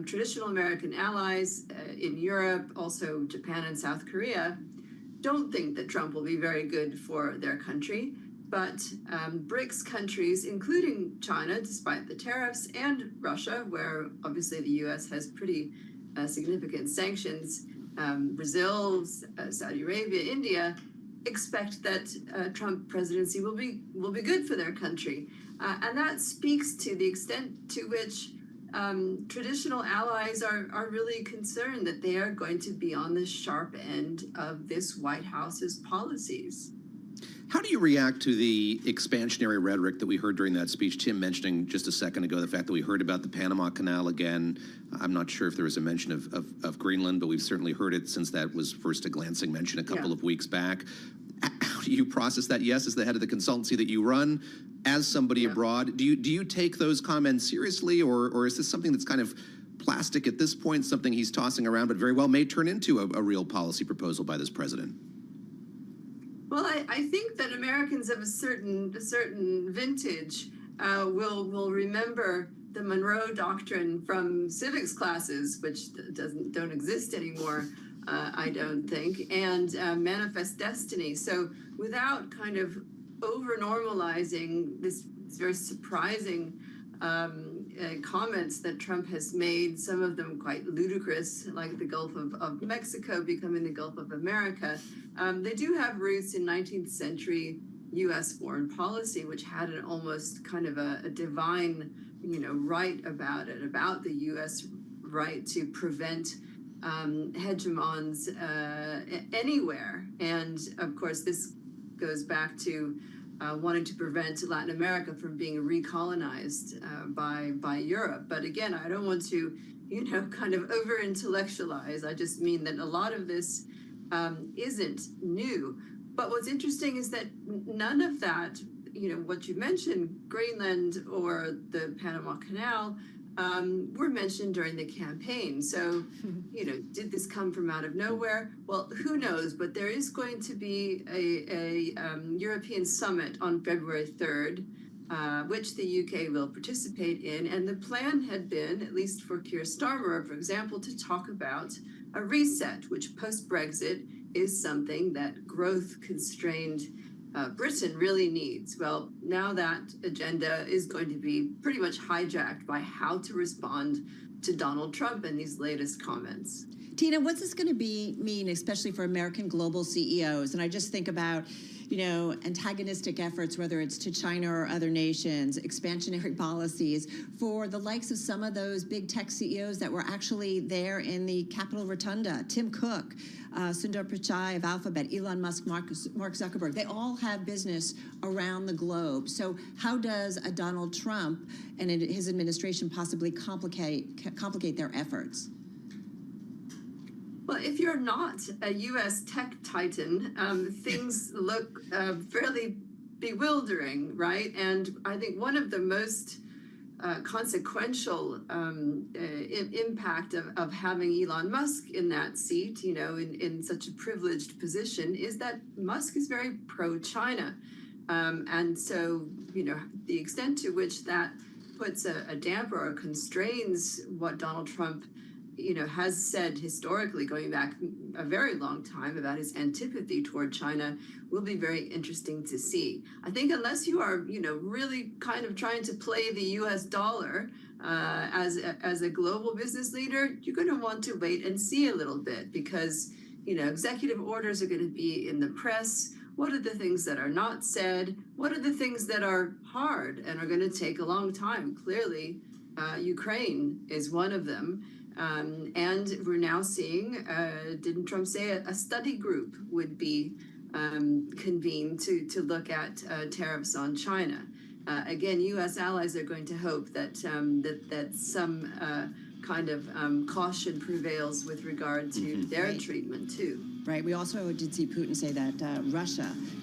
Traditional American allies in Europe, also Japan and South Korea, don't think that Trump will be very good for their country. But BRICS countries, including China, despite the tariffs, and Russia, where obviously the U.S. has pretty significant sanctions, Brazil, Saudi Arabia, India, expect that Trump presidency will be good for their country. And that speaks to the extent to which traditional allies are really concerned that they are going to be on the sharp end of this White House's policies. How do you react to the expansionary rhetoric that we heard during that speech? Tim mentioning just a second ago the fact that we heard about the Panama Canal again. I'm not sure if there was a mention of Greenland, but we've certainly heard it since that was first a glancing mention a couple of weeks back. How do you process that? Yes, as the head of the consultancy that you run, as somebody abroad, do you take those comments seriously, or is this something that's kind of plastic at this point, something he's tossing around, but very well may turn into a real policy proposal by this president? Well, I think that Americans of a certain vintage will remember the Monroe Doctrine from civics classes, which don't exist anymore, I don't think, and Manifest Destiny. So without kind of over-normalizing this very surprising comments that Trump has made, some of them quite ludicrous, like the Gulf of Mexico becoming the Gulf of America. They do have roots in 19th century U.S. foreign policy, which had an almost kind of a divine, right about it, about the U.S. right to prevent hegemons anywhere. And of course, this goes back to wanting to prevent Latin America from being recolonized by Europe. But again, I don't want to, kind of over-intellectualize. I just mean that a lot of this isn't new. But what's interesting is that none of that, what you mentioned, Greenland or the Panama Canal, were mentioned during the campaign. So, did this come from out of nowhere? Well, who knows? But there is going to be a European summit on February 3rd, which the UK will participate in. And the plan had been, at least for Keir Starmer, for example, to talk about a reset, which post-Brexit is something that growth-constrained Britain really needs. Well, now that agenda is going to be pretty much hijacked by how to respond to Donald Trump and these latest comments. Tina, what's this going to mean, especially for American global CEOs? And I just think about, antagonistic efforts, whether it's to China or other nations, expansionary policies, for the likes of some of those big tech CEOs that were actually there in the Capitol Rotunda. Tim Cook, Sundar Pichai of Alphabet, Elon Musk, Mark Zuckerberg, they all have business around the globe. So how does a Donald Trump and his administration possibly complicate their efforts? Well, if you're not a U.S. tech titan, things look fairly bewildering, right? And I think one of the most consequential impact of having Elon Musk in that seat, in such a privileged position, is that Musk is very pro-China. And so, the extent to which that puts a damper or constrains what Donald Trump has said historically, going back a very long time, about his antipathy toward China, will be very interesting to see. I think unless you are, really kind of trying to play the U.S. dollar as a global business leader, you're going to want to wait and see a little bit, because, executive orders are going to be in the press. What are the things that are not said? What are the things that are hard and are going to take a long time? Clearly, Ukraine is one of them. And we're now seeing, didn't Trump say a study group would be convened to look at tariffs on China? Again, U.S. allies are going to hope that that some kind of caution prevails with regard to their treatment too. Right. We also did see Putin say that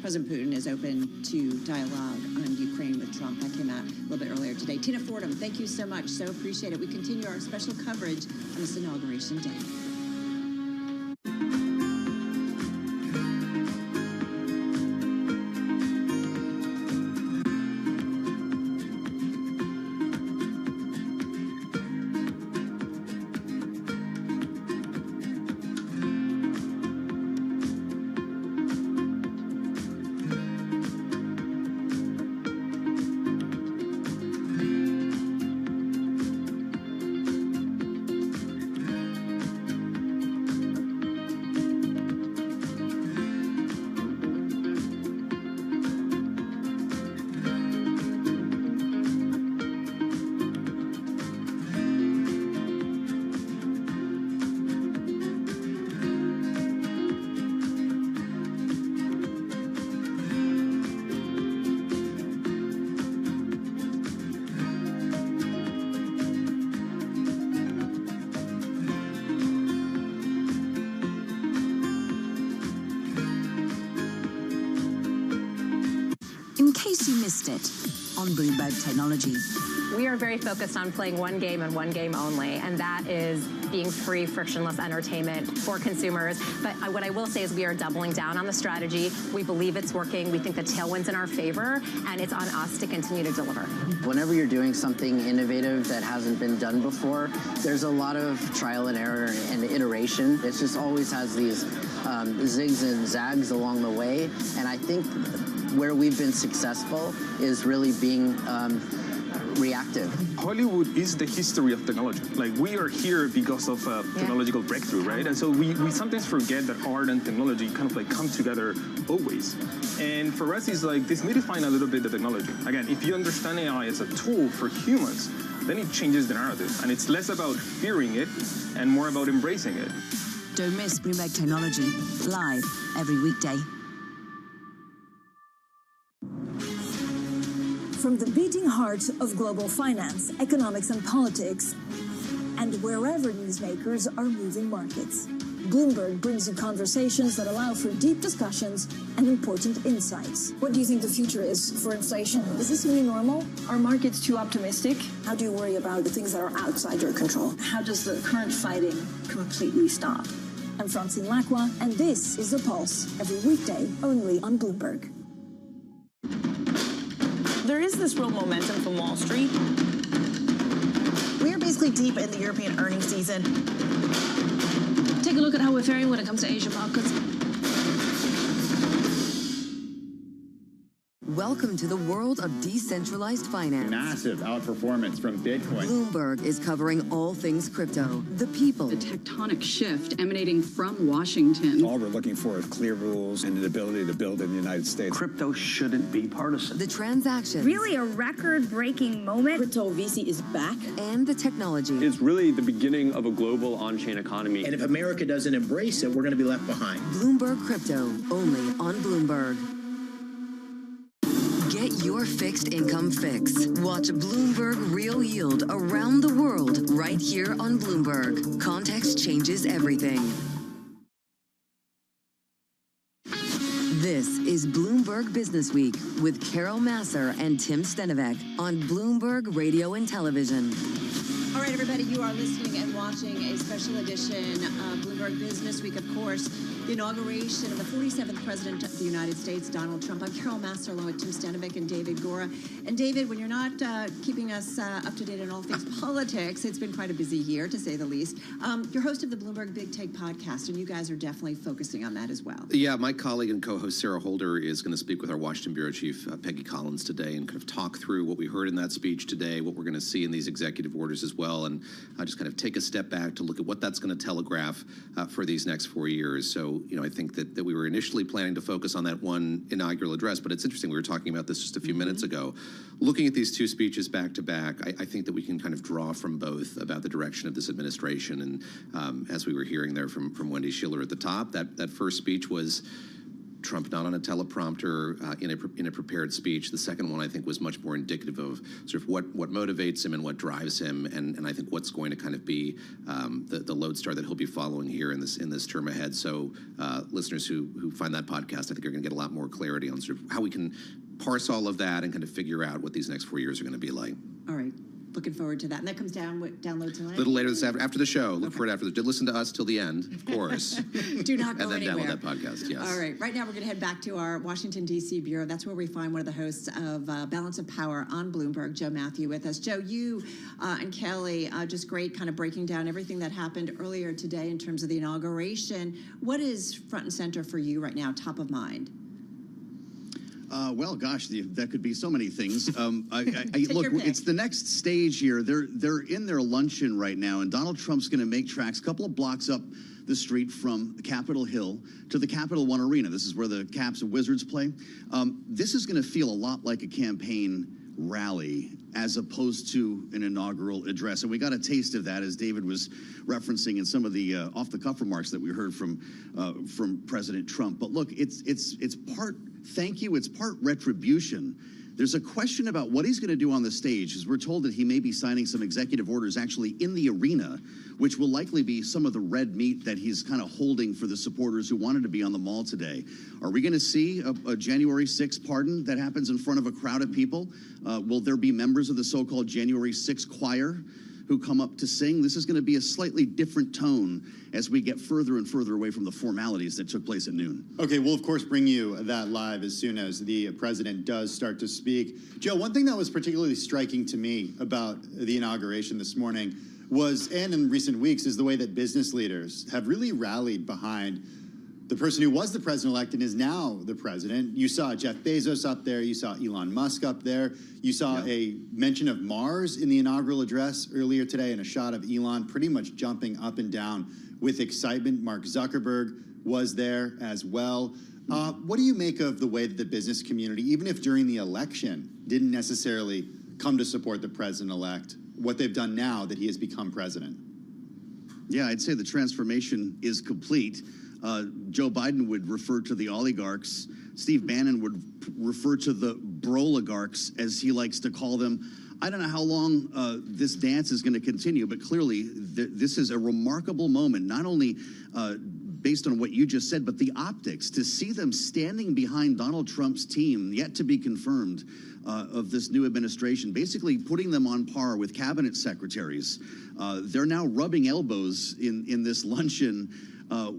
President Putin is open to dialogue on Ukraine with Trump. That came out a little bit earlier today. Tina Fordham, thank you so much. So appreciate it. We continue our special coverage on this Inauguration Day. case you missed it on Bloomberg Technology. We are very focused on playing one game and one game only, and that is being free, frictionless entertainment for consumers. But what I will say is we are doubling down on the strategy. We believe it's working. We think the tailwind's in our favor, and it's on us to continue to deliver. Whenever you're doing something innovative that hasn't been done before, there's a lot of trial and error and iteration. It just always has these zigs and zags along the way, and I think where we've been successful is really being reactive. Hollywood is the history of technology. Like, we are here because of a technological breakthrough, right? And so we sometimes forget that art and technology kind of like come together always. And for us, it's like demystifying a little bit the technology. Again, if you understand AI as a tool for humans, then it changes the narrative. And it's less about fearing it and more about embracing it. Don't miss Bloomberg Technology, live every weekday. From the beating heart of global finance, economics, and politics, and wherever newsmakers are moving markets, Bloomberg brings you conversations that allow for deep discussions and important insights. What do you think the future is for inflation? Is this new normal? Are markets too optimistic? How do you worry about the things that are outside your control? How does the current fighting completely stop? I'm Francine Lacroix, and this is The Pulse, every weekday only on Bloomberg. There is this real momentum from Wall Street. We are basically deep in the European earnings season. Take a look at how we're faring when it comes to Asian markets. Welcome to the world of decentralized finance. Massive outperformance from Bitcoin. Bloomberg is covering all things crypto, the people. The tectonic shift emanating from Washington. All we're looking for is clear rules and an ability to build in the United States. Crypto shouldn't be partisan. The transactions. Really a record-breaking moment. Crypto VC is back. And the technology. It's really the beginning of a global on-chain economy. And if America doesn't embrace it, we're going to be left behind. Bloomberg Crypto, only on Bloomberg. Get your fixed income fix. Watch Bloomberg Real Yield around the world right here on Bloomberg. Context changes everything. This is Bloomberg Business Week with Carol Masser and Tim Stenovec on Bloomberg Radio and Television. All right, everybody, you are listening and watching a special edition of Bloomberg Business Week, of course, the inauguration of the 47th President of the United States, Donald Trump. I'm Carol Masser, along with Tim Stenovec and David Gora. And David, when you're not keeping us up to date on all things politics, it's been quite a busy year, to say the least. You're host of the Bloomberg Big Take podcast, and you guys are definitely focusing on that as well. Yeah, my colleague and co-host Sarah Holder is going to speak with our Washington Bureau Chief, Peggy Collins, today and kind of talk through what we heard in that speech today, what we're going to see in these executive orders as well, and just kind of take a step back to look at what that's going to telegraph for these next 4 years. So, you know, I think that we were initially planning to focus on that one inaugural address, but it's interesting, we were talking about this just a few minutes ago. Looking at these two speeches back to back, I think that we can kind of draw from both about the direction of this administration. And as we were hearing there from Wendy Schiller at the top, that first speech was Trump not on a teleprompter, in a prepared speech. The second one, I think, was much more indicative of sort of what motivates him and what drives him, and I think what's going to kind of be the lodestar that he'll be following here in this term ahead. So listeners who find that podcast, I think are going to get a lot more clarity on sort of how we can parse all of that and kind of figure out what these next 4 years are going to be like. All right. Looking forward to that. And that comes download tonight? A little later this after the show. Look for it after listen to us till the end, of course. Do not go anywhere. And then anywhere. download that podcast, yes. All right. Right now, we're going to head back to our Washington, D.C. bureau. That's where we find one of the hosts of Balance of Power on Bloomberg, Joe Matthew, with us. Joe, you and Kelly, just great kind of breaking down everything that happened earlier today in terms of the inauguration. What is front and center for you right now, top of mind? Well, gosh, that could be so many things. Look, it's the next stage here. They're in their luncheon right now, and Donald Trump's going to make tracks a couple of blocks up the street from Capitol Hill to the Capital One Arena. This is where the Caps and Wizards play. This is going to feel a lot like a campaign rally as opposed to an inaugural address. And we got a taste of that, as David was referencing in some of the off-the-cuff remarks that we heard from President Trump. But look, it's part thank you, it's part retribution There's a question about what he's going to do on the stage, as we're told that he may be signing some executive orders actually in the arena, which will likely be some of the red meat that he's kind of holding for the supporters who wanted to be on the mall today. Are we going to see a January 6th pardon that happens in front of a crowd of people? Will there be members of the so-called January 6th choir who come up to sing? This is going to be a slightly different tone as we get further and further away from the formalities that took place at noon. Okay, we'll of course bring you that live as soon as the president does start to speak. Joe, one thing that was particularly striking to me about the inauguration this morning was, and in recent weeks, is the way that business leaders have really rallied behind the person who was the president-elect and is now the president. You saw Jeff Bezos up there. You saw Elon Musk up there. You saw a mention of Mars in the inaugural address earlier today, and a shot of Elon pretty much jumping up and down with excitement. Mark Zuckerberg was there as well. What do you make of the way that the business community, even if during the election, didn't necessarily come to support the president-elect, what they've done now that he has become president? Yeah, I'd say the transformation is complete. Joe Biden would refer to the oligarchs. Steve Bannon would refer to the broligarchs, as he likes to call them. I don't know how long this dance is going to continue, but clearly this is a remarkable moment, not only based on what you just said, but the optics, to see them standing behind Donald Trump's team, yet to be confirmed, of this new administration, basically putting them on par with cabinet secretaries. They're now rubbing elbows in this luncheon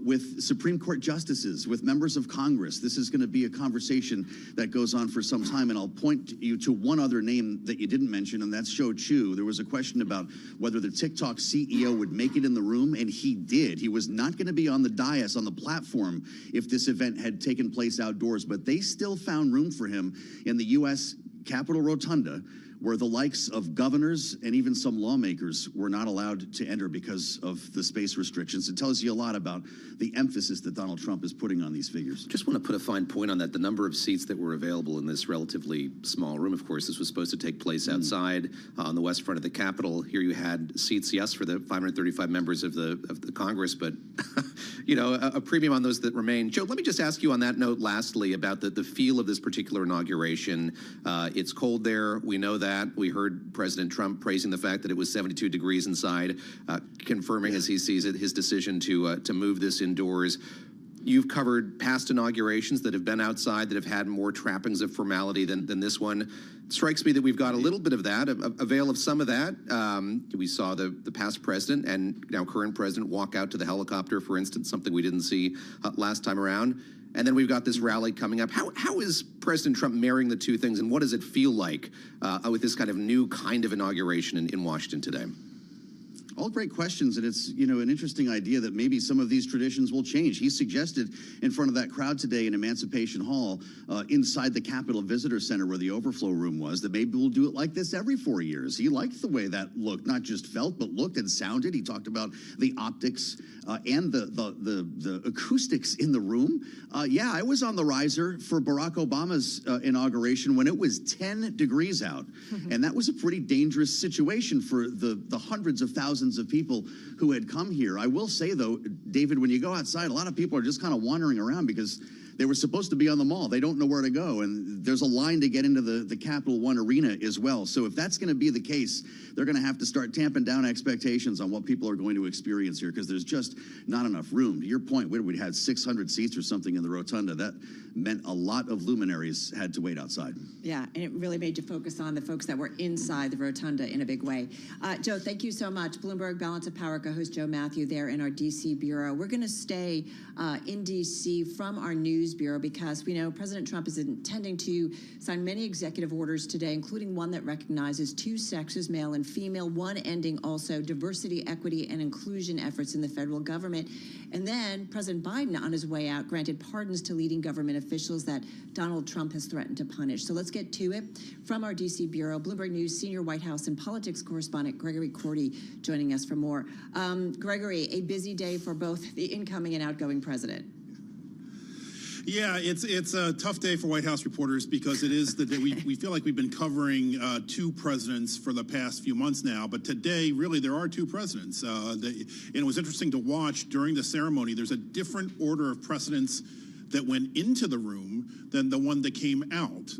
with Supreme Court justices, with members of Congress. This is going to be a conversation that goes on for some time, and I'll point you to one other name that you didn't mention, and that's Shou Chew. There was a question about whether the TikTok CEO would make it in the room, and he did. He was not going to be on the dais, on the platform, if this event had taken place outdoors, but they still found room for him in the U.S. Capitol Rotunda, where the likes of governors and even some lawmakers were not allowed to enter because of the space restrictions. It tells you a lot about the emphasis that Donald Trump is putting on these figures. Just want to put a fine point on that. The number of seats that were available in this relatively small room, of course, this was supposed to take place outside on the west front of the Capitol. Here you had seats, yes, for the 535 members of the Congress, but you know, a premium on those that remain. Joe, let me just ask you on that note, lastly, about the feel of this particular inauguration. It's cold there. We know that. We heard President Trump praising the fact that it was 72 degrees inside, confirming as he sees it his decision to move this indoors. You've covered past inaugurations that have been outside, that have had more trappings of formality than this one. It strikes me that we've got a little bit of that, a veil of some of that. We saw the past president and now current president walk out to the helicopter, for instance, something we didn't see last time around. And then we've got this rally coming up. How is President Trump marrying the two things, and what does it feel like with this kind of new kind of inauguration in Washington today? All great questions, and it's, you know, an interesting idea that maybe some of these traditions will change. He suggested in front of that crowd today in Emancipation Hall, inside the Capitol Visitor Center where the overflow room was, that maybe we'll do it like this every 4 years. He liked the way that looked, not just felt, but looked and sounded. He talked about the optics and the acoustics in the room. Yeah, I was on the riser for Barack Obama's inauguration when it was 10 degrees out, and that was a pretty dangerous situation for the hundreds of thousands of people who had come here. I will say, though, David, when you go outside, a lot of people are just kind of wandering around because they were supposed to be on the mall. They don't know where to go, and there's a line to get into the Capital One Arena as well. So if that's going to be the case, they're going to have to start tamping down expectations on what people are going to experience here, because there's just not enough room. To your point, we had 600 seats or something in the rotunda. That meant a lot of luminaries had to wait outside. Yeah, and it really made you focus on the folks that were inside the rotunda in a big way. Joe, thank you so much. Bloomberg Balance of Power co-host Joe Matthew there in our D.C. bureau. We're going to stay in D.C. from our news bureau because we know President Trump is intending to sign many executive orders today, including one that recognizes two sexes, male and female, one ending also diversity, equity, and inclusion efforts in the federal government. And then President Biden, on his way out, granted pardons to leading government officials that Donald Trump has threatened to punish. So let's get to it. From our D.C. bureau, Bloomberg News senior White House and politics correspondent Gregory Cordy joining us for more. Gregory, a busy day for both the incoming and outgoing president. Yeah, it's a tough day for White House reporters because it is the day we feel like we've been covering two presidents for the past few months now, but today really there are two presidents. And it was interesting to watch during the ceremony. There's a different order of precedence that went into the room than the one that came out.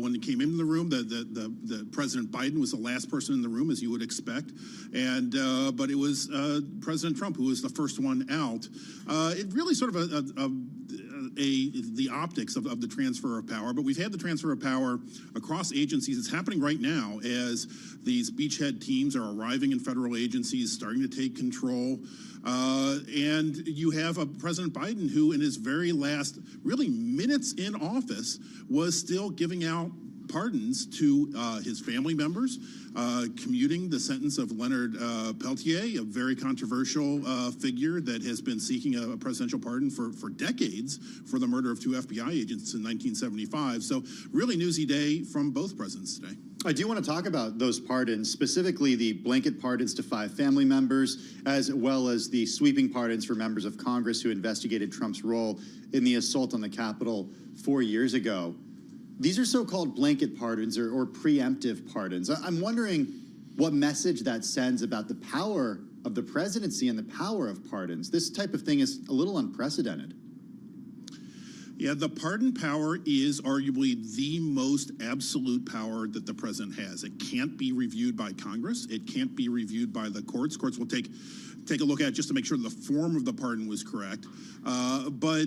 When it came into the room, the President Biden was the last person in the room, as you would expect, and but it was President Trump who was the first one out. It really sort of the optics of the transfer of power, but we've had the transfer of power across agencies. It's happening right now as these beachhead teams are arriving in federal agencies, starting to take control. And you have a President Biden who, in his very last, really minutes in office, was still giving out pardons to his family members, commuting the sentence of Leonard Peltier, a very controversial figure that has been seeking a presidential pardon for decades for the murder of 2 FBI agents in 1975. So really newsy day from both presidents today. I do want to talk about those pardons, specifically the blanket pardons to 5 family members, as well as the sweeping pardons for members of Congress who investigated Trump's role in the assault on the Capitol 4 years ago. These are so-called blanket pardons or preemptive pardons. I'm wondering what message that sends about the power of the presidency and the power of pardons. This type of thing is a little unprecedented. Yeah, the pardon power is arguably the most absolute power that the president has. It can't be reviewed by Congress. It can't be reviewed by the courts. Courts will take a look at it just to make sure the form of the pardon was correct. But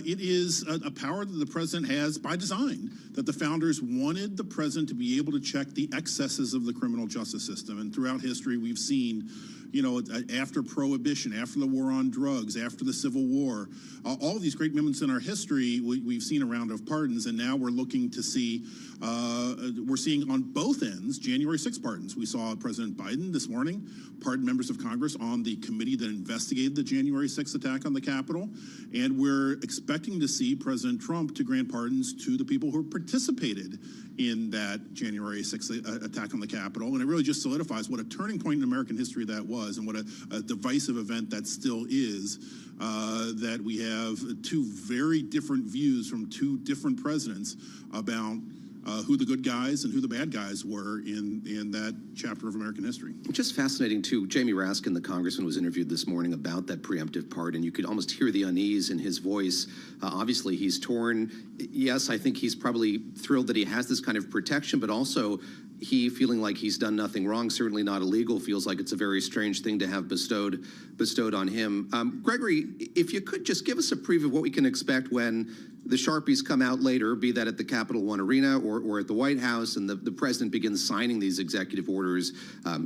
it is a power that the president has by design, that the founders wanted the president to be able to check the excesses of the criminal justice system. And throughout history, we've seen, you know, after Prohibition, after the war on drugs, after the Civil War, all of these great moments in our history, we've seen a round of pardons, and now we're looking to see, we're seeing on both ends January 6 pardons. We saw President Biden this morning pardon members of Congress on the committee that investigated the January 6 attack on the Capitol, and we're expecting to see President Trump to grant pardons to the people who participated in that January 6th attack on the Capitol. And it really just solidifies what a turning point in American history that was, and what a divisive event that still is, that we have 2 very different views from 2 different presidents about who the good guys and who the bad guys were in that chapter of American history. Just fascinating, too. Jamie Raskin, the congressman, was interviewed this morning about that preemptive pardon. You could almost hear the unease in his voice. Obviously, he's torn. Yes, I think he's probably thrilled that he has this kind of protection, but also he feeling like he's done nothing wrong, certainly not illegal, feels like it's a very strange thing to have bestowed on him. Gregory, if you could just give us a preview of what we can expect when the Sharpies come out later, be that at the Capital One Arena or at the White House, and the president begins signing these executive orders.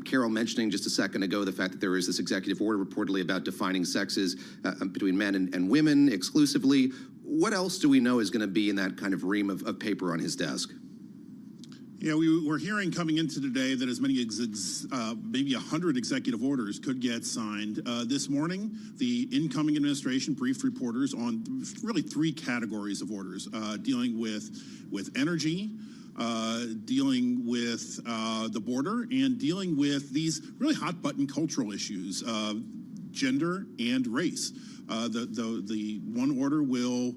Carol mentioning just a second ago the fact that there is this executive order reportedly about defining sexes between men and women exclusively. What else do we know is going to be in that kind of ream of paper on his desk? Yeah, we were hearing coming into today that as many maybe 100 executive orders could get signed. This morning, the incoming administration briefed reporters on really 3 categories of orders, dealing with energy, dealing with the border, and dealing with these really hot-button cultural issues, gender and race. The one order will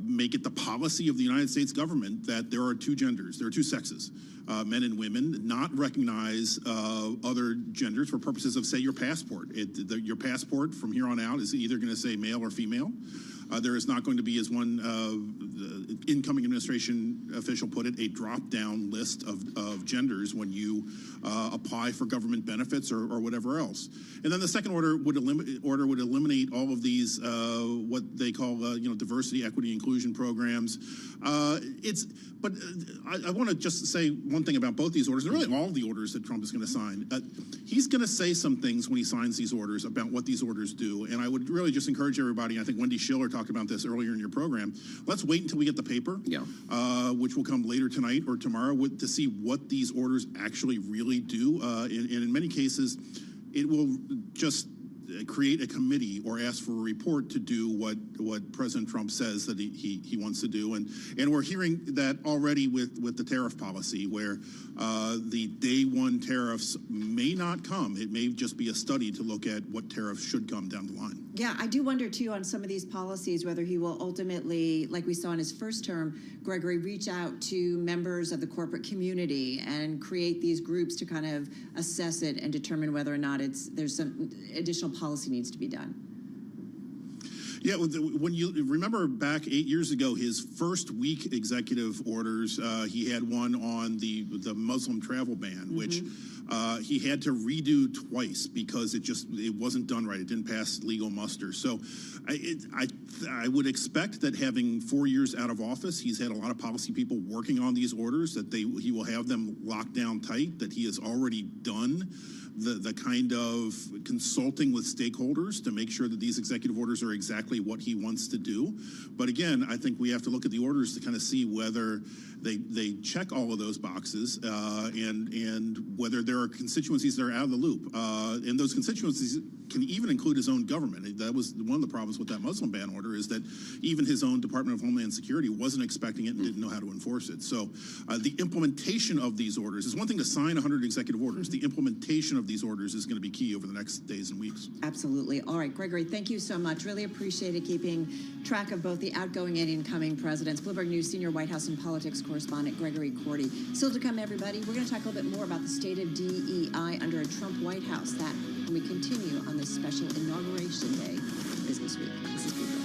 make it the policy of the United States government that there are 2 genders, there are 2 sexes, men and women, not recognize other genders for purposes of, say, your passport. Your passport from here on out is either going to say male or female. There is not going to be, as one incoming administration official put it, a drop-down list of genders when you apply for government benefits or whatever else. And then the second order would eliminate all of these what they call diversity, equity, inclusion programs. But I want to just say one thing about both these orders, and really all the orders that Trump is going to sign. He's going to say some things when he signs these orders about what these orders do, and I would really just encourage everybody. I think Wendy Schiller talked about this earlier in your program. Let's wait until we get the paper, which will come later tonight or tomorrow, to see what these orders actually really do. And in many cases, it will just create a committee or ask for a report to do what President Trump says that he wants to do. And we're hearing that already with the tariff policy, where the day one tariffs may not come. It may just be a study to look at what tariffs should come down the line. Yeah, I do wonder, too, on some of these policies, whether he will ultimately, like we saw in his first term, Gregory, reach out to members of the corporate community and create these groups to kind of assess it and determine whether or not there's some additional policy needs to be done. Yeah, when you remember back 8 years ago, his first week executive orders, he had one on the Muslim travel ban, which he had to redo twice because it wasn't done right. It didn't pass legal muster. So I would expect that having 4 years out of office, he's had a lot of policy people working on these orders, that he will have them locked down tight, that he has already done the kind of consulting with stakeholders to make sure that these executive orders are exactly what he wants to do. But again, I think we have to look at the orders to kind of see whether they check all of those boxes and whether there are constituencies that are out of the loop. And those constituencies can even include his own government. That was one of the problems with that Muslim ban order, is that even his own Department of Homeland Security wasn't expecting it and didn't know how to enforce it. So the implementation of these orders is one thing to sign 100 executive orders. The implementation of these orders is going to be key over the next days and weeks. Absolutely. All right, Gregory, thank you so much. Really appreciated keeping track of both the outgoing and incoming presidents. Bloomberg News senior White House and politics correspondent Gregory Cordy. Still to come, everybody, we're going to talk a little bit more about the state of DEI under a Trump White House. That when we continue on this special Inauguration Day Business Week. This is Bloomberg.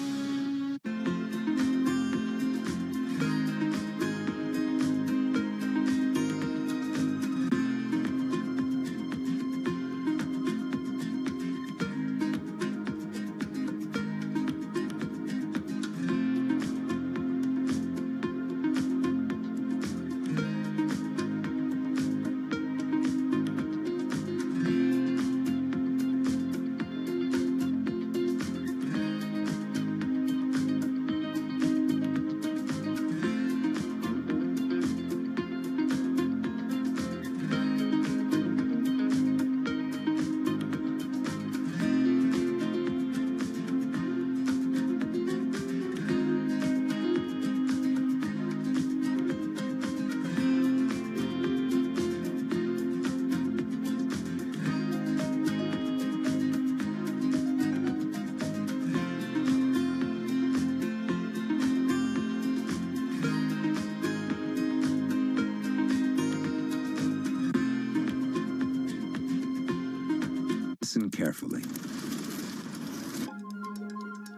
Listen carefully.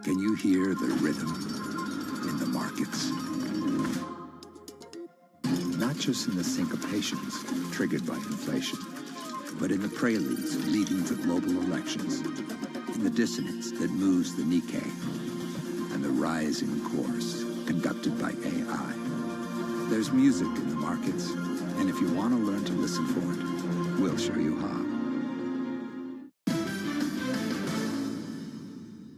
Can you hear the rhythm in the markets? Not just in the syncopations triggered by inflation, but in the preludes leading to global elections, in the dissonance that moves the Nikkei, and the rising course conducted by AI. There's music in the markets, and if you want to learn to listen for it, we'll show you how.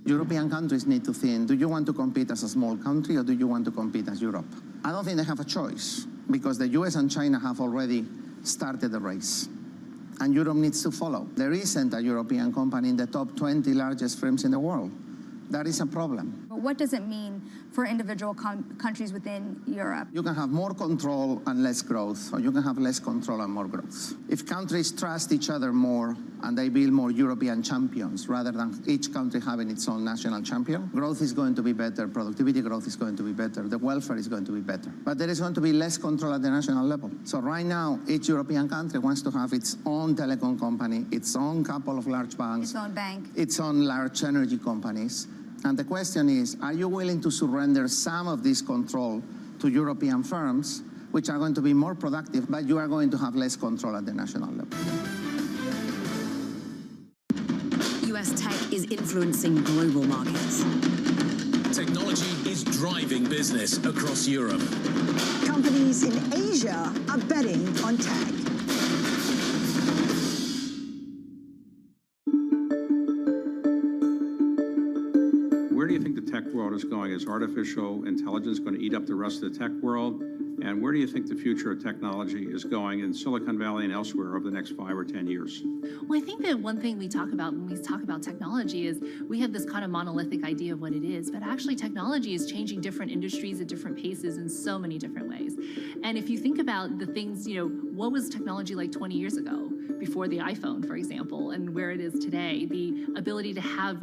European countries need to think, do you want to compete as a small country or do you want to compete as Europe? I don't think they have a choice because the US and China have already started the race and Europe needs to follow. There isn't a European company in the top 20 largest firms in the world. That is a problem. But what does it mean for individual countries within Europe? You can have more control and less growth, or you can have less control and more growth. If countries trust each other more and they build more European champions rather than each country having its own national champion, growth is going to be better, productivity growth is going to be better, the welfare is going to be better. But there is going to be less control at the national level. So right now, each European country wants to have its own telecom company, its own couple of large banks, Its own bank. its own large energy companies. And the question is, are you willing to surrender some of this control to European firms, which are going to be more productive, but you are going to have less control at the national level? US tech is influencing global markets. Technology is driving business across Europe. Companies in Asia are betting on tech. Where do you think the tech world is going? Is artificial intelligence going to eat up the rest of the tech world? And where do you think the future of technology is going in Silicon Valley and elsewhere over the next 5 or 10 years? Well, I think that one thing we talk about when we talk about technology is we have this kind of monolithic idea of what it is, but actually technology is changing different industries at different paces in so many different ways. And if you think about the things, what was technology like 20 years ago? before the iPhone, for example, and where it is today. The ability to have,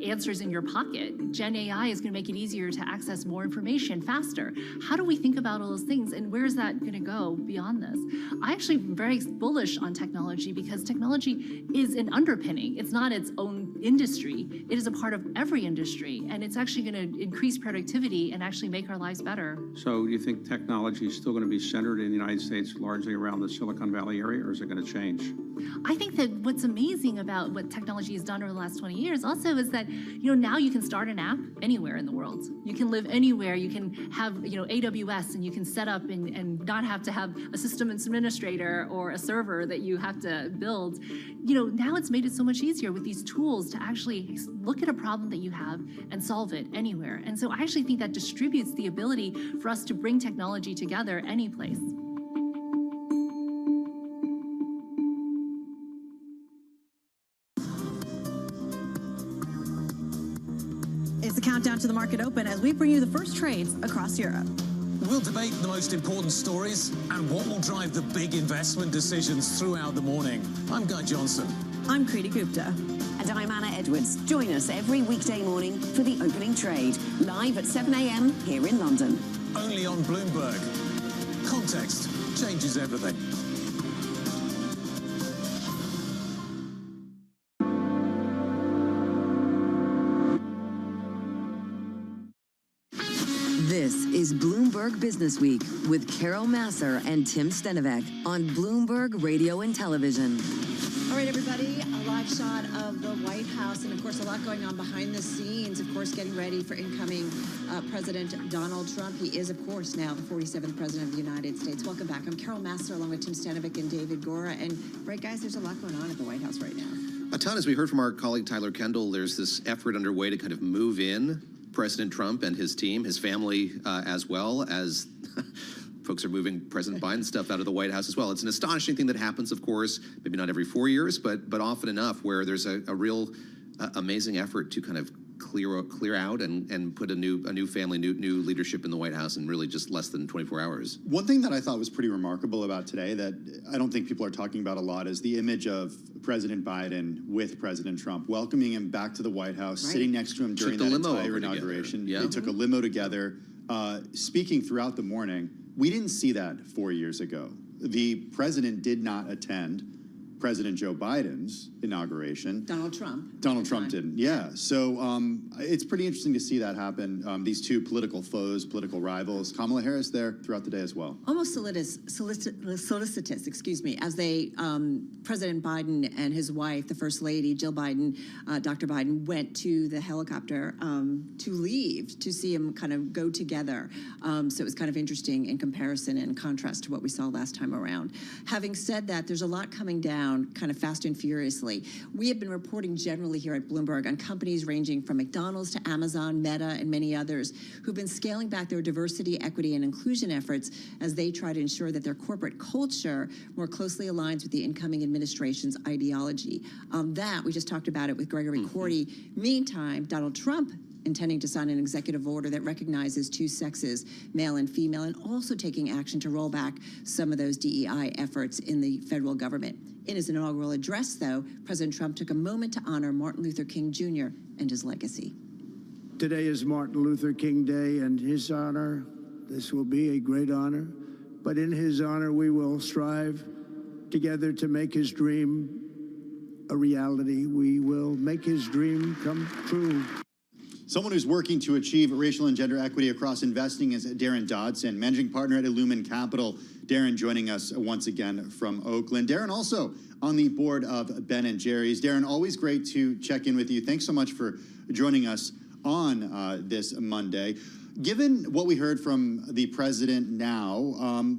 answers in your pocket. Gen AI is going to make it easier to access more information faster. How do we think about all those things, and where is that going to go beyond this? I actually am very bullish on technology because technology is an underpinning. It's not its own industry. It is a part of every industry, and it's actually going to increase productivity and actually make our lives better. So do you think technology is still going to be centered in the United States, largely around the Silicon Valley area, or is it going to change? I think that what's amazing about what technology has done over the last 20 years also is that, now you can start an app anywhere in the world. You can live anywhere. You can have, AWS, and you can set up and not have to have a system administrator or a server that you have to build. Now it's made it so much easier with these tools to actually look at a problem that you have and solve it anywhere. And so I actually think that distributes the ability for us to bring technology together any place. It's the countdown to the market open as we bring you the first trades across Europe. We'll debate the most important stories and what will drive the big investment decisions throughout the morning. I'm Guy Johnson. I'm Kriti Gupta. And I'm Anna Edwards. Join us every weekday morning for the opening trade, live at 7 a.m. here in London. Only on Bloomberg. Context changes everything. This is Bloomberg Business Week with Carol Masser and Tim Stenovec on Bloomberg Radio and Television. All right, everybody, a live shot of the White House, and of course, a lot going on behind the scenes. Of course, getting ready for incoming President Donald Trump. He is, of course, now the 47th President of the United States. Welcome back. I'm Carol Masser, along with Tim Stenovec and David Gora. And, right, guys, there's a lot going on at the White House right now. A ton. As we heard from our colleague Tyler Kendall, there's this effort underway to kind of move in President Trump and his team, his family, as well as folks are moving President Biden's stuff out of the White House as well. It's an astonishing thing that happens, of course, maybe not every 4 years, but often enough where there's a real amazing effort to kind of clear out and put a new family, new leadership in the White House in really just less than 24 hours. One thing that I thought was pretty remarkable about today that I don't think people are talking about a lot is the image of President Biden with President Trump, welcoming him back to the White House, sitting next to him during that entire inauguration. Yeah. They took a limo together, speaking throughout the morning. We didn't see that 4 years ago. The president did not attend President Joe Biden's inauguration. Donald Trump. Donald Trump didn't, yeah. So it's pretty interesting to see that happen. These two political foes, political rivals. Kamala Harris there throughout the day as well. Almost solicitous, excuse me, as they, President Biden and his wife, the First Lady, Jill Biden, Dr. Biden, went to the helicopter to leave, to see him kind of go together. So it was kind of interesting in comparison and contrast to what we saw last time around. Having said that, there's a lot coming down kind of fast and furiously. We have been reporting generally here at Bloomberg on companies ranging from McDonald's to Amazon, Meta, and many others who've been scaling back their diversity, equity, and inclusion efforts as they try to ensure that their corporate culture more closely aligns with the incoming administration's ideology. We just talked about it with Gregory Cordy. Meantime, Donald Trump intending to sign an executive order that recognizes two sexes, male and female, and also taking action to roll back some of those DEI efforts in the federal government. In his inaugural address, though, President Trump took a moment to honor Martin Luther King Jr. and his legacy. Today is Martin Luther King Day, and his honor, this will be a great honor, but in his honor we will strive together to make his dream a reality. We will make his dream come true. Someone who's working to achieve racial and gender equity across investing is Darren Dodson, managing partner at Illumin Capital. Darren joining us once again from Oakland. Darren also on the board of Ben & Jerry's. Darren, always great to check in with you. Thanks so much for joining us on this Monday. Given what we heard from the president now,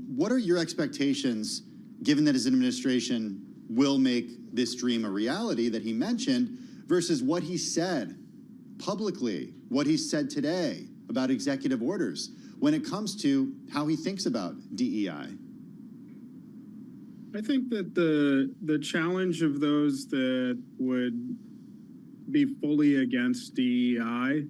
what are your expectations, given that his administration will make this dream a reality that he mentioned, versus what he said publicly, what he said today about executive orders when it comes to how he thinks about DEI? I think that the challenge of those that would be fully against DEI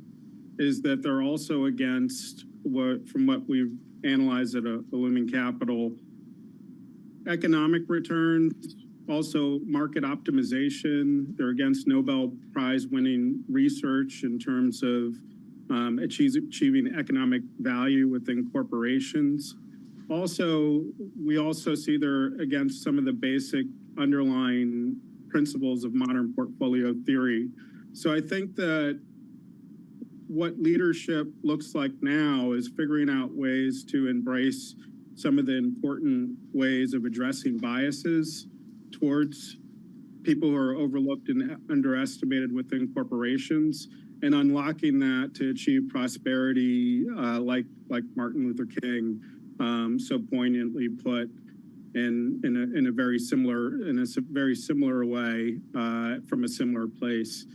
is that they're also against from what we've analyzed at Illumin Capital, economic returns, also market optimization. They're against Nobel Prize winning research in terms of achieving economic value within corporations. Also, we also see they're against some of the basic underlying principles of modern portfolio theory. So I think that what leadership looks like now is figuring out ways to embrace some of the important ways of addressing biases towards people who are overlooked and underestimated within corporations, and unlocking that to achieve prosperity, like Martin Luther King so poignantly put in a very similar way from a similar place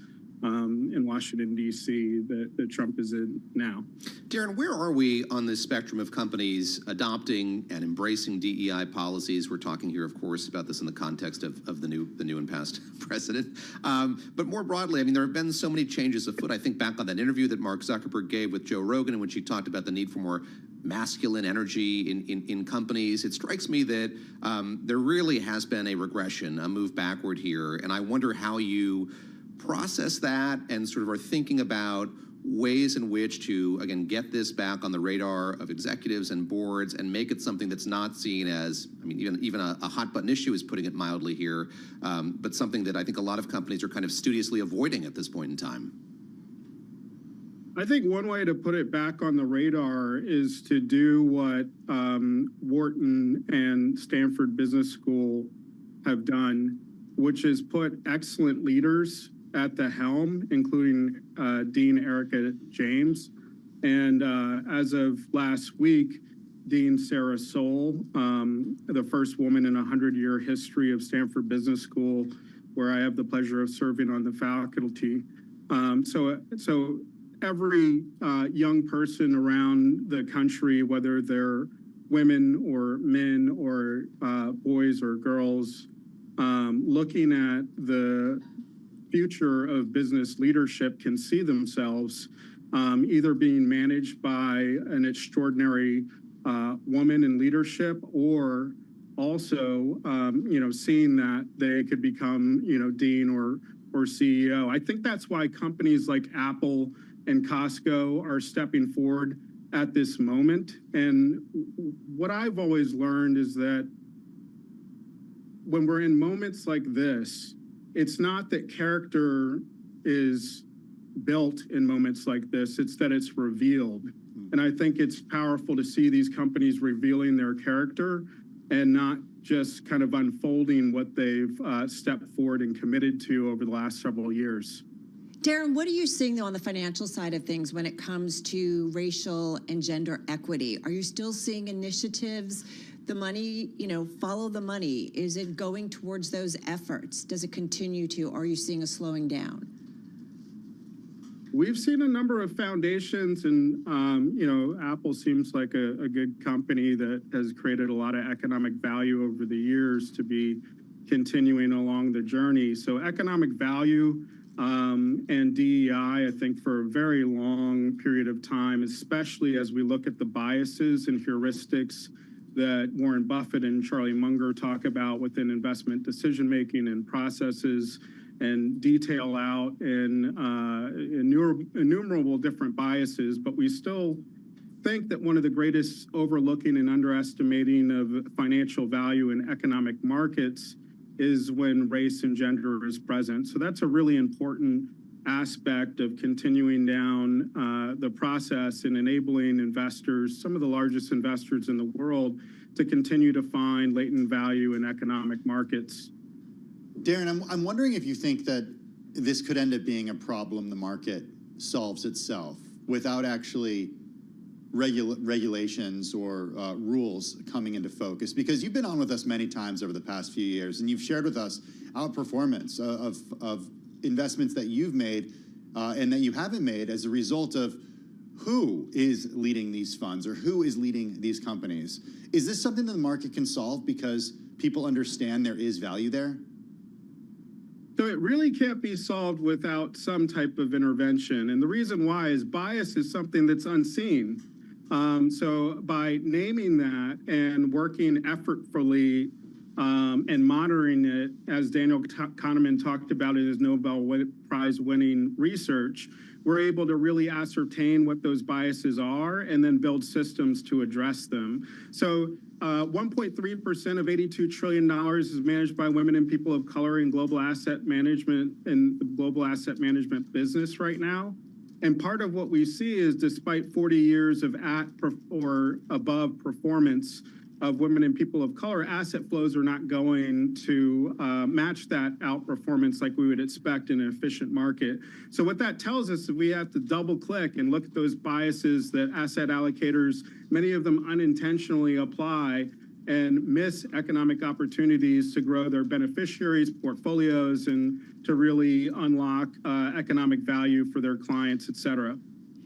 in Washington, D.C. that Trump is in now. Darren, where are we on the spectrum of companies adopting and embracing DEI policies? We're talking here, of course, about this in the context of the new and past president. But more broadly, I mean, there have been so many changes afoot. I think back on that interview that Mark Zuckerberg gave with Joe Rogan, in which he talked about the need for more masculine energy in companies. It strikes me that there really has been a regression, a move backward here. And I wonder how you process that and sort of are thinking about ways in which to, again, get this back on the radar of executives and boards and make it something that's not seen as, I mean, even a hot button issue is putting it mildly here, but something that I think a lot of companies are kind of studiously avoiding at this point in time. I think one way to put it back on the radar is to do what Wharton and Stanford Business School have done, which is put excellent leaders at the helm, including Dean Erica James. And as of last week, Dean Sarah Soule, the first woman in a 100-year history of Stanford Business School, where I have the pleasure of serving on the faculty. So every young person around the country, whether they're women or men or boys or girls, looking at the future of business leadership can see themselves either being managed by an extraordinary woman in leadership, or also, seeing that they could become, dean or CEO. I think that's why companies like Apple and Costco are stepping forward at this moment. And what I've always learned is that when we're in moments like this, it's not that character is built in moments like this, it's that it's revealed. And I think it's powerful to see these companies revealing their character and not just kind of unfolding what they've stepped forward and committed to over the last several years. Darren, what are you seeing, though, on the financial side of things when it comes to racial and gender equity? Are you still seeing initiatives? The money, follow the money. Is it going towards those efforts? Does it continue to, or are you seeing a slowing down? We've seen a number of foundations, and, Apple seems like a good company that has created a lot of economic value over the years to be continuing along the journey. So economic value and DEI, I think, for a very long period of time, especially as we look at the biases and heuristics that Warren Buffett and Charlie Munger talk about within investment decision-making and processes, and detail out in innumerable different biases. But we still think that one of the greatest overlooking and underestimating of financial value in economic markets is when race and gender is present. So that's a really important aspect of continuing down the process and enabling investors, some of the largest investors in the world, to continue to find latent value in economic markets. Darren, I'm wondering if you think that this could end up being a problem the market solves itself without actually regulations or rules coming into focus, because you've been on with us many times over the past few years, and you've shared with us outperformance of investments that you've made and that you haven't made as a result of who is leading these funds or who is leading these companies. Is this something that the market can solve because people understand there is value there? So it really can't be solved without some type of intervention. And the reason why is bias is something that's unseen. So by naming that and working effortfully and monitoring it, as Daniel Kahneman talked about in his Nobel Prize-winning research, we're able to really ascertain what those biases are and then build systems to address them. So 1.3% of $82 trillion is managed by women and people of color in global asset management and the global asset management business right now. And part of what we see is, despite 40 years of at or above performance of women and people of color, asset flows are not going to match that outperformance like we would expect in an efficient market. So what that tells us is we have to double click and look at those biases that asset allocators, many of them unintentionally apply, and miss economic opportunities to grow their beneficiaries' portfolios and to really unlock economic value for their clients, et cetera.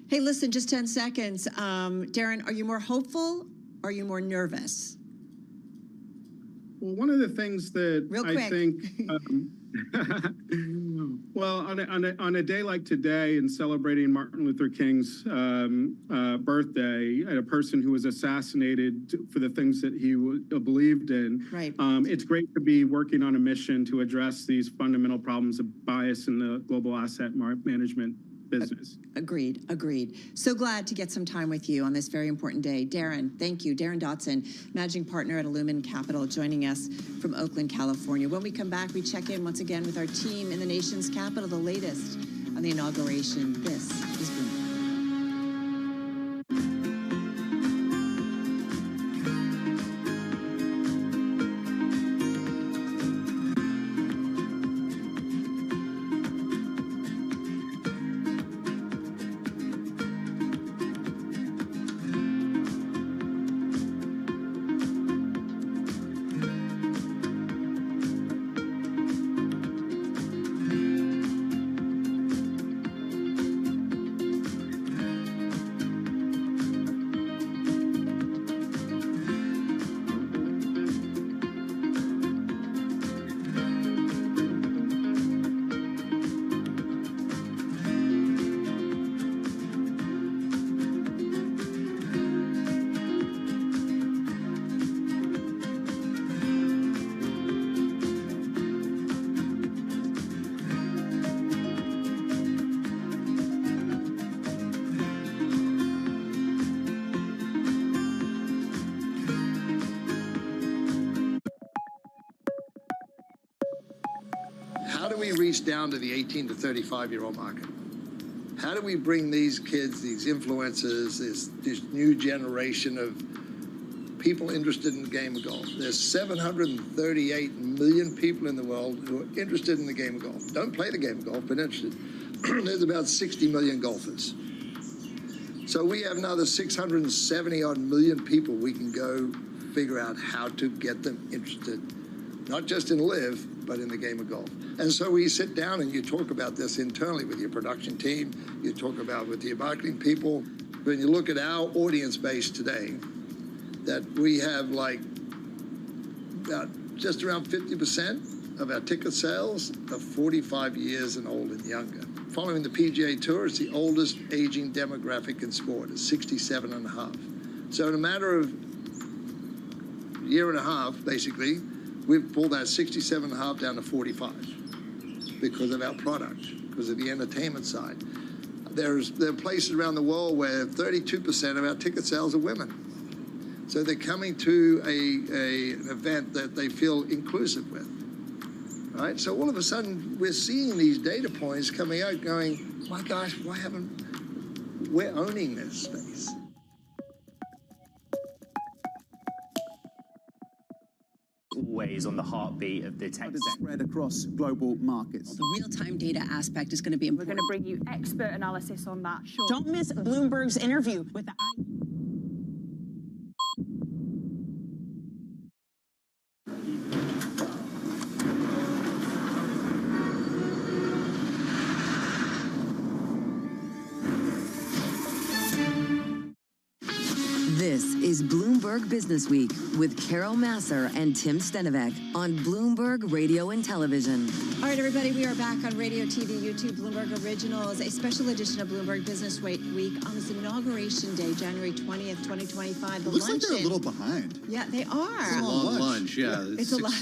Hey, listen, just 10 seconds. Darren, are you more hopeful? Or are you more nervous? Well, one of the things that I think, well, on a day like today, and celebrating Martin Luther King's birthday, a person who was assassinated for the things that he believed in, right. It's great to be working on a mission to address these fundamental problems of bias in the global asset management business. Agreed. So glad to get some time with you on this very important day. Darren, thank you. Darren Dotson, managing partner at Illumin Capital, joining us from Oakland, California. When we come back, we check in once again with our team in the nation's capital, the latest on the inauguration. This is Bloomberg. How do we reach down to the 18 to 35-year-old market? How do we bring these kids, these influencers, this new generation of people interested in the game of golf? There's 738 million people in the world who are interested in the game of golf. Don't play the game of golf, but interested. There's about 60 million golfers. So we have another 670-odd million people we can go figure out how to get them interested, not just in live, but in the game of golf. And so we sit down and you talk about this internally with your production team, you talk about with your marketing people. When you look at our audience base today, that we have like about just around 50% of our ticket sales are 45 years and old and younger. Following the PGA Tour, it's the oldest aging demographic in sport, it's 67 and a half. So in a matter of a year and a half, basically, we've pulled that 67 and a half down to 45 because of our product, because of the entertainment side. There are places around the world where 32% of our ticket sales are women. So they're coming to an event that they feel inclusive with, right? So all of a sudden, we're seeing these data points coming out going, my gosh, why haven't, we're owning this space. Always on the heartbeat of the tech sector. Spread across global markets. The real-time data aspect is going to be important. We're going to bring you expert analysis on that. Sure. Don't miss Bloomberg's interview with the This is Bloomberg Business Week with Carol Masser and Tim Stenovec on Bloomberg Radio and Television. All right, everybody, we are back on radio, TV, YouTube, Bloomberg Originals, a special edition of Bloomberg Business Week on this inauguration day, January 20th, 2025. The Looks luncheon. like they're a little behind. Yeah, they are. It's a long lunch, yeah. It's a lot.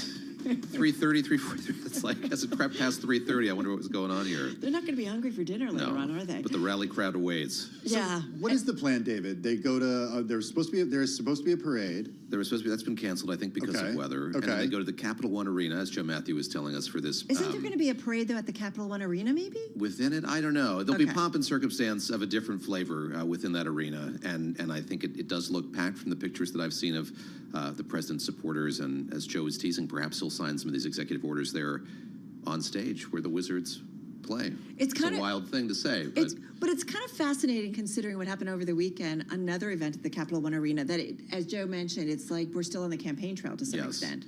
3:30, 3:40. It's like, as it crept past 3:30, I wonder what was going on here. They're not going to be hungry for dinner later on, are they? But the rally crowd awaits. Yeah. What is the plan, David? They go to. There's supposed to be a parade. There was supposed to be. That's been canceled, I think, because of weather. Okay. And then they go to the Capital One Arena, as Joe Matthew was telling us for this. Isn't there going to be a parade, though, at the Capital One Arena, maybe? Within it, I don't know. There'll be pomp and circumstance of a different flavor within that arena, and I think it does look packed from the pictures that I've seen of the president's supporters. And as Joe was teasing, perhaps he'll sign some of these executive orders there on stage where the Wizards play. It's a wild thing to say, but it's kind of fascinating considering what happened over the weekend. Another event at the Capital One Arena that, as Joe mentioned, it's like we're still on the campaign trail to some extent.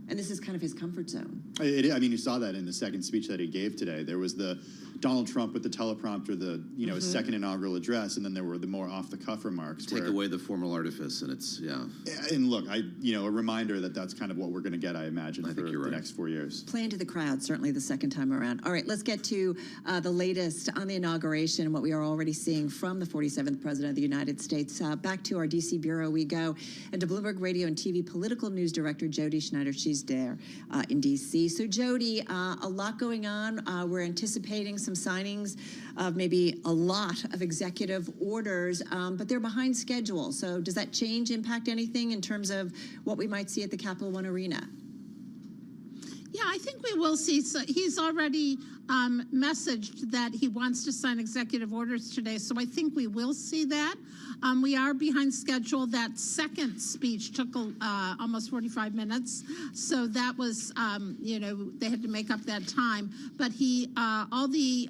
And this is kind of his comfort zone. I mean, you saw that in the second speech that he gave today. There was the Donald Trump with the teleprompter, the second inaugural address, and then there were the more off-the-cuff remarks. Take away the formal artifice, and it's, And look, a reminder that that's kind of what we're going to get, I imagine, for the next 4 years. Playing to the crowd, certainly the second time around. All right, let's get to the latest on the inauguration and what we are already seeing from the 47th President of the United States. Back to our D.C. Bureau we go, and to Bloomberg Radio and TV Political News Director Jody Schneider. She's there in D.C. So, Jody, a lot going on. We're anticipating some signings of maybe a lot of executive orders, but they're behind schedule. So does that impact anything in terms of what we might see at the Capital One Arena? Yeah, I think we will see. So he's already messaged that he wants to sign executive orders today, so I think we will see that. We are behind schedule. That second speech took almost 45 minutes, so that was, they had to make up that time. But all the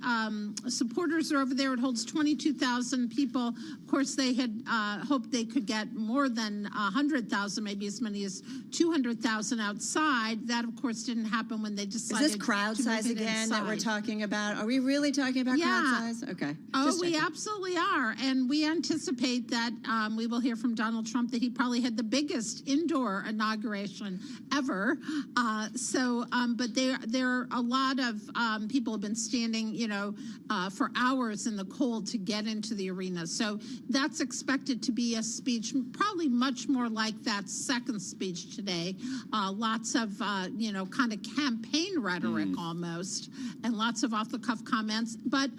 supporters are over there. It holds 22,000 people. Of course, they had hoped they could get more than 100,000, maybe as many as 200,000 outside. That, of course, didn't happen when they decided. Is this crowd size again that we're talking about? Are we really talking about crowd size? Okay. Oh, we absolutely are. And we anticipate that we will hear from Donald Trump that he probably had the biggest indoor inauguration ever. But there are a lot of people have been standing, for hours in the cold to get into the arena. So that's expected to be a speech probably much more like that second speech today. Lots of, kind of campaign rhetoric almost, and lots of off-the-cuff comments. But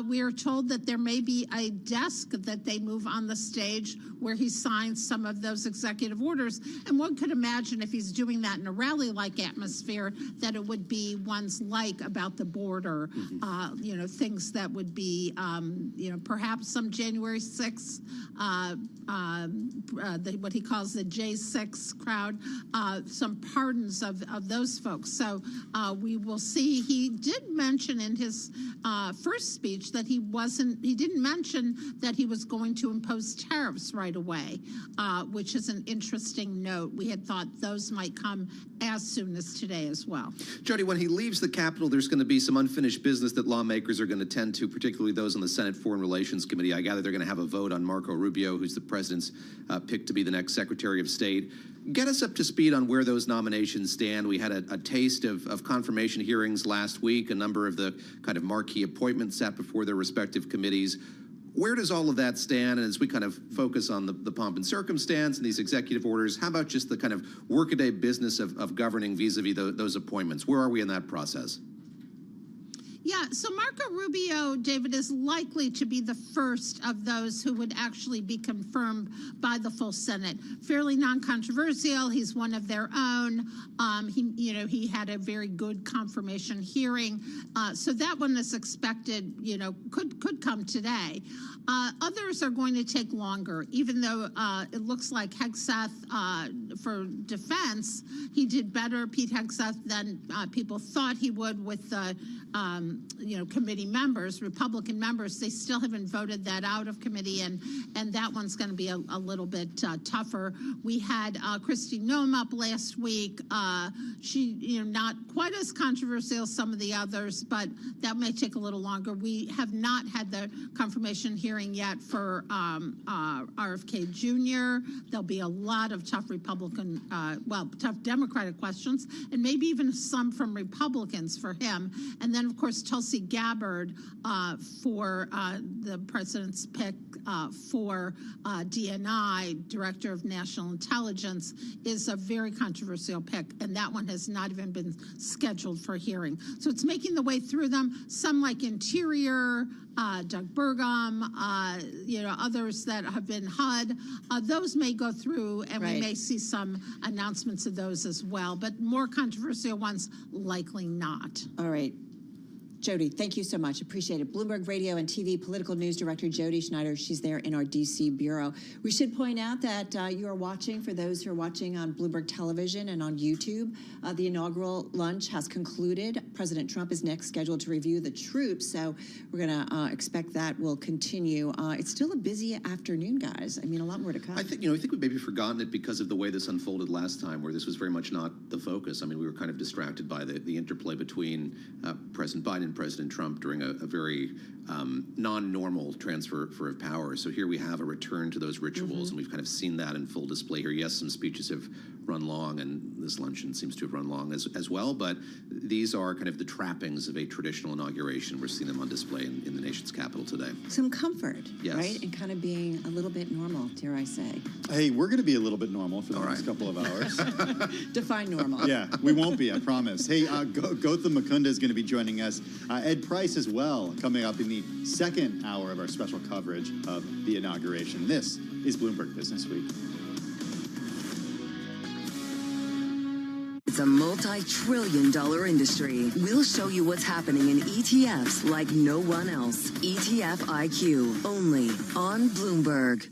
we are told that there may be a desk that they move on the stage where he signs some of those executive orders. And one could imagine if he's doing that in a rally-like atmosphere, that it would be ones like about the border, things that would be, perhaps some January 6th, what he calls the J6 crowd, some pardons of those folks. So we will see. He did mention in his first speech that he didn't mention that he was going to impose tariffs right away, which is an interesting note. We had thought those might come as soon as today as well. Jody, when he leaves the Capitol, there's going to be some unfinished business that lawmakers are going to tend to, particularly those on the Senate Foreign Relations Committee. I gather they're going to have a vote on Marco Rubio, who's the president's pick to be the next Secretary of State. Get us up to speed on where those nominations stand. We had a taste of confirmation hearings last week. A number of the kind of marquee appointments sat before their respective committees. Where does all of that stand? And as we kind of focus on the pomp and circumstance and these executive orders, how about just the kind of workaday business of governing vis-a-vis those appointments? Where are we in that process? Yeah, so Marco Rubio, David, is likely to be the first of those who would actually be confirmed by the full Senate. Fairly non-controversial. He's one of their own. He had a very good confirmation hearing. So that one is expected, could come today. Others are going to take longer, even though it looks like Hegseth for defense, he did better, Pete Hegseth, than people thought he would with the committee members, Republican members, they still haven't voted that out of committee, and that one's going to be a little bit tougher. We had Kristi Noem up last week. She, not quite as controversial as some of the others, but that may take a little longer. We have not had the confirmation hearing yet for RFK Jr. There'll be a lot of tough tough Democratic questions, and maybe even some from Republicans for him. And then, of course, Tulsi Gabbard for the president's pick for DNI, Director of National Intelligence, is a very controversial pick, and that one has not even been scheduled for hearing. So it's making the way through them. Some like Interior, Doug Burgum, others that have been HUD. Those may go through, and we may see some announcements of those as well, but more controversial ones, likely not. All right. Jody, thank you so much. Appreciate it. Bloomberg Radio and TV Political News Director Jody Schneider. She's there in our D.C. bureau. We should point out that you are watching, for those who are watching on Bloomberg Television and on YouTube, the inaugural lunch has concluded. President Trump is next scheduled to review the troops, so we're going to expect that will continue. It's still a busy afternoon, guys. I mean, a lot more to come. I think we maybe forgotten it because of the way this unfolded last time, where this was very much not the focus. I mean, we were kind of distracted by the interplay between President Biden and President Trump during a very non-normal transfer of power. So here we have a return to those rituals, and we've kind of seen that in full display here. Yes, some speeches have run long, and this luncheon seems to have run long as well, but these are kind of the trappings of a traditional inauguration. We're seeing them on display in the nation's capital today. Some comfort, yes, right? And kind of being a little bit normal, dare I say. Hey, we're going to be a little bit normal for the next couple of hours. Define normal. Yeah, we won't be, I promise. Hey, Gautam Mukunda is going to be joining us. Ed Price as well, coming up in the second hour of our special coverage of the inauguration. This is Bloomberg Business Week. It's a multi-trillion-dollar industry. We'll show you what's happening in ETFs like no one else. ETF IQ, only on Bloomberg.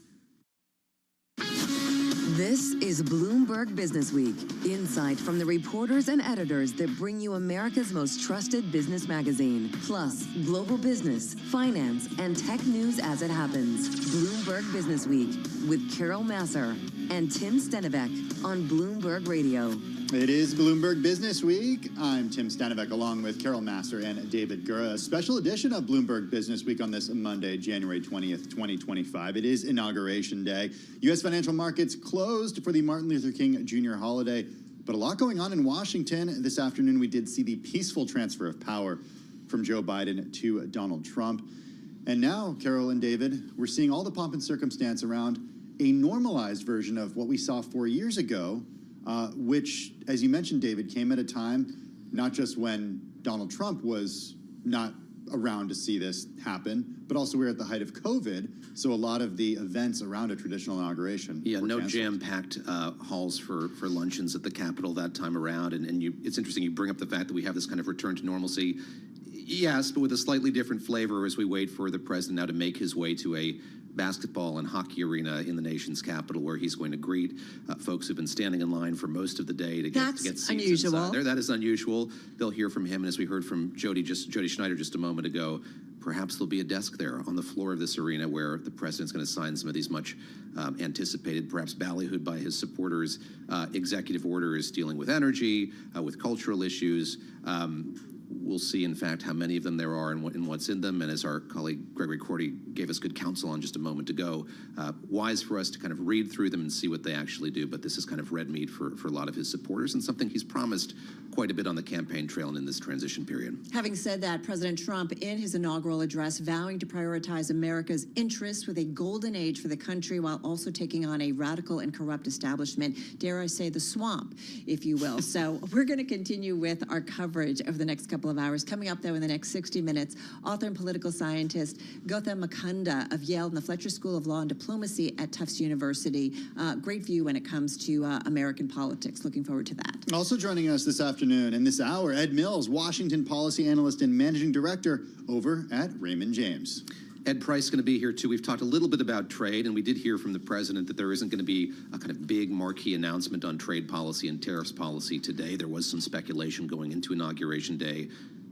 This is Bloomberg Business Week, insight from the reporters and editors that bring you America's most trusted business magazine, plus global business, finance, and tech news as it happens. Bloomberg Business Week with Carol Masser and Tim Stenivek on Bloomberg Radio. It is Bloomberg Business Week. I'm Tim Stenivek, along with Carol Masser and David Gura. A special edition of Bloomberg Business Week on this Monday, January 20th, 2025. It is Inauguration Day. U.S. financial markets closed for the Martin Luther King Jr. holiday, but a lot going on in Washington. This afternoon, we did see the peaceful transfer of power from Joe Biden to Donald Trump. And now, Carol and David, we're seeing all the pomp and circumstance around a normalized version of what we saw 4 years ago, which, as you mentioned, David, came at a time not just when Donald Trump was not around to see this happen, but also we're at the height of COVID, so a lot of the events around a traditional inauguration were no canceled. jam-packed halls for luncheons at the Capitol that time around, and it's interesting you bring up the fact that we have this kind of return to normalcy. Yes, but with a slightly different flavor as we wait for the president now to make his way to a basketball and hockey arena in the nation's capital, where he's going to greet folks who've been standing in line for most of the day to get seats unusual. inside there. That is unusual. They'll hear from him, and as we heard from Jody Schneider just a moment ago, perhaps there'll be a desk there on the floor of this arena where the president's going to sign some of these much anticipated, perhaps ballyhooed by his supporters, executive orders dealing with energy, with cultural issues. We'll see, in fact, how many of them there are and what's in them. And as our colleague Gregory Cordy gave us good counsel on just a moment ago, wise for us to kind of read through them and see what they actually do. But this is kind of red meat for a lot of his supporters, and something he's promised quite a bit on the campaign trail and in this transition period. Having said that, President Trump, in his inaugural address, vowing to prioritize America's interests with a golden age for the country while also taking on a radical and corrupt establishment, dare I say the swamp, if you will. So we're going to continue with our coverage over the next couple of hours. Coming up, though, in the next 60 minutes, author and political scientist Gautam Mukunda of Yale and the Fletcher School of Law and Diplomacy at Tufts University. Great view when it comes to American politics. Looking forward to that. Also joining us this afternoon in this hour, Ed Mills, Washington policy analyst and managing director over at Raymond James. Ed Price is going to be here, too. We've talked a little bit about trade, and we did hear from the president that there isn't going to be a kind of big marquee announcement on trade policy and tariffs policy today. There was some speculation going into Inauguration Day.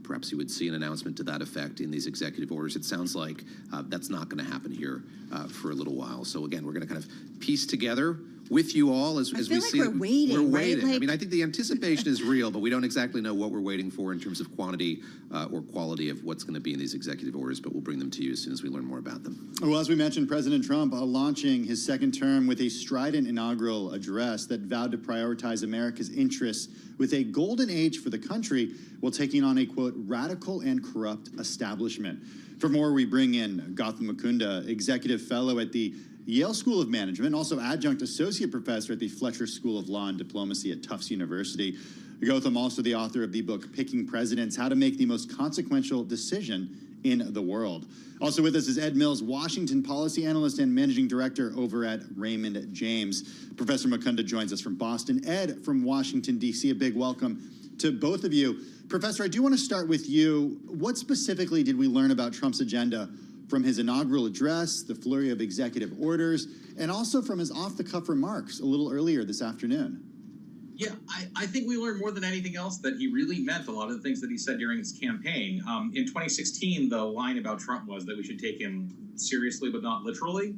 perhaps you would see an announcement to that effect in these executive orders. It sounds like that's not going to happen here for a little while. So again, we're going to kind of piece together with you all as we see. We're waiting. We're right? waiting. Like, I mean, I think the anticipation is real, but we don't exactly know what we're waiting for in terms of quantity or quality of what's going to be in these executive orders, but we'll bring them to you as soon as we learn more about them. Well, as we mentioned, President Trump launching his second term with a strident inaugural address that vowed to prioritize America's interests with a golden age for the country while taking on a, quote, radical and corrupt establishment. For more, we bring in Gautam Mukunda, executive fellow at the Yale School of Management, also adjunct associate professor at the Fletcher School of Law and Diplomacy at Tufts University. Gautam, also the author of the book Picking Presidents, How to Make the Most Consequential Decision in the World. Also with us is Ed Mills, Washington policy analyst and managing director over at Raymond James. Professor Mukunda joins us from Boston. Ed from Washington, D.C., a big welcome to both of you. Professor, I do want to start with you. What specifically did we learn about Trump's agenda from his inaugural address, the flurry of executive orders, and also from his off-the-cuff remarks a little earlier this afternoon? Yeah, I think we learned more than anything else that he really meant a lot of the things that he said during his campaign. In 2016, the line about Trump was that we should take him seriously but not literally.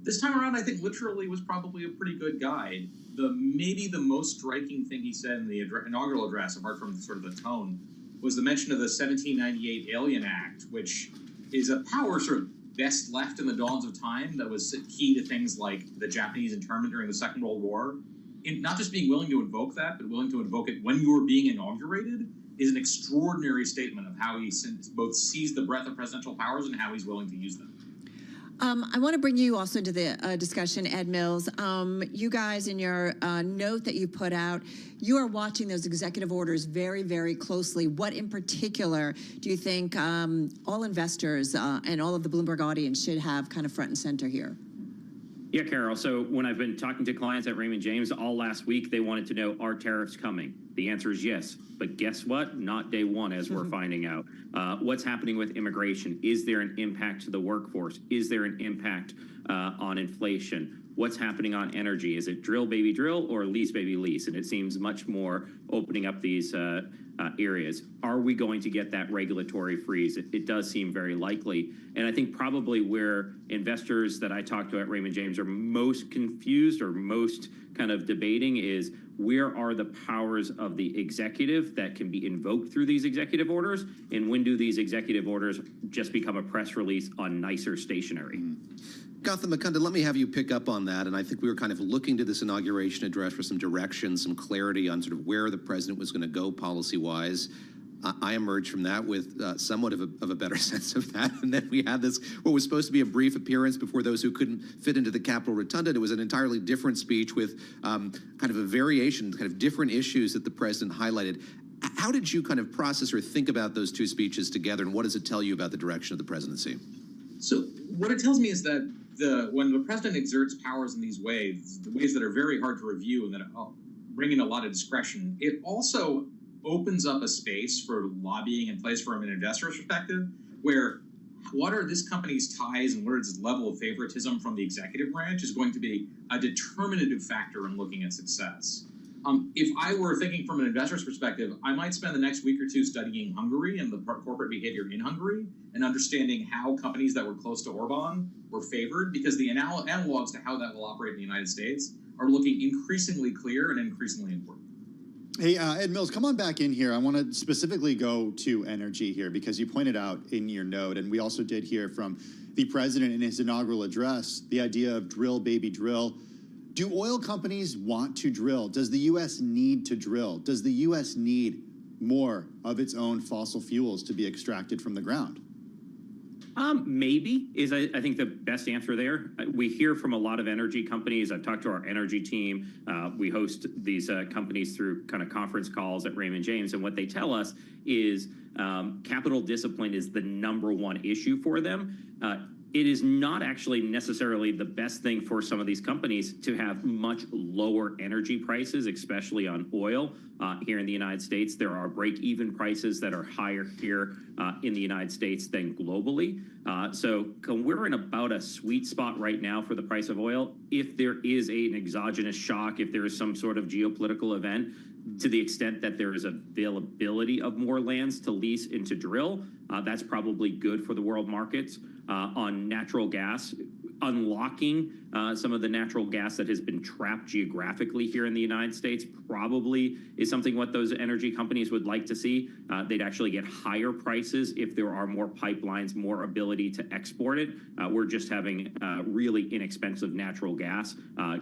This time around, I think literally was probably a pretty good guide. Maybe the most striking thing he said in the inaugural address, apart from sort of the tone, was the mention of the 1798 Alien Act, which is a power sort of best left in the dawns of time that was key to things like the Japanese internment during the Second World War. Not just being willing to invoke that, but willing to invoke it when you were being inaugurated is an extraordinary statement of how he both sees the breadth of presidential powers and how he's willing to use them. I want to bring you also to the discussion, Ed Mills. You guys, in your note that you put out, you are watching those executive orders very, very closely. What in particular do you think all investors and all of the Bloomberg audience should have kind of front and center here? Yeah, Carol. So when I've been talking to clients at Raymond James all last week, they wanted to know, are tariffs coming? The answer is yes. But guess what? Not day one, as we're finding out. What's happening with immigration? Is there an impact to the workforce? Is there an impact on inflation? What's happening on energy? Is it drill, baby, drill, or lease, baby, lease? And it seems much more opening up these areas. Are we going to get that regulatory freeze? It does seem very likely. And I think probably where investors that I talk to at Raymond James are most confused or most kind of debating is, where are the powers of the executive that can be invoked through these executive orders? And when do these executive orders just become a press release on nicer stationery? Gautam Mukunda, let me have you pick up on that. And I think we were kind of looking to this inauguration address for some direction, some clarity on sort of where the president was going to go policy-wise. I emerged from that with somewhat of a better sense of that. And then we had this, what was supposed to be a brief appearance before those who couldn't fit into the Capitol Rotunda. It was an entirely different speech with kind of a variation, kind of different issues that the president highlighted. How did you kind of process or think about those two speeches together, and what does it tell you about the direction of the presidency? So what it tells me is that when the president exerts powers in these ways, the ways that are very hard to review and that bring in a lot of discretion, it also opens up a space for lobbying in place from an investor's perspective, where what are this company's ties and what is its level of favoritism from the executive branch is going to be a determinative factor in looking at success. If I were thinking from an investor's perspective, I might spend the next week or two studying Hungary and the corporate behavior in Hungary and understanding how companies that were close to Orban were favored, because the analogs to how that will operate in the United States are looking increasingly clear and increasingly important. Hey, Ed Mills, come on back in here. I want to specifically go to energy here, because you pointed out in your note, and we also did hear from the president in his inaugural address, the idea of drill, baby, drill. Do oil companies want to drill? Does the U.S. need to drill? Does the U.S. need more of its own fossil fuels to be extracted from the ground? Maybe is, I think, the best answer there. We hear from a lot of energy companies. I've talked to our energy team. We host these companies through kind of conference calls at Raymond James. And what they tell us is capital discipline is the #1 issue for them. It is not actually necessarily the best thing for some of these companies to have much lower energy prices, especially on oil. Here in the United States, there are break-even prices that are higher here in the United States than globally. So we're in about a sweet spot right now for the price of oil. If there is an exogenous shock, if there is some sort of geopolitical event, To the extent that there is availability of more lands to lease and to drill, that's probably good for the world markets. On natural gas, unlocking some of the natural gas that has been trapped geographically here in the United States probably is something what those energy companies would like to see. They'd actually get higher prices if there are more pipelines, more ability to export it. We're just having really inexpensive natural gas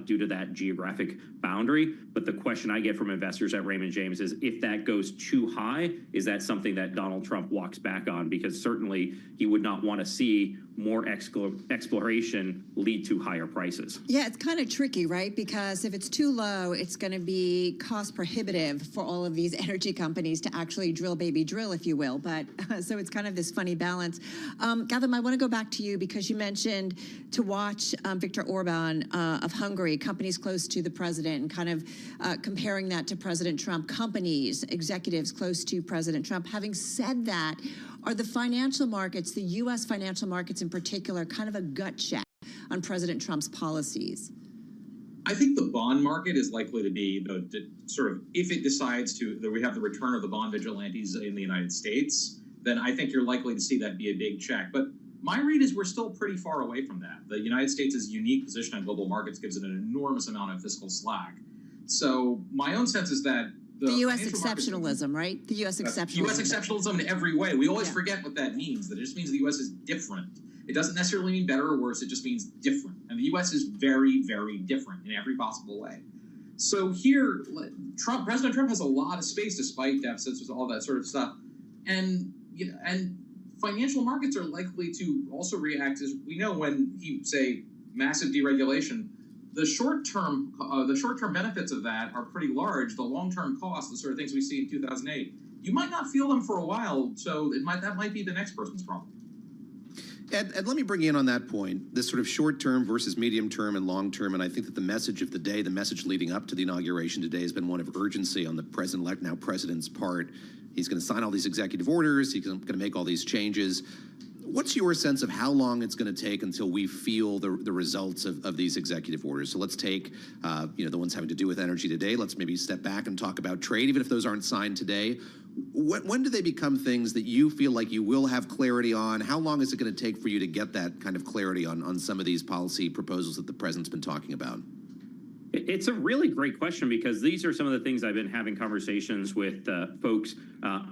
due to that geographic boundary. But the question I get from investors at Raymond James is, if that goes too high, is that something that Donald Trump walks back on? Because certainly he would not want to see more exploration lead to higher prices. Yeah, it's kind of tricky, right? Because if it's too low, it's going to be cost prohibitive for all of these energy companies to actually drill, baby, drill, if you will. But so it's kind of this funny balance. Gautam, I want to go back to you because you mentioned to watch Viktor Orban of Hungary, companies close to the president, and kind of comparing that to President Trump, companies, executives close to President Trump. Having said that, are the financial markets, the U.S. financial markets in particular, kind of a gut check on President Trump's policies? I think the bond market is likely to be the sort of, if it decides that we have the return of the bond vigilantes in the United States, then I think you're likely to see that be a big check. But my read is we're still pretty far away from that. The United States' unique position on global markets gives it an enormous amount of fiscal slack. So my own sense is that the U.S. exceptionalism, right? The U.S. exceptionalism. U.S. exceptionalism in every way. We always forget what that means. That it just means the U.S. is different. It doesn't necessarily mean better or worse. It just means different. And the U.S. is very, very different in every possible way. So here, President Trump has a lot of space despite deficits with all that sort of stuff. And financial markets are likely to also react, as we know, when he say massive deregulation. The short-term benefits of that are pretty large. The long-term costs, the sort of things we see in 2008, you might not feel them for a while. So that might be the next person's problem. Ed, let me bring you in on that point, this sort of short-term versus medium-term and long-term. And I think that the message of the day, the message leading up to the inauguration today, has been one of urgency on the president-elect, now president's part. He's going to sign all these executive orders. He's going to make all these changes. What's your sense of how long it's going to take until we feel the results of these executive orders? So let's take, the ones having to do with energy today. Let's maybe step back and talk about trade, even if those aren't signed today. When do they become things that you feel like you will have clarity on? How long is it going to take for you to get that kind of clarity on some of these policy proposals that the president's been talking about? It's a really great question, because these are some of the things I've been having conversations with folks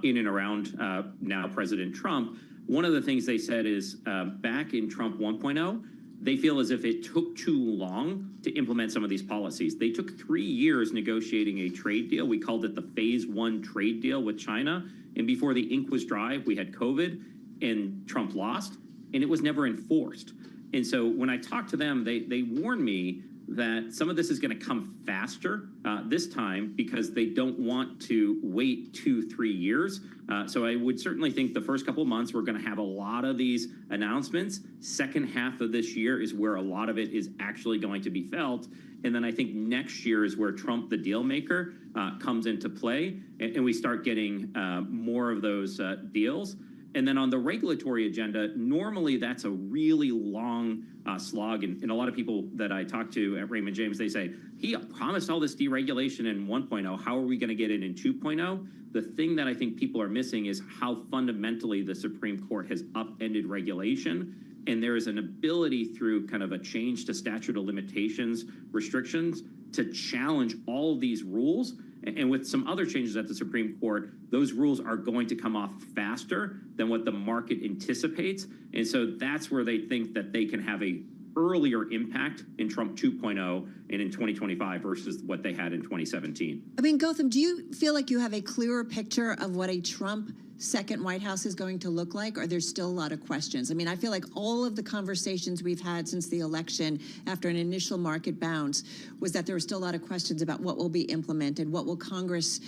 in and around now President Trump. One of the things they said is back in Trump 1.0, they feel as if it took too long to implement some of these policies. They took 3 years negotiating a trade deal. We called it the Phase 1 trade deal with China. And before the ink was dry, we had COVID and Trump lost, and it was never enforced. And so when I talked to them, they warned me that some of this is going to come faster this time, because they don't want to wait 2-3 years. So I would certainly think the first couple of months we're going to have a lot of these announcements. Second half of this year is where a lot of it is actually going to be felt. And then I think next year is where Trump, the deal maker, comes into play, and we start getting more of those deals. And then on the regulatory agenda, normally that's a really long slog. And a lot of people that I talk to at Raymond James, they say, he promised all this deregulation in 1.0. How are we going to get it in 2.0? The thing that I think people are missing is how fundamentally the Supreme Court has upended regulation. And there is an ability through kind of a change to statute of limitations restrictions to challenge all of these rules. And with some other changes at the Supreme Court, those rules are going to come off faster than what the market anticipates. And so that's where they think that they can have a earlier impact in Trump 2.0 and in 2025 versus what they had in 2017. I mean, Gautam, do you feel like you have a clearer picture of what a Trump second White House is going to look like, or there's still a lot of questions? I mean, I feel like all of the conversations we've had since the election after an initial market bounce was that there were still a lot of questions about what will be implemented, what will Congress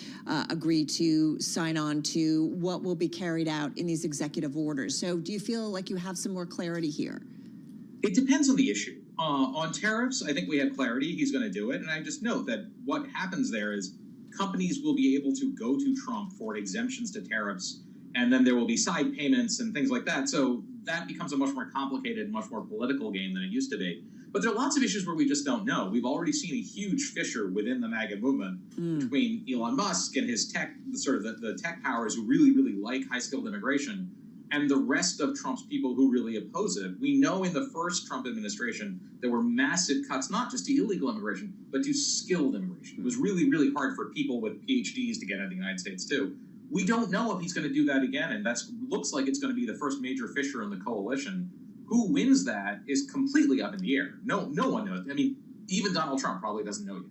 agree to sign on to, what will be carried out in these executive orders. So do you feel like you have some more clarity here? It depends on the issue. On tariffs, I think we have clarity. He's going to do it. And I just note that what happens there is companies will be able to go to Trump for exemptions to tariffs, and then there will be side payments and things like that. So that becomes a much more complicated, much more political game than it used to be. But there are lots of issues where we just don't know. We've already seen a huge fissure within the MAGA movement between Elon Musk and his tech, the tech powers who really, really like high-skilled immigration, and the rest of Trump's people who really oppose it. We know in the first Trump administration, there were massive cuts, not just to illegal immigration, but to skilled immigration. It was really, really hard for people with PhDs to get into the United States, too. We don't know if he's going to do that again, and that looks like it's going to be the first major fissure in the coalition. Who wins that is completely up in the air. No one knows. I mean, even Donald Trump probably doesn't know yet.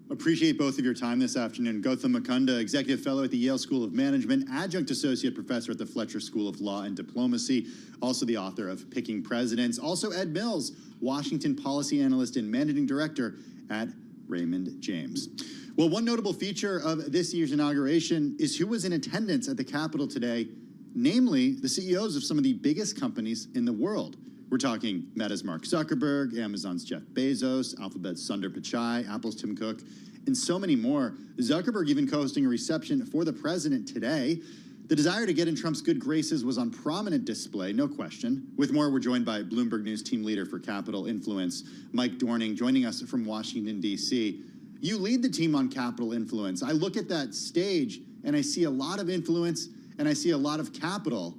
Appreciate both of your time this afternoon. Gautam Mukunda, Executive Fellow at the Yale School of Management, Adjunct Associate Professor at the Fletcher School of Law and Diplomacy, also the author of Picking Presidents. Also Ed Mills, Washington Policy Analyst and Managing Director at Raymond James. Well, one notable feature of this year's inauguration is who was in attendance at the Capitol today, namely the CEOs of some of the biggest companies in the world. We're talking Meta's Mark Zuckerberg, Amazon's Jeff Bezos, Alphabet's Sundar Pichai, Apple's Tim Cook, and so many more. Zuckerberg even co-hosting a reception for the president today. The desire to get in Trump's good graces was on prominent display, no question. With more, we're joined by Bloomberg News team leader for Capital Influence, Mike Dorning, joining us from Washington, D.C. You lead the team on Capital Influence. I look at that stage and I see a lot of influence and I see a lot of capital.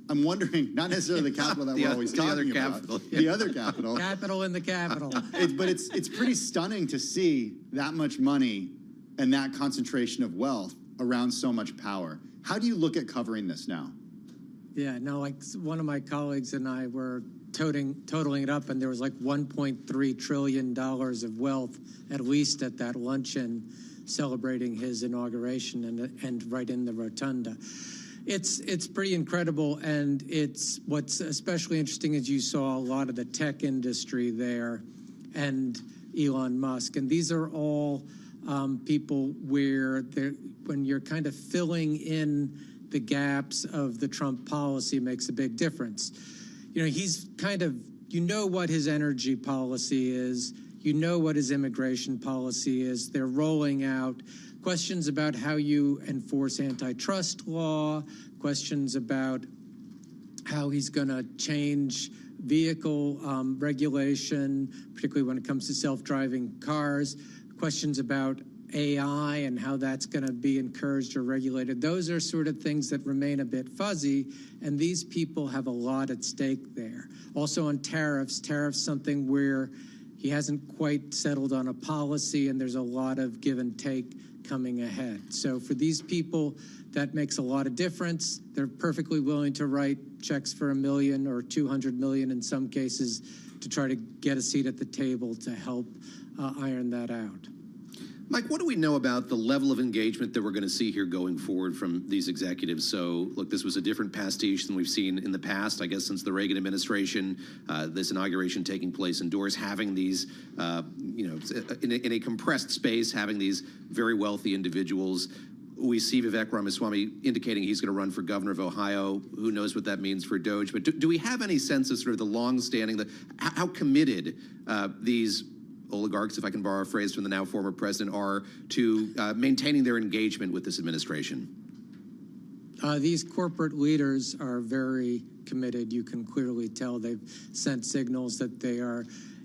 I'm wondering, not necessarily the capital that we're always talking about, the other capital. Capital in the capital. But it's pretty stunning to see that much money and that concentration of wealth around so much power. How do you look at covering this now? Yeah, no, like one of my colleagues and I were totaling it up, and there was like $1.3 trillion of wealth, at least at that luncheon celebrating his inauguration and right in the rotunda. It's pretty incredible, and it's what's especially interesting is you saw a lot of the tech industry there and Elon Musk, and these are all people where when you're kind of filling in the gaps of the Trump policy makes a big difference. You know, he's kind of, you know what his energy policy is, you know what his immigration policy is. They're rolling out questions about how you enforce antitrust law, questions about how he's going to change vehicle regulation, particularly when it comes to self-driving cars, questions about AI and how that's going to be encouraged or regulated. Those are sort of things that remain a bit fuzzy, and these people have a lot at stake there. Also on tariffs, something where he hasn't quite settled on a policy, and there's a lot of give and take coming ahead. So for these people, that makes a lot of difference. They're perfectly willing to write checks for $1 million or $200 million in some cases to try to get a seat at the table to help iron that out. Mike, what do we know about the level of engagement that we're going to see here going forward from these executives? So, look, this was a different pastiche than we've seen in the past, I guess, since the Reagan administration, this inauguration taking place indoors, having these, in a compressed space, having these very wealthy individuals. We see Vivek Ramaswamy indicating he's going to run for governor of Ohio. Who knows what that means for Doge? But do we have any sense of sort of the long-standing, how committed these oligarchs, if I can borrow a phrase from the now former president, are to maintaining their engagement with this administration? These corporate leaders are very committed. You can clearly tell they've sent signals that they are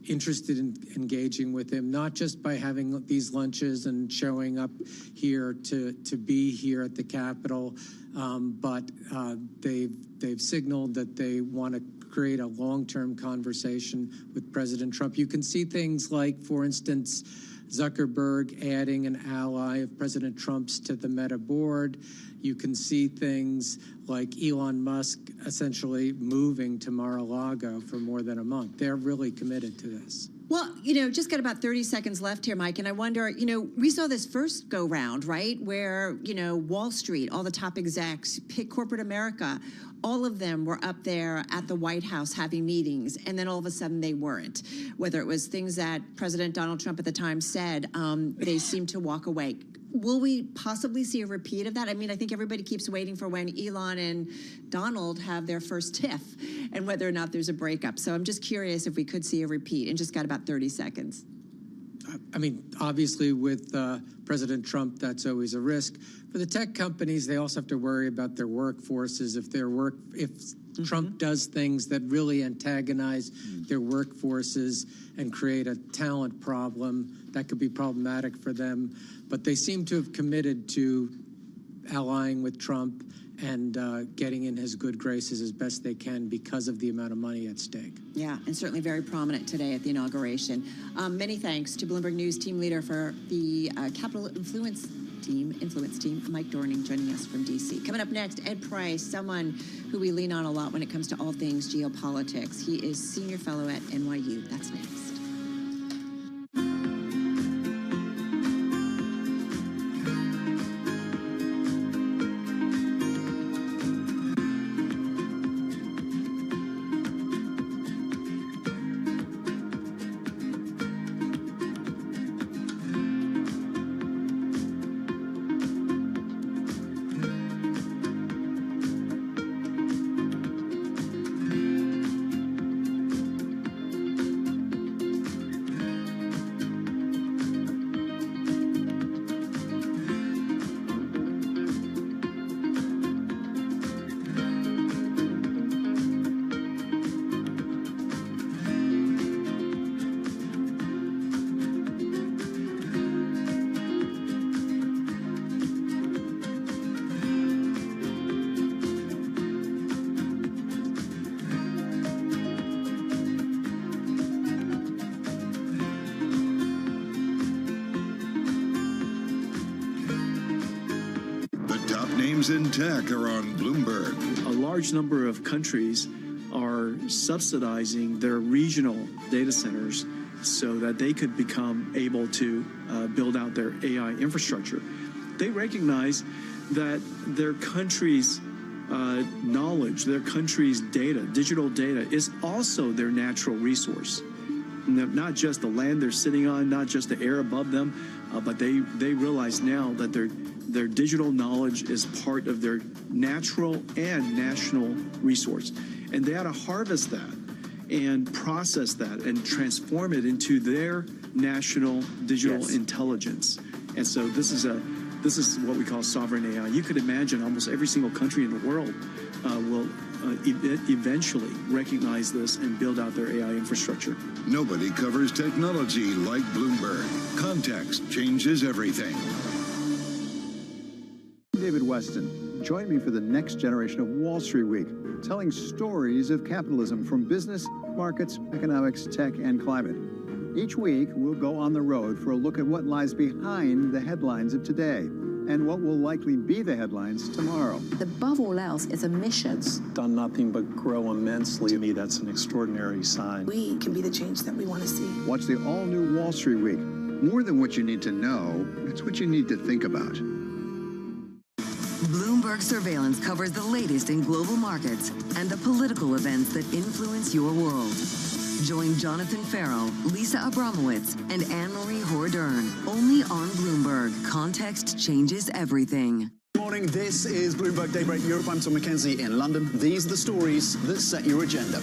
interested in engaging with him, not just by having these lunches and showing up here to be here at the Capitol, but they've signaled that they want to create a long-term conversation with President Trump. You can see things like, for instance, Zuckerberg adding an ally of President Trump's to the Meta board. You can see things like Elon Musk essentially moving to Mar-a-Lago for more than a month. They're really committed to this. Well, just got about 30 seconds left here, Mike, and I wonder, we saw this first go round, right, where, Wall Street, all the top execs, corporate America, all of them were up there at the White House having meetings, and then all of a sudden they weren't. Whether it was things that President Donald Trump at the time said, they seemed to walk away. Will we possibly see a repeat of that? I mean, I think everybody keeps waiting for when Elon and Donald have their first tiff and whether or not there's a breakup. So I'm just curious if we could see a repeat, and just got about 30 seconds. I mean, obviously with President Trump, that's always a risk. For the tech companies, they also have to worry about their workforces. If Trump does things that really antagonize their workforces and create a talent problem, that could be problematic for them. But they seem to have committed to allying with Trump and getting in his good graces as best they can because of the amount of money at stake. Yeah, and certainly very prominent today at the inauguration. Many thanks to Bloomberg News team leader for the Capital Influence team, Mike Dorning, joining us from D.C. Coming up next, Ed Price, someone who we lean on a lot when it comes to all things geopolitics. He is senior fellow at NYU. That's next. In tech are on Bloomberg. A large number of countries are subsidizing their regional data centers so that they could become able to build out their AI infrastructure. They recognize that their country's knowledge, their country's data, digital data, is also their natural resource. Not just the land they're sitting on, not just the air above them, but they realize now that their digital knowledge is part of their natural and national resource. And they ought to harvest that and process that and transform it into their national digital intelligence. And so this is what we call sovereign AI. You could imagine almost every single country in the world will eventually recognize this and build out their AI infrastructure. Nobody covers technology like Bloomberg. Context changes everything. David Weston. Join me for the next generation of Wall Street Week, telling stories of capitalism from business, markets, economics, tech, and climate. Each week, we'll go on the road for a look at what lies behind the headlines of today and what will likely be the headlines tomorrow. Above all else, it's a mission. It's done nothing but grow immensely. To me, that's an extraordinary sign. We can be the change that we want to see. Watch the all-new Wall Street Week. More than what you need to know, it's what you need to think about. Bloomberg Surveillance covers the latest in global markets and the political events that influence your world. Join Jonathan Farrow, Lisa Abramowitz, and Anne-Marie Hordern, only on Bloomberg. Context changes everything. Good morning, this is Bloomberg Daybreak Europe. I'm Tom McKenzie in London. These are the stories that set your agenda.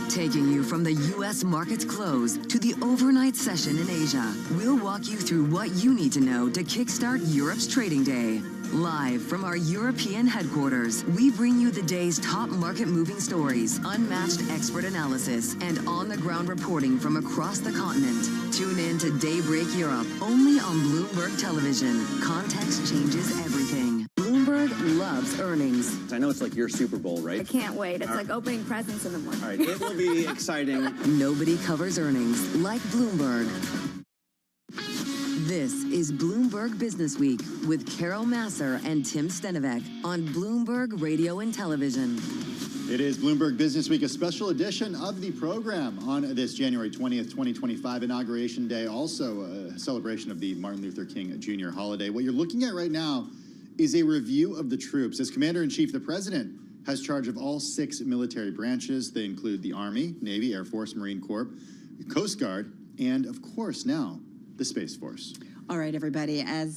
Taking you from the U.S. markets close to the overnight session in Asia, we'll walk you through what you need to know to kickstart Europe's trading day. Live from our European headquarters, we bring you the day's top market-moving stories, unmatched expert analysis, and on-the-ground reporting from across the continent. Tune in to Daybreak Europe, only on Bloomberg Television. Context changes everything. Bloomberg loves earnings. I know it's like your Super Bowl, right? I can't wait. It's like opening presents in the morning. All right, it will be exciting. Nobody covers earnings like Bloomberg. This is Bloomberg Business Week with Carol Masser and Tim Stenovec on Bloomberg Radio and Television. It is Bloomberg Business Week, a special edition of the program on this January 20th, 2025, Inauguration Day, also a celebration of the Martin Luther King Jr. holiday. What you're looking at right now is a review of the troops. As Commander-in-Chief, the President has charge of all 6 military branches. They include the Army, Navy, Air Force, Marine Corps, Coast Guard, and, of course, now, the Space Force. All right, everybody. As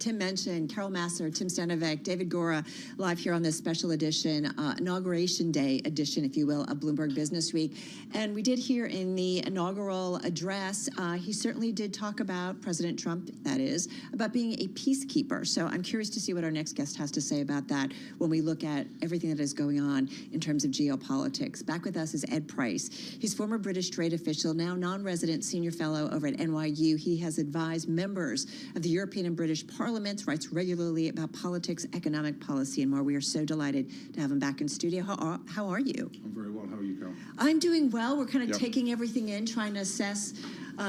Tim mentioned, Carol Massar, Tim Stanovic, David Gora, live here on this special edition, Inauguration Day edition, if you will, of Bloomberg Business Week. And we did hear in the inaugural address, he certainly did talk about, President Trump, that is, about being a peacekeeper. So I'm curious to see what our next guest has to say about that when we look at everything that is going on in terms of geopolitics. Back with us is Ed Price. He's former British trade official, now non-resident senior fellow over at NYU. He has advised members of the European and British parliaments, writes regularly about politics, economic policy, and more. We are so delighted to have him back in studio. How are you? I'm very well. How are you, Carol? I'm doing well. We're kind of taking everything in, trying to assess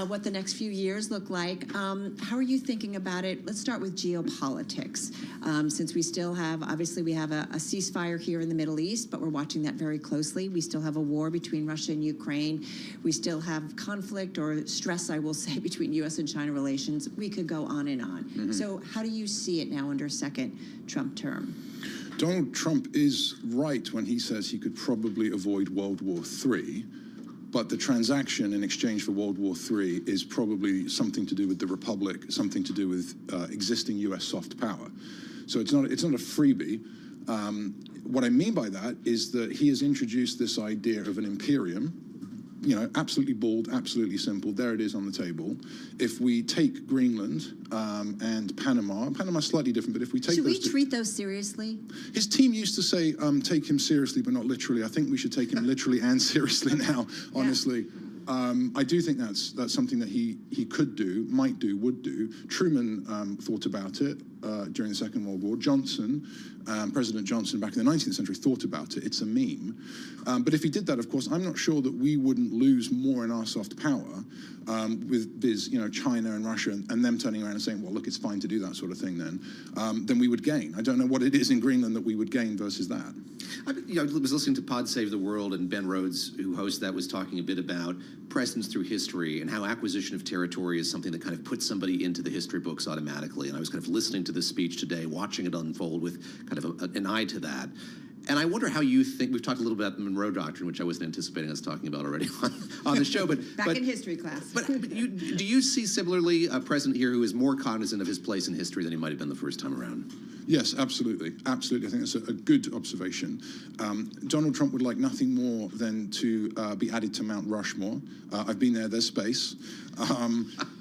what the next few years look like. How are you thinking about it? Let's start with geopolitics. Since we still have, obviously, we have a ceasefire here in the Middle East, but we're watching that very closely. We still have a war between Russia and Ukraine. We still have conflict or stress, I will say, between U.S. and China relations. We could go on and on. Mm-hmm. So how do you see it now under a second Trump term? Donald Trump is right when he says he could probably avoid World War III. But the transaction in exchange for World War III is probably something to do with the Republic, something to do with existing U.S. soft power. So it's not a freebie. What I mean by that is that he has introduced this idea of an imperium. You know, absolutely bald, absolutely simple. There it is on the table. If we take Greenland and Panama's slightly different, but if we take should we treat those seriously? His team used to say, take him seriously, but not literally. I think we should take him literally and seriously now, honestly. I do think that's something that he could do, might do, would do. Truman thought about it during the Second World War. President Johnson back in the 19th century thought about it. It's a meme. But if he did that, of course, I'm not sure that we wouldn't lose more in our soft power with this, China and Russia and them turning around and saying, well, look, it's fine to do that sort of thing then we would gain. I don't know what it is in Greenland that we would gain versus that. I was listening to Pod Save the World, and Ben Rhodes, who hosts that, was talking a bit about precedents through history and how acquisition of territory is something that kind of puts somebody into the history books automatically. And I was kind of listening to this speech today, watching it unfold with kind of an eye to that. And I wonder how you think, we've talked a little bit about the Monroe Doctrine, which I wasn't anticipating us talking about already on the show. Back in history class. But do you see similarly a president here who is more cognizant of his place in history than he might have been the first time around? Yes, absolutely. Absolutely. I think that's a good observation. Donald Trump would like nothing more than to be added to Mount Rushmore. I've been there, there's space.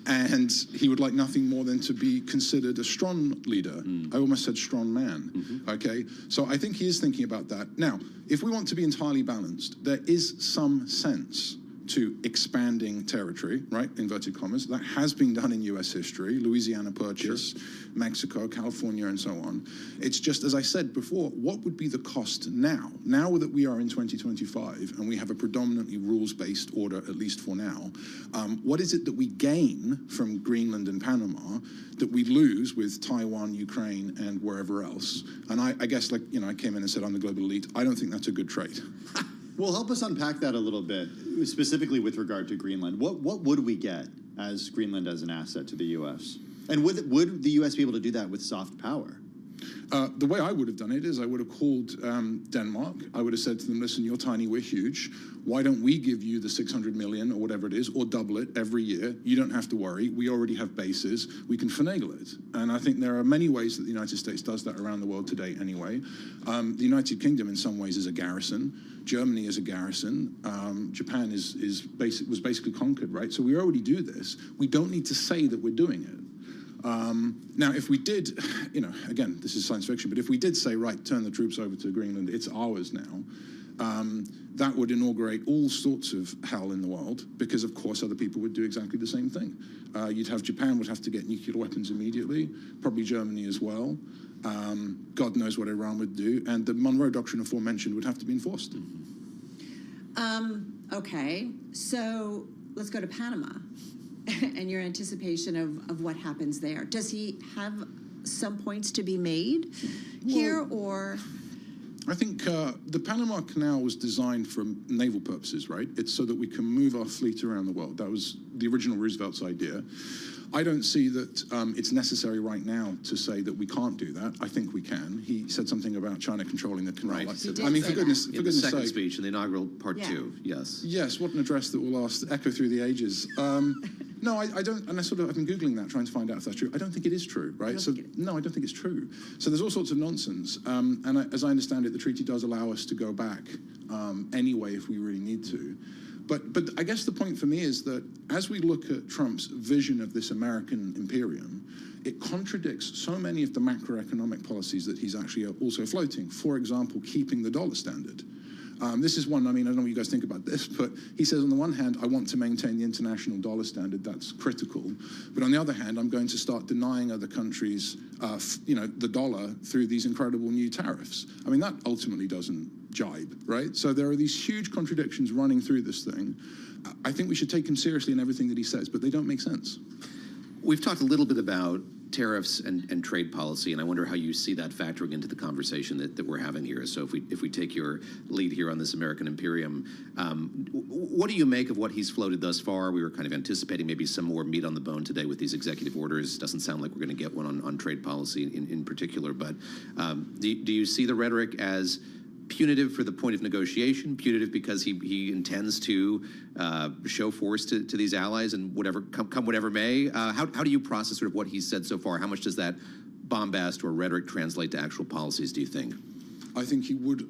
And he would like nothing more than to be considered a strong leader. I almost said strong man. Okay? So I think he is thinking about that. Now, if we want to be entirely balanced, there is some sense to expanding territory, right, inverted commas. That has been done in U.S. history, Louisiana Purchase, Mexico, California, and so on. It's just, as I said before, what would be the cost now? Now that we are in 2025 and we have a predominantly rules-based order, at least for now, what is it that we gain from Greenland and Panama that we lose with Taiwan, Ukraine, and wherever else? And I guess, I came in and said, I'm the global elite. I don't think that's a good trade. Well, help us unpack that a little bit, specifically with regard to Greenland. What would we get as Greenland as an asset to the U.S.? And would the U.S. be able to do that with soft power? The way I would have done it is I would have called Denmark. I would have said to them, listen, you're tiny, we're huge. Why don't we give you the 600 million or whatever it is, or double it every year? You don't have to worry. We already have bases. We can finagle it. And I think there are many ways that the United States does that around the world today anyway. The United Kingdom in some ways is a garrison. Germany is a garrison. Japan was basically conquered, right? So we already do this. We don't need to say that we're doing it. Now, if we did, again, this is science fiction, but if we did say, right, turn the troops over to Greenland, it's ours now, that would inaugurate all sorts of hell in the world, because, of course, other people would do exactly the same thing. You'd have Japan would have to get nuclear weapons immediately, probably Germany as well. God knows what Iran would do, and the Monroe Doctrine aforementioned would have to be enforced. Okay, so let's go to Panama. And your anticipation of what happens there. Does he have some points to be made here, or? I think the Panama Canal was designed for naval purposes, right? It's so that we can move our fleet around the world. That was the original Roosevelt's idea. I don't see that it's necessary right now to say that we can't do that. I think we can. He said something about China controlling the canal. Right. I mean, for goodness in the second sake. speech in the inaugural part 2, yes. Yes, what an address that will echo through the ages. No, I don't, and I've been Googling that, trying to find out if that's true. I don't think it is true, right? No, I don't think it's true. So there's all sorts of nonsense. And as I understand it, the treaty does allow us to go back anyway if we really need to. But I guess the point for me is that as we look at Trump's vision of this American imperium, it contradicts so many of the macroeconomic policies that he's actually also floating. For example, keeping the dollar standard. This is one, I mean, I don't know what you guys think about this, but he says on the one hand, I want to maintain the international dollar standard, that's critical. But on the other hand, I'm going to start denying other countries, the dollar through these incredible new tariffs. I mean, that ultimately doesn't jibe, right? So there are these huge contradictions running through this thing. I think we should take him seriously in everything that he says, but they don't make sense. We've talked a little bit about tariffs and trade policy, and I wonder how you see that factoring into the conversation that we're having here. So if we take your lead here on this American imperium, what do you make of what he's floated thus far? We were kind of anticipating maybe some more meat on the bone today with these executive orders. Doesn't sound like we're going to get one on trade policy in particular, but do you see the rhetoric as punitive for the point of negotiation, punitive because he intends to show force to these allies and come whatever may? How do you process sort of what he's said so far? How much does that bombast or rhetoric translate to actual policies, do you think? I think he would.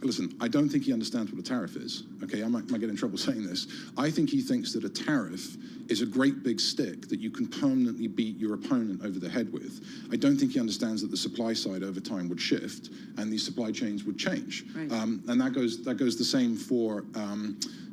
Listen, I don't think he understands what a tariff is. Okay, I might get in trouble saying this. I think he thinks that a tariff is a great big stick that you can permanently beat your opponent over the head with. I don't think he understands that the supply side over time would shift and these supply chains would change. Right. And that goes the same for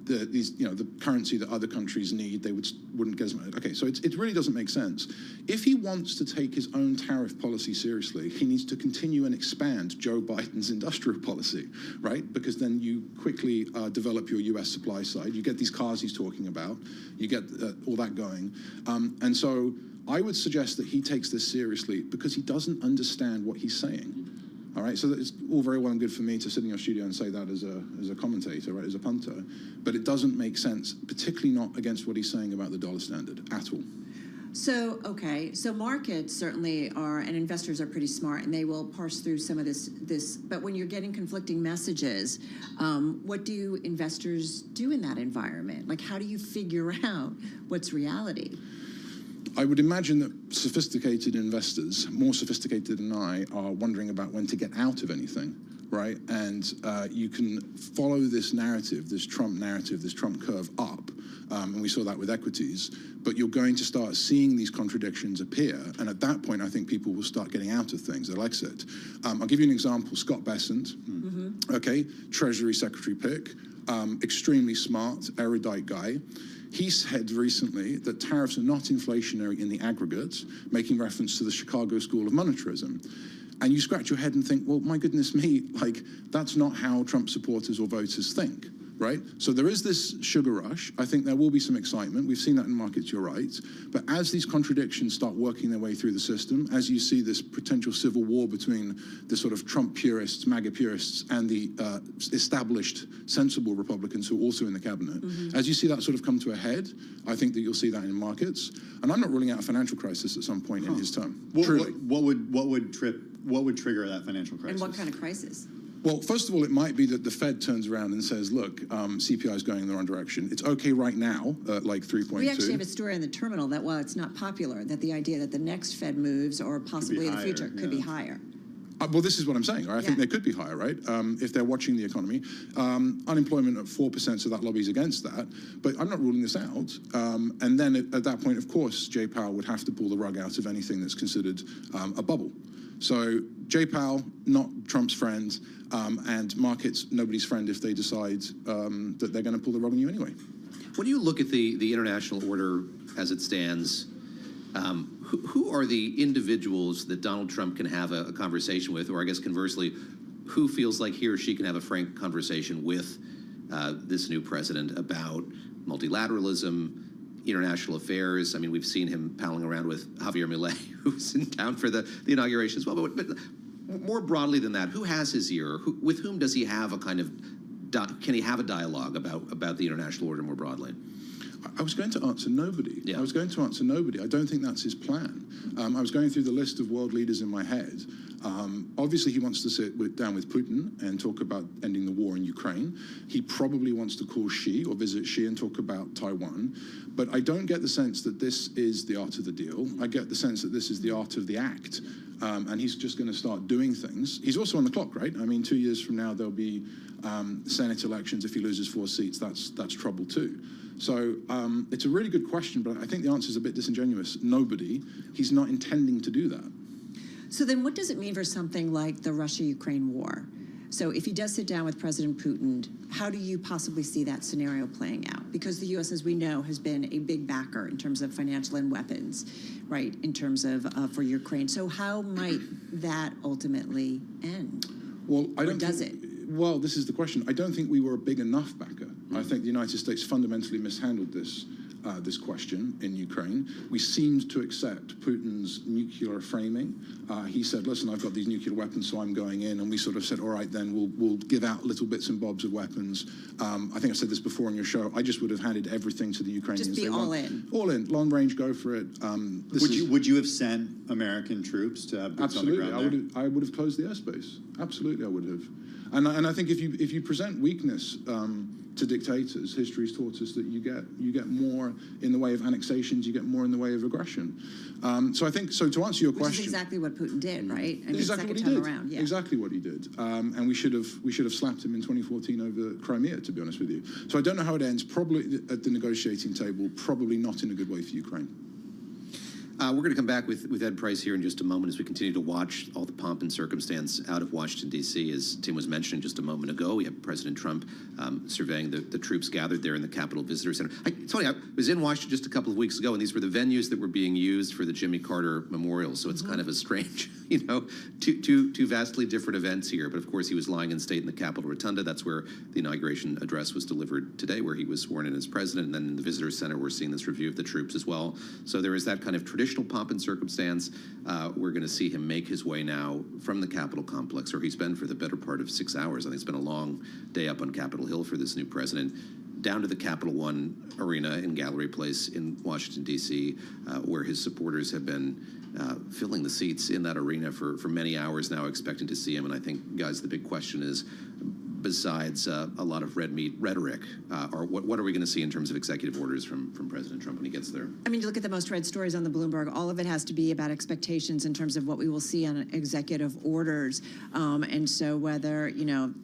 the currency that other countries need. They wouldn't get as much. Okay, so it really doesn't make sense. If he wants to take his own tariff policy seriously, he needs to continue and expand Joe Biden's industrial policy, right? Because then you quickly develop your U.S. supply side. You get these cars he's talking about. You get all that going. And so I would suggest that he takes this seriously because he doesn't understand what he's saying. All right, so it's all very well and good for me to sit in your studio and say that as a commentator, right, as a punter, but it doesn't make sense, particularly not against what he's saying about the dollar standard at all. So, okay, so markets certainly are, and investors are pretty smart, and they will parse through some of this. But when you're getting conflicting messages, what do investors do in that environment? Like, how do you figure out what's reality? I would imagine that sophisticated investors, more sophisticated than I, are wondering about when to get out of anything, right? And you can follow this narrative, this Trump curve up, and we saw that with equities, but you're going to start seeing these contradictions appear, and at that point, I think people will start getting out of things, they'll exit. I'll give you an example, Scott Bessent, okay, Treasury Secretary pick, extremely smart, erudite guy. He said recently that tariffs are not inflationary in the aggregate, making reference to the Chicago School of Monetarism. And you scratch your head and think, well, my goodness me, like, that's not how Trump supporters or voters think, right? So there is this sugar rush. I think there will be some excitement. We've seen that in markets, you're right. But as these contradictions start working their way through the system, as you see this potential civil war between the sort of Trump purists, MAGA purists, and the established, sensible Republicans who are also in the cabinet, as you see that sort of come to a head, I think that you'll see that in markets. And I'm not ruling out a financial crisis at some point in his term. Truly. What would trigger that financial crisis? And what kind of crisis? Well, first of all, it might be that the Fed turns around and says, look, CPI is going in the wrong direction. It's okay right now, like 3.2. We actually have a story in the terminal that while it's not popular, that the idea that the next Fed moves or possibly in the future could be higher. Well, this is what I'm saying. Right? I think they could be higher, right? If they're watching the economy. Unemployment at 4%, so that lobby's against that. But I'm not ruling this out. And then at that point, of course, Jay Powell would have to pull the rug out of anything that's considered a bubble. So Jay Powell, not Trump's friend, and markets, nobody's friend if they decide that they're going to pull the rug on you anyway. When you look at the international order as it stands, who are the individuals that Donald Trump can have a conversation with, or I guess conversely, who feels like he or she can have a frank conversation with this new president about multilateralism, international affairs? I mean, we've seen him palling around with Javier Milei, who's in town for the inauguration as well. But more broadly than that, who has his ear? With whom does he have a kind of, can he have a dialogue about the international order more broadly? I was going to answer nobody. Yeah. I was going to answer nobody. I don't think that's his plan. I was going through the list of world leaders in my head. Obviously, he wants to sit down with Putin and talk about ending the war in Ukraine. He probably wants to call Xi or visit Xi and talk about Taiwan. But I don't get the sense that this is the art of the deal. I get the sense that this is the art of the act. And he's just going to start doing things. He's also on the clock, right? I mean, 2 years from now, there'll be Senate elections. If he loses 4 seats, that's trouble too. So it's a really good question, but I think the answer is a bit disingenuous. Nobody. He's not intending to do that. So then what does it mean for something like the Russia-Ukraine war? So if he does sit down with President Putin, how do you possibly see that scenario playing out? Because the U.S., as we know, has been a big backer in terms of financial and weapons, right, in terms of for Ukraine. So how might that ultimately end? Well, or does it? Well, this is the question. I don't think we were a big enough backer. I think the United States fundamentally mishandled this question in Ukraine. We seemed to accept Putin's nuclear framing. He said, listen, I've got these nuclear weapons, so I'm going in. And we sort of said, all right, then we'll give out little bits and bobs of weapons. I think I said this before on your show. I just would have handed everything to the Ukrainians. Just be all in. All in. Long range, go for it. Would you have sent American troops to have boots on the ground there? I would have closed the airspace. Absolutely, I would have. And I think if you present weakness to dictators, history's taught us that you get more in the way of annexations, you get more in the way of aggression. So I think, to answer your question, Which is exactly what Putin did, right? I mean, exactly what he did. Around, yeah. Exactly what he did. And we should have slapped him in 2014 over Crimea, to be honest with you. So I don't know how it ends. Probably at the negotiating table, probably not in a good way for Ukraine. We're going to come back with Ed Price here in just a moment as we continue to watch all the pomp and circumstance out of Washington, D.C. As Tim was mentioning just a moment ago, we have President Trump surveying the troops gathered there in the Capitol Visitor Center. It's funny, I was in Washington just a couple of weeks ago, and these were the venues that were being used for the Jimmy Carter Memorial, so it's kind of a strange, two vastly different events here. But of course, he was lying in state in the Capitol Rotunda. That's where the inauguration address was delivered today, where he was sworn in as president. And then in the Visitor Center, we're seeing this review of the troops as well. So there is that kind of traditional pomp and circumstance. We're going to see him make his way now from the Capitol complex, where he's been for the better part of 6 hours. I think it's been a long day up on Capitol Hill for this new president, down to the Capital One Arena in Gallery Place in Washington, D.C., where his supporters have been filling the seats in that arena for many hours now, expecting to see him. And I think, guys, the big question is, besides a lot of red meat rhetoric, or what are we going to see in terms of executive orders from President Trump when he gets there? I mean, you look at the most read stories on the Bloomberg, all of it has to be about expectations in terms of what we will see on executive orders. And so whether,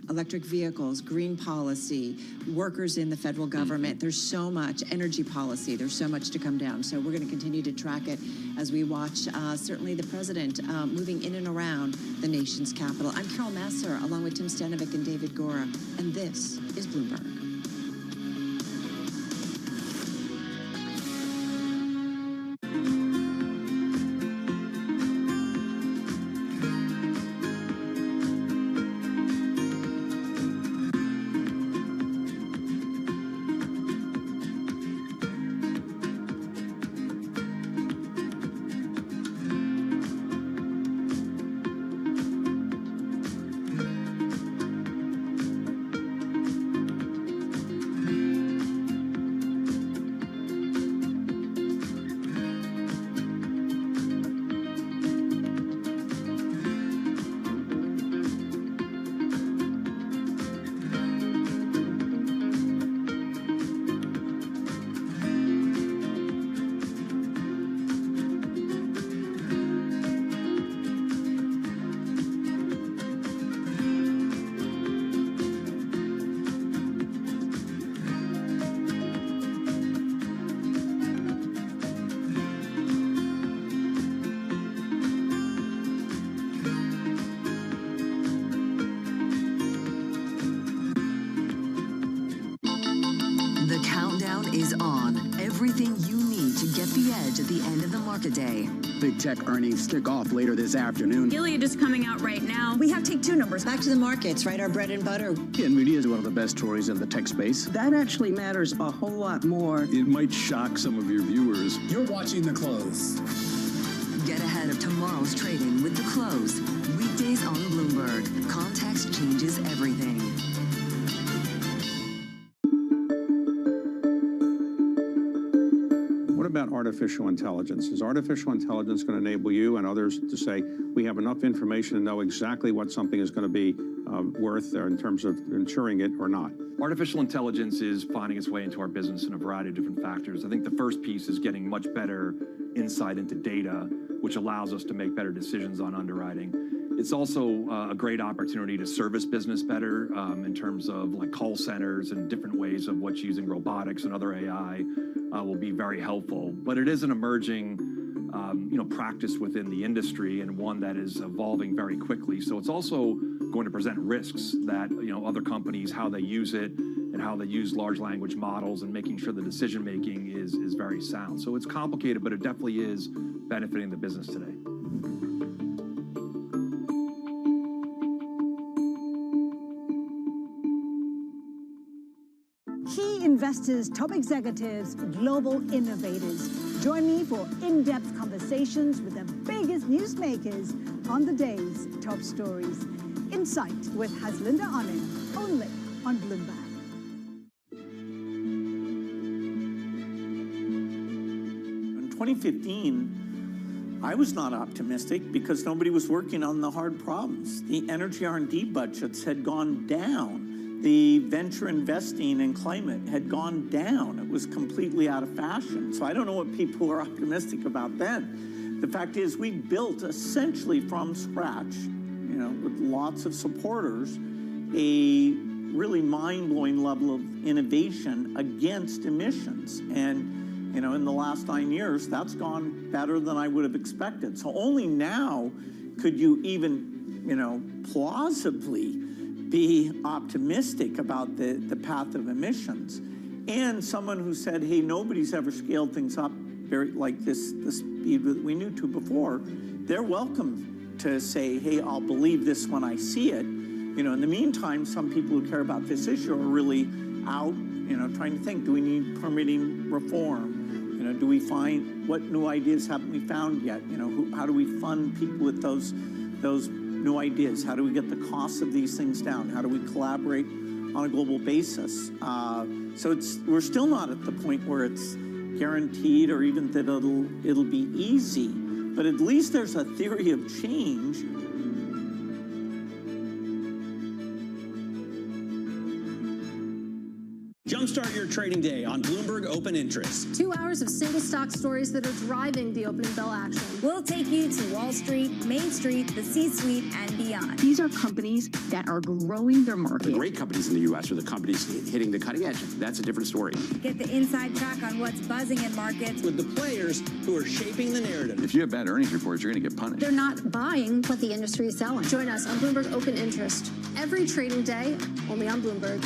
electric vehicles, green policy, workers in the federal government, there's so much, energy policy, there's so much to come down. So we're going to continue to track it as we watch, certainly the president moving in and around the nation's capital. I'm Carol Masser, along with Tim Stanovic and David Gore, and this is Bloomberg. Is on. Everything you need to get the edge at the end of the market day. Big tech earnings kick off later this afternoon. Gilead is coming out right now. We have take two numbers. Back to the markets, right? Our bread and butter. NVIDIA is one of the best stories in the tech space. That actually matters a whole lot more. It might shock some of your viewers. You're watching The Close. Get ahead of tomorrow's trading with The Close. Weekdays on Bloomberg. Context changes everything. What about artificial intelligence? Is artificial intelligence going to enable you and others to say, we have enough information to know exactly what something is going to be worth in terms of insuring it or not? Artificial intelligence is finding its way into our business in a variety of different factors. I think the first piece is getting much better insight into data, which allows us to make better decisions on underwriting. It's also a great opportunity to service business better in terms of like call centers and different ways of what's using robotics and other AI will be very helpful. But it is an emerging practice within the industry and one that is evolving very quickly. So it's also going to present risks that other companies, how they use it and how they use large language models and making sure the decision making is very sound. So it's complicated, but it definitely is benefiting the business today. Key investors, top executives, global innovators. Join me for in-depth conversations with the biggest newsmakers on the day's top stories. Insight with Haslinda Onen, only on Bloomberg. In 2015, I was not optimistic because nobody was working on the hard problems. The energy R&D budgets had gone down. The venture investing in climate had gone down. It was completely out of fashion. So I don't know what people were optimistic about then. The fact is we built essentially from scratch, with lots of supporters, a really mind-blowing level of innovation against emissions. And, in the last 9 years, that's gone better than I would have expected. So only now could you even, plausibly be optimistic about the path of emissions. And someone who said, hey, nobody's ever scaled things up like the speed that we knew to before, they're welcome to say, hey, I'll believe this when I see it. In the meantime, some people who care about this issue are really out, trying to think, do we need permitting reform? Do we find, what new ideas haven't we found yet? How do we fund people with those new ideas? How do we get the costs of these things down? How do we collaborate on a global basis? So we're still not at the point where it's guaranteed or even that it'll be easy, but at least there's a theory of change. Jumpstart your trading day on Bloomberg Open Interest. 2 hours of single stock stories that are driving the opening bell action. We'll take you to Wall Street, Main Street, the C-suite, and beyond. These are companies that are growing their market. The great companies in the U.S. are the companies hitting the cutting edge. That's a different story. Get the inside track on what's buzzing in markets. With the players who are shaping the narrative. If you have bad earnings reports, you're going to get punished. They're not buying what the industry is selling. Join us on Bloomberg Open Interest. Every trading day, only on Bloomberg.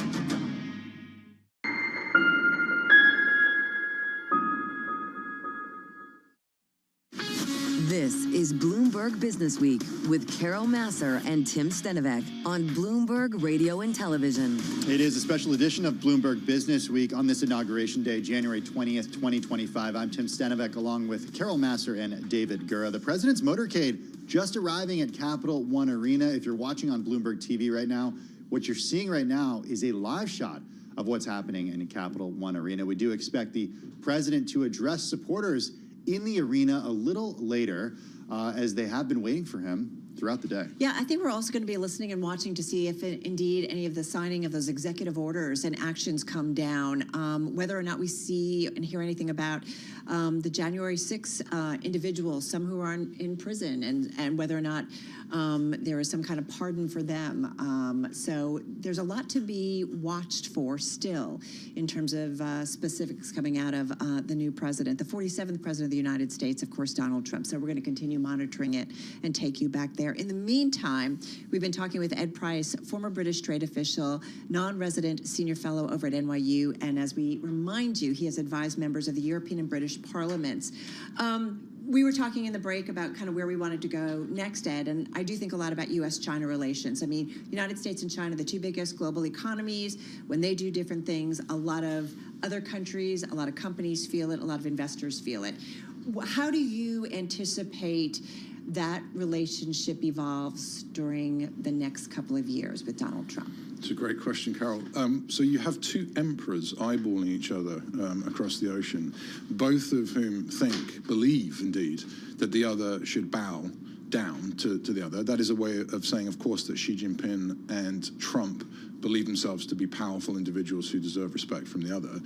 This is Bloomberg Business Week with Carol Masser and Tim Stenovec on Bloomberg Radio and Television. It is a special edition of Bloomberg Business Week on this Inauguration Day, January 20th, 2025. I'm Tim Stenovec along with Carol Masser and David Gura. The President's motorcade just arriving at Capital One Arena. If you're watching on Bloomberg TV right now, what you're seeing right now is a live shot of what's happening in Capital One Arena. We do expect the President to address supporters in the arena a little later, as they have been waiting for him throughout the day. Yeah, I think we're also going to be listening and watching to see if indeed any of the signing of those executive orders and actions come down, whether or not we see and hear anything about the January 6 individuals, some who are in prison, and whether or not there is some kind of pardon for them. So there's a lot to be watched for still in terms of specifics coming out of the new president, the 47th president of the United States, of course, Donald Trump. So we're going to continue monitoring it and take you back there. In the meantime, we've been talking with Ed Price, former British trade official, non-resident senior fellow over at NYU. And as we remind you, he has advised members of the European and British parliaments. We were talking in the break about kind of where we wanted to go next, Ed, and I do think a lot about U.S.-China relations. I mean, United States and China, the two biggest global economies, when they do different things, a lot of other countries, a lot of companies feel it, a lot of investors feel it. How do you anticipate that relationship evolves during the next couple of years with Donald Trump? It's a great question, Carol. So you have two emperors eyeballing each other across the ocean, both of whom believe indeed, that the other should bow down to the other. That is a way of saying, of course, that Xi Jinping and Trump believe themselves to be powerful individuals who deserve respect from the other.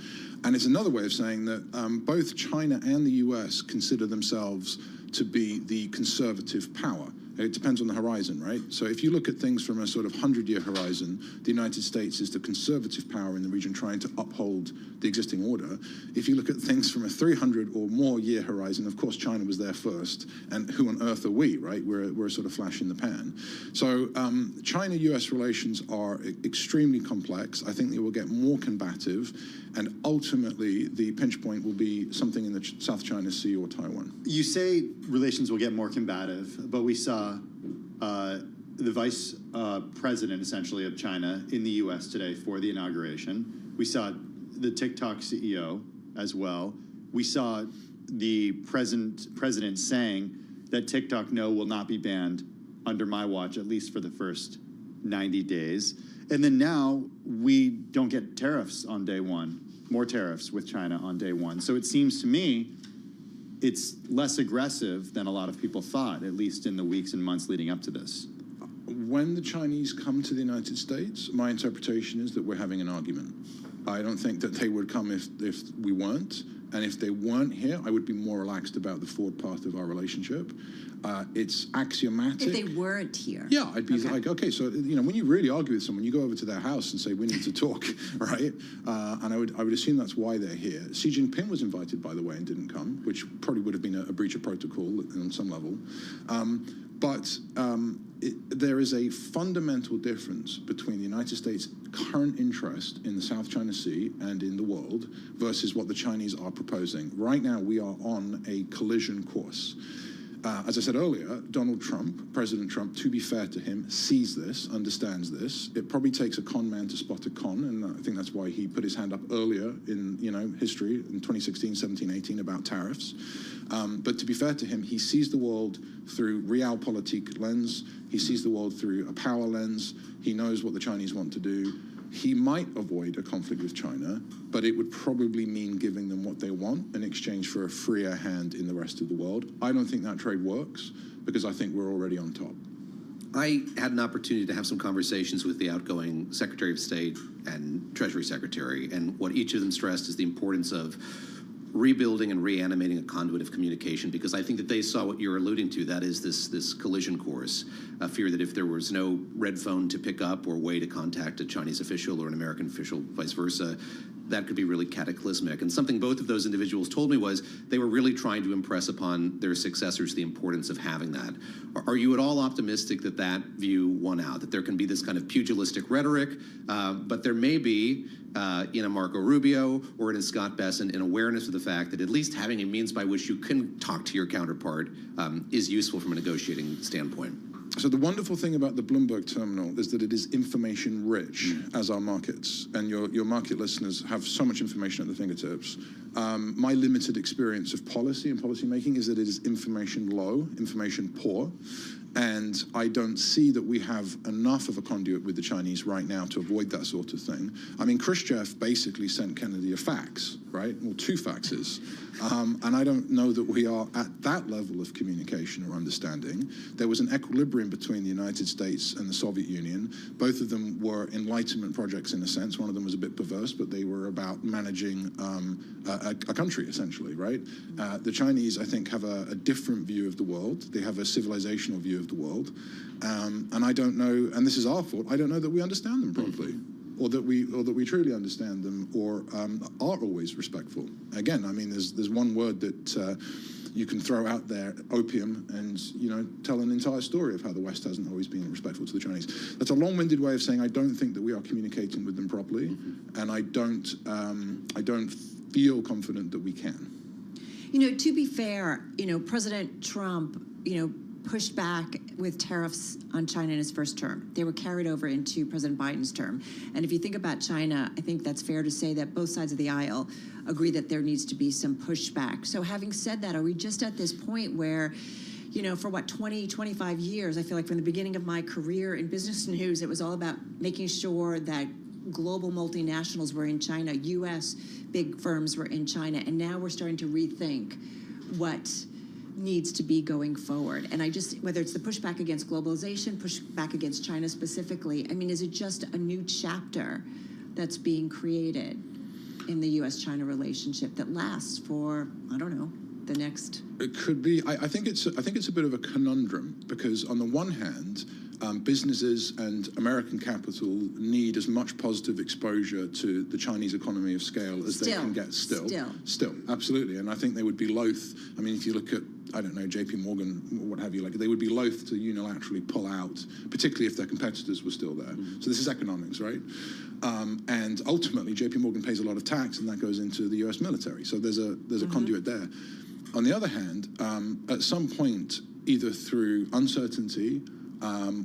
And it's another way of saying that both China and the US consider themselves to be the conservative power. It depends on the horizon, right? So if you look at things from a sort of 100-year horizon, the United States is the conservative power in the region trying to uphold the existing order. If you look at things from a 300 or more year horizon, of course, China was there first. And who on earth are we, right? We're a sort of flash in the pan. So China-US relations are extremely complex. I think they will get more combative. And ultimately, the pinch point will be something in the South China Sea or Taiwan. You say relations will get more combative, but we saw the vice president, essentially, of China in the U.S. today for the inauguration. We saw the TikTok CEO as well. We saw the president saying that TikTok will not be banned under my watch, at least for the first 90 days. And then now we don't get tariffs on day one, more tariffs with China on day one. So it seems to me it's less aggressive than a lot of people thought, at least in the weeks and months leading up to this. When the Chinese come to the United States, my interpretation is that we're having an argument. I don't think that they would come if we weren't. And if they weren't here, I would be more relaxed about the forward path of our relationship. It's axiomatic. If they weren't here. Yeah, I'd be like, okay, so, when you really argue with someone, you go over to their house and say, we need to talk, right? And I would assume that's why they're here. Xi Jinping was invited, by the way, and didn't come, which probably would have been a breach of protocol on some level. There is a fundamental difference between the United States' current interest in the South China Sea and in the world versus what the Chinese are proposing. Right now, we are on a collision course. As I said earlier, Donald Trump, President Trump, to be fair to him, sees this, understands this. It probably takes a con man to spot a con, and I think that's why he put his hand up earlier in history in 2016, 17, 18 about tariffs. But to be fair to him, he sees the world through realpolitik lens. He sees the world through a power lens. He knows what the Chinese want to do. He might avoid a conflict with China, but it would probably mean giving them what they want in exchange for a freer hand in the rest of the world. I don't think that trade works because I think we're already on top. I had an opportunity to have some conversations with the outgoing Secretary of State and Treasury Secretary, and what each of them stressed is the importance of rebuilding and reanimating a conduit of communication, because I think that they saw what you're alluding to, that is this collision course, a fear that if there was no red phone to pick up or way to contact a Chinese official or an American official, vice versa, that could be really cataclysmic. And something both of those individuals told me was they were really trying to impress upon their successors the importance of having that. Are you at all optimistic that that view won out, that there can be this kind of pugilistic rhetoric, but there may be in a Marco Rubio or in a Scott Bessent an awareness of the fact that at least having a means by which you can talk to your counterpart is useful from a negotiating standpoint? So the wonderful thing about the Bloomberg terminal is that it is information rich, as our markets, and your market listeners have so much information at their fingertips. My limited experience of policy and policy making is that it is information low, information poor, and I don't see that we have enough of a conduit with the Chinese right now to avoid that sort of thing. I mean, Khrushchev basically sent Kennedy a fax, right? Well, 2 faxes. And I don't know that we are at that level of communication or understanding. There was an equilibrium between the United States and the Soviet Union. Both of them were Enlightenment projects in a sense. One of them was a bit perverse, but they were about managing a country, essentially, right? The Chinese, I think, have a different view of the world. They have a civilizational view of the world. And I don't know, and this is our fault, I don't know that we understand them properly. Or that we truly understand them, or are always respectful. Again, I mean, there's one word that you can throw out there, opium, and tell an entire story of how the West hasn't always been respectful to the Chinese. That's a long-winded way of saying I don't think that we are communicating with them properly, and I don't feel confident that we can. To be fair, President Trump, pushed back with tariffs on China in his first term. They were carried over into President Biden's term. And if you think about China, I think that's fair to say that both sides of the aisle agree that there needs to be some pushback. So having said that, are we just at this point where you know, for what, 20, 25 years, I feel like from the beginning of my career in business news, it was all about making sure that global multinationals were in China, U.S. big firms were in China, and now we're starting to rethink what needs to be going forward. And I just, whether it's the pushback against globalization, pushback against China specifically, I mean, is it just a new chapter that's being created in the U.S.-China relationship that lasts for, I don't know, the next? It could be. I think it's a bit of a conundrum, because on the one hand, businesses and American capital need as much positive exposure to the Chinese economy of scale as they can get still, absolutely. And I think they would be loath, I mean, if you look at, I don't know, JP Morgan, what have you, like, they would be loath to unilaterally pull out, particularly if their competitors were still there. So this is economics, right? And ultimately, JP Morgan pays a lot of tax, and that goes into the US military. So there's a conduit there. On the other hand, at some point, either through uncertainty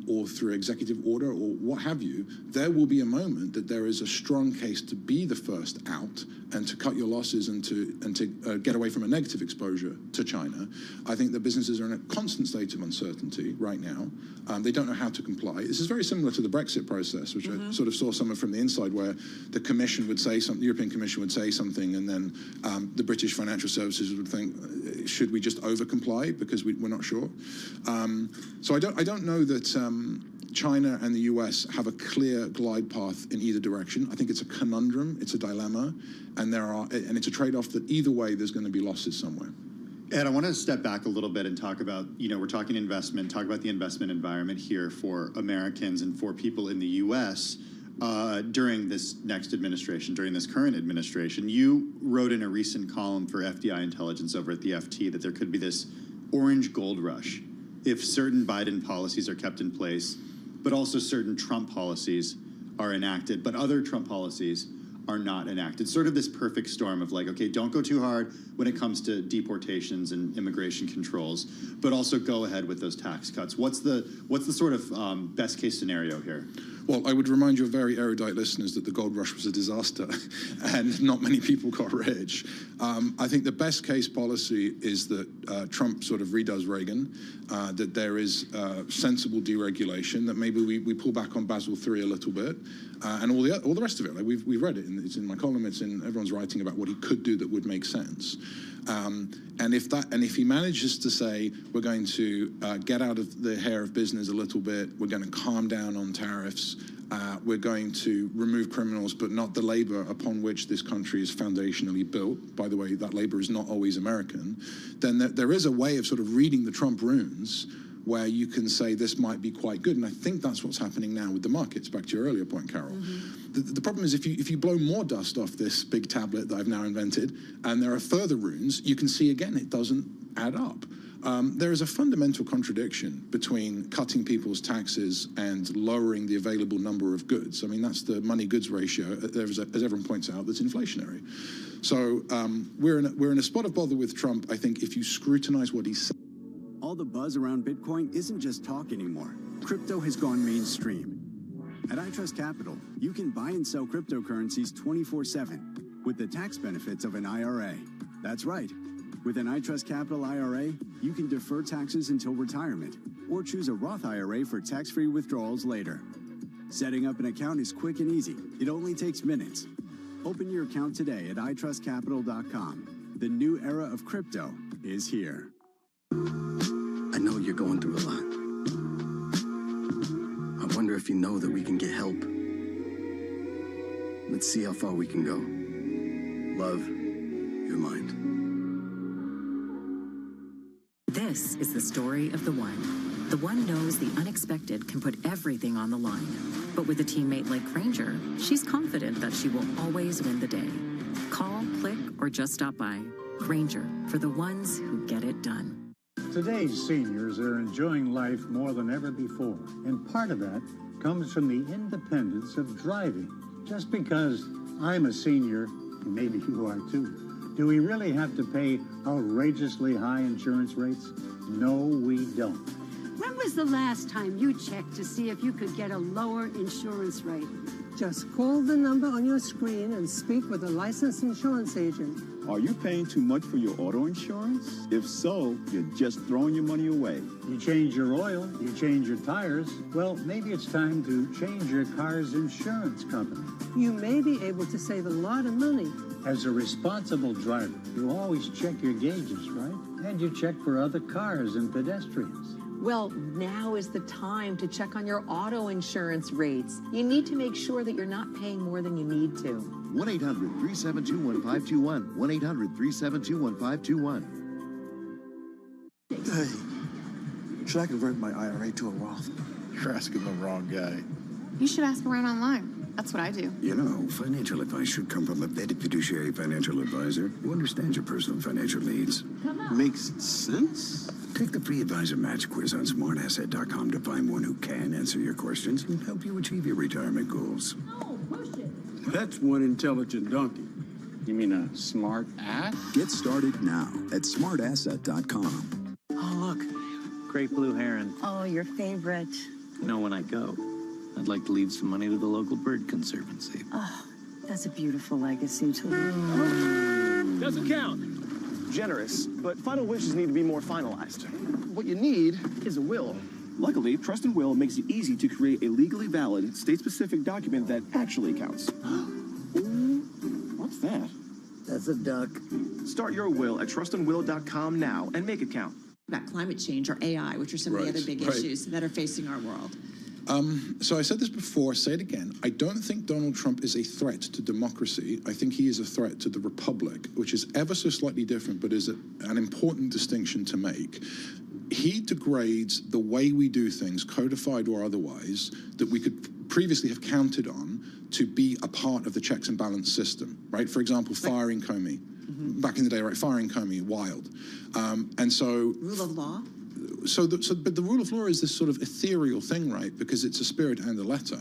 or through executive order or what have you, there will be a moment that there is a strong case to be the first out and to cut your losses and to get away from a negative exposure to China. I think that businesses are in a constant state of uncertainty right now. They don't know how to comply. This is very similar to the Brexit process, which I sort of saw some of from the inside, where the Commission would say something, the European Commission would say something, and then the British financial services would think, should we just over-comply because we're not sure? So I don't know that China and the US have a clear glide path in either direction. I think it's a conundrum, it's a dilemma, and it's a trade-off that either way there's going to be losses somewhere. Ed, I want to step back a little bit and talk about, you know, we're talking investment, talk about the investment environment here for Americans and for people in the US during this next administration, during this current administration. You wrote in a recent column for FDI Intelligence over at the FT that there could be this orange gold rush if certain Biden policies are kept in place, but also certain Trump policies are enacted, but other Trump policies are not enacted. Sort of this perfect storm of like, okay, don't go too hard when it comes to deportations and immigration controls, but also go ahead with those tax cuts. What's the sort of best case scenario here? Well, I would remind your very erudite listeners that the gold rush was a disaster and not many people got rich. I think the best case policy is that Trump sort of redoes Reagan, that there is sensible deregulation, that maybe we pull back on Basel III a little bit, and all the rest of it. Like we've read it, it's in my column, everyone's writing about what he could do that would make sense. And if he manages to say, we're going to get out of the hair of business a little bit, we're going to calm down on tariffs, we're going to remove criminals, but not the labor upon which this country is foundationally built. By the way, that labor is not always American. Then there is a way of sort of reading the Trump runes where you can say this might be quite good. And I think that's what's happening now with the markets, back to your earlier point, Carol. The problem is if you blow more dust off this big tablet that I've now invented, and there are further runes, you can see again it doesn't add up. There is a fundamental contradiction between cutting people's taxes and lowering the available number of goods. I mean, that's the money goods ratio, as everyone points out, that's inflationary. So we're in a spot of bother with Trump, I think, if you scrutinize what he said. All the buzz around Bitcoin isn't just talk anymore. Crypto has gone mainstream. At iTrust Capital, you can buy and sell cryptocurrencies 24/7 with the tax benefits of an IRA. That's right. With an iTrust Capital IRA, you can defer taxes until retirement or choose a Roth IRA for tax-free withdrawals later. Setting up an account is quick and easy. It only takes minutes. Open your account today at itrustcapital.com. The new era of crypto is here. I know you're going through a lot. I wonder if you know that we can get help. Let's see how far we can go. Love, your mind. This is the story of the one. The one knows the unexpected can put everything on the line. But with a teammate like Granger, she's confident that she will always win the day. Call, click, or just stop by. Granger, for the ones who get it done. Today's seniors are enjoying life more than ever before, and part of that comes from the independence of driving. Just because I'm a senior, and maybe you are too, do we really have to pay outrageously high insurance rates? No, we don't. When was the last time you checked to see if you could get a lower insurance rate? Just call the number on your screen and speak with a licensed insurance agent. Are you paying too much for your auto insurance? If so, you're just throwing your money away. You change your oil, you change your tires. Well, maybe it's time to change your car's insurance company. You may be able to save a lot of money. As a responsible driver, you always check your gauges, right? And you check for other cars and pedestrians. Well, now is the time to check on your auto insurance rates. You need to make sure that you're not paying more than you need to. 1-800-372-1521. 1-800-372-1521. Hey, should I convert my IRA to a Roth? You're asking the wrong guy. You should ask around online. That's what I do. You know, financial advice should come from a vetted fiduciary financial advisor who understands your personal financial needs. Makes sense. Take the free advisor match quiz on smartasset.com to find one who can answer your questions and help you achieve your retirement goals. Oh, push it. That's one intelligent donkey. You mean a smart ass? Get started now at smartasset.com. Oh, look. Great blue heron. Oh, your favorite. You know, when I go, I'd like to leave some money to the local bird conservancy. Oh, that's a beautiful legacy to leave. Doesn't count. Generous, but final wishes need to be more finalized. What you need is a will. Luckily, Trust and Will makes it easy to create a legally valid, state-specific document that actually counts. What's that? That's a duck. Start your will at trustandwill.com now and make it count. About climate change or AI, which are some of the other big issues that are facing our world. So I said this before, say it again. I don't think Donald Trump is a threat to democracy. I think he is a threat to the republic, which is ever so slightly different, but is an important distinction to make. He degrades the way we do things, codified or otherwise, that we could previously have counted on to be a part of the checks and balance system, right? For example, firing Comey. Back in the day, right? Firing Comey, wild. And so... Rule of law? But the rule of law is this sort of ethereal thing, right? Because it's a spirit and a letter.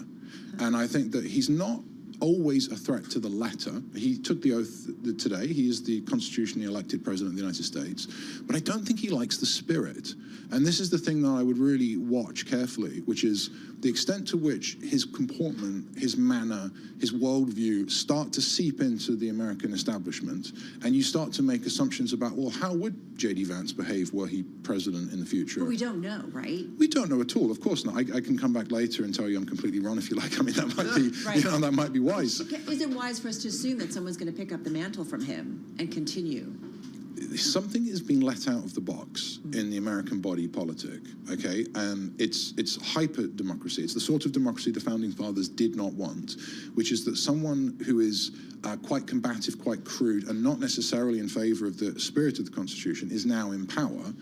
And I think that he's not always a threat to the letter. He took the oath today. He is the constitutionally elected president of the United States. But I don't think he likes the spirit. And this is the thing that I would really watch carefully, which is the extent to which his comportment, his manner, his worldview start to seep into the American establishment. And you start to make assumptions about, well, how would J.D. Vance behave were he president in the future? But we don't know, right? We don't know at all, of course not. I can come back later and tell you I'm completely wrong if you like. I mean, that might be, that might be wise. Is it wise for us to assume that someone's going to pick up the mantle from him and continue? Something is being let out of the box in the American body politic, okay? And it's hyper-democracy. It's the sort of democracy the Founding Fathers did not want, which is that someone who is quite combative, quite crude, and not necessarily in favor of the spirit of the Constitution is now in power.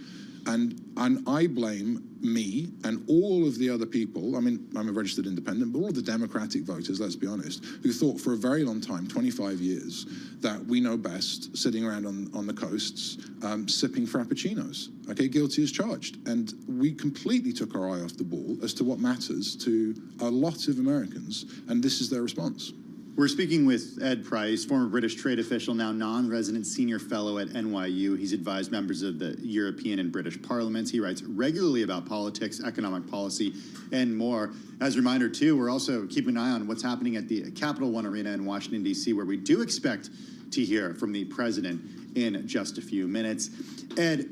And I blame me and all of the other people, I mean, I'm a registered independent, but all of the Democratic voters, let's be honest, who thought for a very long time, 25 years, that we know best, sitting around on the coasts, sipping frappuccinos, okay, guilty as charged. And we completely took our eye off the ball as to what matters to a lot of Americans, and this is their response. We're speaking with Ed Price, former British trade official, now non-resident senior fellow at NYU. He's advised members of the European and British parliaments. He writes regularly about politics, economic policy, and more. As a reminder, too, we're also keeping an eye on what's happening at the Capital One Arena in Washington, D.C., where we do expect to hear from the president in just a few minutes. Ed,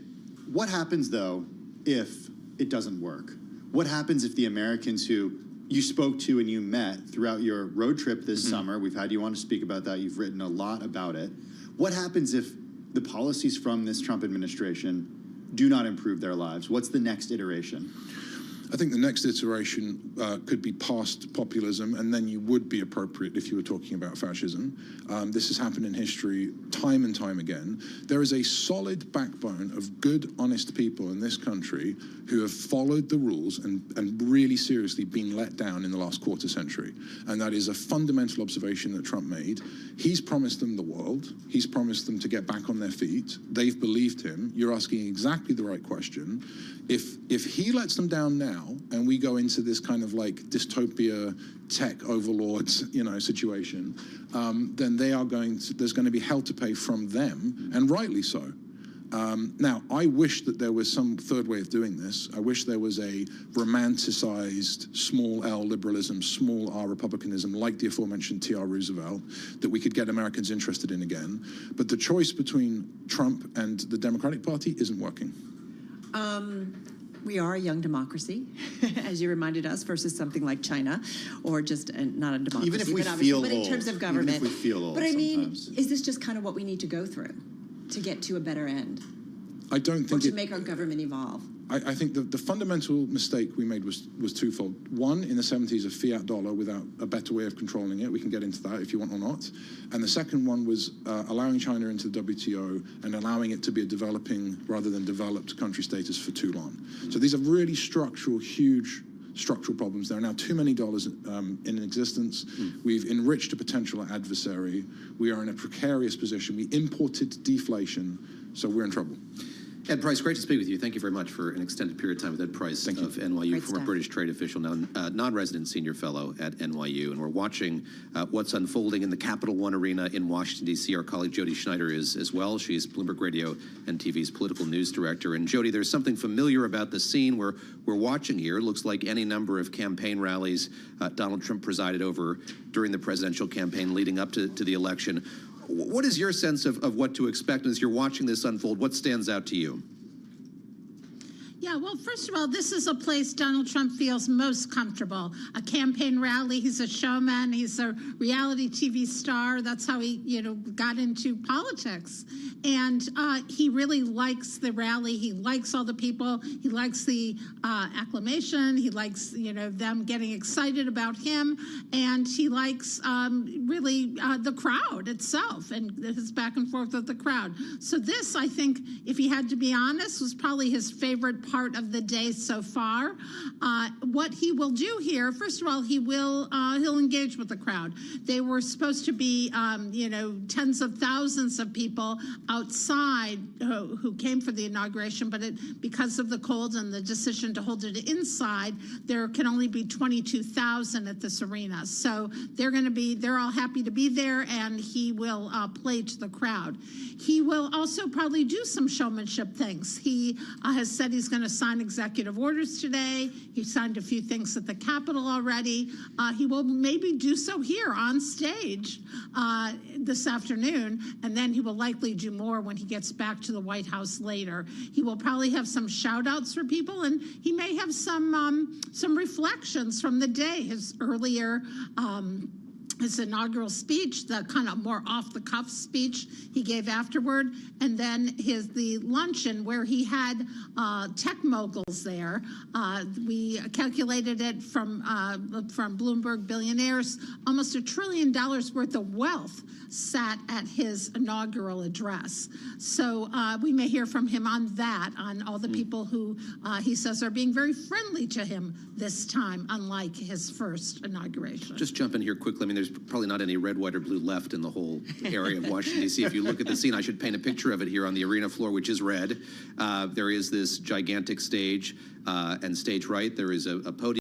what happens, though, if it doesn't work? What happens if the Americans who you spoke to and you met throughout your road trip this summer, we've had you on to speak about that, you've written a lot about it. What happens if the policies from this Trump administration do not improve their lives? What's the next iteration? I think the next iteration could be past populism, and then you would be appropriate if you were talking about fascism. This has happened in history time and time again. There is a solid backbone of good, honest people in this country who have followed the rules and really seriously been let down in the last quarter century. And that is a fundamental observation that Trump made. He's promised them the world. He's promised them to get back on their feet. They've believed him. You're asking exactly the right question. If he lets them down now, and we go into this kind of like dystopia tech overlords, situation, then there's going to be hell to pay from them, and rightly so. Now, I wish that there was some third way of doing this. I wish there was a romanticized small L liberalism, small R republicanism, like the aforementioned T.R. Roosevelt, that we could get Americans interested in again. But the choice between Trump and the Democratic Party isn't working. We are a young democracy, as you reminded us, versus something like China, or just not a democracy. Even if we feel but old. in terms of government. Even if we feel old but I mean, sometimes. is this just kind of what we need to go through to get to a better end? I don't think or to make our government evolve? I think the fundamental mistake we made was twofold. One, in the 70s, a fiat dollar without a better way of controlling it. We can get into that if you want or not. And the second one was allowing China into the WTO and allowing it to be a developing rather than developed country status for too long. So these are really structural, huge structural problems. There are now too many dollars in existence. We've enriched a potential adversary. We are in a precarious position. We imported deflation, so we're in trouble. Ed Price, great to speak with you. Thank you very much for an extended period of time with Ed Price of NYU, Great former stuff. British trade official, now non-resident senior fellow at NYU. And we're watching what's unfolding in the Capital One arena in Washington, D.C. Our colleague Jody Schneider is as well. She's Bloomberg Radio and TV's political news director. And Jody, there's something familiar about the scene we're watching here. It looks like any number of campaign rallies Donald Trump presided over during the presidential campaign leading up to the election. What is your sense of what to expect as you're watching this unfold? What stands out to you? Yeah, well, first of all, this is a place Donald Trump feels most comfortable. A campaign rally. He's a showman. He's a reality TV star. That's how he, got into politics. And he really likes the rally. He likes all the people. He likes the acclamation. He likes, them getting excited about him. And he likes really the crowd itself and his back and forth with the crowd. So this, I think, if he had to be honest, was probably his favorite part of the day so far. What he will do here, first of all, he'll engage with the crowd. They were supposed to be, tens of thousands of people outside who came for the inauguration, but because of the cold and the decision to hold it inside, there can only be 22,000 at this arena. So they're all happy to be there, and he will play to the crowd. He will also probably do some showmanship things. He has said he's going to sign executive orders today. He signed a few things at the Capitol already. He will maybe do so here on stage this afternoon, and then he will likely do more when he gets back to the White House later. He will probably have some shout-outs for people, and he may have some reflections from the day. His earlier his inaugural speech, the kind of more off-the-cuff speech he gave afterward, and then the luncheon where he had tech moguls there. We calculated it from Bloomberg Billionaires, almost $1 trillion worth of wealth sat at his inaugural address. So we may hear from him on that, on all the people who he says are being very friendly to him this time, unlike his first inauguration. Just jump in here quickly. I mean, there's probably not any red, white, or blue left in the whole area of Washington, D.C. If you look at the scene, I should paint a picture of it here on the arena floor, which is red. There is this gigantic stage, and stage right, there is a podium.